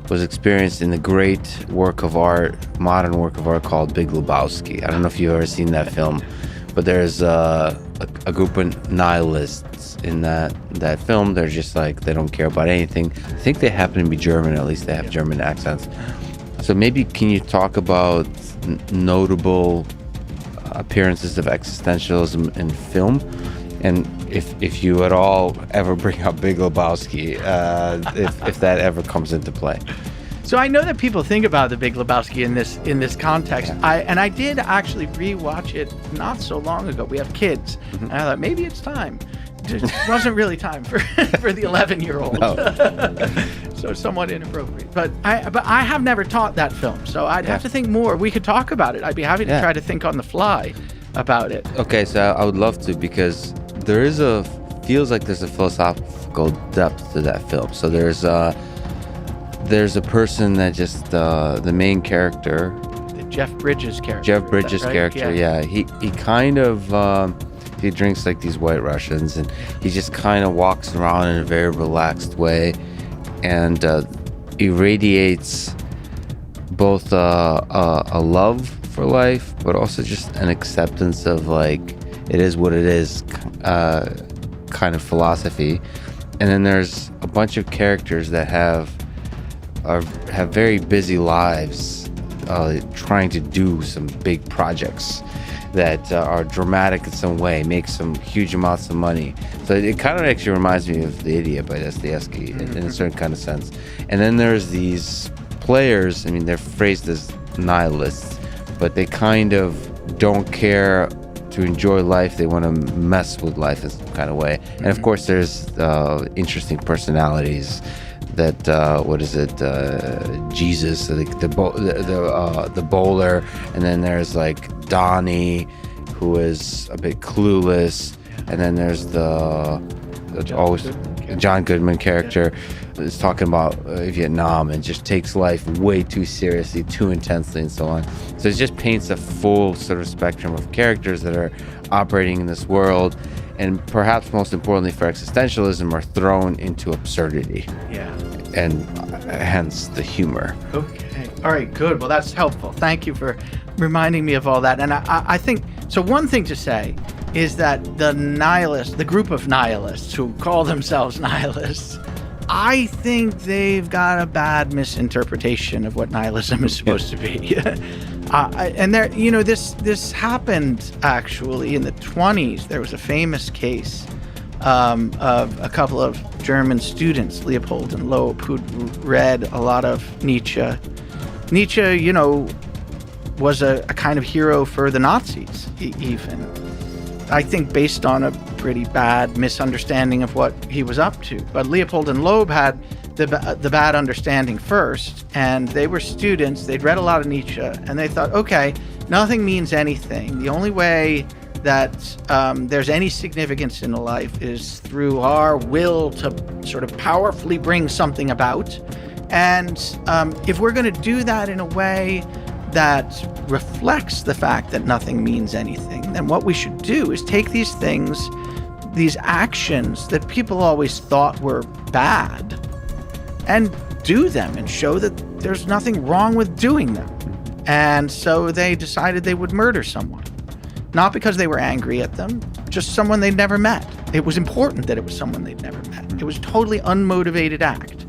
Speaker 5: was experienced in the great work of art, modern work of art called Big Lebowski. I don't know if you've ever seen that film, but there's a group of nihilists in that film. They're just like, they don't care about anything. I think they happen to be German, at least they have German accents. So maybe can you talk about notable appearances of existentialism in film? And if you at all ever bring up Big Lebowski, if that ever comes into play.
Speaker 6: So I know that people think about the Big Lebowski in this context.
Speaker 5: Yeah.
Speaker 6: I did actually rewatch it not so long ago. We have kids, and I thought maybe it's time. It wasn't really time for the 11-year-old.
Speaker 5: No.
Speaker 6: So somewhat inappropriate. But I have never taught that film, so I'd have to think more. We could talk about it. I'd be happy to try to think on the fly about it.
Speaker 5: Okay, so I would love to, because feels like there's a philosophical depth to that film. So there's a person that just the main character,
Speaker 6: The Jeff Bridges character.
Speaker 5: Jeff Bridges'
Speaker 6: right?
Speaker 5: character, yeah. He kind of he drinks like these White Russians, and he just kind of walks around in a very relaxed way, and irradiates both a love for life, but also just an acceptance of like it is what it is kind of philosophy. And then there's a bunch of characters that have very busy lives, trying to do some big projects that are dramatic in some way, make some huge amounts of money. So it kind of actually reminds me of The Idiot by Dostoevsky in a certain kind of sense. And then there's these players, I mean, they're phrased as nihilists, but they kind of don't care to enjoy life. They want to mess with life in some kind of way. And of course, there's interesting personalities that Jesus, the bowler, and then there's like Donnie, who is a bit clueless, and then there's the John Goodman character is talking about Vietnam and just takes life way too seriously, too intensely, and so on. So it just paints a full sort of spectrum of characters that are operating in this world, and perhaps most importantly for existentialism, are thrown into absurdity.
Speaker 6: Yeah.
Speaker 5: And hence the humor.
Speaker 6: Okay. All right, good. Well, that's helpful. Thank you for reminding me of all that. And I think, so one thing to say is that the group of nihilists who call themselves nihilists, I think they've got a bad misinterpretation of what nihilism is supposed to be. And there, this happened actually in the 1920s. There was a famous case of a couple of German students, Leopold and Loeb, who'd read a lot of Nietzsche. Nietzsche, was a kind of hero for the Nazis, even. I think based on a pretty bad misunderstanding of what he was up to. But Leopold and Loeb had the bad understanding first, and they were students. They'd read a lot of Nietzsche, and they thought, okay, nothing means anything. The only way that there's any significance in life is through our will to sort of powerfully bring something about. And if we're going to do that in a way that reflects the fact that nothing means anything, then what we should do is take these things, these actions that people always thought were bad, and do them and show that there's nothing wrong with doing them. And so they decided they would murder someone. Not because they were angry at them, just someone they'd never met. It was important that it was someone they'd never met. It was a totally unmotivated act.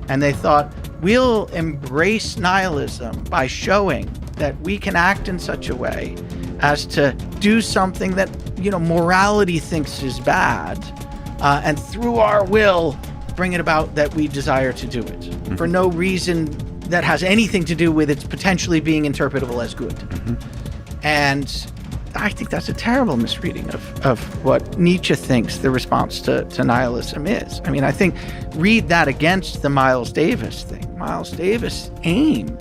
Speaker 6: And they thought, we'll embrace nihilism by showing that we can act in such a way as to do something that, morality thinks is bad, and through our will, bring it about that we desire to do it for no reason that has anything to do with its potentially being interpretable as good. And I think that's a terrible misreading of what Nietzsche thinks the response to nihilism is. I mean, I think read that against the Miles Davis thing. Miles Davis' aim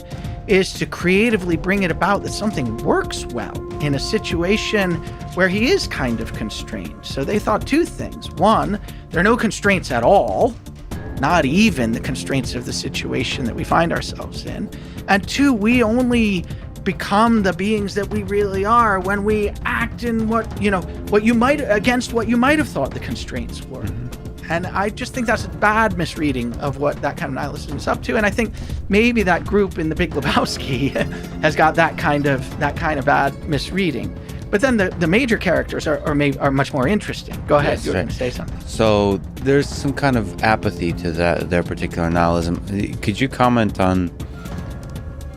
Speaker 6: is to creatively bring it about that something works well in a situation where he is kind of constrained. So they thought two things. One, there are no constraints at all, not even the constraints of the situation that we find ourselves in. And two, we only become the beings that we really are when we act in against what you might have thought the constraints were. And I just think that's a bad misreading of what that kind of nihilism is up to. And I think maybe that group in The Big Lebowski has got that kind of bad misreading. But then the major characters are much more interesting. Go ahead,
Speaker 5: Yes,
Speaker 6: you were
Speaker 5: right.
Speaker 6: going to say something.
Speaker 5: So there's some kind of apathy to their particular nihilism. Could you comment on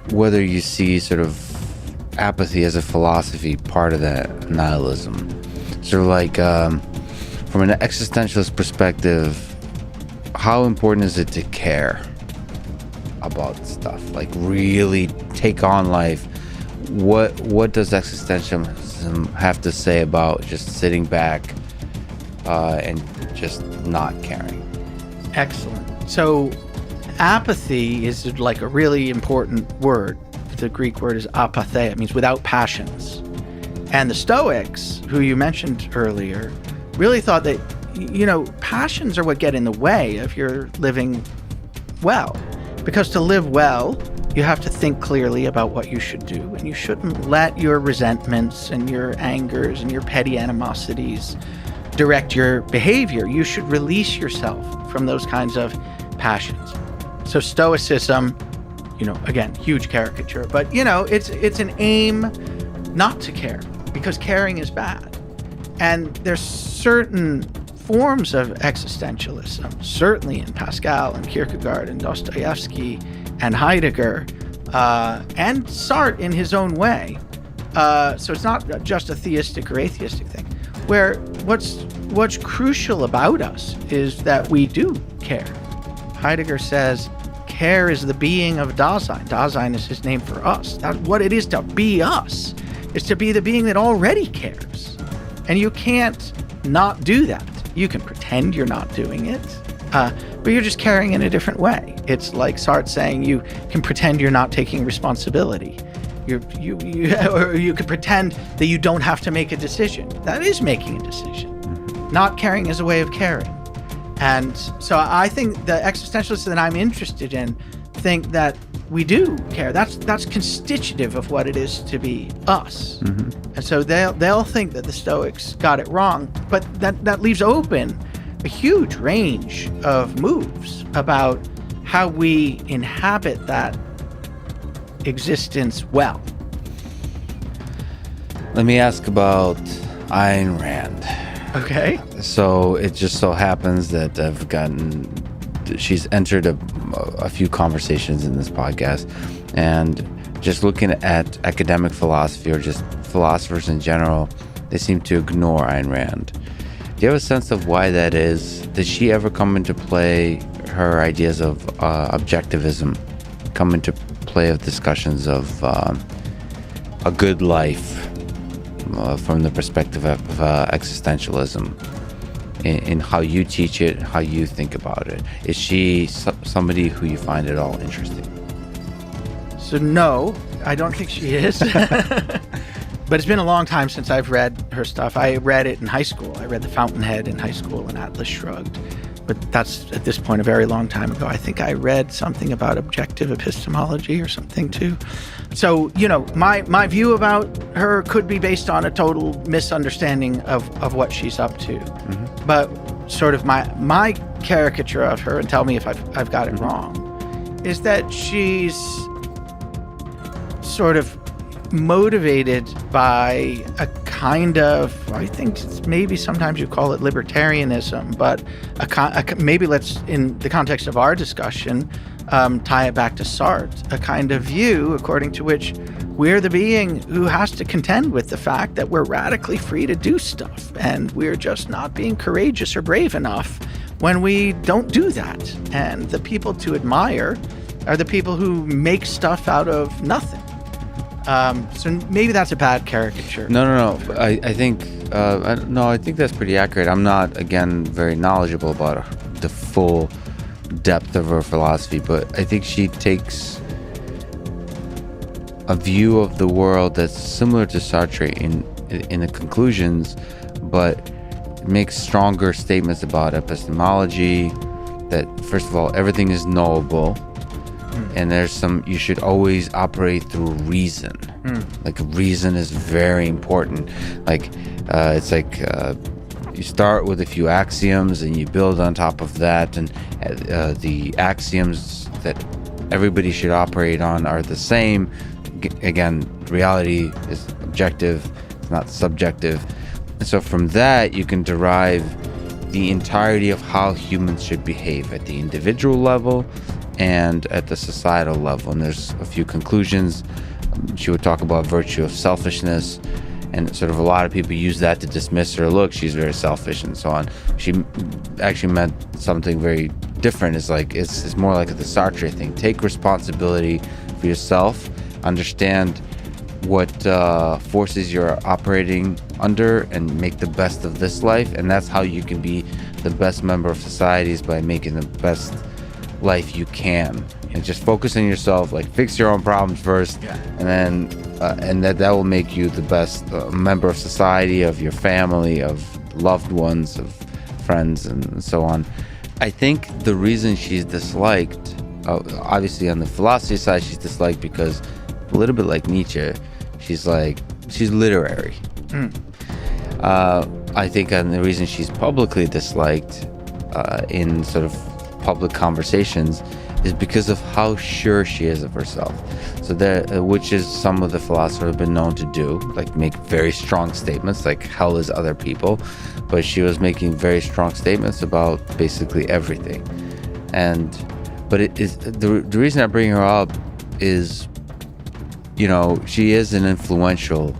Speaker 5: whether you see sort of apathy as a philosophy part of that nihilism? Sort of like, from an existentialist perspective, how important is it to care about stuff? Like really take on life? What does existentialism have to say about just sitting back and just not caring?
Speaker 6: Excellent. So apathy is like a really important word. The Greek word is apatheia. It means without passions. And the Stoics, who you mentioned earlier, really thought that, passions are what get in the way of your living well. Because to live well, you have to think clearly about what you should do, and you shouldn't let your resentments and your angers and your petty animosities direct your behavior. You should release yourself from those kinds of passions. So Stoicism, again, huge caricature, but it's an aim not to care, because caring is bad. And there's certain forms of existentialism, certainly in Pascal and Kierkegaard and Dostoevsky and Heidegger, and Sartre in his own way. So it's not just a theistic or atheistic thing, where what's crucial about us is that we do care. Heidegger says, care is the being of Dasein. Dasein is his name for us. That's what it is to be us, is to be the being that already cares. And you can't not do that. You can pretend you're not doing it, but you're just caring in a different way. It's like Sartre saying you can pretend you're not taking responsibility. Or you could pretend that you don't have to make a decision. That is making a decision. Not caring is a way of caring. And so I think the existentialists that I'm interested in think that we do care. That's constitutive of what it is to be us. And so they'll think that the Stoics got it wrong, but that leaves open a huge range of moves about how we inhabit that existence well.
Speaker 5: Let me ask about Ayn Rand.
Speaker 6: Okay.
Speaker 5: So it just so happens that she's entered a few conversations in this podcast, and just looking at academic philosophy or just philosophers in general, they seem to ignore Ayn Rand. Do you have a sense of why that is? Did she ever come into play, her ideas of objectivism, come into play of discussions of a good life from the perspective of existentialism, in how you teach it, how you think about it? Is she somebody who you find at all interesting?
Speaker 6: So no, I don't think she is. But it's been a long time since I've read her stuff. I read it in high school. I read The Fountainhead in high school and Atlas Shrugged. But that's, at this point, a very long time ago. I think I read something about objective epistemology or something too. So, my view about her could be based on a total misunderstanding of what she's up to. But sort of my caricature of her, and tell me if I've got it wrong, is that she's sort of motivated by a kind of, I think maybe sometimes you call it libertarianism, but maybe let's, in the context of our discussion, tie it back to Sartre, a kind of view according to which we're the being who has to contend with the fact that we're radically free to do stuff, and we're just not being courageous or brave enough when we don't do that. And the people to admire are the people who make stuff out of nothing. So maybe that's a bad caricature.
Speaker 5: No. I think I think that's pretty accurate. I'm not, again, very knowledgeable about the full depth of her philosophy, but I think she takes a view of the world that's similar to Sartre in the conclusions, but makes stronger statements about epistemology, that first of all, everything is knowable, and you should always operate through reason. Like reason is very important. Like it's like you start with a few axioms and you build on top of that, and the axioms that everybody should operate on are the same. Again, reality is objective, it's not subjective. And so from that, you can derive the entirety of how humans should behave at the individual level and at the societal level. And there's a few conclusions. She would talk about virtue of selfishness, and sort of a lot of people use that to dismiss her. Look, she's very selfish and so on. She actually meant something very different. It's more like the Sartre thing. Take responsibility for yourself, understand what forces you're operating under, and make the best of this life. And that's how you can be the best member of society, is by making the best life you can. And just focus on yourself, like fix your own problems first, and then and that will make you the best member of society, of your family, of loved ones, of friends, and so on. I think the reason she's disliked, obviously on the philosophy side, she's disliked because, a little bit like Nietzsche, she's literary. I think the reason she's publicly disliked in sort of public conversations is because of how sure she is of herself. So which is some of the philosophers have been known to do, like make very strong statements, like hell is other people. But she was making very strong statements about basically everything. But it is the reason I bring her up is, she is an influential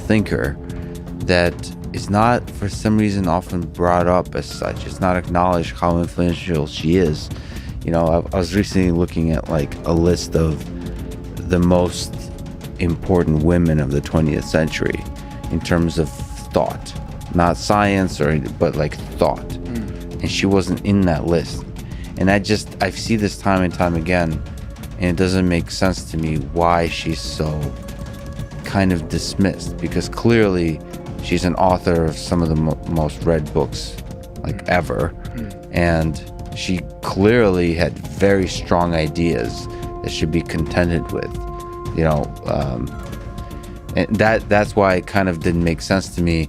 Speaker 5: thinker that is not, for some reason, often brought up as such. It's not acknowledged how influential she is. I was recently looking at like a list of the most important women of the 20th century in terms of thought, not science but like thought. And she wasn't in that list. And I see this time and time again, and it doesn't make sense to me why she's so kind of dismissed, because clearly she's an author of some of the most read books like ever, and she clearly had very strong ideas that should be contended with, and that's why it kind of didn't make sense to me,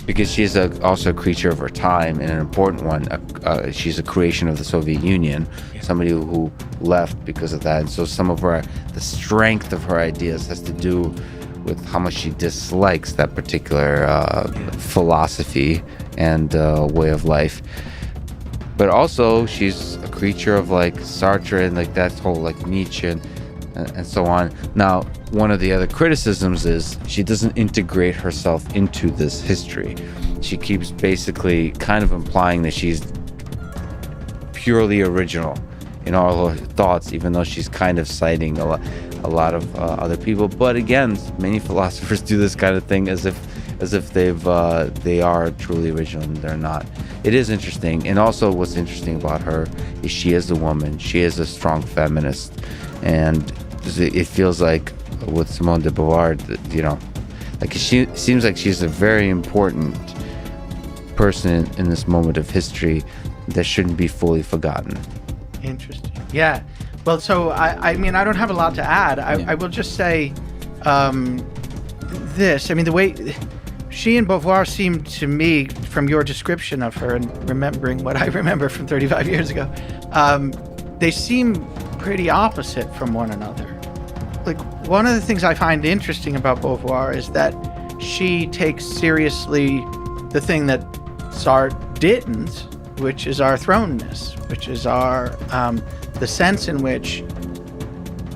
Speaker 5: because she's also a creature of her time, and an important one. She's a creation of the Soviet Union, somebody who left because of that. And so the strength of her ideas has to do with how much she dislikes that particular philosophy and way of life. But also, she's a creature of like Sartre and like that whole like Nietzsche and so on. Now, one of the other criticisms is she doesn't integrate herself into this history. She keeps basically kind of implying that she's purely original in all her thoughts, even though she's kind of citing a lot of other people. But again, many philosophers do this kind of thing as if they are truly original, and they're not. It is interesting. And also what's interesting about her is she is a woman. She is a strong feminist. And it feels like with Simone de Beauvoir, like she seems like she's a very important person in this moment of history that shouldn't be fully forgotten.
Speaker 6: Interesting. Yeah. Well, so I mean, I don't have a lot to add. I will just say this. I mean, the way she and Beauvoir seem to me, from your description of her and remembering what I remember from 35 years ago, they seem pretty opposite from one another. Like, one of the things I find interesting about Beauvoir is that she takes seriously the thing that Sartre didn't, which is our thrownness, which is our the sense in which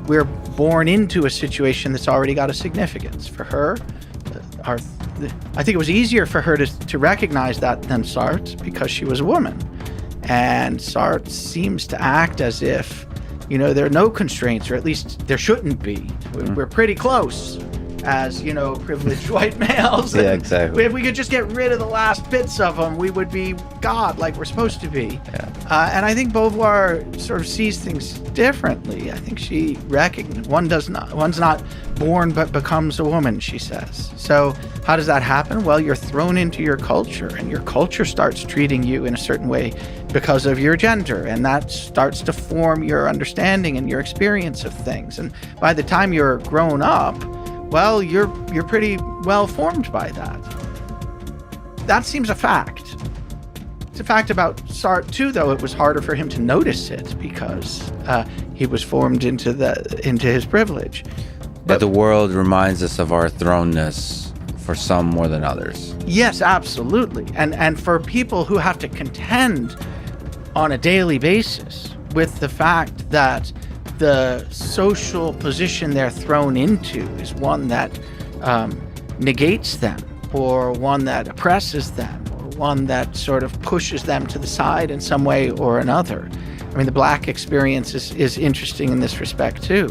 Speaker 6: we're born into a situation that's already got a significance. For her, I think it was easier for her to recognize that than Sartre, because she was a woman. And Sartre seems to act as if, there are no constraints, or at least there shouldn't be. We're pretty close. as, privileged white males.
Speaker 5: Yeah,
Speaker 6: And
Speaker 5: exactly.
Speaker 6: if we could just get rid of the last bits of them, we would be God like we're supposed to be.
Speaker 5: Yeah.
Speaker 6: And I think Beauvoir sort of sees things differently. I think she recognizes one's not born but becomes a woman, she says. So how does that happen? Well, you're thrown into your culture, and your culture starts treating you in a certain way because of your gender, and that starts to form your understanding and your experience of things. And by the time you're grown up, well, you're pretty well formed by that. That seems a fact. It's a fact about Sartre too, though it was harder for him to notice it because he was formed into his privilege.
Speaker 5: But the world reminds us of our thrownness for some more than others.
Speaker 6: Yes, absolutely. And for people who have to contend on a daily basis with the fact that the social position they're thrown into is one that negates them, or one that oppresses them, or one that sort of pushes them to the side in some way or another. I mean, the black experience is interesting in this respect too.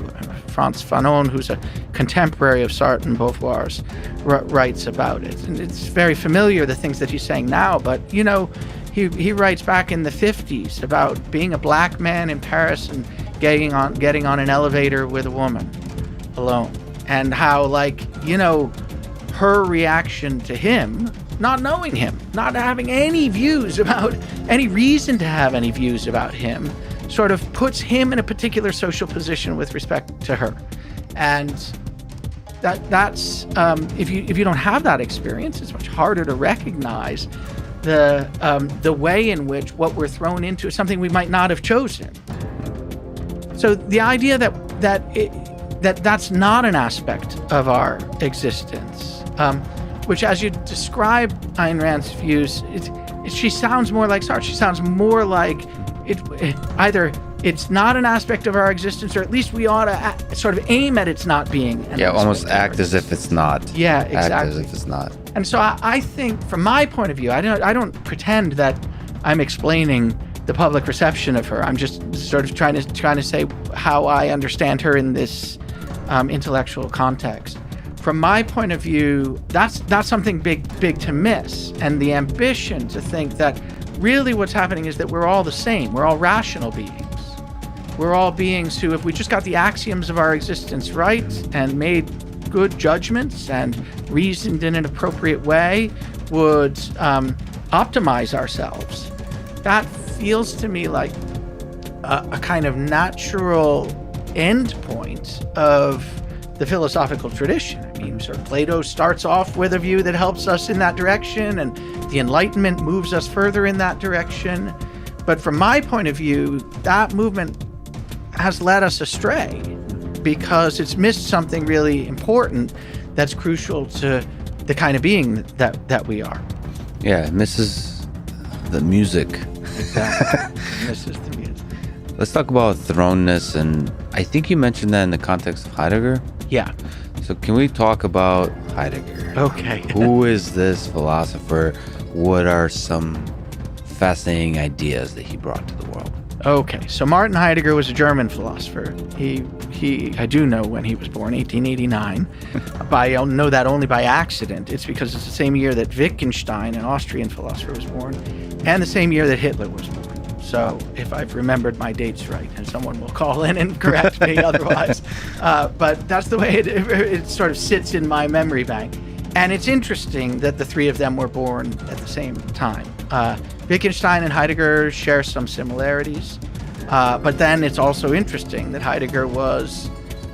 Speaker 6: Frantz Fanon, who's a contemporary of Sartre and Beauvoir's, writes about it. And it's very familiar, the things that he's saying now, but, he writes back in the 50s about being a black man in Paris and getting on an elevator with a woman alone. And how, her reaction to him, not knowing him, not having any reason to have any views about him, sort of puts him in a particular social position with respect to her. And that's if you don't have that experience, it's much harder to recognize the way in which what we're thrown into is something we might not have chosen. So the idea that's not an aspect of our existence, which, as you describe Ayn Rand's views, she sounds more like Sartre. She sounds more like either it's not an aspect of our existence, or at least we ought to sort of aim at its not being.
Speaker 5: Almost act as if it's not.
Speaker 6: Yeah, exactly.
Speaker 5: Act as if it's not.
Speaker 6: And so I think, from my point of view, I don't pretend that I'm explaining the public reception of her. I'm just sort of trying to say how I understand her in this intellectual context. From my point of view, that's something big to miss. And the ambition to think that really what's happening is that we're all the same. We're all rational beings. We're all beings who, if we just got the axioms of our existence right and made good judgments and reasoned in an appropriate way, would optimize ourselves. That feels to me like a kind of natural end point of the philosophical tradition. I mean, sort of Plato starts off with a view that helps us in that direction, and the Enlightenment moves us further in that direction. But from my point of view, that movement has led us astray because it's missed something really important that's crucial to the kind of being that we are.
Speaker 5: Yeah, it misses the music.
Speaker 6: Exactly. Misses the music.
Speaker 5: Let's talk about thrownness, and I think you mentioned that in the context of Heidegger.
Speaker 6: Yeah.
Speaker 5: So can we talk about Heidegger?
Speaker 6: Okay.
Speaker 5: Who is this philosopher? What are some fascinating ideas that he brought to the world?
Speaker 6: Okay, so Martin Heidegger was a German philosopher. I do know when he was born, 1889. I know that only by accident. It's because it's the same year that Wittgenstein, an Austrian philosopher, was born, and the same year that Hitler was born. So if I've remembered my dates right, and someone will call in and correct me otherwise. But that's the way it sort of sits in my memory bank. And it's interesting that the three of them were born at the same time. Wittgenstein and Heidegger share some similarities, but then it's also interesting that Heidegger was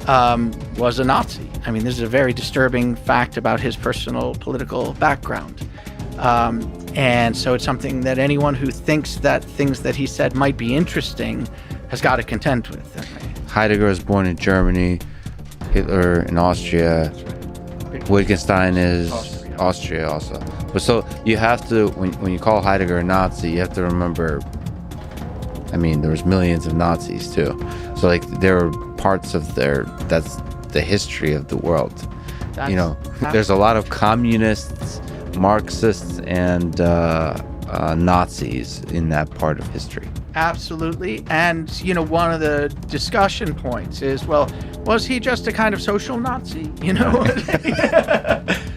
Speaker 6: a Nazi. I mean, this is a very disturbing fact about his personal political background. And so it's something that anyone who thinks that things that he said might be interesting has got to contend with.
Speaker 5: Heidegger was born in Germany, Hitler in Austria, Wittgenstein is Austria also. But so you have to, when you call Heidegger a Nazi, you have to remember, I mean, there was millions of Nazis too. So there are parts of that's the history of the world. There's a lot of communists, Marxists, and Nazis in that part of history.
Speaker 6: Absolutely. And, one of the discussion points is, well, was he just a kind of social Nazi?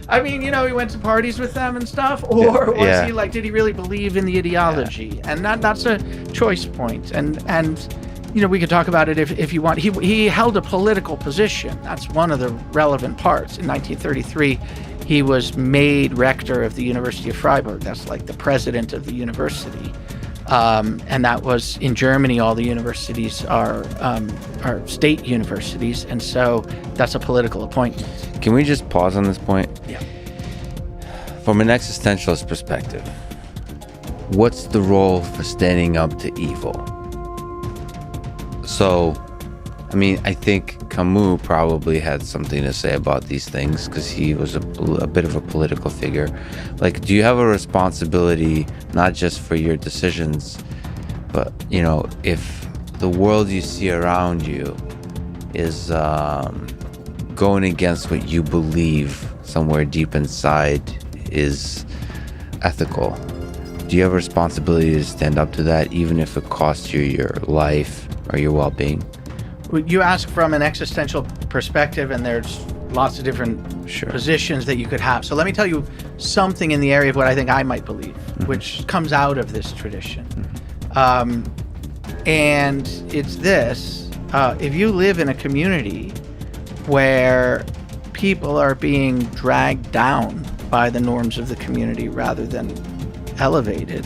Speaker 6: I mean, he went to parties with them and stuff, or was he did he really believe in the ideology? And that's a choice point. And we could talk about it if you want. He held a political position. That's one of the relevant parts. In 1933, he was made rector of the University of Freiburg. That's like the president of the university. And that was in Germany. All the universities are state universities, and so that's a political appointment.
Speaker 5: Can we just pause on this point?
Speaker 6: Yeah.
Speaker 5: From an existentialist perspective, what's the role for standing up to evil? So, I think Camus probably had something to say about these things because he was a bit of a political figure. Do you have a responsibility not just for your decisions, but, if the world you see around you is going against what you believe somewhere deep inside is ethical, do you have a responsibility to stand up to that, even if it costs you your life or your well-being?
Speaker 6: You ask from an existential perspective, and there's lots of different positions that you could have. So let me tell you something in the area of what I think I might believe, which comes out of this tradition. And it's this. If you live in a community where people are being dragged down by the norms of the community rather than elevated,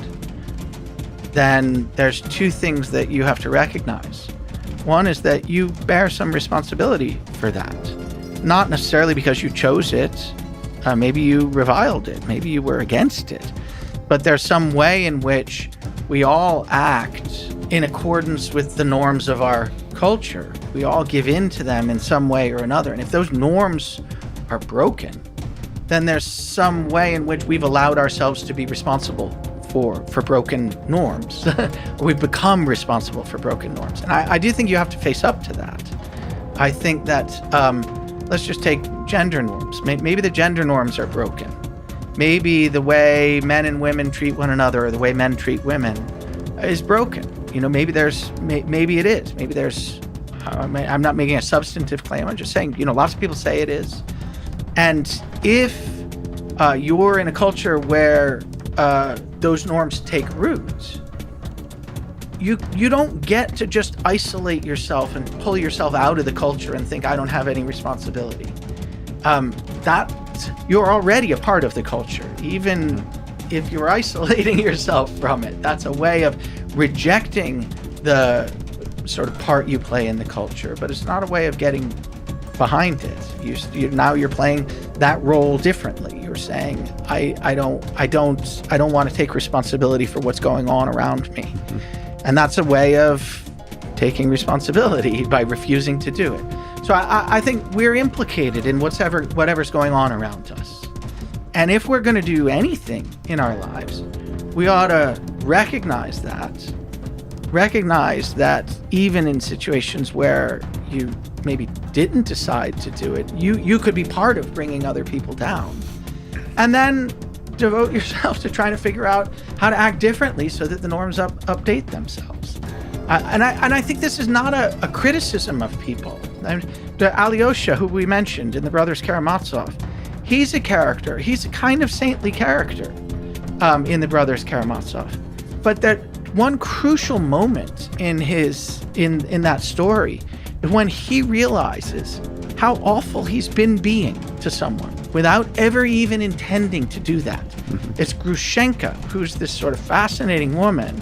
Speaker 6: then there's two things that you have to recognize. One is that you bear some responsibility for that. Not necessarily because you chose it. Maybe you reviled it. Maybe you were against it. But there's some way in which we all act in accordance with the norms of our culture. We all give in to them in some way or another. And if those norms are broken, then there's some way in which we've allowed ourselves to be responsible for broken norms. We've become responsible for broken norms. And I do think you have to face up to that. I think that, let's just take gender norms. Maybe the gender norms are broken. Maybe the way men and women treat one another or the way men treat women is broken. Maybe it is. Maybe there's, I'm not making a substantive claim. I'm just saying, lots of people say it is. And if you're in a culture where those norms take root, you don't get to just isolate yourself and pull yourself out of the culture and think, I don't have any responsibility. That you're already a part of the culture, even if you're isolating yourself from it. That's a way of rejecting the sort of part you play in the culture, but it's not a way of getting behind it. Now you're playing that role differently. You're saying, I don't want to take responsibility for what's going on around me. And that's a way of taking responsibility by refusing to do it. So I think we're implicated in whatever's going on around us. And if we're going to do anything in our lives, we ought to recognize that even in situations where you maybe didn't decide to do it, you could be part of bringing other people down. And then devote yourself to trying to figure out how to act differently so that the norms update themselves. And I think this is not a criticism of people. Alyosha, who we mentioned in The Brothers Karamazov, he's a character. He's a kind of saintly character in The Brothers Karamazov. But that one crucial moment in that story is when he realizes how awful he's been being to someone without ever even intending to do that. It's Grushenka, who's this sort of fascinating woman,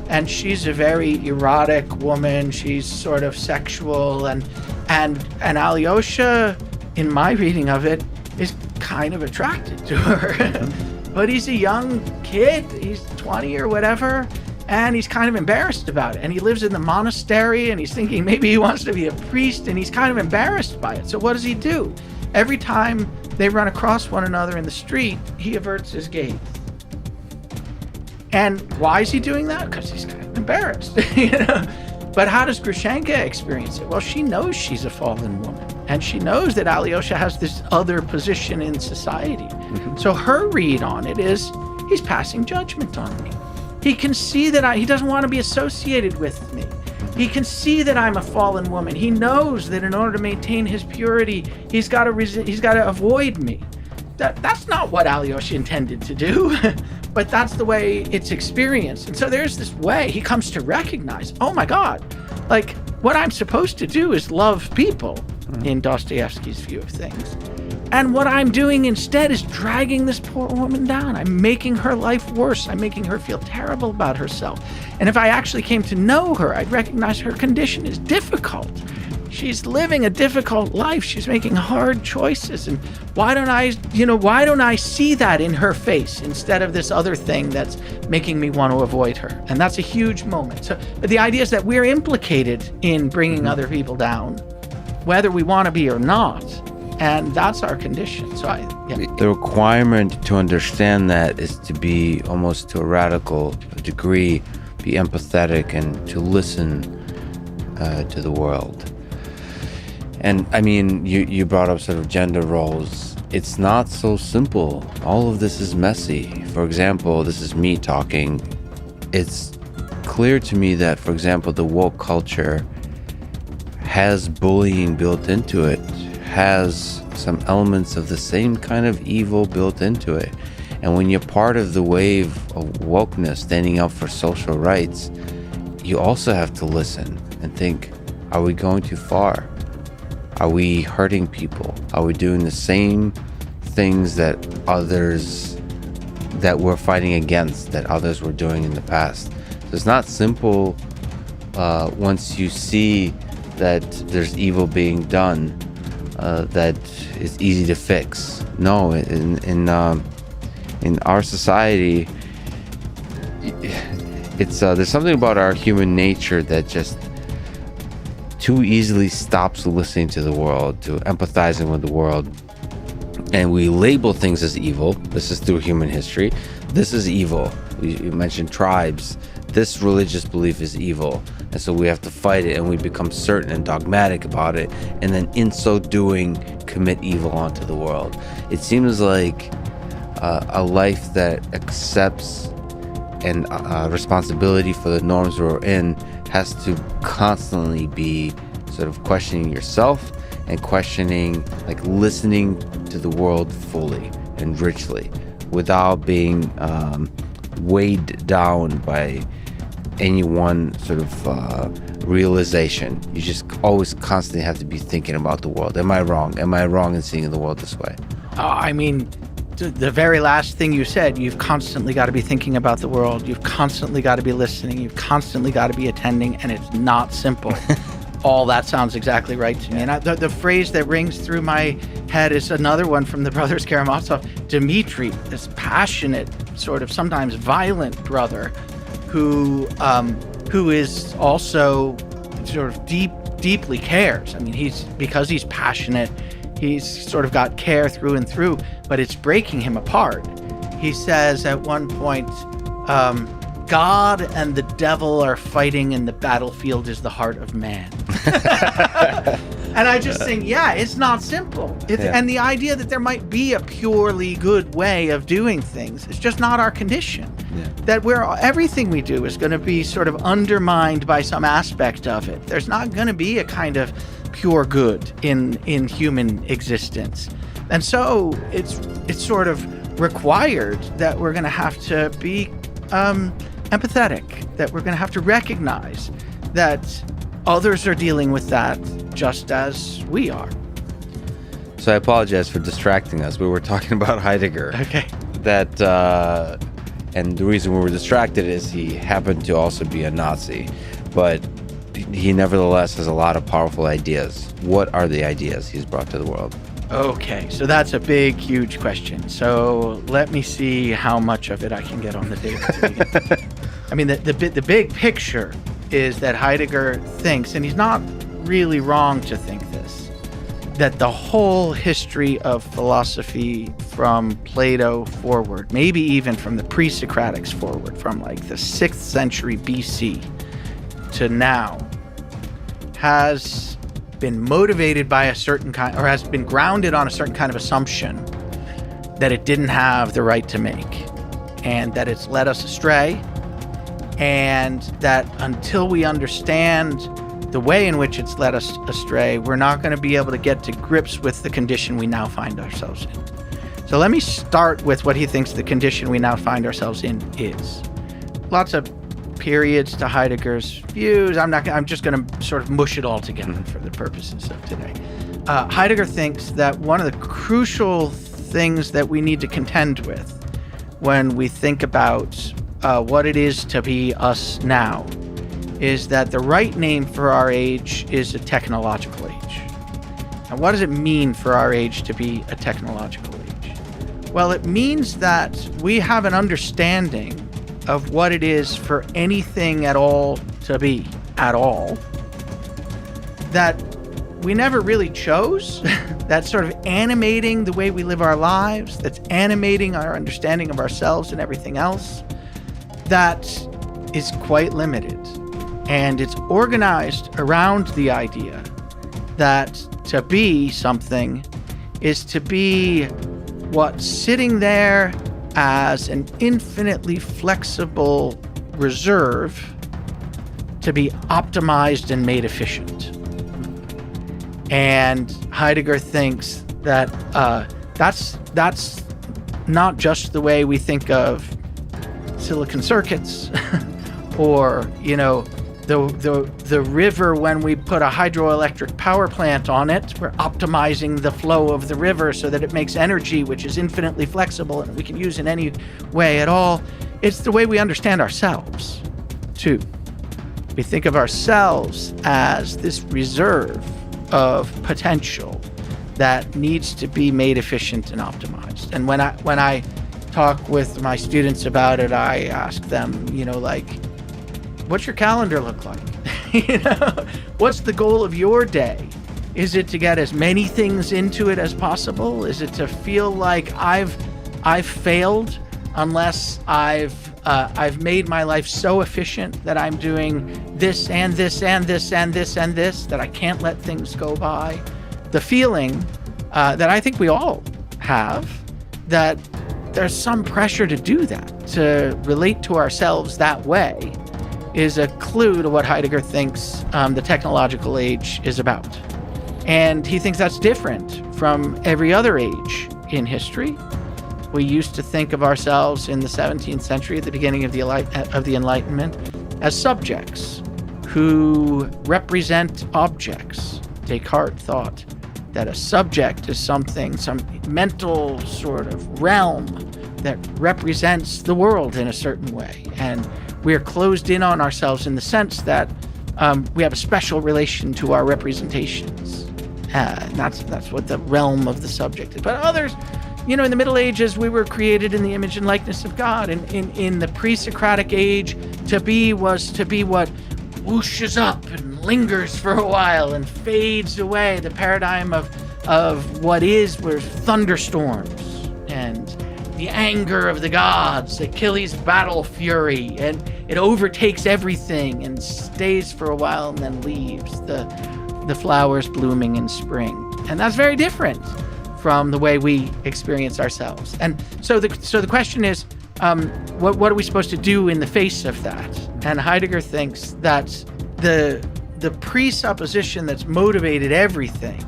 Speaker 6: and she's a very erotic woman. She's sort of sexual, and Alyosha, in my reading of it, is kind of attracted to her. But he's a young kid. He's 20 or whatever. And he's kind of embarrassed about it. And he lives in the monastery, and he's thinking maybe he wants to be a priest, and he's kind of embarrassed by it. So what does he do? Every time they run across one another in the street, he averts his gaze. And why is he doing that? Because he's kind of embarrassed. But how does Grushenka experience it? Well, she knows she's a fallen woman, and she knows that Alyosha has this other position in society. So her read on it is, he's passing judgment on me. He can see that he doesn't want to be associated with me. He can see that I'm a fallen woman. He knows that in order to maintain his purity, he's got to avoid me. That's not what Alyosha intended to do, but that's the way it's experienced. And so there's this way he comes to recognize, oh my God, like what I'm supposed to do is love people in Dostoevsky's view of things. And what I'm doing instead is dragging this poor woman down. I'm making her life worse. I'm making her feel terrible about herself. And if I actually came to know her, I'd recognize her condition is difficult. She's living a difficult life. She's making hard choices. And why don't I see that in her face instead of this other thing that's making me want to avoid her? And that's a huge moment. So the idea is that we're implicated in bringing other people down, whether we want to be or not. And that's our condition. So
Speaker 5: the requirement to understand that is to be almost to a radical degree, be empathetic and to listen to the world. And I mean, you brought up sort of gender roles. It's not so simple. All of this is messy. For example, this is me talking. It's clear to me that, for example, the woke culture has bullying built into it, has some elements of the same kind of evil built into it. And when you're part of the wave of wokeness, standing up for social rights, you also have to listen and think, are we going too far? Are we hurting people? Are we doing the same things that we're fighting against, that others were doing in the past? So it's not simple once you see that there's evil being done, that is easy to fix. No, in our society, it's there's something about our human nature that just too easily stops listening to the world, to empathizing with the world, and we label things as evil. This is through human history. This is evil. You mentioned tribes. This religious belief is evil, and so we have to fight it, and we become certain and dogmatic about it, and then in so doing commit evil onto the world. It seems like a life that accepts and responsibility for the norms we're in has to constantly be sort of questioning yourself and questioning, like listening to the world fully and richly without being weighed down by any one sort of realization. You just always constantly have to be thinking about the world. Am I wrong? Am I wrong in seeing the world this way?
Speaker 6: I mean, the very last thing you said, you've constantly got to be thinking about the world. You've constantly got to be listening. You've constantly got to be attending, and it's not simple. All that sounds exactly right to me. And the phrase that rings through my head is another one from the brothers Karamazov. Dmitri, this passionate, sort of sometimes violent brother who is also sort of deeply cares. I mean, because he's passionate, he's sort of got care through and through, but it's breaking him apart. He says at one point, God and the devil are fighting and the battlefield is the heart of man. And I just think, it's not simple. And the idea that there might be a purely good way of doing things is just not our condition. Yeah. That everything we do is going to be sort of undermined by some aspect of it. There's not going to be a kind of pure good in human existence. And so it's sort of required that we're going to have to be empathetic, that we're going to have to recognize that others are dealing with that just as we are.
Speaker 5: So I apologize for distracting us. We were talking about Heidegger.
Speaker 6: Okay.
Speaker 5: And the reason we were distracted is he happened to also be a Nazi, but he nevertheless has a lot of powerful ideas. What are the ideas he's brought to the world?
Speaker 6: Okay, so that's a big, huge question. So let me see how much of it I can get on the table. I mean, the big picture is that Heidegger thinks, and he's not really wrong to think this, that the whole history of philosophy from Plato forward, maybe even from the pre-Socratics forward, from like the 6th century BC to now, has been motivated by a certain kind, or has been grounded on a certain kind of assumption that it didn't have the right to make. and that it's led us astray, and that until we understand the way in which it's led us astray, we're not going to be able to get to grips with the condition we now find ourselves in. So let me start with what he thinks the condition we now find ourselves in is. Lots of periods to Heidegger's views. I'm just going to sort of mush it all together for the purposes of today. Heidegger thinks that one of the crucial things that we need to contend with when we think about what it is to be us now is that the right name for our age is a technological age. And what does it mean for our age to be a technological age? Well, it means that we have an understanding of what it is for anything at all to be at all that we never really chose. That's sort of animating the way we live our lives, that's animating our understanding of ourselves and everything else, that is quite limited. And it's organized around the idea that to be something is to be what's sitting there as an infinitely flexible reserve to be optimized and made efficient. And Heidegger thinks that that's not just the way we think of silicon circuits or, the river. When we put a hydroelectric power plant on it, we're optimizing the flow of the river so that it makes energy which is infinitely flexible and we can use in any way at all. It's the way we understand ourselves, too. We think of ourselves as this reserve of potential that needs to be made efficient and optimized. And when I talk with my students about it, I ask them, what's your calendar look like? What's the goal of your day? Is it to get as many things into it as possible? Is it to feel like I've failed unless I've made my life so efficient that I'm doing this and this and this and this and this that I can't let things go by? The feeling that I think we all have, that there's some pressure to do that, to relate to ourselves that way, is a clue to what Heidegger thinks the technological age is about. And he thinks that's different from every other age in history. We used to think of ourselves in the 17th century, at the beginning of the Enlightenment, as subjects who represent objects. Descartes thought that a subject is something, some mental sort of realm that represents the world in a certain way. And we are closed in on ourselves in the sense that we have a special relation to our representations. That's what the realm of the subject is. But others, in the Middle Ages, we were created in the image and likeness of God. And in the pre-Socratic age, to be was to be what whooshes up and lingers for a while and fades away. The paradigm of what is were thunderstorms and the anger of the gods, Achilles' battle fury, and it overtakes everything and stays for a while and then leaves, the flowers blooming in spring. And that's very different from the way we experience ourselves. And so the question is, what are we supposed to do in the face of that? And Heidegger thinks that the presupposition that's motivated everything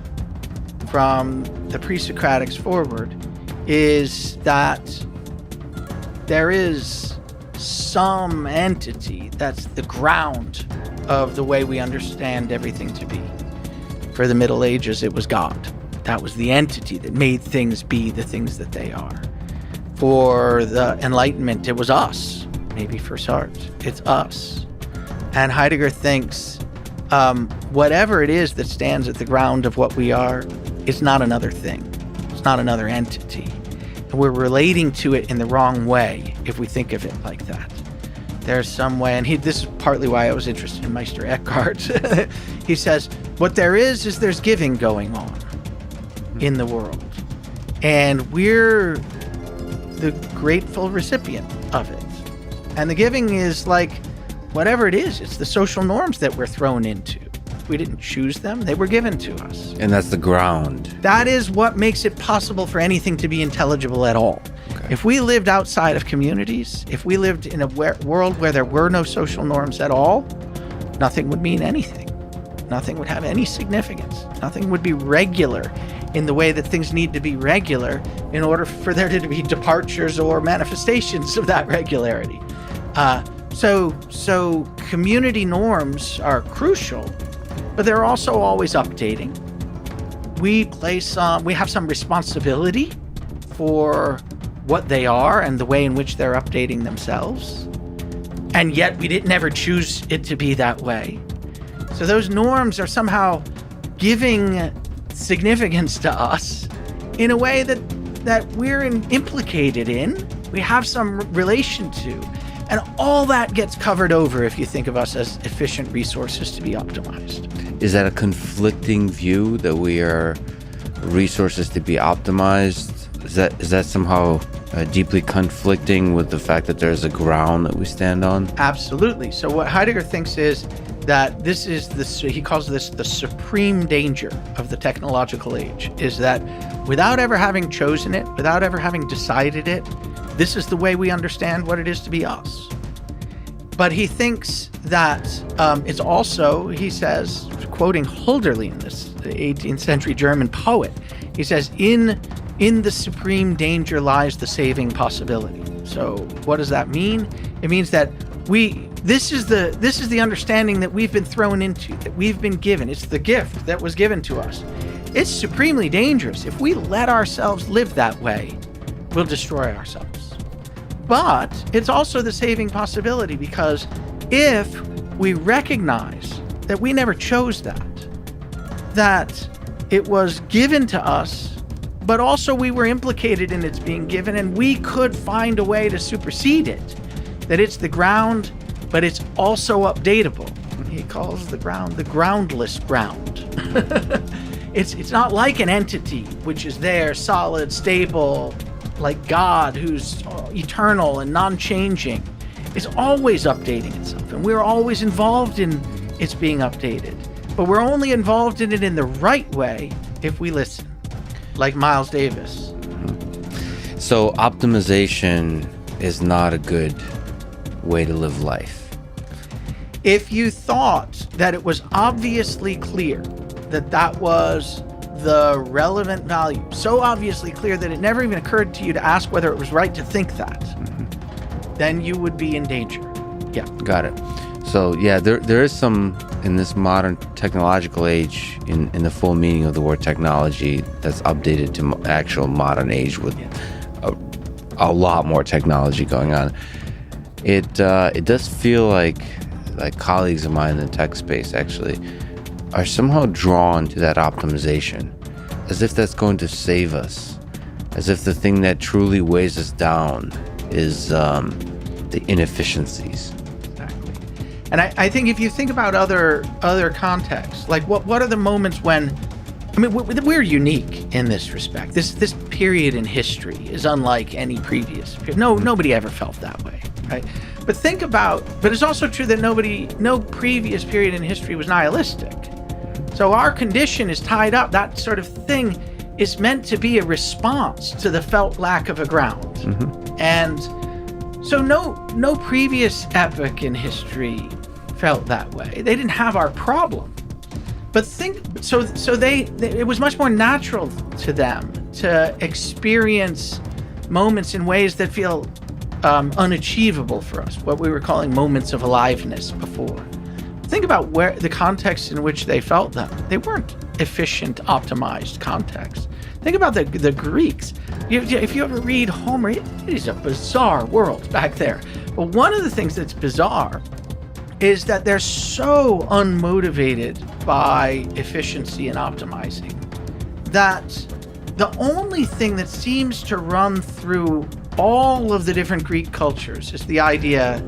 Speaker 6: from the pre-Socratics forward is that there is some entity that's the ground of the way we understand everything to be. For the Middle Ages, it was God. That was the entity that made things be the things that they are. For the Enlightenment, it was us. Maybe for Sartre, it's us. And Heidegger thinks whatever it is that stands at the ground of what we are, it's not another thing. It's not another entity. And we're relating to it in the wrong way if we think of it like that. There's some way, and this is partly why I was interested in Meister Eckhart. He says, what there is there's giving going on in the world. And we're the grateful recipient of it. And the giving is like, whatever it is, it's the social norms that we're thrown into. We didn't choose them, they were given to us.
Speaker 5: And that's the ground.
Speaker 6: That is what makes it possible for anything to be intelligible at all.
Speaker 5: Okay.
Speaker 6: If we lived outside of communities, if we lived in a world where there were no social norms at all, nothing would mean anything. Nothing would have any significance. Nothing would be regular in the way that things need to be regular in order for there to be departures or manifestations of that regularity. So community norms are crucial, but they're also always updating. We have some responsibility for what they are and the way in which they're updating themselves. And yet we didn't ever choose it to be that way. So those norms are somehow giving significance to us in a way that we're implicated in, we have some relation to. And all that gets covered over if you think of us as efficient resources to be optimized.
Speaker 5: Is that a conflicting view, that we are resources to be optimized? Is that somehow deeply conflicting with the fact that there's a ground that we stand on?
Speaker 6: Absolutely. So what Heidegger thinks is that this is he calls this the supreme danger of the technological age, is that without ever having chosen it, without ever having decided it, this is the way we understand what it is to be us. But he thinks that it's also, he says, quoting Hölderlin, this 18th century German poet, he says, in the supreme danger lies the saving possibility. So what does that mean? It means that this is the understanding that we've been thrown into, that we've been given. It's the gift that was given to us. It's supremely dangerous. If we let ourselves live that way, we'll destroy ourselves. But it's also the saving possibility, because if we recognize that we never chose that it was given to us, but also we were implicated in its being given, and we could find a way to supersede it, that it's the ground, but it's also updatable. He calls the ground the groundless ground. It's not like an entity which is there, solid, stable, like God, who's eternal and non-changing. It's always updating itself, and we're always involved in its being updated. But we're only involved in it in the right way if we listen, like Miles Davis.
Speaker 5: So optimization is not a good way to live life.
Speaker 6: If you thought that it was obviously clear that was the relevant value, so obviously clear that it never even occurred to you to ask whether it was right to think that, then you would be in danger. Yeah.
Speaker 5: Got it. So yeah, there is some in this modern technological age, in the full meaning of the word technology, that's updated to actual modern age with a lot more technology going on. It does feel like colleagues of mine in the tech space actually are somehow drawn to that optimization, as if that's going to save us, as if the thing that truly weighs us down is the inefficiencies.
Speaker 6: Exactly. And I think if you think about other contexts, like what are the moments when, I mean, we're unique in this respect. This period in history is unlike any previous period. Nobody ever felt that way, right? But it's also true that no previous period in history was nihilistic. So our condition is tied up. That sort of thing is meant to be a response to the felt lack of a ground. Mm-hmm. And so no previous epoch in history felt that way. They didn't have our problem. But it was much more natural to them to experience moments in ways that feel unachievable for us, what we were calling moments of aliveness before. Think about where the context in which they felt them. They weren't efficient, optimized contexts. Think about the Greeks. If you ever read Homer, it is a bizarre world back there. But one of the things that's bizarre is that they're so unmotivated by efficiency and optimizing that the only thing that seems to run through all of the different Greek cultures is the idea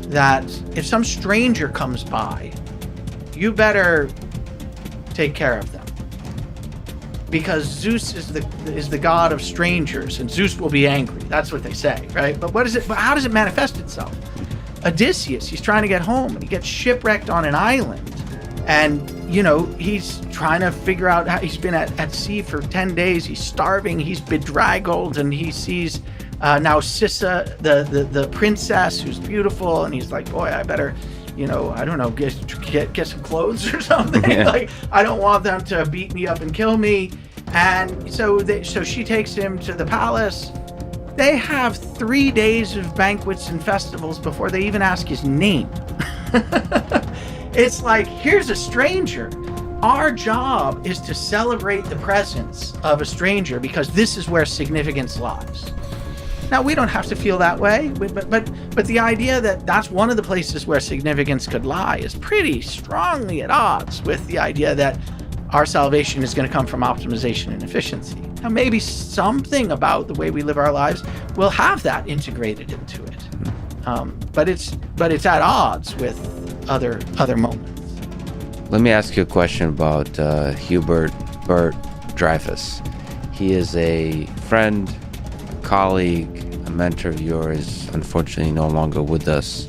Speaker 6: that if some stranger comes by, you better take care of them, because Zeus is the god of strangers, and Zeus will be angry. That's what they say, right? But how does it manifest itself? Odysseus, he's trying to get home, and he gets shipwrecked on an island, and he's trying to figure out how he's been at sea for 10 days. He's starving, he's bedraggled, and he sees Now Sissa, the princess who's beautiful, and he's like, boy, I better, I don't know, get some clothes or something.
Speaker 5: Yeah.
Speaker 6: Like, I don't want them to beat me up and kill me. And so she takes him to the palace. They have 3 days of banquets and festivals before they even ask his name. It's like, here's a stranger. Our job is to celebrate the presence of a stranger because this is where significance lies. Now, we don't have to feel that way, but the idea that that's one of the places where significance could lie is pretty strongly at odds with the idea that our salvation is going to come from optimization and efficiency. Now, maybe something about the way we live our lives will have that integrated into it, but it's at odds with other moments.
Speaker 5: Let me ask you a question about Bert Dreyfus. He is a friend, a colleague, a mentor of yours, unfortunately no longer with us.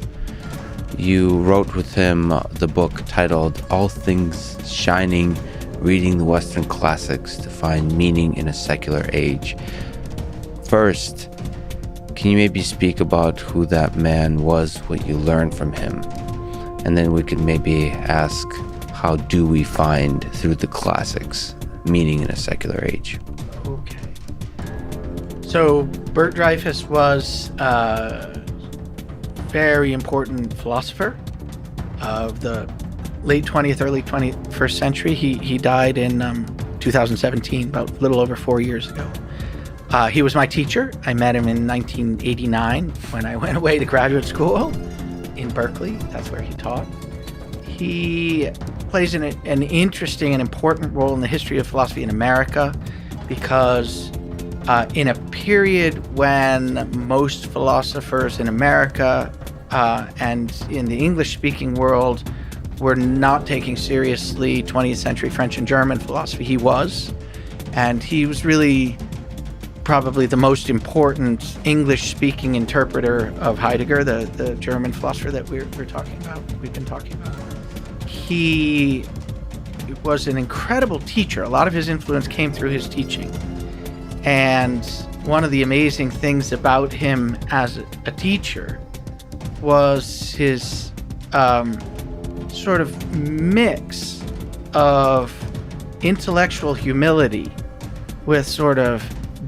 Speaker 5: You wrote with him the book titled All Things Shining, Reading the Western Classics to Find Meaning in a Secular Age. First, can you maybe speak about who that man was, what you learned from him? And then we could maybe ask, how do we find, through the classics, meaning in a secular age?
Speaker 6: Okay. So Bert Dreyfus was a very important philosopher of the late 20th, early 21st century. He died in 2017, about a little over 4 years ago. He was my teacher. I met him in 1989 when I went away to graduate school in Berkeley. That's where he taught. He plays an interesting and important role in the history of philosophy in America because in a period when most philosophers in America and in the English-speaking world were not taking seriously 20th century French and German philosophy, he was. And he was really probably the most important English-speaking interpreter of Heidegger, the German philosopher that we've been talking about. He was an incredible teacher. A lot of his influence came through his teaching. And one of the amazing things about him as a teacher was his sort of mix of intellectual humility with sort of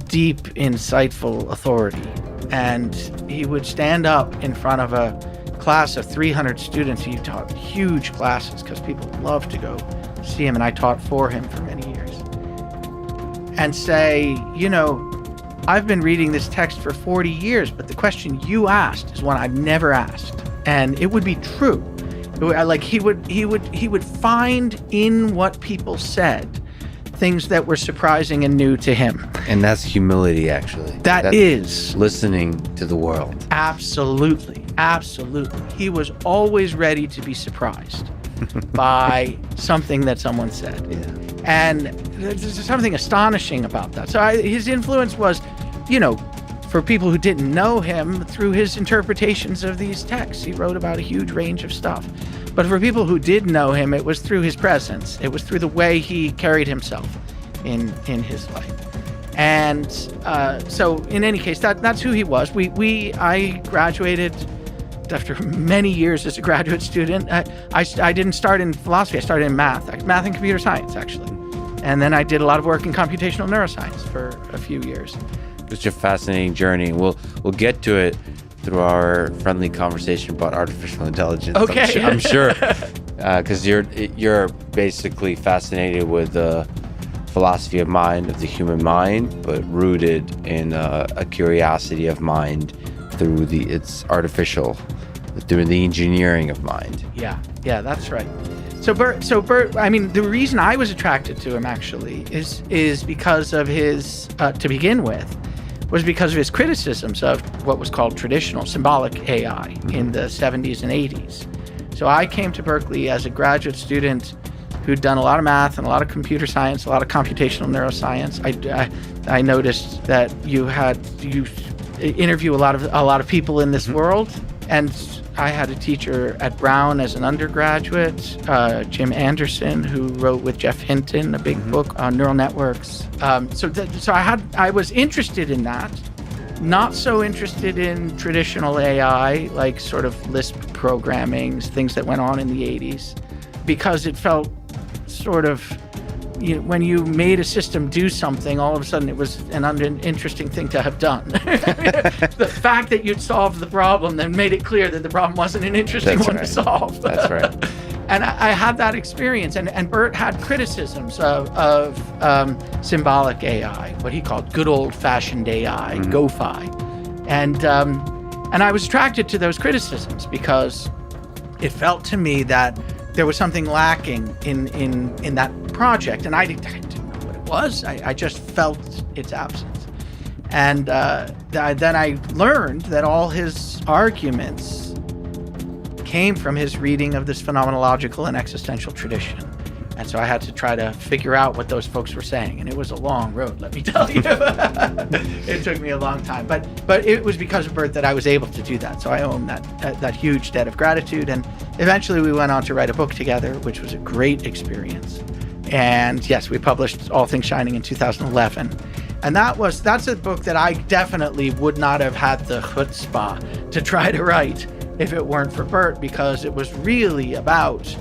Speaker 6: deep, insightful authority. And he would stand up in front of a class of 300 students. He taught huge classes because people loved to go see him, and I taught for him for many years. And say, I've been reading this text for 40 years, but the question you asked is one I've never asked. And it would be true. He would find in what people said things that were surprising and new to him.
Speaker 5: And that's humility, actually.
Speaker 6: That is
Speaker 5: listening to the world.
Speaker 6: Absolutely. He was always ready to be surprised by something that someone said.
Speaker 5: Yeah.
Speaker 6: And there's something astonishing about that. So his influence was, for people who didn't know him, through his interpretations of these texts. He wrote about a huge range of stuff. But for people who did know him, it was through his presence. It was through the way he carried himself in his life. And so in any case, that's who he was. I graduated after many years as a graduate student. I didn't start in philosophy. I started in math and computer science, actually. And then I did a lot of work in computational neuroscience for a few years.
Speaker 5: It's a fascinating journey. We'll get to it through our friendly conversation about artificial intelligence.
Speaker 6: Okay.
Speaker 5: I'm sure, because you're basically fascinated with the philosophy of mind, of the human mind, but rooted in a curiosity of mind through the engineering of mind.
Speaker 6: Yeah, that's right. So Bert, I mean, the reason I was attracted to him actually is because of his, to begin with, was because of his criticisms of what was called traditional symbolic AI in the 70s and 80s. So I came to Berkeley as a graduate student who'd done a lot of math and a lot of computer science, a lot of computational neuroscience. I noticed that you interview a lot of people in this world, and I had a teacher at Brown as an undergraduate, Jim Anderson, who wrote with Jeff Hinton a big book on neural networks. So I was interested in that, not so interested in traditional AI, like sort of Lisp programming, things that went on in the 80s, because it felt sort of, when you made a system do something, all of a sudden it was an uninteresting thing to have done. The fact that you'd solved the problem then made it clear that the problem wasn't an interesting one to solve.
Speaker 2: That's right.
Speaker 6: And I had that experience, and Bert had criticisms of symbolic AI, what he called good old-fashioned AI, GoFi, and I was attracted to those criticisms because it felt to me that there was something lacking in that project, and I didn't know what it was. I just felt its absence, and then I learned that all his arguments came from his reading of this phenomenological and existential tradition. And so I had to try to figure out what those folks were saying. And it was a long road, let me tell you. It took me a long time. But it was because of Bert that I was able to do that. So I owe him that huge debt of gratitude. And eventually we went on to write a book together, which was a great experience. And yes, we published All Things Shining in 2011. And that's a book that I definitely would not have had the chutzpah to try to write if it weren't for Bert, because it was really about,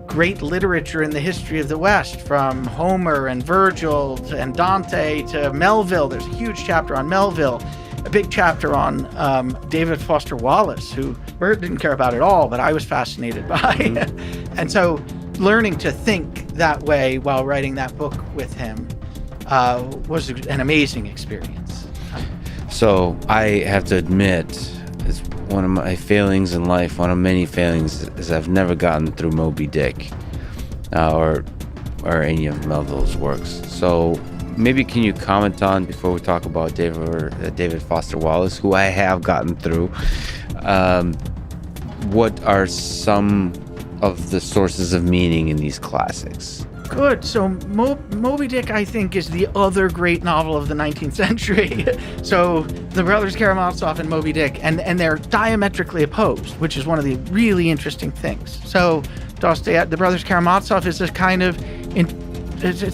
Speaker 6: great literature in the history of the West, from Homer and Virgil and Dante to Melville. There's a huge chapter on Melville, a big chapter on David Foster Wallace, who Bert didn't care about at all, but I was fascinated by. And so learning to think that way while writing that book with him was an amazing experience.
Speaker 5: So I have to admit, it's one of my failings in life, one of many failings, is I've never gotten through Moby Dick or any of Melville's works. So maybe can you comment on, before we talk about David Foster Wallace, who I have gotten through, what are some of the sources of meaning in these classics?
Speaker 6: Good. So Moby Dick, I think, is the other great novel of the 19th century. So the brothers Karamazov and Moby Dick, and they're diametrically opposed, which is one of the really interesting things. So the brothers Karamazov is it's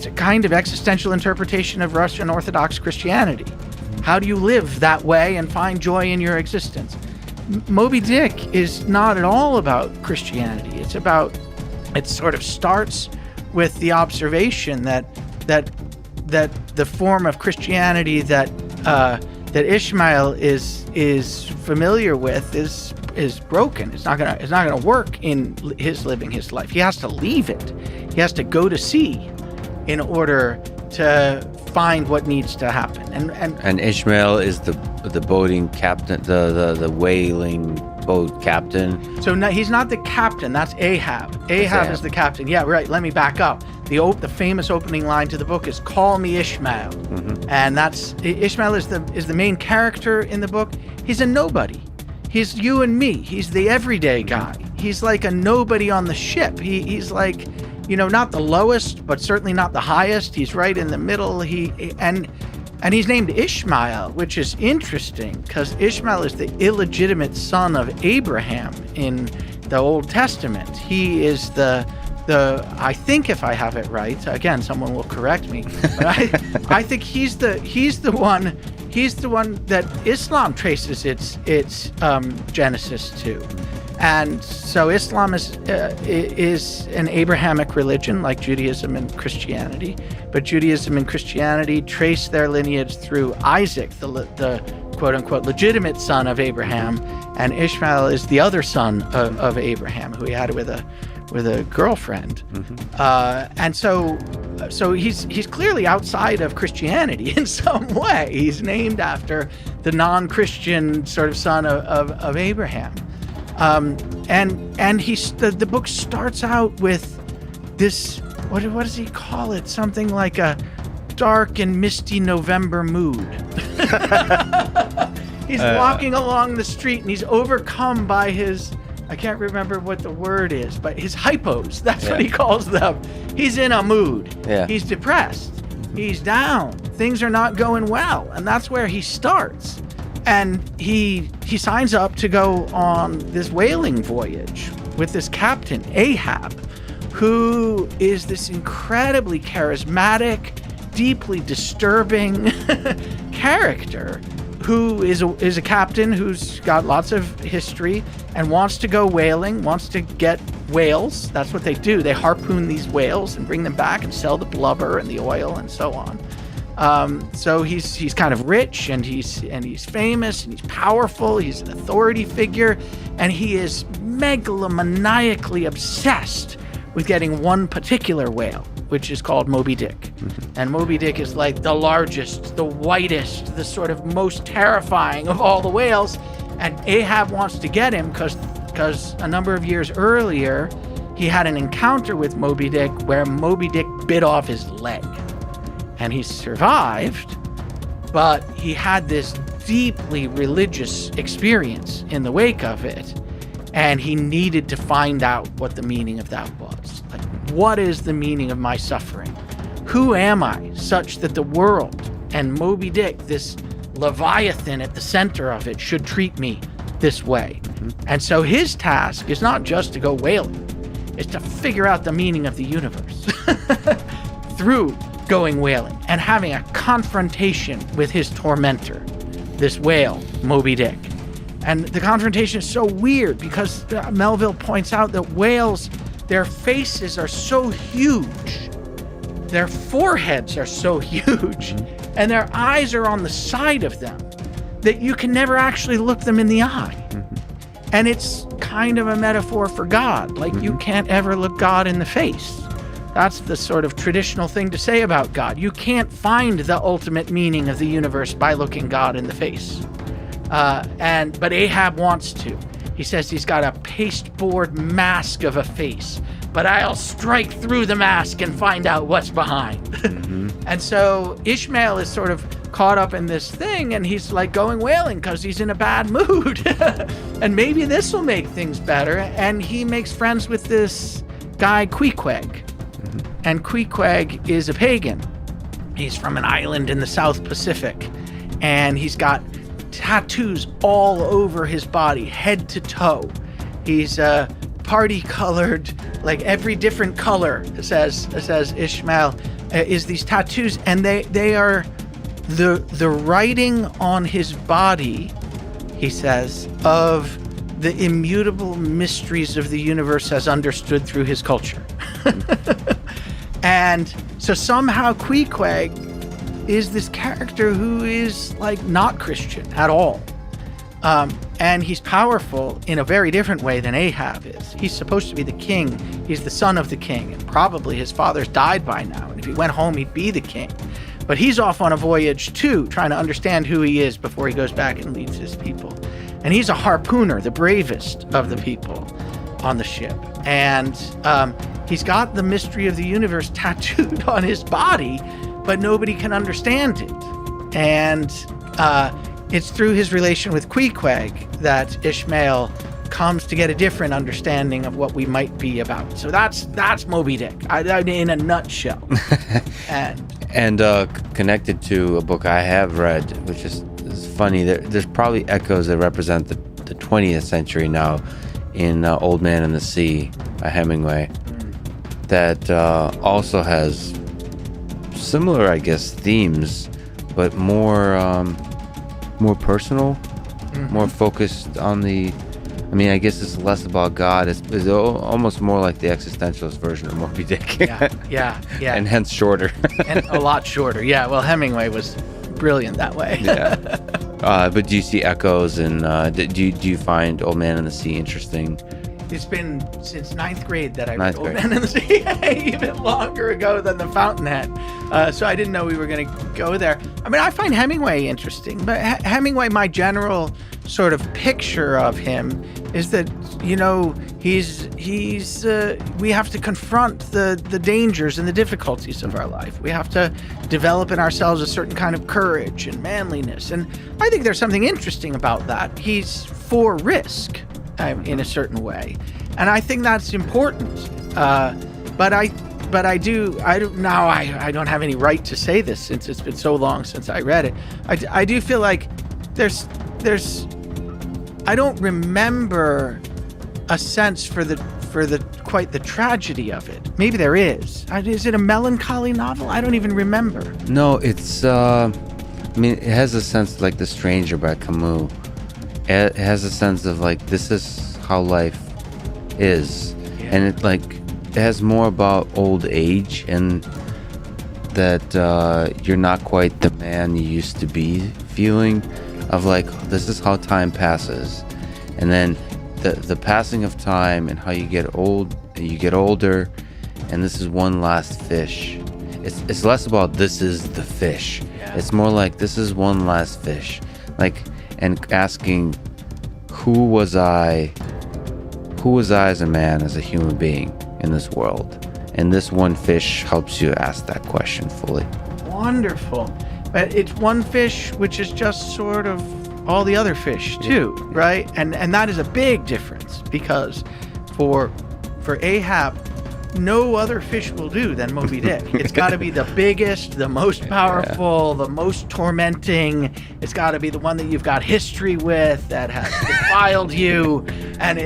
Speaker 6: a kind of existential interpretation of Russian Orthodox Christianity. How do you live that way and find joy in your existence? Moby Dick is not at all about Christianity. It sort of starts with the observation that the form of Christianity that Ishmael is familiar with is broken. It's not gonna work in his living his life. He has to leave it. He has to go to sea in order to find what needs to happen.
Speaker 5: And Ishmael is the boating captain, the whaling boat captain. So
Speaker 6: no, he's not the captain. That's Ahab. Ahab is the captain. Yeah, right. Let me back up. The famous opening line to the book is "Call me Ishmael," and that's Ishmael is the main character in the book. He's a nobody. He's you and me. He's the everyday guy. He's like a nobody on the ship. He's like, not the lowest, but certainly not the highest. He's right in the middle. And he's named Ishmael, which is interesting because Ishmael is the illegitimate son of Abraham in the Old Testament. He is I think, if I have it right, again, someone will correct me, but I think he's the one that Islam traces its genesis to. And so Islam is an Abrahamic religion like Judaism and Christianity, but Judaism and Christianity trace their lineage through Isaac, the quote-unquote legitimate son of Abraham, and Ishmael is the other son of Abraham, who he had with a girlfriend. And so he's clearly outside of Christianity in some way. He's named after the non-Christian sort of son of Abraham. And the book starts out with this, what does he call it? Something like a dark and misty November mood. He's walking along the street and he's overcome by I can't remember what the word is, but his hypos, that's what he calls them. He's in a mood. Yeah. He's depressed. He's down. Things are not going well. And that's where he starts. And he signs up to go on this whaling voyage with this captain, Ahab, who is this incredibly charismatic, deeply disturbing character who is a captain who's got lots of history and wants to go whaling, wants to get whales. That's what they do. They harpoon these whales and bring them back and sell the blubber and the oil and so on. So he's kind of rich and he's famous and he's powerful. He's an authority figure, and he is megalomaniacally obsessed with getting one particular whale, which is called Moby Dick. Mm-hmm. And Moby Dick is like the largest, the whitest, the sort of most terrifying of all the whales. And Ahab wants to get him because a number of years earlier, he had an encounter with Moby Dick where Moby Dick bit off his leg. And he survived, but he had this deeply religious experience in the wake of it. And he needed to find out what the meaning of that was. Like, what is the meaning of my suffering? Who am I such that the world and Moby Dick, this Leviathan at the center of it, should treat me this way? Mm-hmm. And so his task is not just to go whaling, it's to figure out the meaning of the universe through going whaling and having a confrontation with his tormentor, this whale, Moby Dick. And the confrontation is so weird because Melville points out that whales, their faces are so huge, their foreheads are so huge, and their eyes are on the side of them that you can never actually look them in the eye. Mm-hmm. And it's kind of a metaphor for God. Like, you can't ever look God in the face. That's the sort of traditional thing to say about God. You can't find the ultimate meaning of the universe by looking God in the face. But Ahab wants to. He says he's got a pasteboard mask of a face, but I'll strike through the mask and find out what's behind. Mm-hmm. And so Ishmael is sort of caught up in this thing, and he's like going whaling because he's in a bad mood. And maybe this will make things better. And he makes friends with this guy, Queequeg. And Queequeg is a pagan. He's from an island in the South Pacific, and he's got tattoos all over his body, head to toe. He's party-colored, like every different color, says Ishmael, is these tattoos, and they are the writing on his body, he says, of the immutable mysteries of the universe as understood through his culture. And so somehow Queequeg is this character who is like not Christian at all. And he's powerful in a very different way than Ahab is. He's supposed to be the king. He's the son of the king, and probably his father's died by now. And if he went home, he'd be the king. But he's off on a voyage too, trying to understand who he is before he goes back and leads his people. And he's a harpooner, the bravest of the people on the ship. And he's got the mystery of the universe tattooed on his body, but nobody can understand it. And it's through his relation with Queequeg that Ishmael comes to get a different understanding of what we might be about. So that's Moby Dick in a nutshell.
Speaker 5: And connected to a book I have read, which is funny. There's probably echoes that represent the 20th century now in Old Man and the Sea by Hemingway, that also has similar, I guess, themes, but more personal, more focused on the. I mean, I guess it's less about God. It's almost more like the existentialist version of Moby Dick.
Speaker 6: Yeah.
Speaker 5: And hence shorter.
Speaker 6: And a lot shorter. Yeah, well, Hemingway was brilliant that way.
Speaker 5: Yeah. But do you see echoes, and do you find Old Man and the Sea interesting?
Speaker 6: It's been since 9th grade that I read Old Man and the Sea, even longer ago than The Fountainhead. So I didn't know we were going to go there. I mean, I find Hemingway interesting, but Hemingway, my general sort of picture of him is that, you know, we have to confront the dangers and the difficulties of our life. We have to develop in ourselves a certain kind of courage and manliness. And I think there's something interesting about that. He's for risk in a certain way. And I think that's important. But I don't have any right to say this since it's been so long since I read it. I do feel like there's I don't remember a sense for quite the tragedy of it. Maybe there is. Is it a melancholy novel? I don't even remember.
Speaker 5: No, it's I mean, it has a sense like The Stranger by Camus. It has a sense of like, this is how life is. And it has more about old age and that you're not quite the man you used to be feeling of like, this is how time passes. And then the passing of time and how you get older, and this is one last fish. It's less about this is the fish.
Speaker 6: Yeah.
Speaker 5: It's more like this is one last fish. Like, and asking, who was I as a man, as a human being in this world? And this one fish helps you ask that question fully.
Speaker 6: Wonderful. But it's one fish which is just sort of all the other fish too, right? And that is a big difference, because for Ahab, no other fish will do than Moby Dick. It's got to be the biggest, the most powerful, the most tormenting. It's got to be the one that you've got history with, that has defiled you, and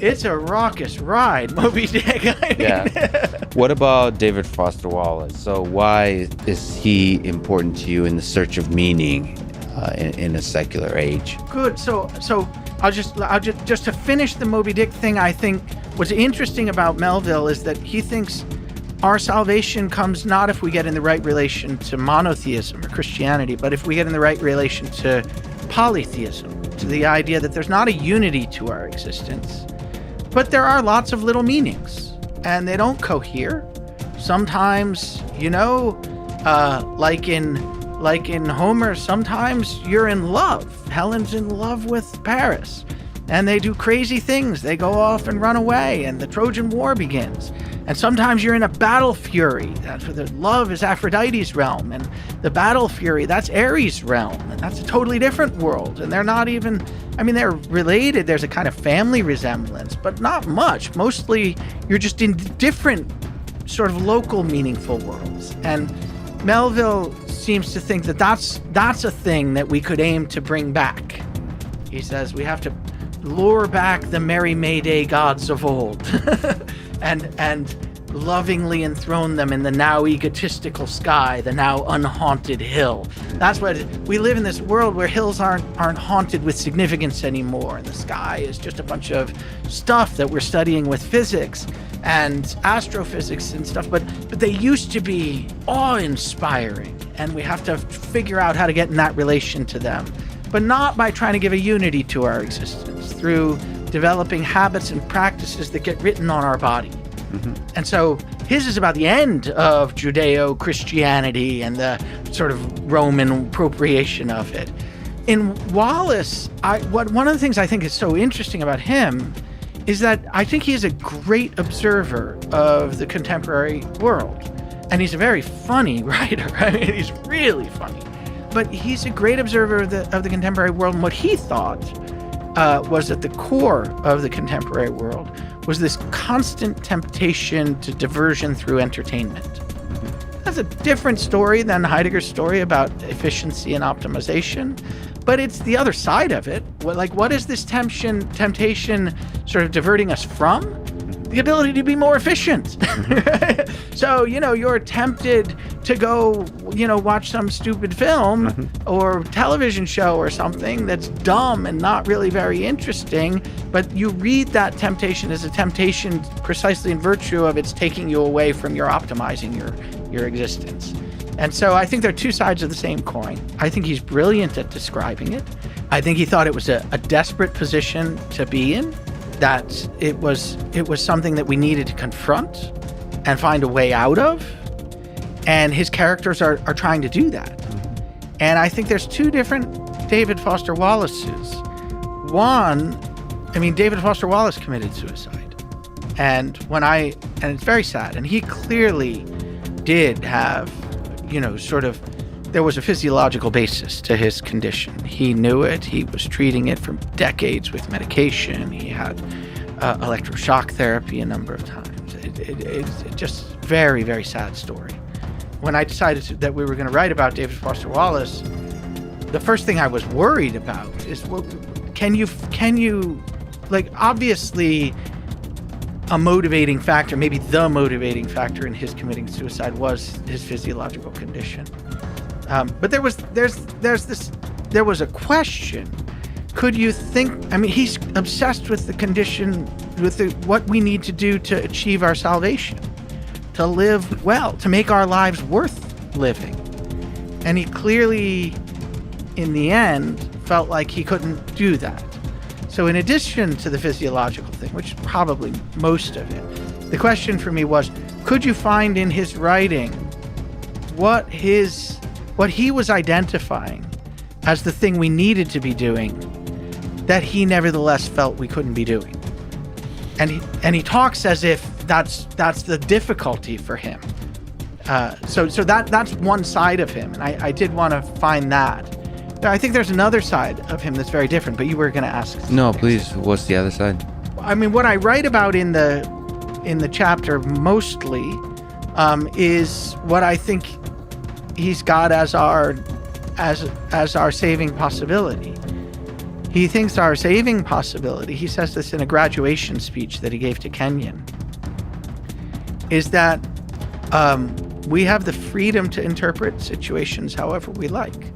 Speaker 6: it's a raucous ride, Moby Dick. I mean.
Speaker 5: What about David Foster Wallace? So why is he important to you in the search of meaning in a secular age?
Speaker 6: Good. So I'll just to finish the Moby Dick thing. I think what's interesting about Melville is that he thinks our salvation comes not if we get in the right relation to monotheism or Christianity, but if we get in the right relation to polytheism, to the idea that there's not a unity to our existence, but there are lots of little meanings, and they don't cohere. Sometimes, like in Homer, sometimes you're in love. Helen's in love with Paris, and they do crazy things. They go off and run away, and the Trojan War begins. And sometimes you're in a battle fury. That's where the love is Aphrodite's realm, and the battle fury, that's Ares' realm, and that's a totally different world. And they're not even, they're related. There's a kind of family resemblance, but not much. Mostly you're just in different sort of local meaningful worlds. And Melville seems to think that that's a thing that we could aim to bring back. He says we have to lure back the merry Mayday gods of old and lovingly enthrone them in the now egotistical sky, the now unhaunted hill. That's what we live in, this world where hills aren't haunted with significance anymore, and the sky is just a bunch of stuff that we're studying with physics and astrophysics and stuff, but they used to be awe-inspiring, and we have to figure out how to get in that relation to them, but not by trying to give a unity to our existence, through developing habits and practices that get written on our body. Mm-hmm. And so his is about the end of Judeo-Christianity and the sort of Roman appropriation of it. In Wallace, one of the things I think is so interesting about him is that I think he is a great observer of the contemporary world. And he's a very funny writer. He's really funny. But he's a great observer of the contemporary world. And what he thought was at the core of the contemporary world was this constant temptation to diversion through entertainment. That's a different story than Heidegger's story about efficiency and optimization, but it's the other side of it. What is this temptation sort of diverting us from? The ability to be more efficient. So, you're tempted to go, watch some stupid film or television show or something that's dumb and not really very interesting, but you read that temptation as a temptation precisely in virtue of it's taking you away from your optimizing your existence. And so I think they're two sides of the same coin. I think he's brilliant at describing it. I think he thought it was a desperate position to be in, that it was something that we needed to confront and find a way out of. And his characters are trying to do that. And I think there's two different David Foster Wallaces. One, David Foster Wallace committed suicide. And it's very sad. And he clearly did have, there was a physiological basis to his condition. He knew it. He was treating it for decades with medication. He had electroshock therapy a number of times. It's just very, very sad story. When I decided that we were going to write about David Foster Wallace, the first thing I was worried about is, can you, obviously a motivating factor, maybe the motivating factor in his committing suicide was his physiological condition. But there was a question. Could you think? I mean, he's obsessed with the condition, what we need to do to achieve our salvation, to live well, to make our lives worth living. And he clearly, in the end, felt like he couldn't do that. So in addition to the physiological thing, which is probably most of it, the question for me was, could you find in his writing what he was identifying as the thing we needed to be doing that he nevertheless felt we couldn't be doing? And he talks as if that's the difficulty for him. So that's one side of him, and I did want to find that. I think there's another side of him that's very different, but you were going to ask.
Speaker 5: No, please. What's the other side?
Speaker 6: I mean, what I write about in the chapter mostly is what I think he's got as our saving possibility. He thinks our saving possibility, he says this in a graduation speech that he gave to Kenyon, is that we have the freedom to interpret situations however we like.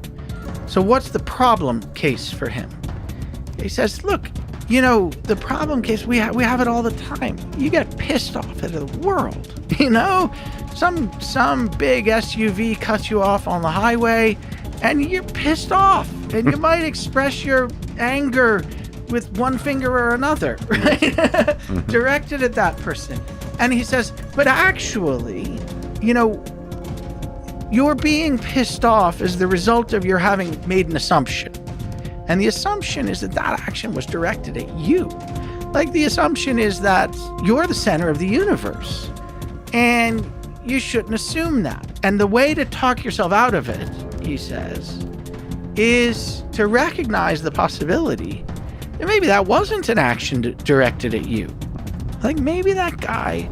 Speaker 6: So what's the problem case for him? He says, look, the problem case, we have it all the time. You get pissed off at the world, Some big SUV cuts you off on the highway, and you're pissed off, and you might express your anger with one finger or another, right? Directed at that person. And he says, but actually, you're being pissed off as the result of your having made an assumption. And the assumption is that action was directed at you. Like, the assumption is that you're the center of the universe. And you shouldn't assume that. And the way to talk yourself out of it, he says, is to recognize the possibility that maybe that wasn't an action directed at you. Like, maybe that guy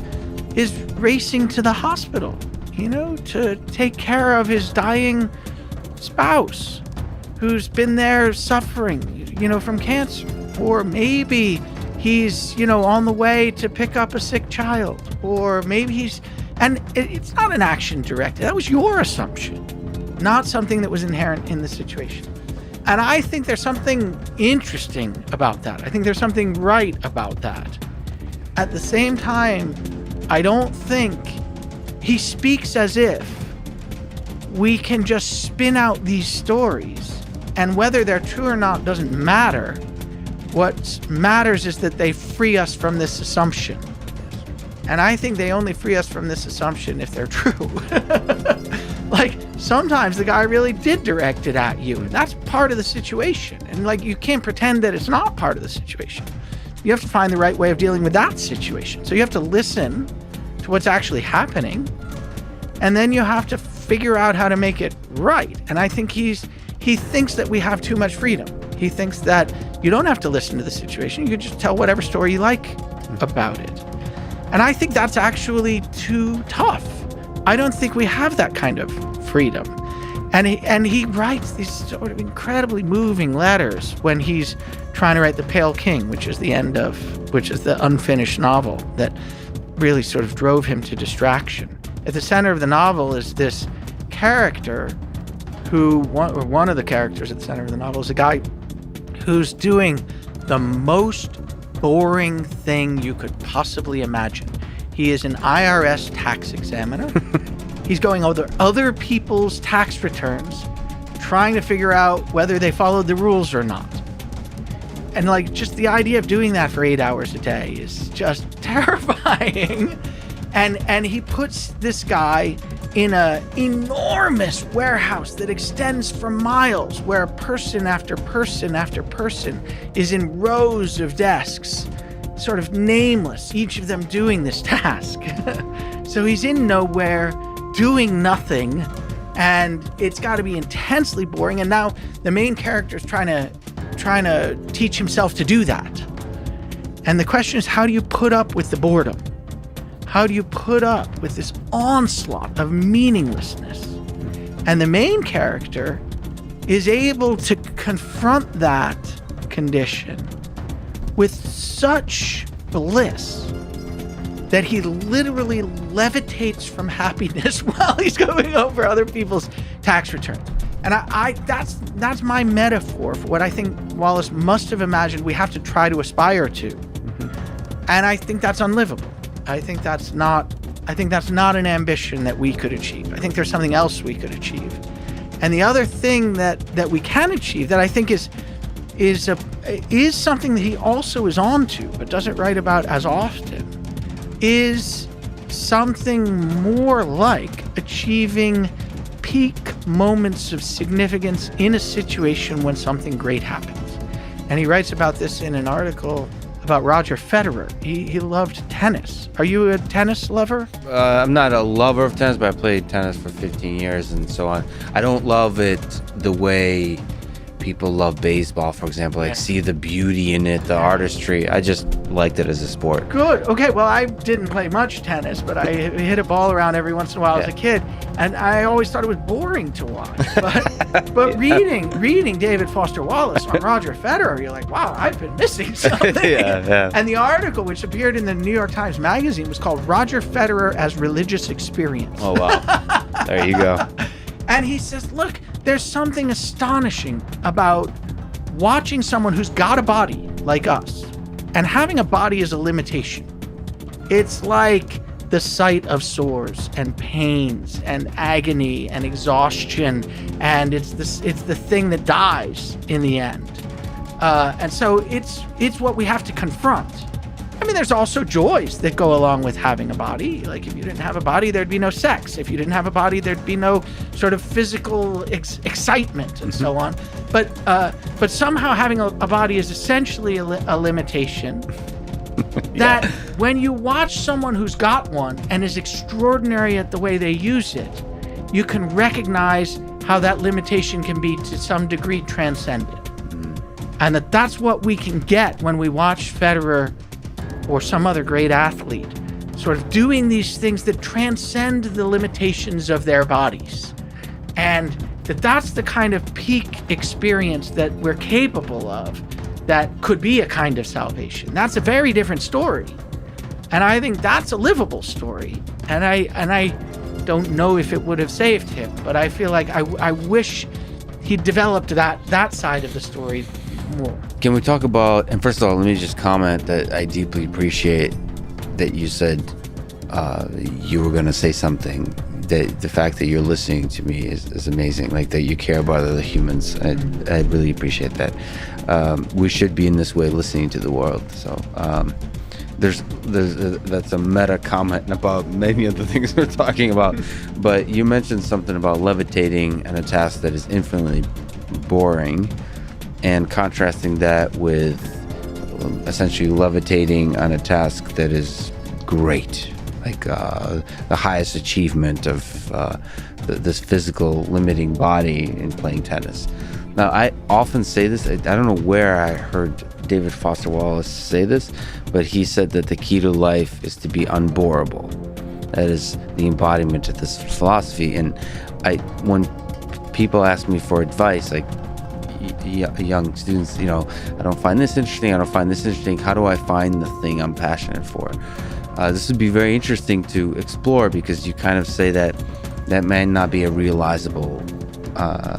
Speaker 6: is racing to the hospital, to take care of his dying spouse who's been there suffering, from cancer. Or maybe he's, on the way to pick up a sick child. Or maybe and it's not an action directed. That was your assumption, not something that was inherent in the situation. And I think there's something interesting about that. I think there's something right about that. At the same time, I don't think he speaks as if we can just spin out these stories, and whether they're true or not doesn't matter. What matters is that they free us from this assumption. And I think they only free us from this assumption if they're true. Like, sometimes the guy really did direct it at you, and that's part of the situation. And you can't pretend that it's not part of the situation. You have to find the right way of dealing with that situation. So you have to listen to what's actually happening, and then you have to figure out how to make it right. And I think he thinks that we have too much freedom. He thinks that you don't have to listen to the situation. You just tell whatever story you like about it. And I think that's actually too tough. I don't think we have that kind of freedom. And he writes these sort of incredibly moving letters when he's trying to write The Pale King, which is the unfinished novel that really sort of drove him to distraction. At the center of the novel is this character one of the characters at the center of the novel is a guy who's doing the most boring thing you could possibly imagine. He is an IRS tax examiner. He's going over other people's tax returns, trying to figure out whether they followed the rules or not. And just the idea of doing that for 8 hours a day is just terrifying. And he puts this guy in an enormous warehouse that extends for miles, where person after person after person is in rows of desks, sort of nameless, each of them doing this task. So he's in nowhere, doing nothing, and it's got to be intensely boring. And now the main character is trying to teach himself to do that. And the question is, how do you put up with the boredom? How do you put up with this onslaught of meaninglessness? And the main character is able to confront that condition with such bliss that he literally levitates from happiness while he's going over other people's tax returns. And that's my metaphor for what I think Wallace must have imagined we have to try to aspire to. And I think that's unlivable. I think that's not an ambition that we could achieve. I think there's something else we could achieve. And the other thing that we can achieve that I think is something that he also is onto, but doesn't write about as often, is something more like achieving peak moments of significance in a situation when something great happens. And he writes about this in an article about Roger Federer. He loved tennis. Are you a tennis lover?
Speaker 5: I'm not a lover of tennis, but I played tennis for 15 years and so on. I don't love it the way people love baseball, for example. Like, see the beauty in it, the artistry. I just liked it as a sport.
Speaker 6: Good. Okay. Well, I didn't play much tennis, but I hit a ball around every once in a while as a kid, and I always thought it was boring to watch. But reading David Foster Wallace on Roger Federer, you're like, wow, I've been missing something.
Speaker 5: Yeah.
Speaker 6: And the article, which appeared in the New York Times Magazine, was called "Roger Federer as Religious Experience."
Speaker 5: Oh, wow. There you go.
Speaker 6: And he says, look, there's something astonishing about watching someone who's got a body like us, and having a body is a limitation. It's like the sight of sores and pains and agony and exhaustion, and it's the thing that dies in the end. And so it's what we have to confront. I mean, there's also joys that go along with having a body. Like, if you didn't have a body, there'd be no sex. If you didn't have a body, there'd be no sort of physical excitement and so on. But somehow having a body is essentially a limitation. That when you watch someone who's got one and is extraordinary at the way they use it, you can recognize how that limitation can be to some degree transcended. And that's what we can get when we watch Federer or some other great athlete sort of doing these things that transcend the limitations of their bodies. And that's the kind of peak experience that we're capable of that could be a kind of salvation. That's a very different story. And I think that's a livable story. And I don't know if it would have saved him, but I feel like I wish he developed that side of the story more.
Speaker 5: Can we talk about, and first of all, let me just comment that I deeply appreciate that you said you were going to say something. That the fact that you're listening to me is amazing. Like, that you care about other humans. I really appreciate that. We should be in this way listening to the world. So that's a meta comment about many of the things we're talking about. But you mentioned something about levitating and a task that is infinitely boring, and contrasting that with essentially levitating on a task that is great, like the highest achievement of this physical limiting body in playing tennis. Now, I often say this, I don't know where I heard David Foster Wallace say this, but he said that the key to life is to be unboreable. That is the embodiment of this philosophy. And when people ask me for advice, like young students, I don't find this interesting, how do I find the thing I'm passionate for? This would be very interesting to explore, because you kind of say that may not be a realizable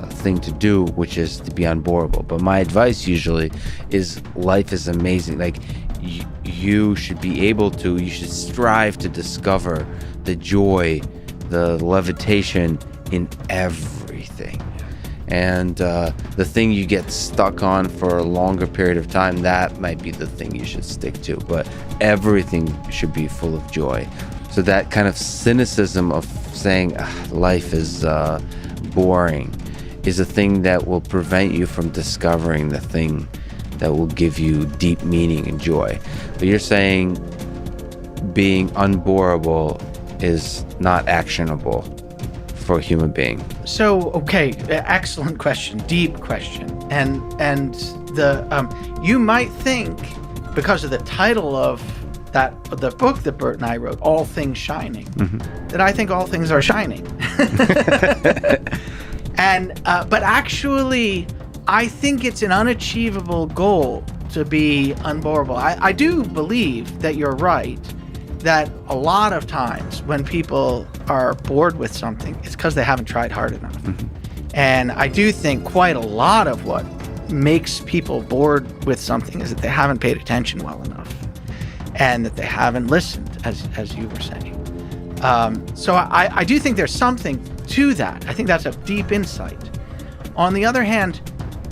Speaker 5: thing to do, which is to be unboreable. But my advice usually is life is amazing. Like, you should strive to discover the joy, the levitation in everything. And the thing you get stuck on for a longer period of time, that might be the thing you should stick to. But everything should be full of joy. So that kind of cynicism of saying life is boring is a thing that will prevent you from discovering the thing that will give you deep meaning and joy. But you're saying being unboreable is not actionable for a human being.
Speaker 6: So, okay, excellent question, deep question. And the you might think, because of the title of the book that Bert and I wrote, All Things Shining, that I think all things are shining. But actually, I think it's an unachievable goal to be unboreable. I do believe that you're right, that a lot of times when people are bored with something, it's because they haven't tried hard enough. And I do think quite a lot of what makes people bored with something is that they haven't paid attention well enough and that they haven't listened, as you were saying. So I do think there's something to that. I think that's a deep insight. On the other hand,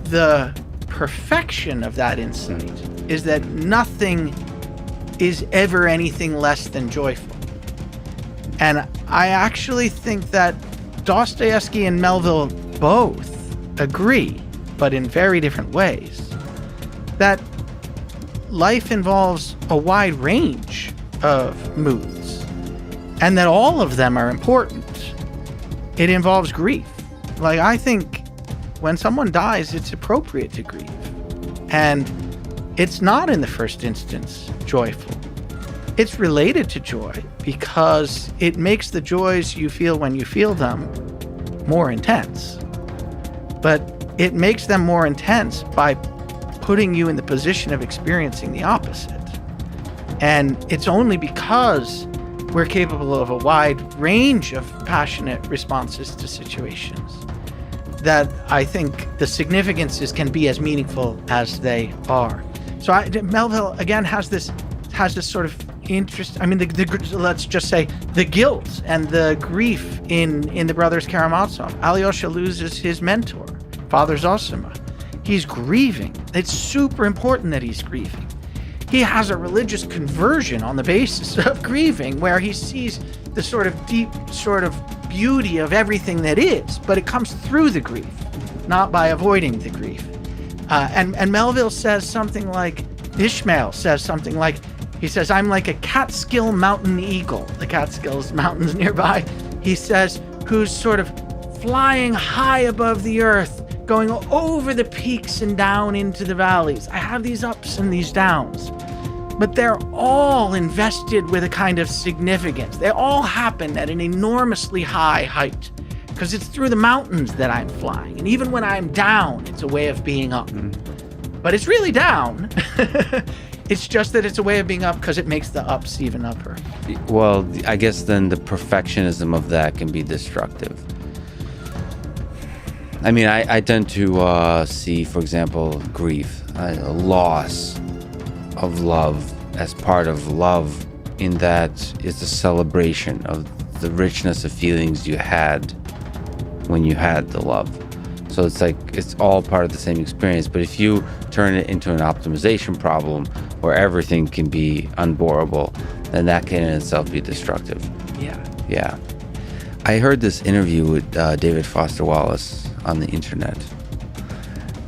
Speaker 6: the perfection of that insight is that nothing is ever anything less than joyful. And I actually think that Dostoevsky and Melville both agree, but in very different ways, that life involves a wide range of moods, and that all of them are important. It involves grief. Like, I think when someone dies, it's appropriate to grieve. And it's not in the first instance joyful. It's related to joy because it makes the joys you feel when you feel them more intense. But it makes them more intense by putting you in the position of experiencing the opposite. And it's only because we're capable of a wide range of passionate responses to situations that I think the significances can be as meaningful as they are. So Melville again has this sort of interest. I mean, let's just say the guilt and the grief in the brothers Karamazov. Alyosha loses his mentor, Father Zosima. He's grieving. It's super important that he's grieving. He has a religious conversion on the basis of grieving, where he sees the sort of deep sort of beauty of everything that is, but it comes through the grief, not by avoiding the grief. And Melville says something like, Ishmael says something like, he says, I'm like a Catskill mountain eagle, the Catskills mountains nearby. He says, who's sort of flying high above the earth, going over the peaks and down into the valleys. I have these ups and these downs, but they're all invested with a kind of significance. They all happen at an enormously high height because it's through the mountains that I'm flying. And even when I'm down, it's a way of being up. But it's really down. It's just that it's a way of being up because it makes the ups even upper.
Speaker 5: Well, I guess then the perfectionism of that can be destructive. I mean, I tend to see, for example, grief, a loss of love as part of love, in that it's a celebration of the richness of feelings you had when you had the love. So it's like it's all part of the same experience. But if you turn it into an optimization problem where everything can be unbearable, then that can in itself be destructive. Yeah. I heard this interview with David Foster Wallace on the internet,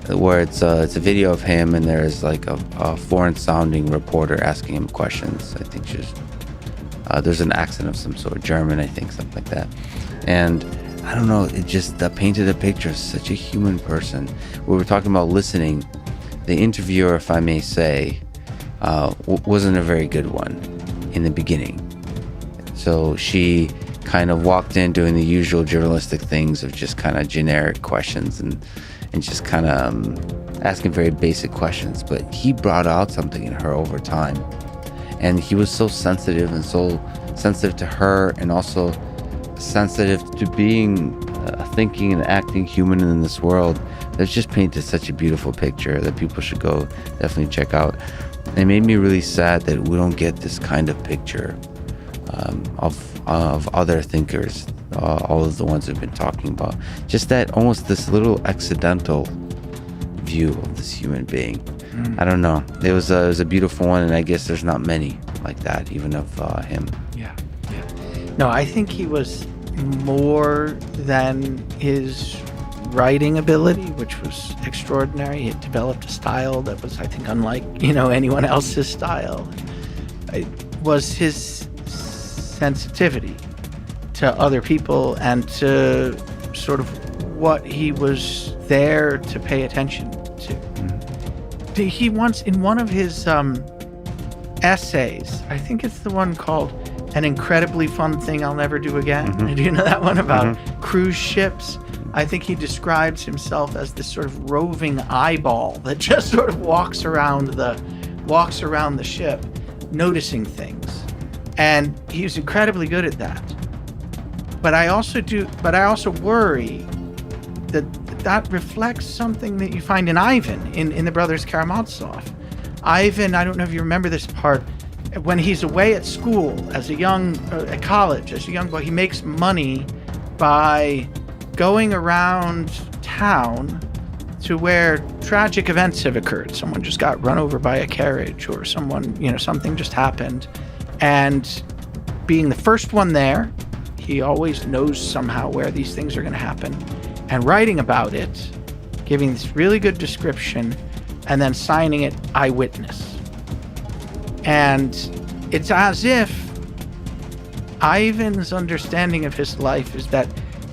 Speaker 5: where it's a video of him, and there's like a foreign-sounding reporter asking him questions. I think there's an accent of some sort, German, I think, something like that. And I don't know, it just painted a picture of such a human person. We were talking about listening. The interviewer, if I may say, wasn't a very good one in the beginning. So she kind of walked in doing the usual journalistic things of just kind of generic questions and just kind of asking very basic questions. But he brought out something in her over time. And he was so sensitive to her, and also sensitive to being a thinking and acting human in this world. That's just painted such a beautiful picture that people should go definitely check out. It made me really sad that we don't get this kind of picture of other thinkers, all of the ones we've been talking about. Just that almost this little accidental view of this human being. I don't know. It was a beautiful one, and I guess there's not many like that, even of him.
Speaker 6: Yeah. No, I think he was more than his writing ability, which was extraordinary. He had developed a style that was, I think, unlike anyone else's style. It was his sensitivity to other people and to sort of what he was there to pay attention to. He once, in one of his essays, I think it's the one called An Incredibly Fun Thing I'll Never Do Again. Do you know that one about cruise ships? I think he describes himself as this sort of roving eyeball that just sort of walks around the ship, noticing things And he was incredibly good at that. But I also worry that reflects something that you find in Ivan, in the Brothers Karamazov. Ivan, I don't know if you remember this part, when he's away at school at college, as a young boy, he makes money by going around town to where tragic events have occurred. Someone just got run over by a carriage, or something just happened. And being the first one there, he always knows somehow where these things are going to happen. And writing about it, giving this really good description, and then signing it eyewitness. And it's as if Ivan's understanding of his life is that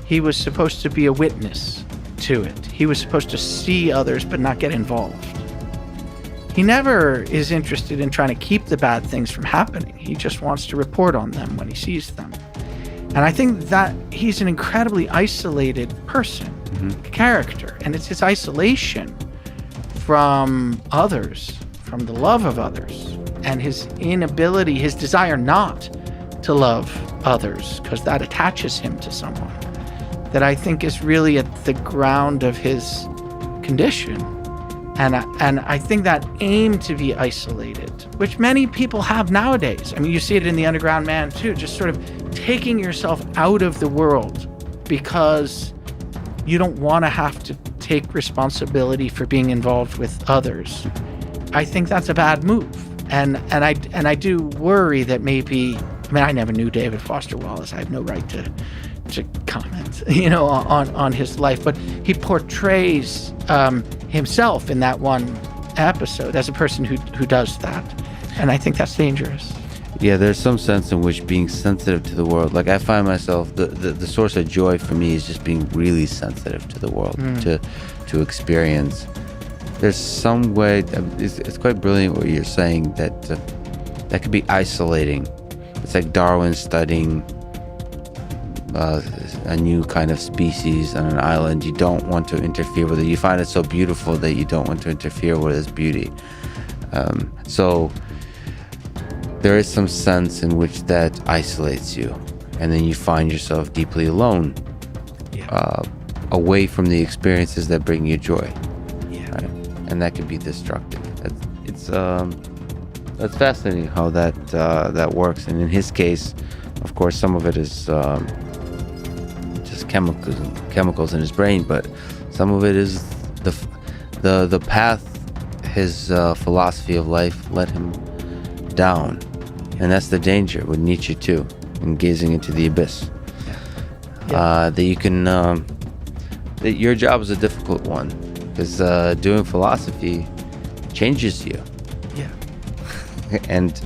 Speaker 6: he was supposed to be a witness to it. He was supposed to see others but not get involved. He never is interested in trying to keep the bad things from happening. He just wants to report on them when he sees them. And I think that he's an incredibly isolated person, character. And it's his isolation from others, from the love of others, and his inability, his desire not to love others, because that attaches him to someone, that I think is really at the ground of his condition. And I think that aim to be isolated, which many people have nowadays. I mean, you see it in The Underground Man too, just sort of taking yourself out of the world because you don't want to have to take responsibility for being involved with others. I think that's a bad move. And I do worry that maybe, I mean, I never knew David Foster Wallace. I have no right to comment, on his life, but he portrays himself in that one episode as a person who does that, and I think that's dangerous.
Speaker 5: Yeah, there's some sense in which being sensitive to the world, like I find myself, the source of joy for me is just being really sensitive to the world, to experience. There's some way, it's quite brilliant what you're saying, that could be isolating. It's like Darwin studying a new kind of species on an island. You don't want to interfere with it. You find it so beautiful that you don't want to interfere with its beauty. So there is some sense in which that isolates you, and then you find yourself deeply alone, away from the experiences that bring you joy. Right? And that can be destructive. That's fascinating how that works. And in his case, of course, some of it is just chemicals in his brain, but some of it is the path his philosophy of life led him down. And that's the danger with Nietzsche too, in gazing into the abyss. That you can that your job is a difficult one, because doing philosophy changes you. And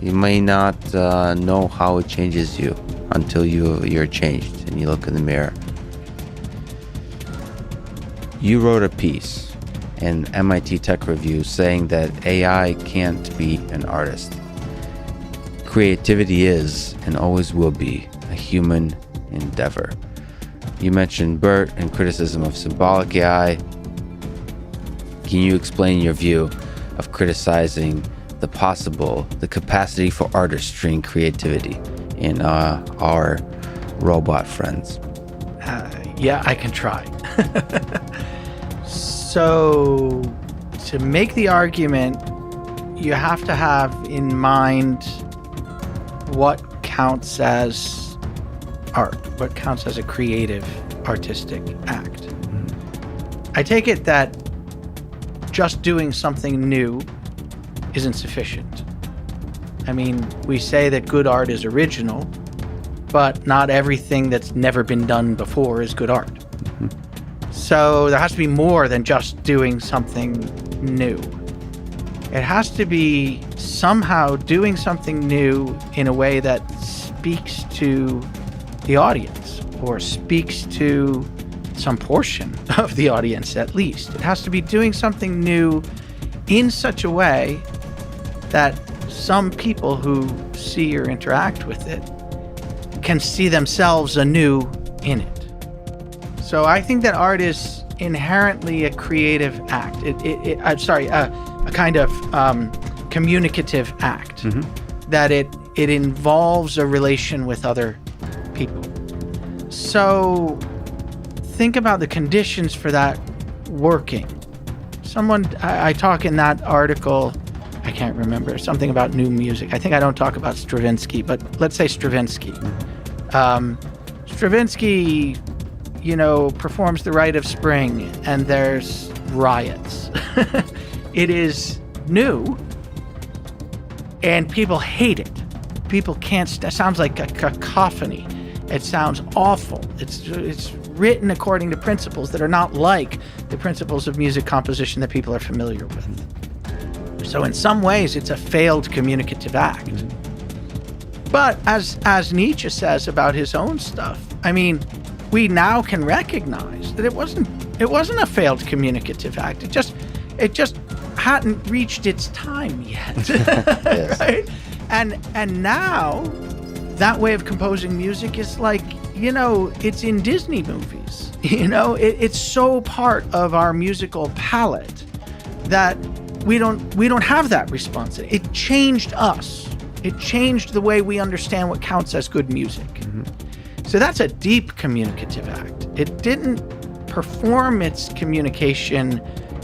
Speaker 5: you may not know how it changes you until you're changed and you look in the mirror. You wrote a piece in MIT Tech Review saying that AI can't be an artist. Creativity is and always will be a human endeavor. You mentioned Bert and criticism of symbolic AI. Can you explain your view of criticizing the capacity for artistry and creativity in our robot friends?
Speaker 6: Yeah, I can try. So, to make the argument, you have to have in mind what counts as art, what counts as a creative, artistic act. I take it that just doing something new isn't sufficient. I mean, we say that good art is original, but not everything that's never been done before is good art. So there has to be more than just doing something new. It has to be somehow doing something new in a way that speaks to the audience, or speaks to some portion of the audience at least. It has to be doing something new in such a way that some people who see or interact with it can see themselves anew in it. So I think that art is inherently a creative act. A kind of communicative act. That it it involves a relation with other people. So think about the conditions for that working. I talk in that article, I can't remember, something about new music. I think I don't talk about Stravinsky, but let's say Stravinsky. Stravinsky, performs the Rite of Spring, and there's riots. It is new, and people hate it. People can't. It sounds like a cacophony. It sounds awful. It's written according to principles that are not like the principles of music composition that people are familiar with. So in some ways, it's a failed communicative act. But as Nietzsche says about his own stuff, I mean, we now can recognize that it wasn't a failed communicative act. It just hadn't reached its time yet.
Speaker 2: Yes.
Speaker 6: Right? And now that way of composing music is like, it's in Disney movies. It's so part of our musical palette that we don't have that response. It changed us. It changed the way we understand what counts as good music. So that's a deep communicative act. It didn't perform its communication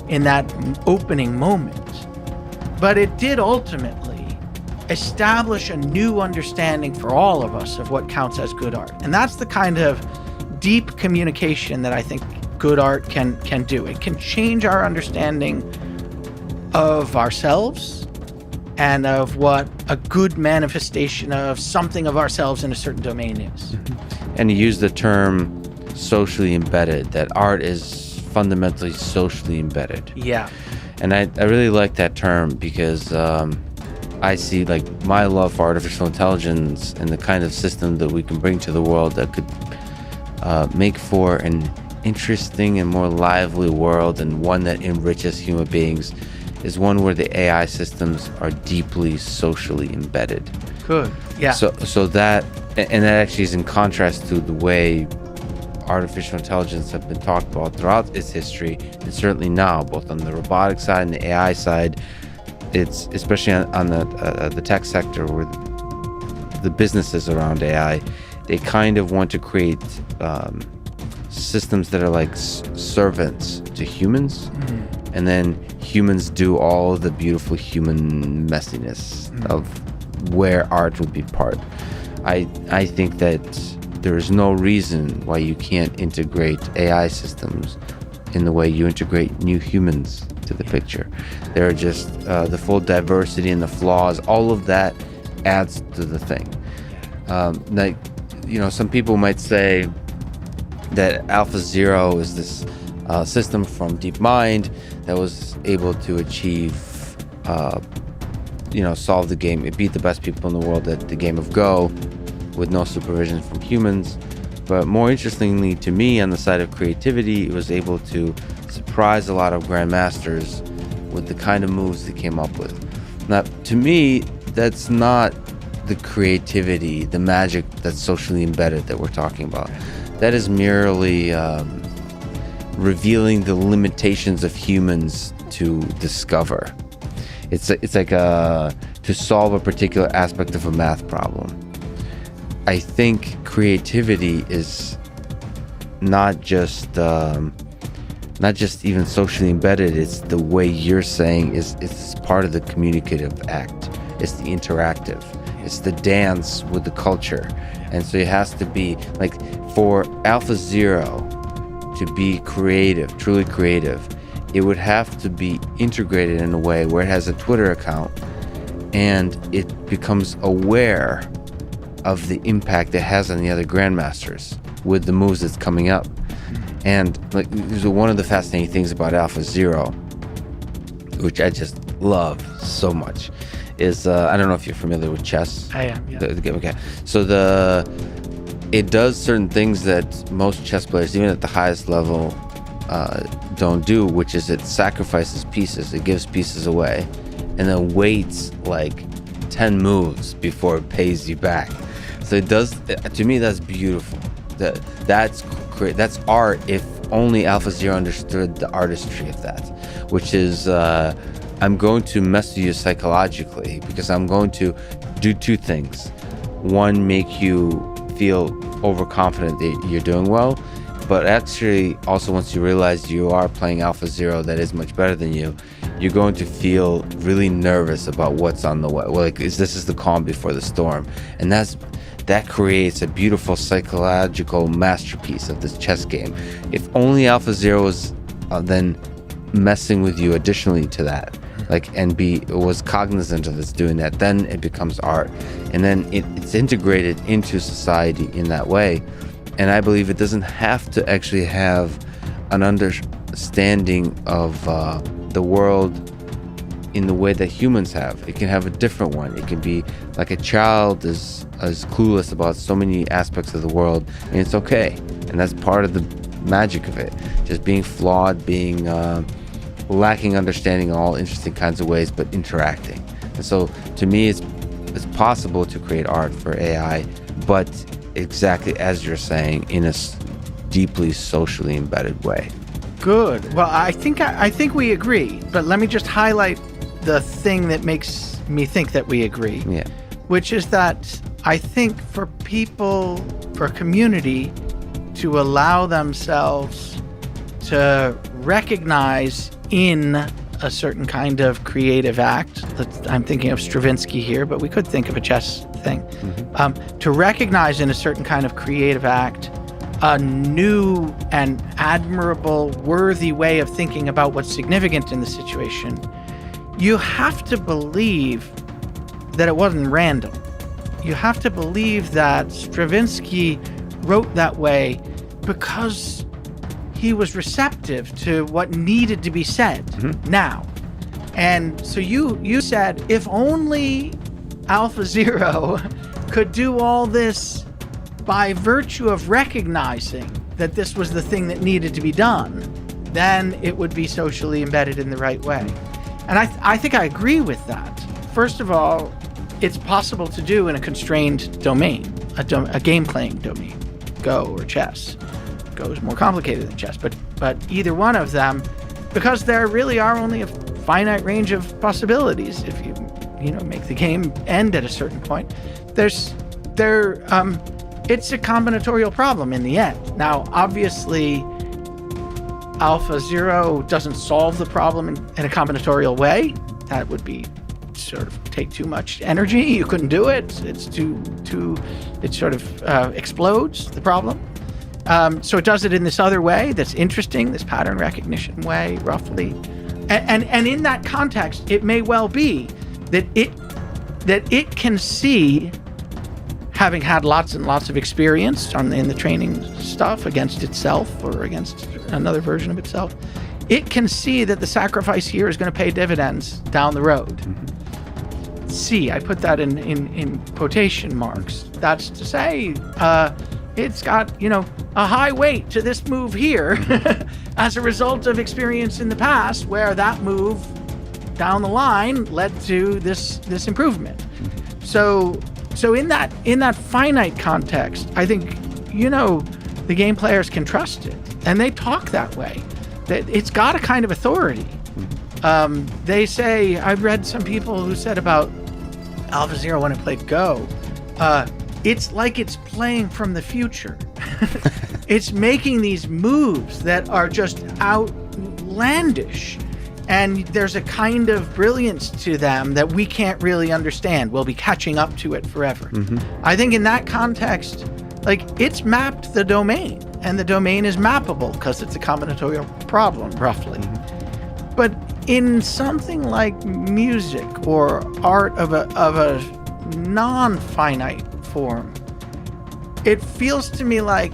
Speaker 6: in that opening moment, but it did ultimately establish a new understanding for all of us of what counts as good art. And that's the kind of deep communication that I think good art can do. It can change our understanding of ourselves and of what a good manifestation of something of ourselves in a certain domain is.
Speaker 5: And you use the term socially embedded, that art is fundamentally socially embedded.
Speaker 6: Yeah.
Speaker 5: And I really like that term because I see like my love for artificial intelligence and the kind of system that we can bring to the world that could make for an interesting and more lively world, and one that enriches human beings, is one where the AI systems are deeply socially embedded.
Speaker 6: Good. Yeah.
Speaker 5: So that actually is in contrast to the way artificial intelligence have been talked about throughout its history, and certainly now, both on the robotic side and the AI side. It's especially on the tech sector, where the businesses around AI, they kind of want to create systems that are like servants to humans, and then humans do all the beautiful human messiness of where art would be part. I think that there is no reason why you can't integrate AI systems in the way you integrate new humans to the picture. There are just the full diversity and the flaws, all of that adds to the thing. Some people might say that AlphaZero is this system from DeepMind that was able to achieve, solve the game. It beat the best people in the world at the game of Go with no supervision from humans. But more interestingly to me, on the side of creativity, it was able to surprise a lot of grandmasters with the kind of moves they came up with. Now, to me, that's not the creativity, the magic that's socially embedded that we're talking about. That is merely revealing the limitations of humans to discover. It's like to solve a particular aspect of a math problem. I think creativity is not just even socially embedded. It's the way you're saying it's part of the communicative act. It's the interactive. It's the dance with the culture. And so it has to be like, for AlphaZero to be creative, truly creative, it would have to be integrated in a way where it has a Twitter account and it becomes aware of the impact it has on the other grandmasters with the moves that's coming up. And like, one of the fascinating things about AlphaZero, which I just love so much, is I don't know if you're familiar with chess.
Speaker 6: I am. Yeah.
Speaker 5: Okay. So it does certain things that most chess players, even at the highest level, don't do, which is it sacrifices pieces. It gives pieces away, and then waits like 10 moves before it pays you back. So it does. To me, that's beautiful. That's art. If only AlphaZero understood the artistry of that, which is I'm going to mess with you psychologically because I'm going to do two things. One, make you feel overconfident that you're doing well, but actually also once you realize you are playing AlphaZero that is much better than you, you're going to feel really nervous about what's on the way. Like, this is the calm before the storm. And that creates a beautiful psychological masterpiece of this chess game. If only AlphaZero was then messing with you additionally to that, and was cognizant of this doing that, then it becomes art. And then it's integrated into society in that way. And I believe it doesn't have to actually have an understanding of the world in the way that humans have. It can have a different one. It can be like a child is clueless about so many aspects of the world, and it's okay. And that's part of the magic of it. Just being flawed, being lacking understanding in all interesting kinds of ways, but interacting. And so to me, it's possible to create art for AI, but exactly as you're saying, in a deeply socially embedded way.
Speaker 6: Good. Well, I think we agree, but let me just highlight the thing that makes me think that we agree.
Speaker 5: Yeah.
Speaker 6: Which is that I think for people, for a community to allow themselves to recognize in a certain kind of creative act, I'm thinking of Stravinsky here, but we could think of a chess thing, to recognize in a certain kind of creative act a new and admirable, worthy way of thinking about what's significant in the situation, you have to believe that it wasn't random. You have to believe that Stravinsky wrote that way because he was receptive to what needed to be said now. And so you said, if only AlphaZero could do all this by virtue of recognizing that this was the thing that needed to be done, then it would be socially embedded in the right way. And I think I agree with that. First of all, it's possible to do in a constrained domain, a game-playing domain, Go or chess. Go is more complicated than chess, but either one of them, because there really are only a finite range of possibilities. If you make the game end at a certain point, it's a combinatorial problem in the end. Now, obviously, AlphaZero doesn't solve the problem in a combinatorial way. That would be sort of take too much energy. You couldn't do it. It's it sort of explodes the problem. So it does it in this other way that's interesting, this pattern recognition way, roughly. And in that context, it may well be that it can see, having had lots and lots of experience in the training stuff against itself or against another version of itself, it can see that the sacrifice here is going to pay dividends down the road. See, I put that in quotation marks. That's to say, it's got, a high weight to this move here as a result of experience in the past where that move down the line led to this improvement. So in that finite context, I think, the game players can trust it, and they talk that way. That it's got a kind of authority. They say, I've read some people who said about AlphaZero when it played Go, it's like it's playing from the future. It's making these moves that are just outlandish. And there's a kind of brilliance to them that we can't really understand. We'll be catching up to it forever. I think in that context, it's mapped the domain, and the domain is mappable because it's a combinatorial problem, roughly. But in something like music or art of a non-finite form, it feels to me like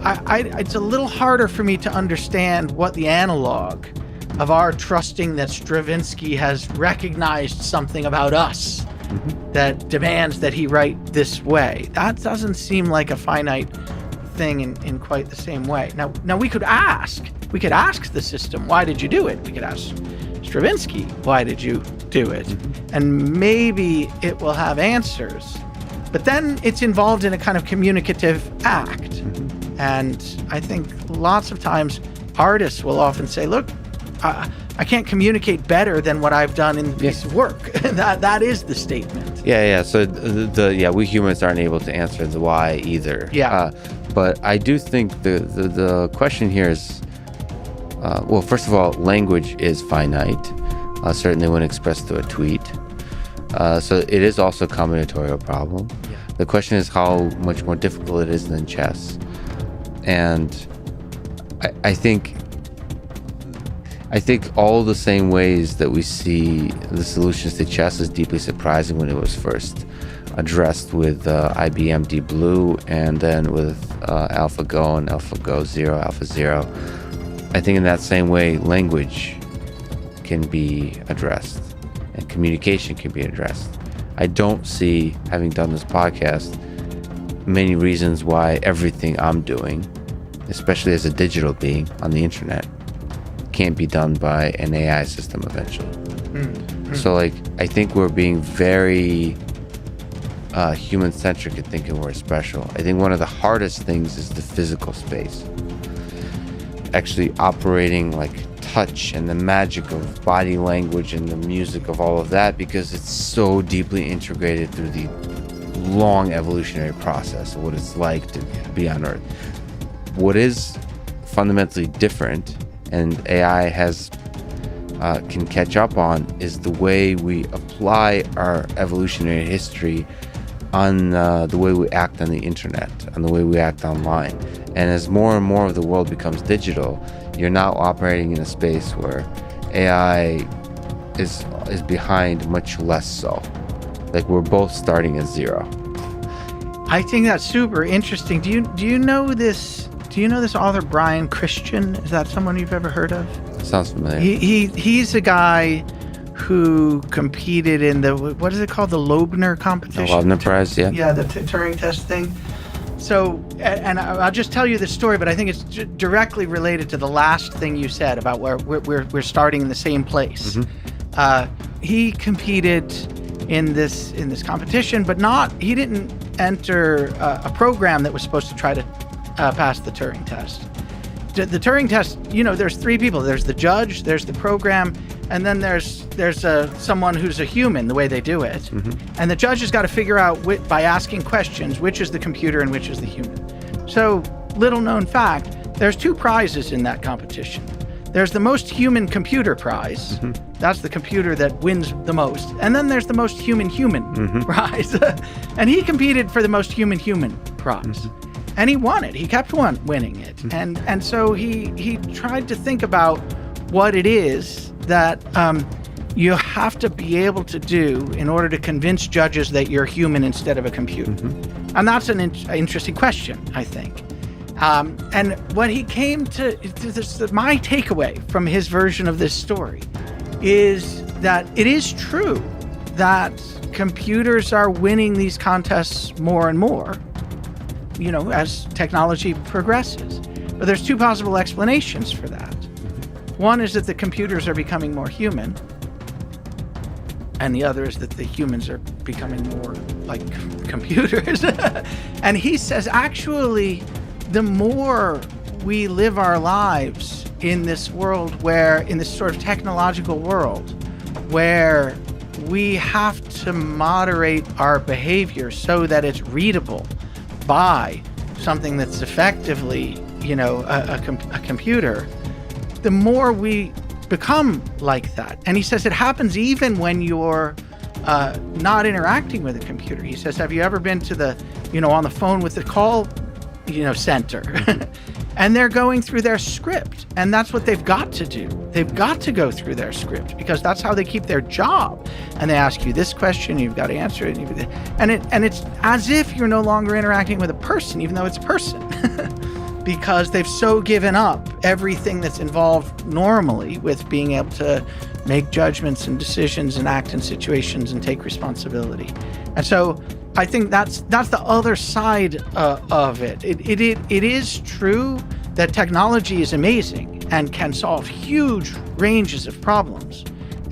Speaker 6: it's a little harder for me to understand what the analog of our trusting that Stravinsky has recognized something about us that demands that he write this way. That doesn't seem like a finite thing in quite the same way. Now we could ask the system, why did you do it? We could ask Stravinsky, why did you do it? And maybe it will have answers. But then it's involved in a kind of communicative act. And I think lots of times artists will often say, look, I can't communicate better than what I've done in the piece of work. That is the statement.
Speaker 5: Yeah. So we humans aren't able to answer the why either.
Speaker 6: Yeah.
Speaker 5: But I do think the question here is, well, first of all, language is finite, certainly when expressed through a tweet. So it is also a combinatorial problem.
Speaker 6: Yeah.
Speaker 5: The question is how much more difficult it is than chess. And I think all the same ways that we see the solutions to chess is deeply surprising when it was first addressed with IBM Deep Blue, and then with AlphaGo and AlphaGo Zero, AlphaZero. I think in that same way, language can be addressed and communication can be addressed. I don't see, having done this podcast, many reasons why everything I'm doing, especially as a digital being on the internet, can't be done by an AI system eventually. So I think we're being very human-centric in thinking we're special. I think one of the hardest things is the physical space. Actually operating like touch and the magic of body language and the music of all of that, because it's so deeply integrated through the long evolutionary process of what it's like to be on Earth. What is fundamentally different, and AI can catch up on, is the way we apply our evolutionary history on the way we act on the internet, on the way we act online. And as more and more of the world becomes digital, you're now operating in a space where AI is behind much less so. Like, we're both starting at zero.
Speaker 6: I think that's super interesting. Do you know this? Do you know this author Brian Christian? Is that someone you've ever heard of?
Speaker 5: Sounds familiar.
Speaker 6: He's a guy who competed in the, what is it called, the Loebner competition?
Speaker 5: The Loebner Prize, yeah.
Speaker 6: Yeah, the Turing test thing. So, and I'll just tell you this story, but I think it's directly related to the last thing you said about where we're starting in the same place. He competed in this competition, but he didn't enter a program that was supposed to try to pass the Turing test. The Turing test, there's three people. There's the judge, there's the program, and then there's someone who's a human, the way they do it. And the judge has got to figure out, by asking questions, which is the computer and which is the human. So, little known fact, there's two prizes in that competition. There's the most human computer prize. That's the computer that wins the most. And then there's the most human prize. And he competed for the most human prize. And he won it. He kept winning it. And so he tried to think about what it is that you have to be able to do in order to convince judges that you're human instead of a computer. And that's an interesting question, I think. And what he came to, my takeaway from his version of this story is that it is true that computers are winning these contests more and more, as technology progresses. But there's two possible explanations for that. One is that the computers are becoming more human, and the other is that the humans are becoming more like computers. And he says, actually, the more we live our lives in this world in this sort of technological world, where we have to moderate our behavior so that it's readable by something that's effectively, a computer, the more we become like that. And he says it happens even when you're not interacting with a computer. He says, have you ever been to the, on the phone with the call, center? And they're going through their script. And that's what they've got to do. They've got to go through their script because that's how they keep their job. And they ask you this question, you've got to answer it. And it's as if you're no longer interacting with a person, even though it's a person. Because they've so given up everything that's involved normally with being able to make judgments and decisions and act in situations and take responsibility. And so I think that's the other side of it. It is true that technology is amazing and can solve huge ranges of problems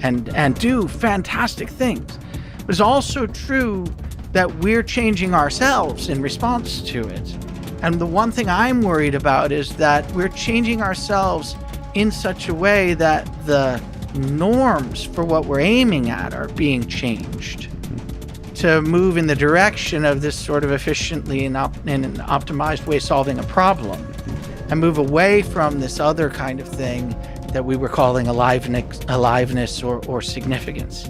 Speaker 6: and do fantastic things. But it's also true that we're changing ourselves in response to it. And the one thing I'm worried about is that we're changing ourselves in such a way that the norms for what we're aiming at are being changed to move in the direction of this sort of efficiently and in an optimized way solving a problem, and move away from this other kind of thing that we were calling aliveness or significance.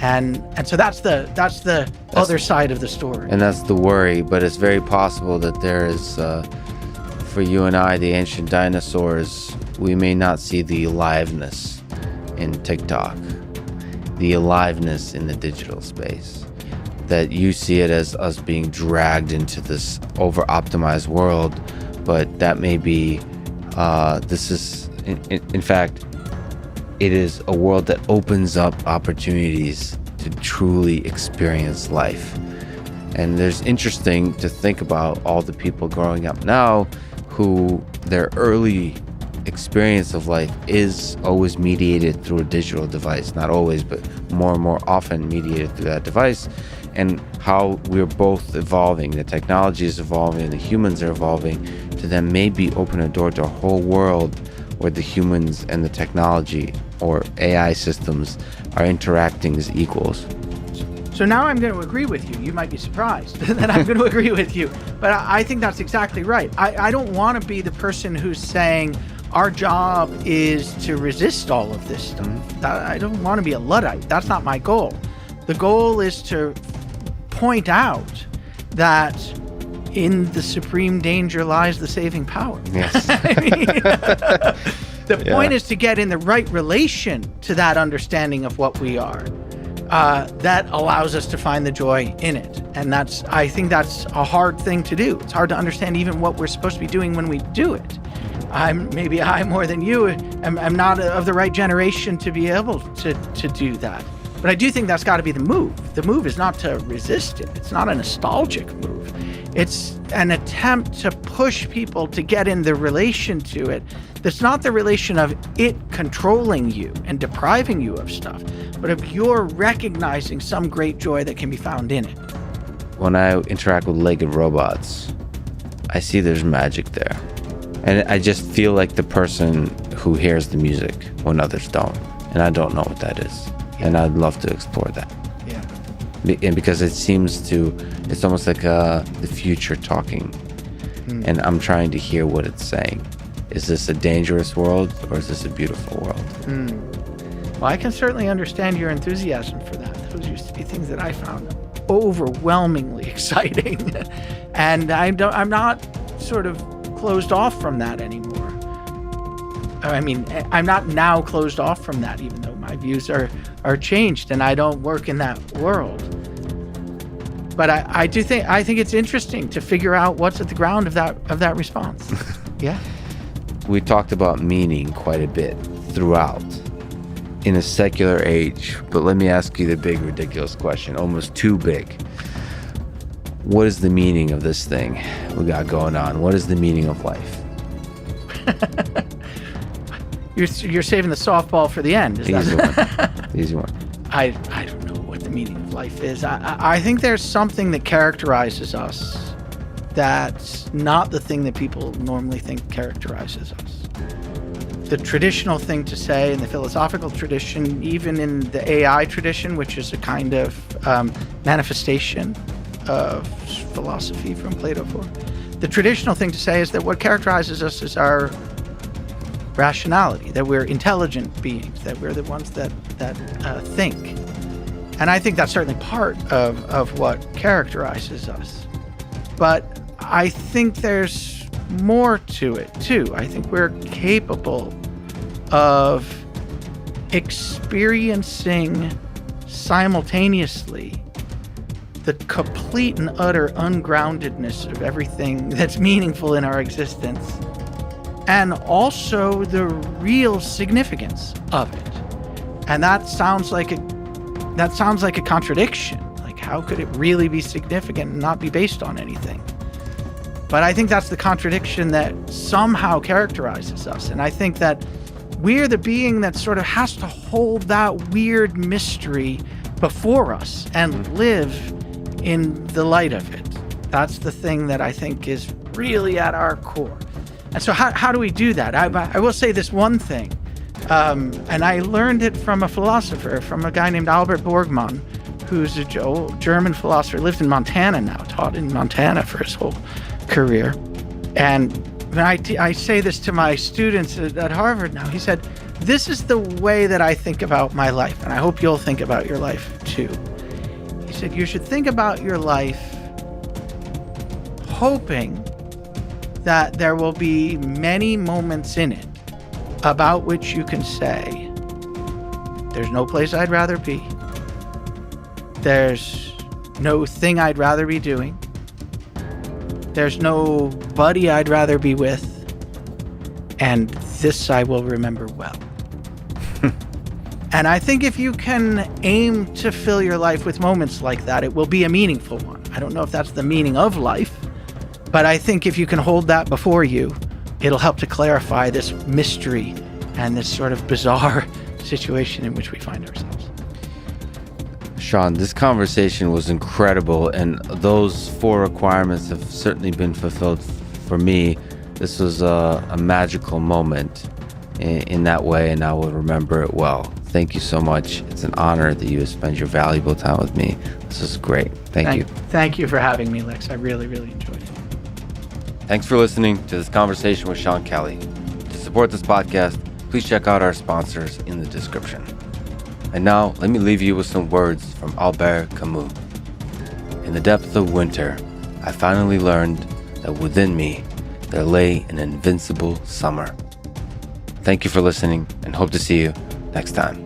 Speaker 6: And so that's the other side of the story.
Speaker 5: And that's the worry, but it's very possible that there is, for you and I, the ancient dinosaurs, we may not see the aliveness in TikTok, the aliveness in the digital space. That you see it as us being dragged into this over-optimized world, but that may be, this is, in fact, it is a world that opens up opportunities to truly experience life. And there's interesting to think about all the people growing up now who their early experience of life is always mediated through a digital device. Not always, but more and more often mediated through that device. And how we're both evolving, the technology is evolving, the humans are evolving, to then maybe open a door to a whole world where the humans and the technology or AI systems are interacting as equals.
Speaker 6: So now I'm going to agree with you. You might be surprised that I'm going to agree with you, but I think that's exactly right. I don't want to be the person who's saying our job is to resist all of this stuff. I don't want to be a Luddite. That's not my goal. The goal is to point out that in the supreme danger lies the saving power.
Speaker 5: Yes.
Speaker 6: The point is to get in the right relation to that understanding of what we are. That allows us to find the joy in it. And I think that's a hard thing to do. It's hard to understand even what we're supposed to be doing when we do it. Maybe I, more than you, am not of the right generation to be able to do that. But I do think that's got to be the move. The move is not to resist it. It's not a nostalgic move. It's an attempt to push people to get in the relation to it. That's not the relation of it controlling you and depriving you of stuff, but of your recognizing some great joy that can be found in it.
Speaker 5: When I interact with legged robots, I see there's magic there. And I just feel like the person who hears the music when others don't. And I don't know what that is. And I'd love to explore that.
Speaker 6: Yeah.
Speaker 5: And because it's almost like the future talking. And I'm trying to hear what it's saying. Is this a dangerous world or is this a beautiful world?
Speaker 6: Well, I can certainly understand your enthusiasm for that. Those used to be things that I found overwhelmingly exciting. And I'm not sort of closed off from that anymore. I mean, I'm not now closed off from that, even though my views are changed and I don't work in that world. But I think it's interesting to figure out what's at the ground of that response. Yeah.
Speaker 5: We talked about meaning quite a bit throughout in a secular age, but let me ask you the big, ridiculous question, almost too big. What is the meaning of this thing we got going on? What is the meaning of life?
Speaker 6: You're saving the softball for the end. Is
Speaker 5: Easy
Speaker 6: that?
Speaker 5: one. Easy one.
Speaker 6: I don't know what the meaning of life is. I think there's something that characterizes us that's not the thing that people normally think characterizes us. The traditional thing to say in the philosophical tradition, even in the AI tradition, which is a kind of manifestation of philosophy from Plato forward, the traditional thing to say is that what characterizes us is our rationality, that we're intelligent beings, that we're the ones that think. And I think that's certainly part of what characterizes us. But I think there's more to it too. I think we're capable of experiencing simultaneously the complete and utter ungroundedness of everything that's meaningful in our existence, and also the real significance of it. And that sounds like a contradiction. Like, how could it really be significant and not be based on anything? But I think that's the contradiction that somehow characterizes us. And I think that we're the being that sort of has to hold that weird mystery before us and live in the light of it. That's the thing that I think is really at our core. And so how do we do that? I will say this one thing, And I learned it from a philosopher, from a guy named Albert Borgmann, who's a German philosopher, lives in Montana now, taught in Montana for his whole career. And when I say this to my students at Harvard now, he said, this is the way that I think about my life, and I hope you'll think about your life too. He said, you should think about your life hoping that there will be many moments in it about which you can say, there's no place I'd rather be. There's no thing I'd rather be doing. There's no buddy I'd rather be with. And this I will remember well. And I think if you can aim to fill your life with moments like that, it will be a meaningful one. I don't know if that's the meaning of life, but I think if you can hold that before you, it'll help to clarify this mystery and this sort of bizarre situation in which we find ourselves.
Speaker 5: Sean, this conversation was incredible, and those 4 requirements have certainly been fulfilled for me. This was a magical moment in that way, and I will remember it well. Thank you so much. It's an honor that you have spent your valuable time with me. This is great. Thank you.
Speaker 6: Thank you for having me, Lex. I really, really enjoyed it.
Speaker 2: Thanks for listening to this conversation with Sean Kelly. To support this podcast, please check out our sponsors in the description. And now, let me leave you with some words from Albert Camus. In the depth of winter, I finally learned that within me there lay an invincible summer. Thank you for listening, and hope to see you next time.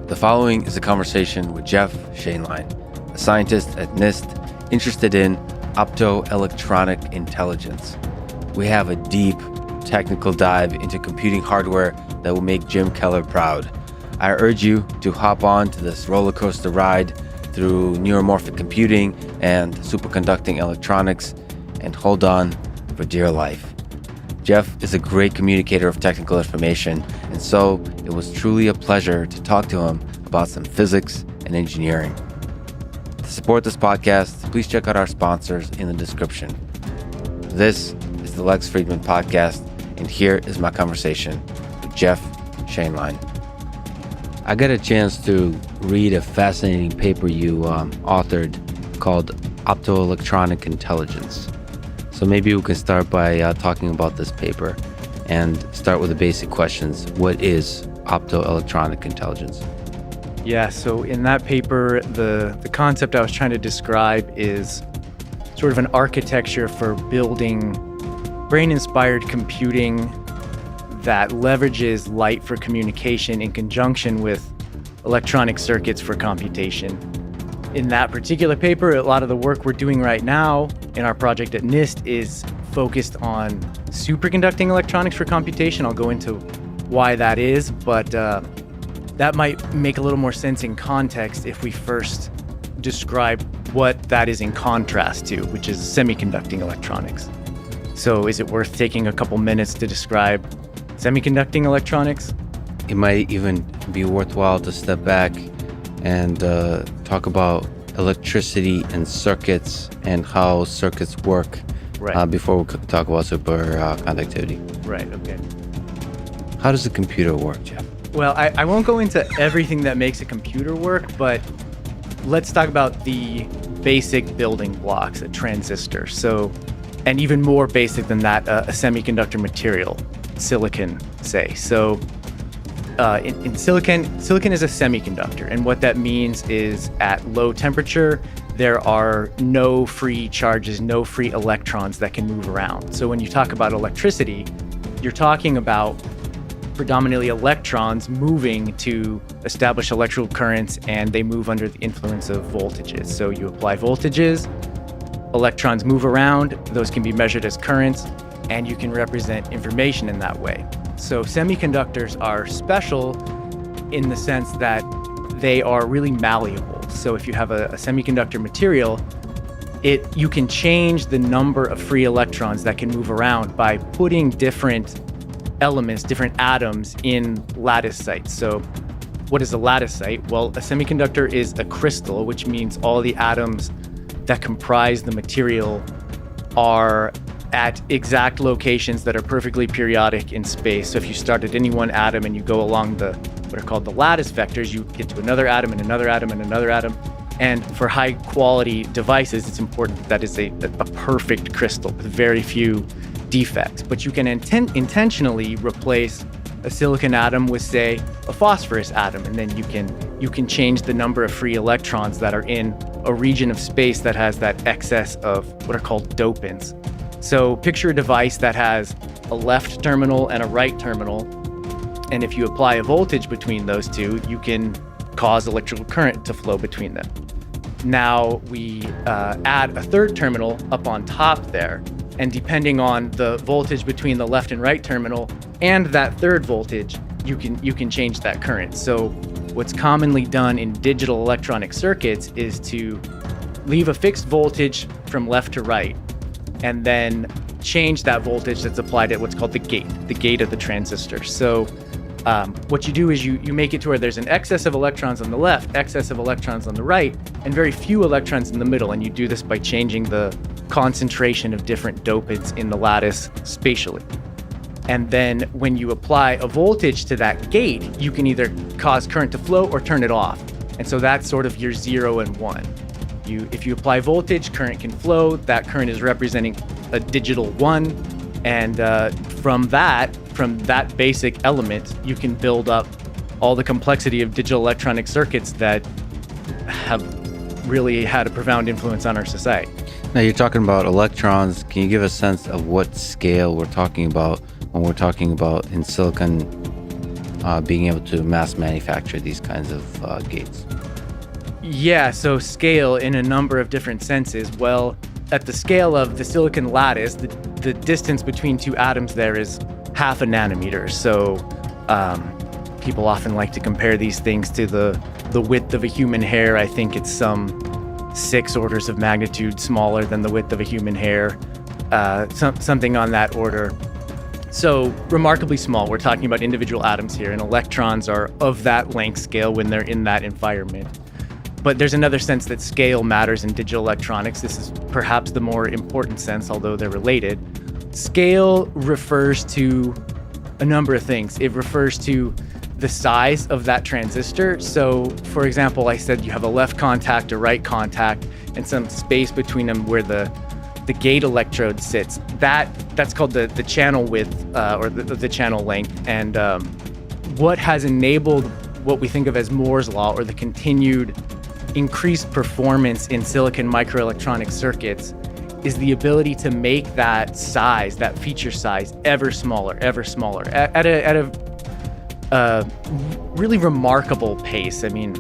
Speaker 2: The following is a conversation with Jeff Shainline, a scientist at NIST interested in optoelectronic intelligence. We have a deep technical dive into computing hardware that will make Jim Keller proud. I urge you to hop on to this roller coaster ride through neuromorphic computing and superconducting electronics, and hold on for dear life. Jeff is a great communicator of technical information, and so it was truly a pleasure to talk to him about some physics and engineering. To support this podcast, please check out our sponsors in the description. This is the Lex Friedman Podcast, and here is my conversation with Jeff Shainline. I got a chance to read a fascinating paper you authored called Optoelectronic Intelligence. So maybe we can start by talking about this paper and start with the basic questions. What is optoelectronic intelligence?
Speaker 7: Yeah, so in that paper, the concept I was trying to describe is sort of an architecture for building brain-inspired computing that leverages light for communication in conjunction with electronic circuits for computation. In that particular paper, a lot of the work we're doing right now in our project at NIST is focused on superconducting electronics for computation. I'll go into why that is, but that might make a little more sense in context if we first describe what that is in contrast to, which is semiconducting electronics. So is it worth taking a couple minutes to describe semiconducting electronics?
Speaker 5: It might even be worthwhile to step back and talk about electricity and circuits and how circuits work before we talk about superconductivity.
Speaker 7: Right, okay.
Speaker 5: How does a computer work, Jeff?
Speaker 7: Well, I won't go into everything that makes a computer work, but let's talk about the basic building blocks, a transistor. So, and even more basic than that, a semiconductor material, silicon, say. So in silicon is a semiconductor, and what that means is at low temperature, there are no free charges, no free electrons that can move around. So when you talk about electricity, you're talking about predominantly electrons moving to establish electrical currents, and they move under the influence of voltages. So you apply voltages, electrons move around, those can be measured as currents, and you can represent information in that way. So semiconductors are special in the sense that they are really malleable. So if you have a semiconductor material, you can change the number of free electrons that can move around by putting different elements, different atoms in lattice sites. So what is a latticite? Well, a semiconductor is a crystal, which means all the atoms that comprise the material are at exact locations that are perfectly periodic in space. So if you start at any one atom and you go along what are called the lattice vectors, you get to another atom and another atom and another atom. And for high quality devices, it's important that is a perfect crystal with very few defects. But you can intentionally replace a silicon atom with, say, a phosphorus atom, and then you can change the number of free electrons that are in a region of space that has that excess of what are called dopants. So picture a device that has a left terminal and a right terminal, and if you apply a voltage between those two, you can cause electrical current to flow between them. Now we add a third terminal up on top there, and depending on the voltage between the left and right terminal and that third voltage, you can change that current. So what's commonly done in digital electronic circuits is to leave a fixed voltage from left to right, and then change that voltage that's applied at what's called the gate of the transistor. So what you do is you make it to where there's an excess of electrons on the left, excess of electrons on the right, and very few electrons in the middle. And you do this by changing the concentration of different dopants in the lattice spatially. And then when you apply a voltage to that gate, you can either cause current to flow or turn it off. And so that's sort of your 0 and 1. If you apply voltage, current can flow. That current is representing a digital 1. And from that basic element, you can build up all the complexity of digital electronic circuits that have really had a profound influence on our society.
Speaker 5: Now you're talking about electrons. Can you give a sense of what scale we're talking about when we're talking about in silicon being able to mass manufacture these kinds of gates?
Speaker 7: Yeah, so scale in a number of different senses. Well, at the scale of the silicon lattice, the distance between two atoms there is half a nanometer. So people often like to compare these things to the width of a human hair. I think it's some 6 orders of magnitude smaller than the width of a human hair, something on that order. So remarkably small. We're talking about individual atoms here, and electrons are of that length scale when they're in that environment. But there's another sense that scale matters in digital electronics. This is perhaps the more important sense, although they're related. Scale refers to a number of things. It refers to the size of that transistor. So, for example, I said you have a left contact, a right contact, and some space between them where the gate electrode sits. That's called the channel width or the channel length. And what has enabled what we think of as Moore's law, or the continued increased performance in silicon microelectronic circuits, is the ability to make that size, that feature size, ever smaller at a really remarkable pace. I mean,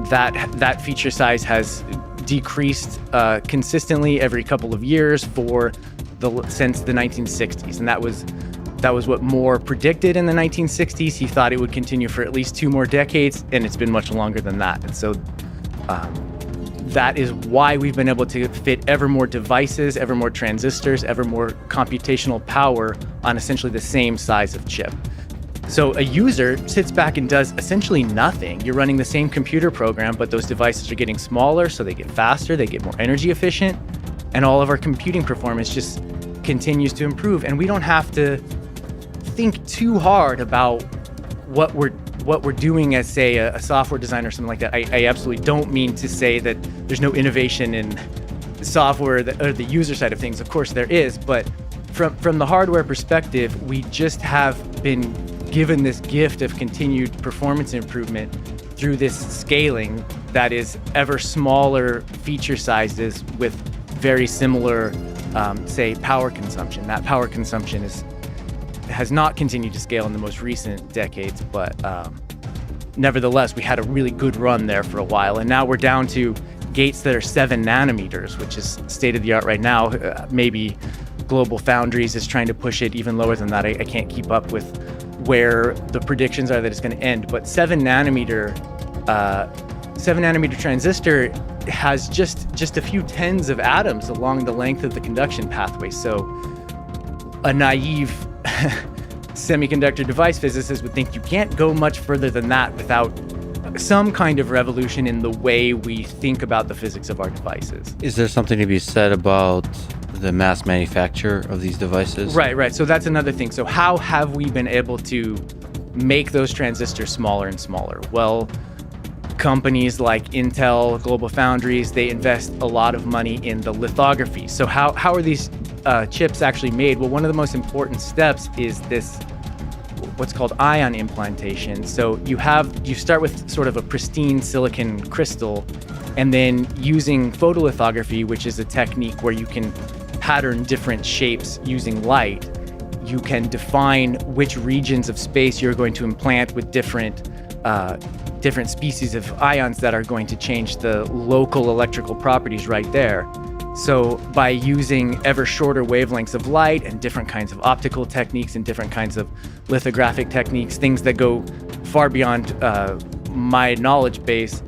Speaker 7: that feature size has decreased consistently every couple of years since the 1960s, and that was what Moore predicted in the 1960s. He thought it would continue for at least 2 more decades, and it's been much longer than that. And so that is why we've been able to fit ever more devices, ever more transistors, ever more computational power on essentially the same size of chip. So a user sits back and does essentially nothing. You're running the same computer program, but those devices are getting smaller, so they get faster, they get more energy efficient, and all of our computing performance just continues to improve. And we don't have to think too hard about what we're doing as, say, a software designer or something like that. I absolutely don't mean to say that there's no innovation in software or the user side of things. Of course there is, but from the hardware perspective, we just have been given this gift of continued performance improvement through this scaling that is ever smaller feature sizes with very similar, say, power consumption. That power consumption has not continued to scale in the most recent decades, but nevertheless, we had a really good run there for a while. And now we're down to gates that are 7 nanometers, which is state of the art right now. Maybe Global Foundries is trying to push it even lower than that. I can't keep up with where the predictions are that it's going to end. But 7 nanometer transistor has just a few tens of atoms along the length of the conduction pathway. So a naive semiconductor device physicists would think you can't go much further than that without some kind of revolution in the way we think about the physics of our devices.
Speaker 5: Is there something to be said about the mass manufacture of these devices?
Speaker 7: Right. So that's another thing. So how have we been able to make those transistors smaller and smaller? Well, companies like Intel, Global Foundries, they invest a lot of money in the lithography. So how are these chips actually made? Well, one of the most important steps is this, what's called ion implantation. So you start with sort of a pristine silicon crystal, and then using photolithography, which is a technique where you can pattern different shapes using light, you can define which regions of space you're going to implant with different species of ions that are going to change the local electrical properties right there. So by using ever shorter wavelengths of light and different kinds of optical techniques and different kinds of lithographic techniques, things that go far beyond my knowledge base,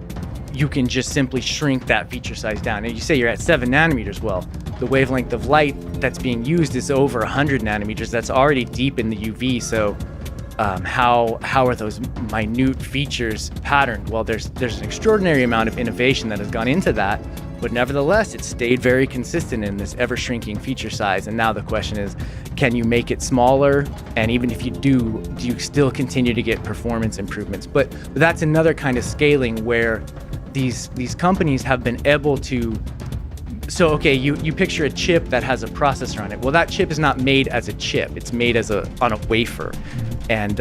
Speaker 7: you can just simply shrink that feature size down. And you say you're at 7 nanometers. Well, the wavelength of light that's being used is over 100 nanometers. That's already deep in the UV. So how are those minute features patterned? Well, there's an extraordinary amount of innovation that has gone into that, but nevertheless, it stayed very consistent in this ever-shrinking feature size. And now the question is, can you make it smaller? And even if you do you still continue to get performance improvements? But that's another kind of scaling where these companies have been able to. So, okay, you picture a chip that has a processor on it. Well, that chip is not made as a chip. It's made on a wafer. And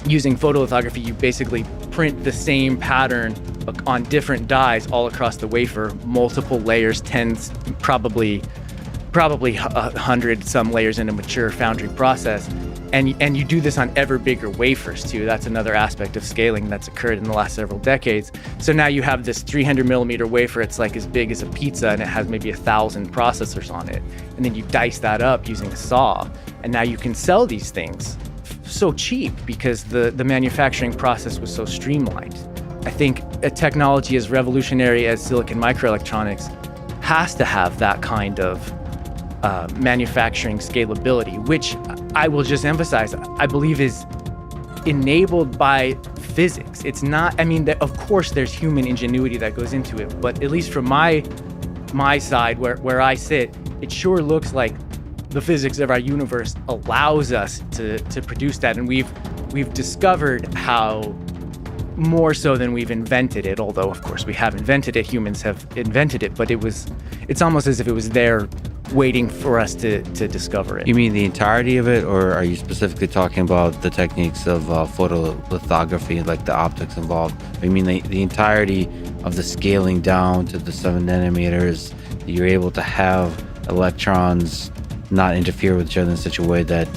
Speaker 7: using photolithography, you basically print the same pattern on different dies all across the wafer, multiple layers, tens, probably 100 some layers in a mature foundry process. And you do this on ever bigger wafers too. That's another aspect of scaling that's occurred in the last several decades. So now you have this 300 millimeter wafer. It's like as big as a pizza, and it has maybe 1,000 processors on it. And then you dice that up using a saw. And now you can sell these things so cheap because the manufacturing process was so streamlined. I think a technology as revolutionary as silicon microelectronics has to have that kind of manufacturing scalability, which I will just emphasize, I believe is enabled by physics. It's not, of course there's human ingenuity that goes into it, but at least from my side where I sit, it sure looks like the physics of our universe allows us to produce that. And we've discovered how more so than we've invented it, although of course we have invented it, humans have invented it, but it's almost as if it was there waiting for us to discover it.
Speaker 5: You mean the entirety of it, or are you specifically talking about the techniques of photolithography, like the optics involved? I mean the entirety of the scaling down to the 7 nanometers, you're able to have electrons not interfere with each other in such a way that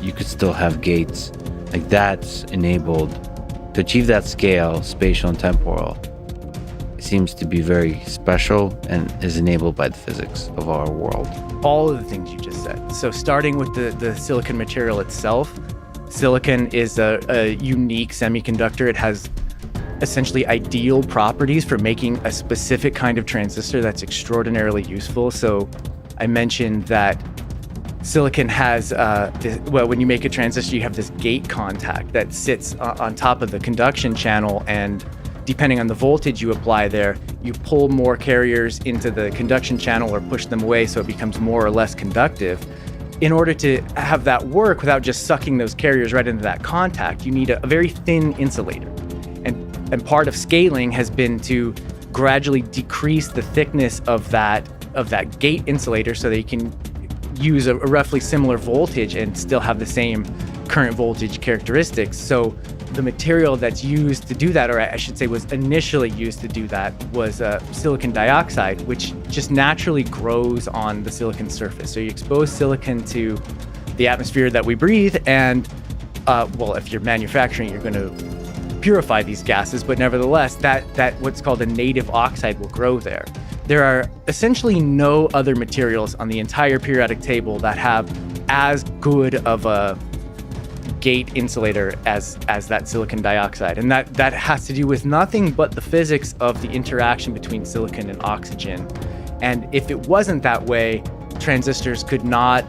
Speaker 5: you could still have gates. Like that's enabled. To achieve that scale, spatial and temporal, it seems to be very special and is enabled by the physics of our world.
Speaker 7: All of the things you just said. So starting with the silicon material itself, silicon is a unique semiconductor. It has essentially ideal properties for making a specific kind of transistor that's extraordinarily useful. So I mentioned that silicon has, when you make a transistor, you have this gate contact that sits on top of the conduction channel, and depending on the voltage you apply there, you pull more carriers into the conduction channel or push them away so it becomes more or less conductive. In order to have that work without just sucking those carriers right into that contact, you need a very thin insulator. And part of scaling has been to gradually decrease the thickness of that gate insulator so that you can use a roughly similar voltage and still have the same current voltage characteristics. So the material that's used to do that, or I should say was initially used to do that, was silicon dioxide, which just naturally grows on the silicon surface. So you expose silicon to the atmosphere that we breathe, and if you're manufacturing, you're going to purify these gases, but nevertheless, that what's called a native oxide will grow there. There are essentially no other materials on the entire periodic table that have as good of a gate insulator as that silicon dioxide. And that has to do with nothing but the physics of the interaction between silicon and oxygen. And if it wasn't that way, transistors could not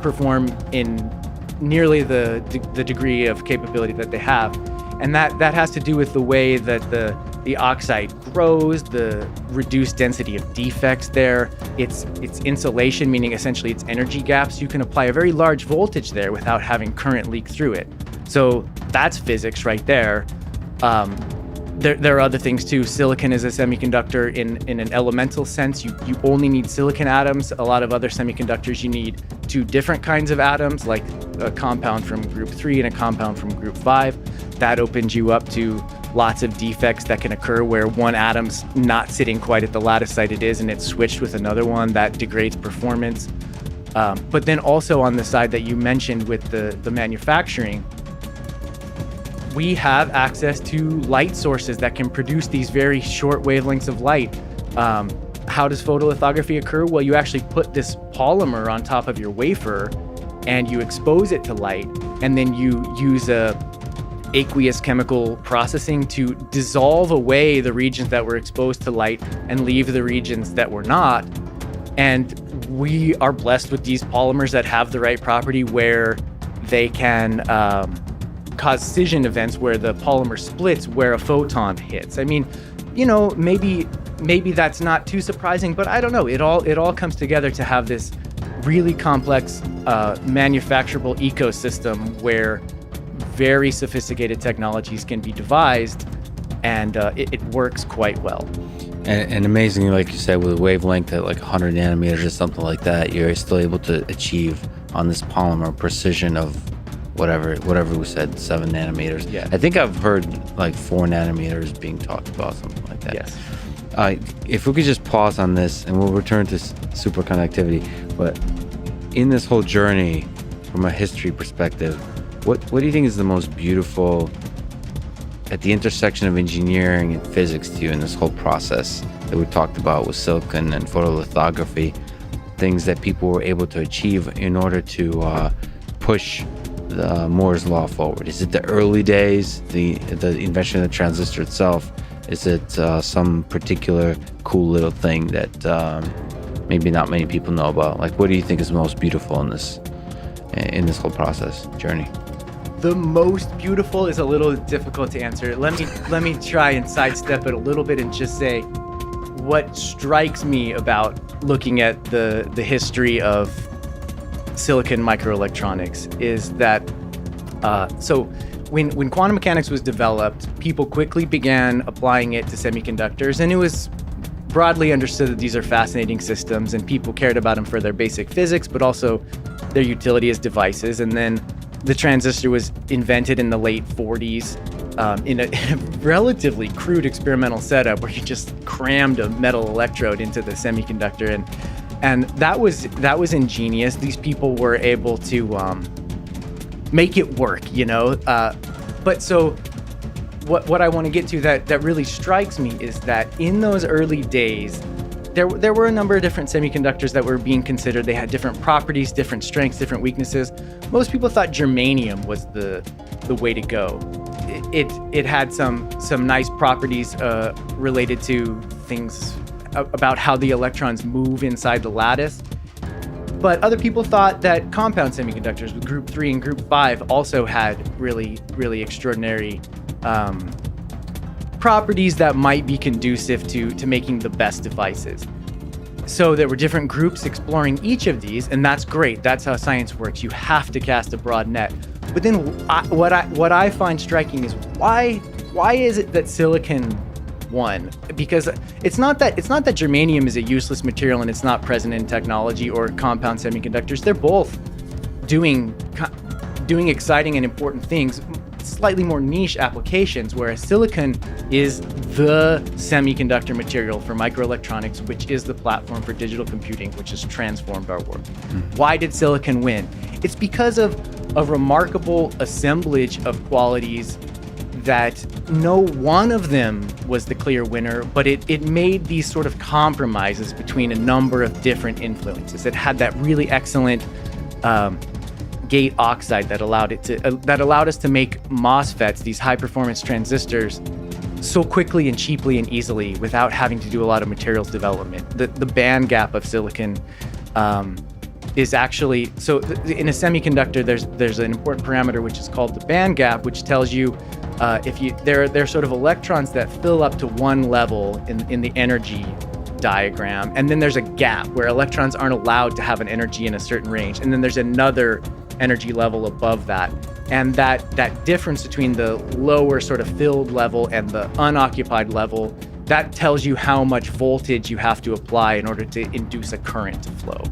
Speaker 7: perform in nearly the degree of capability that they have. And that has to do with the way that the oxide grows, the reduced density of defects there, its insulation, meaning essentially its energy gaps. You can apply a very large voltage there without having current leak through it. So that's physics right there. There are other things too. Silicon is a semiconductor in an elemental sense. You only need silicon atoms. A lot of other semiconductors, you need two different kinds of atoms, like a compound from group 3 and a compound from group 5. That opens you up to lots of defects that can occur where one atom's not sitting quite at the lattice site it is, and it's switched with another one. That degrades performance. But then also on the side that you mentioned with the manufacturing, we have access to light sources that can produce these very short wavelengths of light. How does photolithography occur? Well, you actually put this polymer on top of your wafer and you expose it to light, and then you use aqueous chemical processing to dissolve away the regions that were exposed to light and leave the regions that were not. And we are blessed with these polymers that have the right property where they can cause scission events where the polymer splits where a photon hits. I mean, maybe that's not too surprising, but I don't know. It all comes together to have this really complex manufacturable ecosystem where very sophisticated technologies can be devised, and it works quite well.
Speaker 5: And amazingly, like you said, with a wavelength at like 100 nanometers or something like that, you're still able to achieve on this polymer precision of whatever we said, 7 nanometers.
Speaker 7: Yeah.
Speaker 5: I think I've heard like 4 nanometers being talked about, something like that.
Speaker 7: Yes.
Speaker 5: If we could just pause on this, and we'll return to superconductivity, but in this whole journey, from a history perspective, what do you think is the most beautiful at the intersection of engineering and physics to you in this whole process that we talked about with silicon and photolithography, things that people were able to achieve in order to push the Moore's law forward? Is it the early days, the invention of the transistor itself? Is it some particular cool little thing that maybe not many people know about? Like, what do you think is most beautiful in this whole process journey?
Speaker 7: The most beautiful is a little difficult to answer. Let me try and sidestep it a little bit and just say what strikes me about looking at the history of silicon microelectronics is that so when quantum mechanics was developed, people quickly began applying it to semiconductors, and it was broadly understood that these are fascinating systems and people cared about them for their basic physics, but also their utility as devices. And then the transistor was invented in the late 40s in a relatively crude experimental setup where you just crammed a metal electrode into the semiconductor, and that was ingenious. These people were able to make it work, but so what I want to get to that really strikes me is that in those early days, there were a number of different semiconductors that were being considered. They had different properties, different strengths, different weaknesses. Most people thought germanium was the way to go. It had some nice properties related to things about how the electrons move inside the lattice. But other people thought that compound semiconductors with group 3 and group 5 also had really, really extraordinary properties that might be conducive to making the best devices. So there were different groups exploring each of these, and that's great. That's how science works. You have to cast a broad net. But then what I find striking is why is it that silicon won? Because it's not that germanium is a useless material and it's not present in technology or compound semiconductors. They're both doing exciting and important things, slightly more niche applications, whereas silicon is the semiconductor material for microelectronics, which is the platform for digital computing, which has transformed our world. Why did silicon win? It's because of a remarkable assemblage of qualities that no one of them was the clear winner, but it made these sort of compromises between a number of different influences. It had that really excellent gate oxide that allowed us to make MOSFETs, these high performance transistors, so quickly and cheaply and easily without having to do a lot of materials development. The band gap of silicon is actually in a semiconductor. There's an important parameter which is called the band gap, which tells you if they're sort of electrons that fill up to one level in the energy diagram, and then there's a gap where electrons aren't allowed to have an energy in a certain range, and then there's another energy level above that. And that difference between the lower sort of filled level and the unoccupied level, that tells you how much voltage you have to apply in order to induce a current to flow.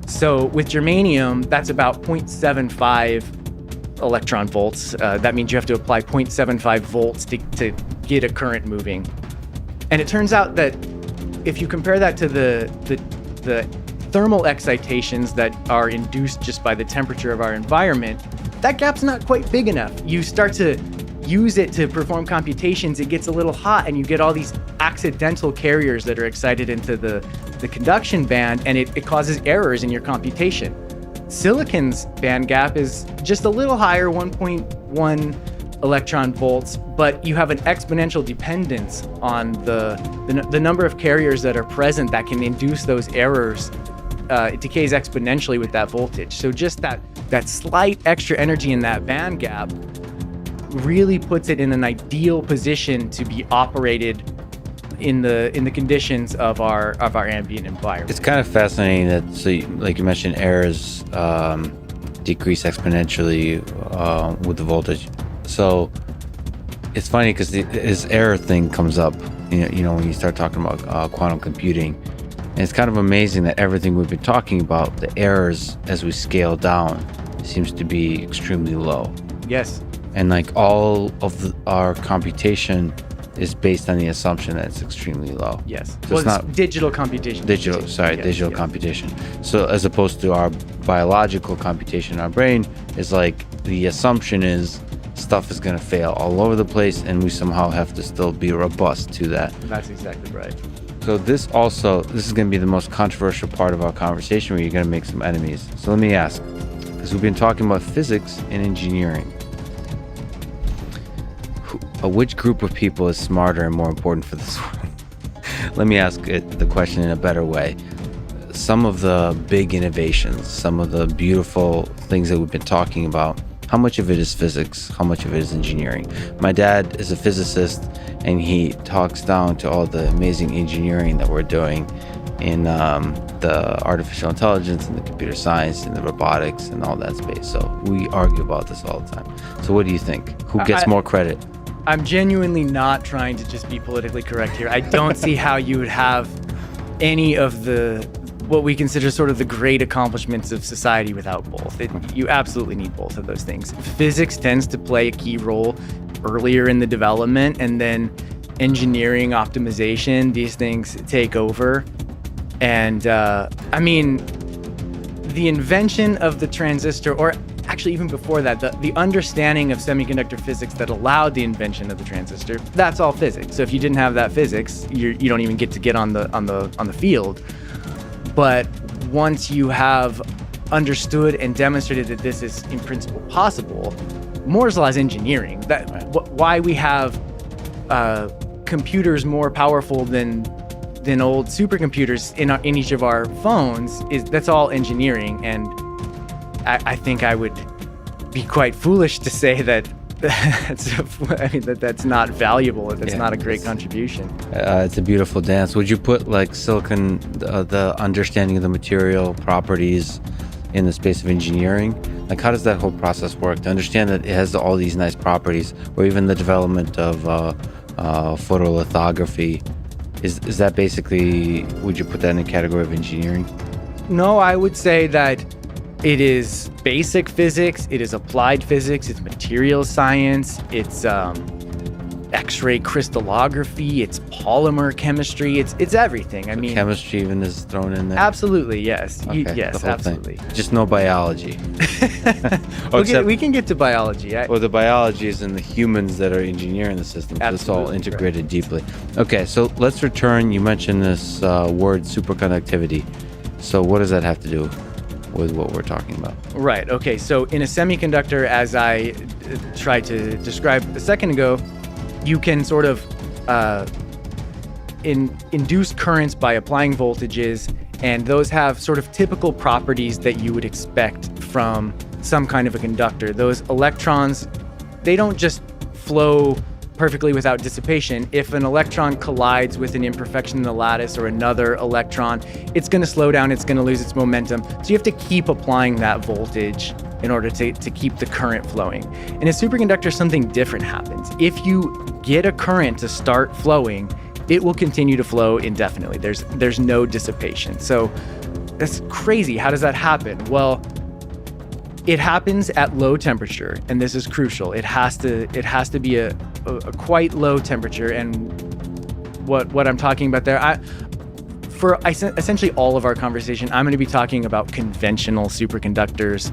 Speaker 7: So with germanium, that's about 0.75 electron volts. That means you have to apply 0.75 volts to get a current moving. And it turns out that if you compare that to the thermal excitations that are induced just by the temperature of our environment, that gap's not quite big enough. You start to use it to perform computations, it gets a little hot, and you get all these accidental carriers that are excited into the conduction band, and it causes errors in your computation. Silicon's band gap is just a little higher, 1.1 electron volts, but you have an exponential dependence on the number of carriers that are present that can induce those errors. It decays exponentially with that voltage. So just that slight extra energy in that band gap really puts it in an ideal position to be operated in the conditions of our ambient environment.
Speaker 5: It's kind of fascinating that, like you mentioned, errors decrease exponentially with the voltage. So it's funny because this error thing comes up, you know, when you start talking about quantum computing. And it's kind of amazing that everything we've been talking about, the errors as we scale down, seems to be extremely low.
Speaker 7: Yes.
Speaker 5: And like all of our computation is based on the assumption that it's extremely low.
Speaker 7: Yes.
Speaker 5: So it's not
Speaker 7: digital computation.
Speaker 5: digital computation. So as opposed to our biological computation, our brain is like, the assumption is stuff is going to fail all over the place, and we somehow have to still be robust to that.
Speaker 7: That's exactly right.
Speaker 5: So this is going to be the most controversial part of our conversation, where you're going to make some enemies. So let me ask, because we've been talking about physics and engineering, which group of people is smarter and more important for this one? Let me ask the question in a better way. Some of the big innovations, some of the beautiful things that we've been talking about, how much of it is physics? How much of it is engineering? My dad is a physicist, and he talks down to all the amazing engineering that we're doing in the artificial intelligence and the computer science and the robotics and all that space. So we argue about this all the time. So what do you think? Who gets more credit?
Speaker 7: I'm genuinely not trying to just be politically correct here. I don't see how you would have any of what we consider sort of the great accomplishments of society without both. You absolutely need both of those things. Physics tends to play a key role earlier in the development, and then engineering, optimization, these things take over. And I mean, the invention of the transistor, or actually even before that, the understanding of semiconductor physics that allowed the invention of the transistor, that's all physics. So if you didn't have that physics, you don't even get on the field. But once you have understood and demonstrated that this is in principle possible, Moore's law is engineering. Why we have computers more powerful than old supercomputers in each of our phones that's all engineering. And I think I would be quite foolish to say that that's not valuable. That's not a great contribution.
Speaker 5: It's a beautiful dance. Would you put like silicon, the understanding of the material properties, in the space of engineering? Like, how does that whole process work to understand that it has all these nice properties, or even the development of photolithography? Is that basically, would you put that in a category of engineering?
Speaker 7: No, I would say that it is basic physics, it is applied physics, it's materials science, it's X-ray crystallography, it's polymer chemistry, it's everything. I mean,
Speaker 5: chemistry even is thrown in there.
Speaker 7: Absolutely, yes.
Speaker 5: Okay,
Speaker 7: Yes,
Speaker 5: the whole
Speaker 7: absolutely.
Speaker 5: thing. Just no biology.
Speaker 7: We can get to biology.
Speaker 5: Well, the biology is in the humans that are engineering the system. So it's all integrated deeply. Okay, so let's return. You mentioned this word superconductivity. So what does that have to do with what we're talking about?
Speaker 7: Right. Okay. So in a semiconductor, as I tried to describe a second ago, you can sort of induce currents by applying voltages, And those have sort of typical properties that you would expect from some kind of a conductor. Those electrons, they don't just flow perfectly without dissipation. If an electron collides with an imperfection in the lattice or another electron, it's going to slow down, it's going to lose its momentum. So you have to keep applying that voltage in order to keep the current flowing. In a superconductor, something different happens. If you get a current to start flowing, it will continue to flow indefinitely. There's no dissipation. So that's crazy. How does that happen? Well, it happens at low temperature, and this is crucial. It has to be a quite low temperature, and what I'm talking about there, for essentially all of our conversation, I'm going to be talking about conventional superconductors,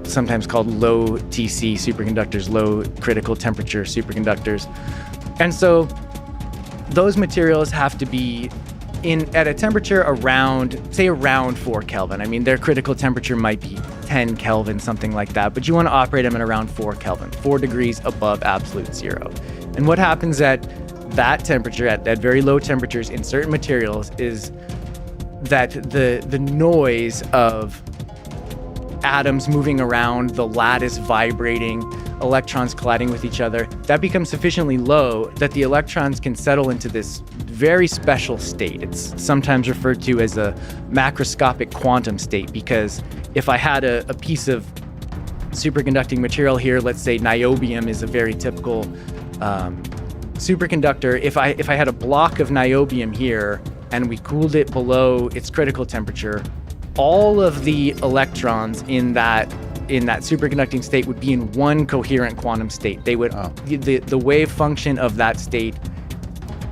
Speaker 7: sometimes called low TC superconductors, low critical temperature superconductors. And so those materials have to be at a temperature around 4 Kelvin. I mean, their critical temperature might be 10 Kelvin, something like that, but you want to operate them at around 4 Kelvin, 4 degrees above absolute zero. And what happens at that temperature, at very low temperatures in certain materials, is that the noise of atoms moving around, the lattice vibrating, electrons colliding with each other, that becomes sufficiently low that the electrons can settle into this very special state. It's sometimes referred to as a macroscopic quantum state, because if I had a piece of superconducting material here, let's say niobium is a very typical superconductor. If I had a block of niobium here and we cooled it below its critical temperature, all of the electrons in that superconducting state would be in one coherent quantum state. They would the wave function of that state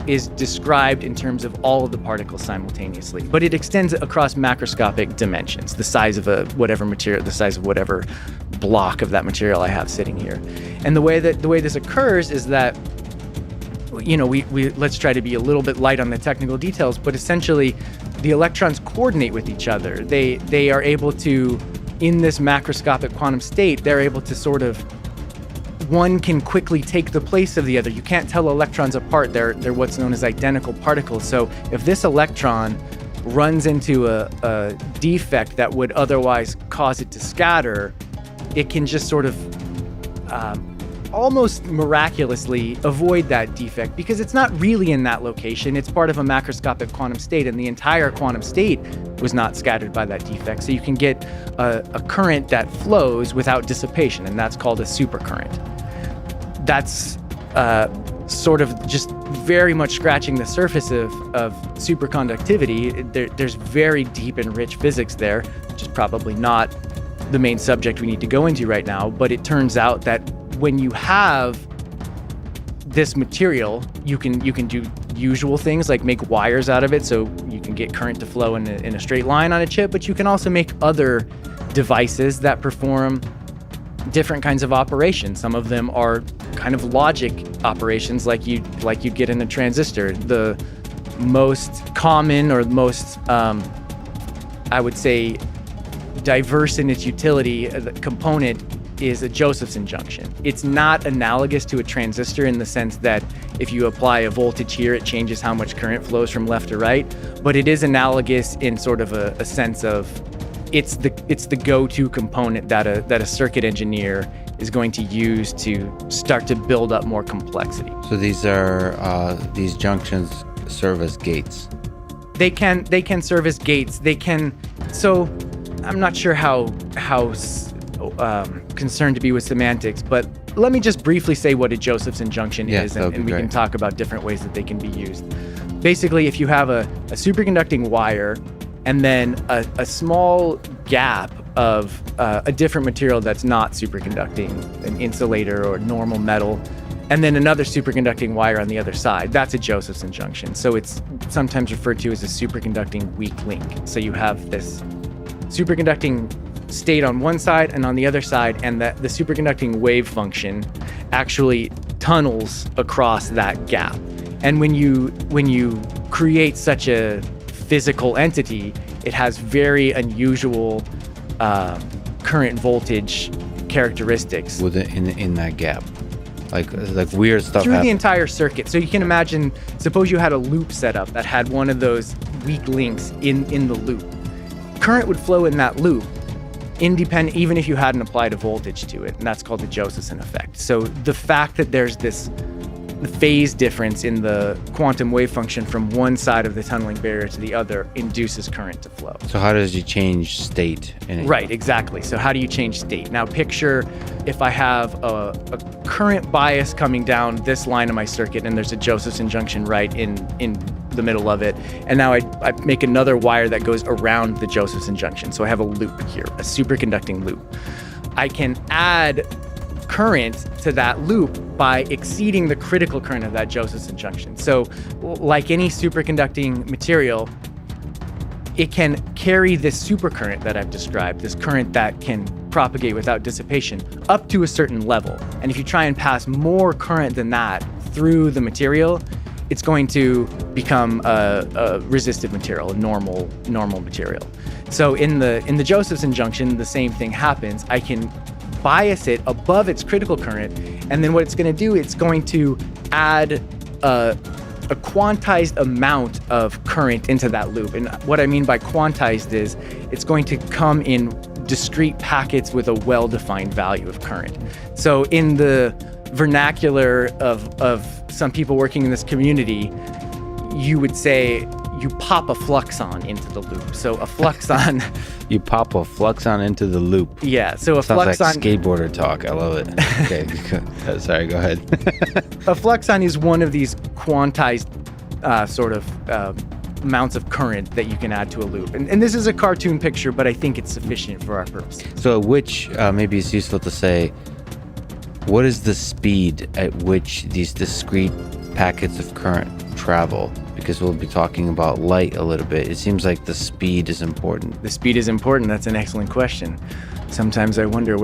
Speaker 7: is described in terms of all of the particles simultaneously, but it extends across macroscopic dimensions, the size of whatever material, the size of whatever block of that material I have sitting here. And the way this occurs is that, we let's try to be a little bit light on the technical details, but essentially the electrons coordinate with each other. They are able to, in this macroscopic quantum state, they're able to sort of, one can quickly take the place of the other. You can't tell electrons apart. They're what's known as identical particles. So if this electron runs into a defect that would otherwise cause it to scatter, it can just sort of almost miraculously avoid that defect, because it's not really in that location. It's part of a macroscopic quantum state, and the entire quantum state was not scattered by that defect. So you can get a current that flows without dissipation, and that's called a supercurrent. That's sort of just very much scratching the surface of superconductivity. There's very deep and rich physics there, which is probably not the main subject we need to go into right now, but it turns out that when you have this material, you can do usual things like make wires out of it, so you can get current to flow in a straight line on a chip, but you can also make other devices that perform different kinds of operations. Some of them are kind of logic operations like you'd get in a transistor. The most common or most, I would say, diverse in its utility component is a Josephson junction. It's not analogous to a transistor in the sense that if you apply a voltage here, it changes how much current flows from left to right, but it is analogous in sort of a sense of it's the go-to component that a circuit engineer is going to use to start to build up more complexity.
Speaker 5: So these junctions serve as gates.
Speaker 7: They can serve as gates. So I'm not sure how concerned to be with semantics, but let me just briefly say what a Josephson junction is, and we can talk about different ways that they can be used. Basically, if you have a superconducting wire and then a small gap of a different material that's not superconducting, an insulator or normal metal, and then another superconducting wire on the other side, that's a Josephson junction. So it's sometimes referred to as a superconducting weak link. So you have this superconducting state on one side and on the other side, and the superconducting wave function actually tunnels across that gap. And when you create such a physical entity, it has very unusual current voltage characteristics
Speaker 5: in that gap. Like weird stuff
Speaker 7: through the
Speaker 5: happens.
Speaker 7: entire circuit. So you can imagine, suppose you had a loop set up that had one of those weak links in the loop. Current would flow in that loop, independent, even if you hadn't applied a voltage to it, and that's called the Josephson effect. So the fact that there's this phase difference in the quantum wave function from one side of the tunneling barrier to the other induces current to flow.
Speaker 5: So how does you change state in it?
Speaker 7: Right, exactly. So how do you change state? Now picture if I have a current bias coming down this line of my circuit and there's a Josephson junction right in the middle of it. And now I make another wire that goes around the Josephson junction. So I have a loop here, a superconducting loop. I can add current to that loop by exceeding the critical current of that Josephson junction. So like any superconducting material, it can carry this supercurrent that I've described, this current that can propagate without dissipation up to a certain level. And if you try and pass more current than that through the material, it's going to become a resistive material, a normal material. So in the Josephson junction, the same thing happens. I can bias it above its critical current, and then what it's going to do, it's going to add a quantized amount of current into that loop. And what I mean by quantized is it's going to come in discrete packets with a well-defined value of current. So in the vernacular of some people working in this community, you would say you pop a fluxon into the loop. So a fluxon
Speaker 5: You pop a fluxon into the loop.
Speaker 7: yeah, so a
Speaker 5: Sounds
Speaker 7: fluxon
Speaker 5: like skateboarder talk. I love it. Okay, sorry, go ahead.
Speaker 7: a fluxon is one of these quantized amounts of current that you can add to a loop. And this is a cartoon picture, but I think it's sufficient for our purposes.
Speaker 5: So at which, maybe it's useful to say, what is the speed at which these discrete packets of current travel? Because we'll be talking about light a little bit. It seems like the speed is important.
Speaker 7: The speed is important. That's an excellent question. Sometimes I wonder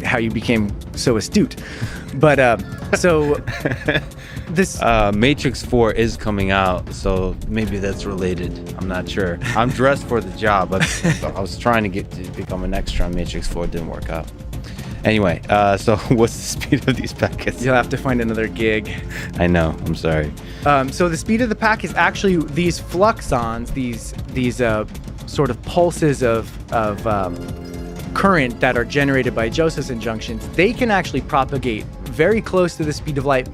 Speaker 7: how you became so astute. But so this
Speaker 5: Matrix 4 is coming out, so maybe that's related. I'm not sure. I'm dressed for the job. I was trying to get to become an extra on Matrix 4. It didn't work out. Anyway, so what's the speed of these packets?
Speaker 7: You'll have to find another gig.
Speaker 5: I know. I'm sorry.
Speaker 7: So the speed of the pack is actually these fluxons, these sort of pulses of current that are generated by Josephson junctions. They can actually propagate very close to the speed of light,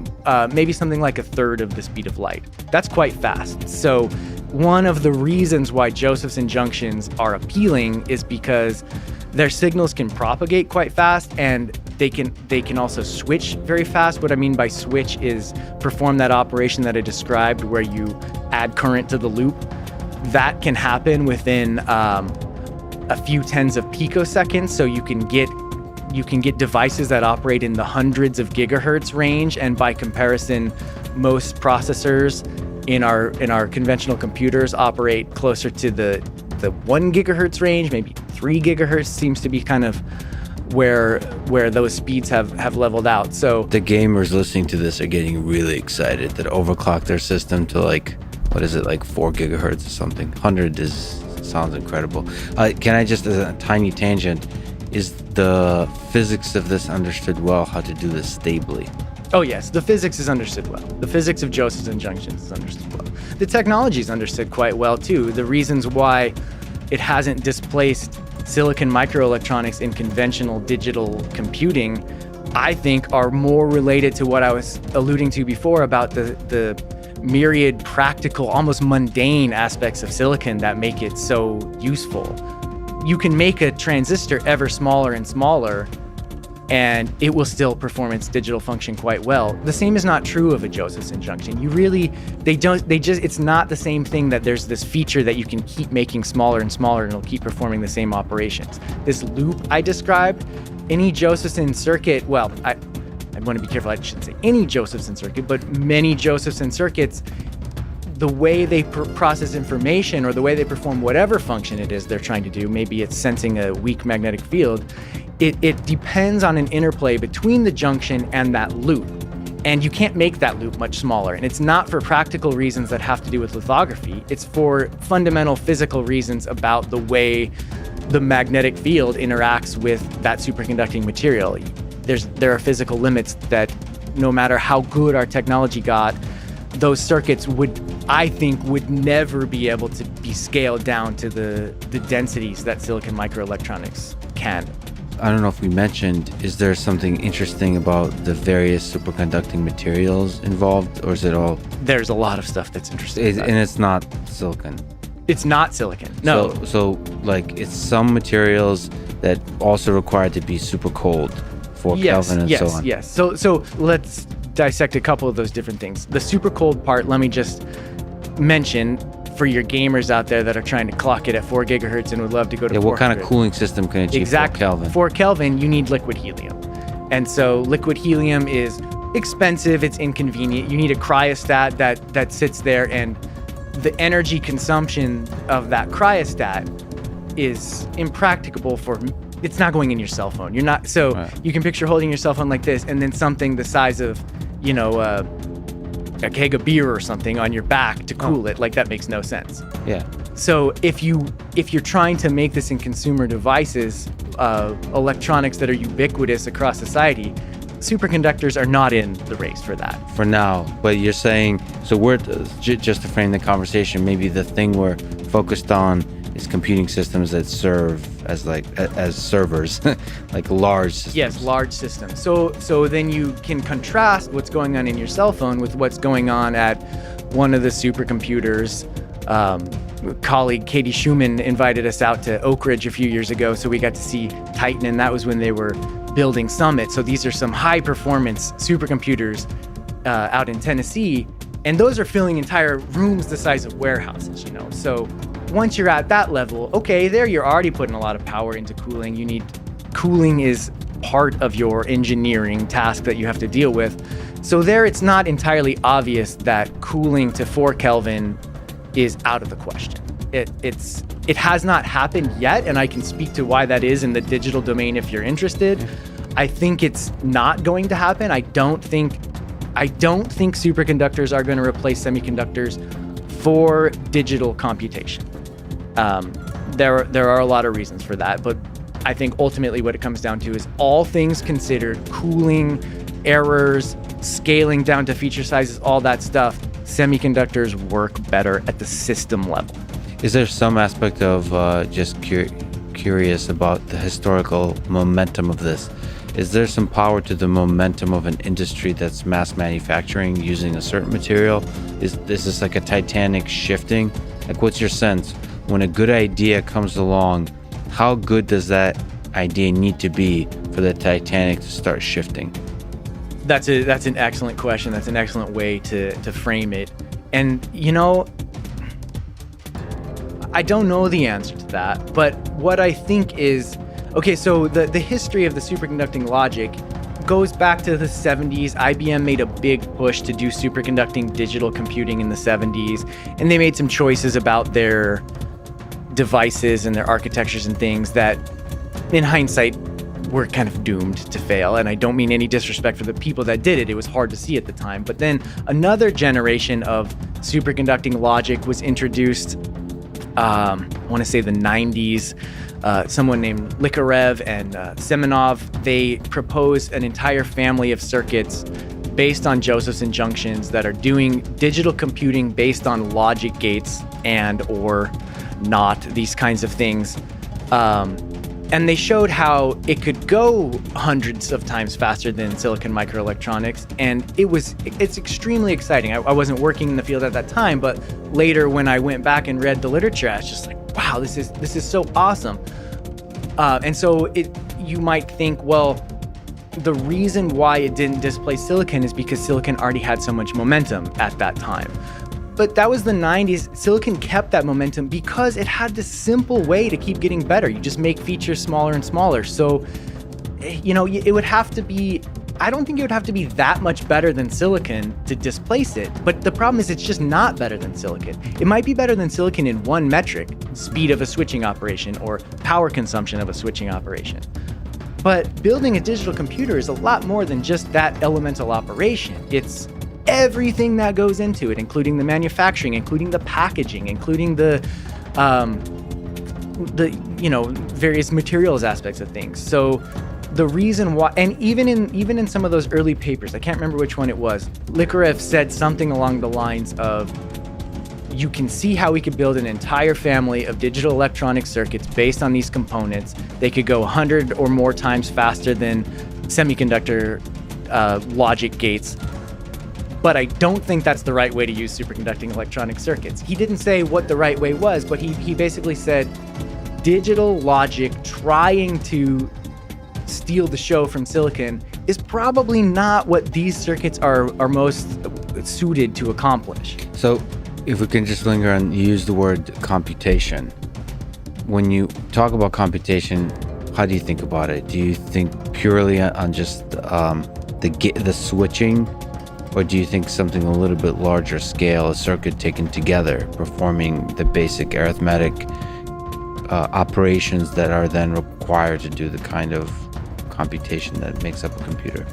Speaker 7: maybe something like a third of the speed of light. That's quite fast. So one of the reasons why Josephson junctions are appealing is because their signals can propagate quite fast, and they can also switch very fast. What I mean by switch is perform that operation that I described where you add current to the loop. That can happen within a few tens of picoseconds. So you can get devices that operate in the hundreds of gigahertz range, and by comparison, most processors in our conventional computers operate closer to the 1 gigahertz range. Maybe 3 gigahertz seems to be kind of where those speeds have leveled out. So
Speaker 5: The gamers listening to this are getting really excited that overclock their system to like 4 gigahertz or something. 100 sounds incredible. Can I just, as a tiny tangent, is the physics of this understood well, how to do this stably?
Speaker 7: Oh yes, the physics is understood well. The physics of Josephson junctions is understood well. The technology is understood quite well too. The reasons why it hasn't displaced silicon microelectronics in conventional digital computing, I think, are more related to what I was alluding to before about the myriad practical, almost mundane aspects of silicon that make it so useful. You can make a transistor ever smaller and smaller, and it will still perform its digital function quite well. The same is not true of a Josephson junction. It's not the same thing that there's this feature that you can keep making smaller and smaller and it'll keep performing the same operations. This loop I described, any Josephson circuit, well, I want to be careful, I shouldn't say any Josephson circuit, but many Josephson circuits, the way they process information or the way they perform whatever function it is they're trying to do, maybe it's sensing a weak magnetic field, it depends on an interplay between the junction and that loop. And you can't make that loop much smaller. And it's not for practical reasons that have to do with lithography. It's for fundamental physical reasons about the way the magnetic field interacts with that superconducting material. there are physical limits that no matter how good our technology got, those circuits would never be able to be scaled down to the densities that silicon microelectronics can.
Speaker 5: I don't know if we mentioned, is there something interesting about the various superconducting materials involved, or is it all...
Speaker 7: There's a lot of stuff that's interesting.
Speaker 5: And it's not silicon.
Speaker 7: It's not silicon. No.
Speaker 5: So like it's some materials that also require to be super cold for Kelvin and so on.
Speaker 7: Yes. So let's dissect a couple of those different things. The super cold part, let me just mention for your gamers out there that are trying to clock it at 4 gigahertz and would love to go to 400.
Speaker 5: What kind of cooling system can achieve 4 Kelvin?
Speaker 7: 4 Kelvin, you need liquid helium. And so liquid helium is expensive, it's inconvenient. You need a cryostat that sits there, and the energy consumption of that cryostat is impracticable for... It's not going in your cell phone. You're not... So right. You can picture holding your cell phone like this, and then something the size of, a keg of beer or something on your back to cool it. Like, that makes no sense.
Speaker 5: Yeah.
Speaker 7: So if you're trying to make this in consumer devices, electronics that are ubiquitous across society, superconductors are not in the race for that. For now.
Speaker 5: But you're saying, so we're, just to frame the conversation, maybe the thing we're focused on is computing systems that serve as servers, like large systems.
Speaker 7: Yes, large systems. So then you can contrast what's going on in your cell phone with what's going on at one of the supercomputers. Colleague Katie Schumann invited us out to Oak Ridge a few years ago, so we got to see Titan, and that was when they were building Summit. So these are some high performance supercomputers out in Tennessee, and those are filling entire rooms the size of warehouses, So once you're at that level, okay, there you're already putting a lot of power into cooling. Cooling is part of your engineering task that you have to deal with. So there it's not entirely obvious that cooling to 4 Kelvin is out of the question. It has not happened yet, and I can speak to why that is in the digital domain if you're interested. I think it's not going to happen. I don't think superconductors are going to replace semiconductors for digital computation. There are a lot of reasons for that, but I think ultimately what it comes down to is, all things considered, cooling, errors, scaling down to feature sizes, all that stuff, semiconductors work better at the system level.
Speaker 5: Is there some aspect of just curious about the historical momentum of this? Is there some power to the momentum of an industry that's mass manufacturing using a certain material? Is this like a Titanic shifting? Like, what's your sense? When a good idea comes along, how good does that idea need to be for the Titanic to start shifting?
Speaker 7: That's an excellent question. That's an excellent way to frame it. And, I don't know the answer to that, but what I think is, okay, so the history of the superconducting logic goes back to the 70s. IBM made a big push to do superconducting digital computing in the 70s, and they made some choices about their devices and their architectures and things that, in hindsight, were kind of doomed to fail. And I don't mean any disrespect for the people that did it. It was hard to see at the time. But then another generation of superconducting logic was introduced, I want to say the 90s. Someone named Likarev and Semenov, they proposed an entire family of circuits based on Josephson junctions that are doing digital computing based on logic gates and or not, these kinds of things. And they showed how it could go hundreds of times faster than silicon microelectronics. And it's extremely exciting. I wasn't working in the field at that time, but later when I went back and read the literature, I was just like, wow, this is so awesome. And so you might think, well, the reason why it didn't displace silicon is because silicon already had so much momentum at that time. But that was the 90s. Silicon kept that momentum because it had this simple way to keep getting better. You just make features smaller and smaller. So, it would have to be, I don't think it would have to be that much better than silicon to displace it. But the problem is it's just not better than silicon. It might be better than silicon in one metric, speed of a switching operation or power consumption of a switching operation. But building a digital computer is a lot more than just that elemental operation. It's everything that goes into it, including the manufacturing, including the packaging, including the various materials aspects of things. So the reason why, and even in some of those early papers, I can't remember which one it was, Likarev said something along the lines of, you can see how we could build an entire family of digital electronic circuits based on these components. They could go 100 or more times faster than semiconductor logic gates. But I don't think that's the right way to use superconducting electronic circuits. He didn't say what the right way was, but he basically said digital logic trying to steal the show from silicon is probably not what these circuits are most suited to accomplish.
Speaker 5: So if we can just linger on, use the word computation. When you talk about computation, how do you think about it? Do you think purely on just the switching, or do you think something a little bit larger scale, a circuit taken together, performing the basic arithmetic operations that are then required to do the kind of computation that makes up a computer?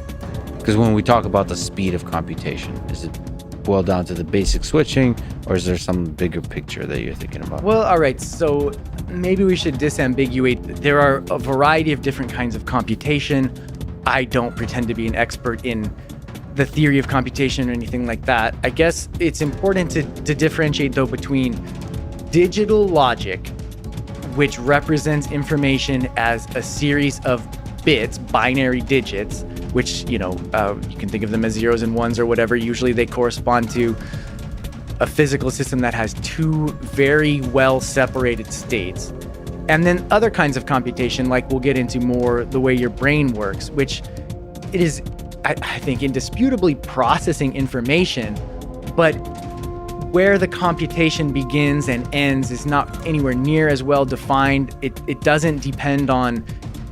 Speaker 5: Because when we talk about the speed of computation, is it boil down to the basic switching, or is there some bigger picture that you're thinking about?
Speaker 7: Well, all right, so maybe we should disambiguate. There are a variety of different kinds of computation. I don't pretend to be an expert in the theory of computation or anything like that. I guess it's important to differentiate, though, between digital logic, which represents information as a series of bits, binary digits, which, you can think of them as zeros and ones or whatever. Usually they correspond to a physical system that has two very well separated states. And then other kinds of computation, like we'll get into more the way your brain works, which it is, I think, indisputably processing information, but where the computation begins and ends is not anywhere near as well defined. It doesn't depend on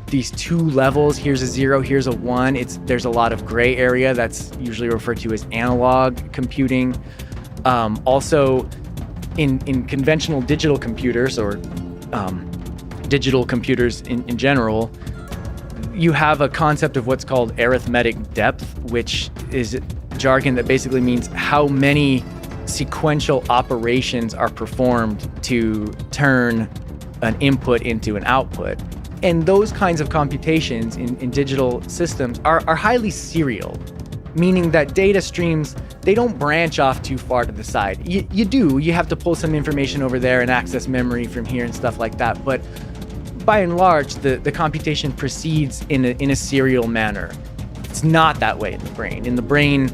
Speaker 7: these two levels. Here's a 0, here's a 1. There's a lot of gray area that's usually referred to as analog computing. Also, in conventional digital computers, or digital computers in general, you have a concept of what's called arithmetic depth, which is jargon that basically means how many sequential operations are performed to turn an input into an output. And those kinds of computations in digital systems are highly serial, meaning that data streams, they don't branch off too far to the side. You have to pull some information over there and access memory from here and stuff like that. But by and large, the computation proceeds in a serial manner. It's not that way in the brain. In the brain,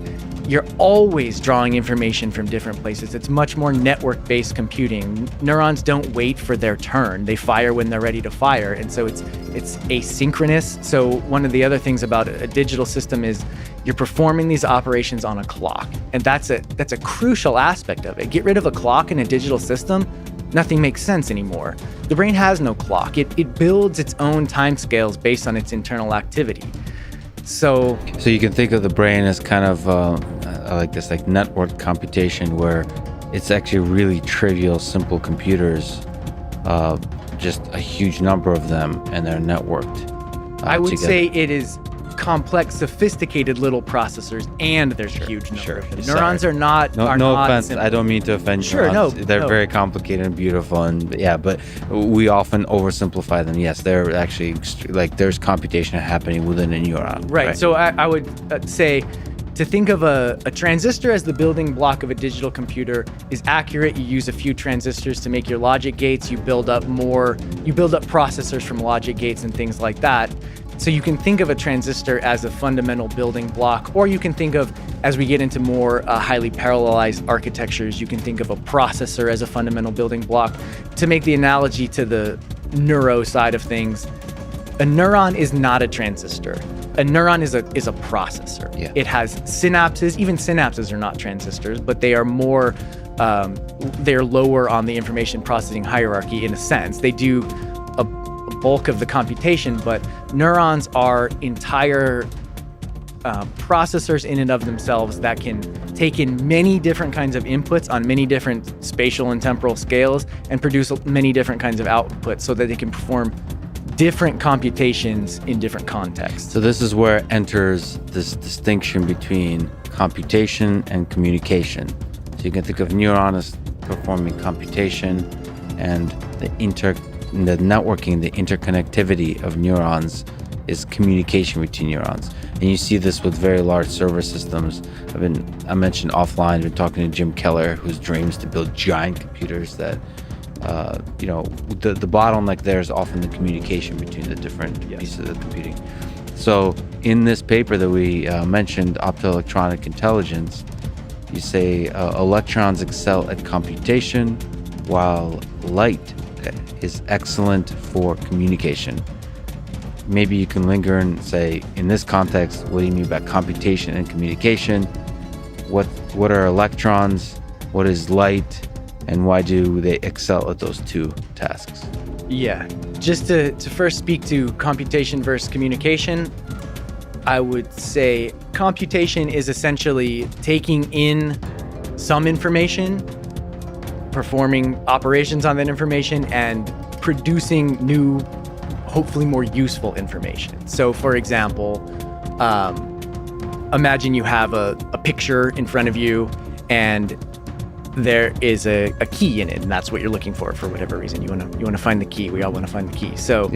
Speaker 7: you're always drawing information from different places. It's much more network-based computing. Neurons don't wait for their turn. They fire when they're ready to fire. And so it's asynchronous. So one of the other things about a digital system is you're performing these operations on a clock. And that's a crucial aspect of it. Get rid of a clock in a digital system, nothing makes sense anymore. The brain has no clock. It builds its own timescales based on its internal activity. So
Speaker 5: you can think of the brain as kind of like this network computation, where it's actually really trivial, simple computers, just a huge number of them, and they're networked.
Speaker 7: I would
Speaker 5: together.
Speaker 7: say it is complex, sophisticated little processors, and there's a huge number of them. Neurons are not.
Speaker 5: No offense. Simple. I don't mean to offend you.
Speaker 7: Sure, no.
Speaker 5: They're very complicated and beautiful, and but we often oversimplify them. Yes, they're actually there's computation happening within a neuron.
Speaker 7: Right. So I would say to think of a transistor as the building block of a digital computer is accurate. You use a few transistors to make your logic gates. You build up processors from logic gates and things like that. So you can think of a transistor as a fundamental building block, or you can think of, as we get into more highly parallelized architectures, you can think of a processor as a fundamental building block. To make the analogy to the neuro side of things, a neuron is not a transistor. A neuron is a processor. Yeah. It has synapses. Even synapses are not transistors, but they are more, they're lower on the information processing hierarchy in a sense. They do a bulk of the computation, but neurons are entire processors in and of themselves that can take in many different kinds of inputs on many different spatial and temporal scales and produce many different kinds of outputs so that they can perform different computations in different contexts.
Speaker 5: So this is where enters this distinction between computation and communication. So you can think of neuron as performing computation, and the networking, the interconnectivity of neurons is communication between neurons. And you see this with very large server systems. I mentioned offline, I've been talking to Jim Keller, whose dreams to build giant computers that, the bottleneck there is often the communication between the different pieces of computing. So in this paper that we mentioned, optoelectronic intelligence, you say electrons excel at computation, while light is excellent for communication. Maybe you can linger and say, in this context, what do you mean by computation and communication? What are electrons? What is light? And why do they excel at those two tasks?
Speaker 7: Yeah, just to first speak to computation versus communication, I would say computation is essentially taking in some information, performing operations on that information, and producing new, hopefully more useful information. So for example, imagine you have a picture in front of you and there is a key in it, and that's what you're looking for whatever reason. You want to find the key. We all want to find the key. So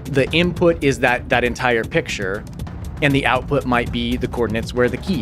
Speaker 7: the input is that entire picture, and the output might be the coordinates where the key is.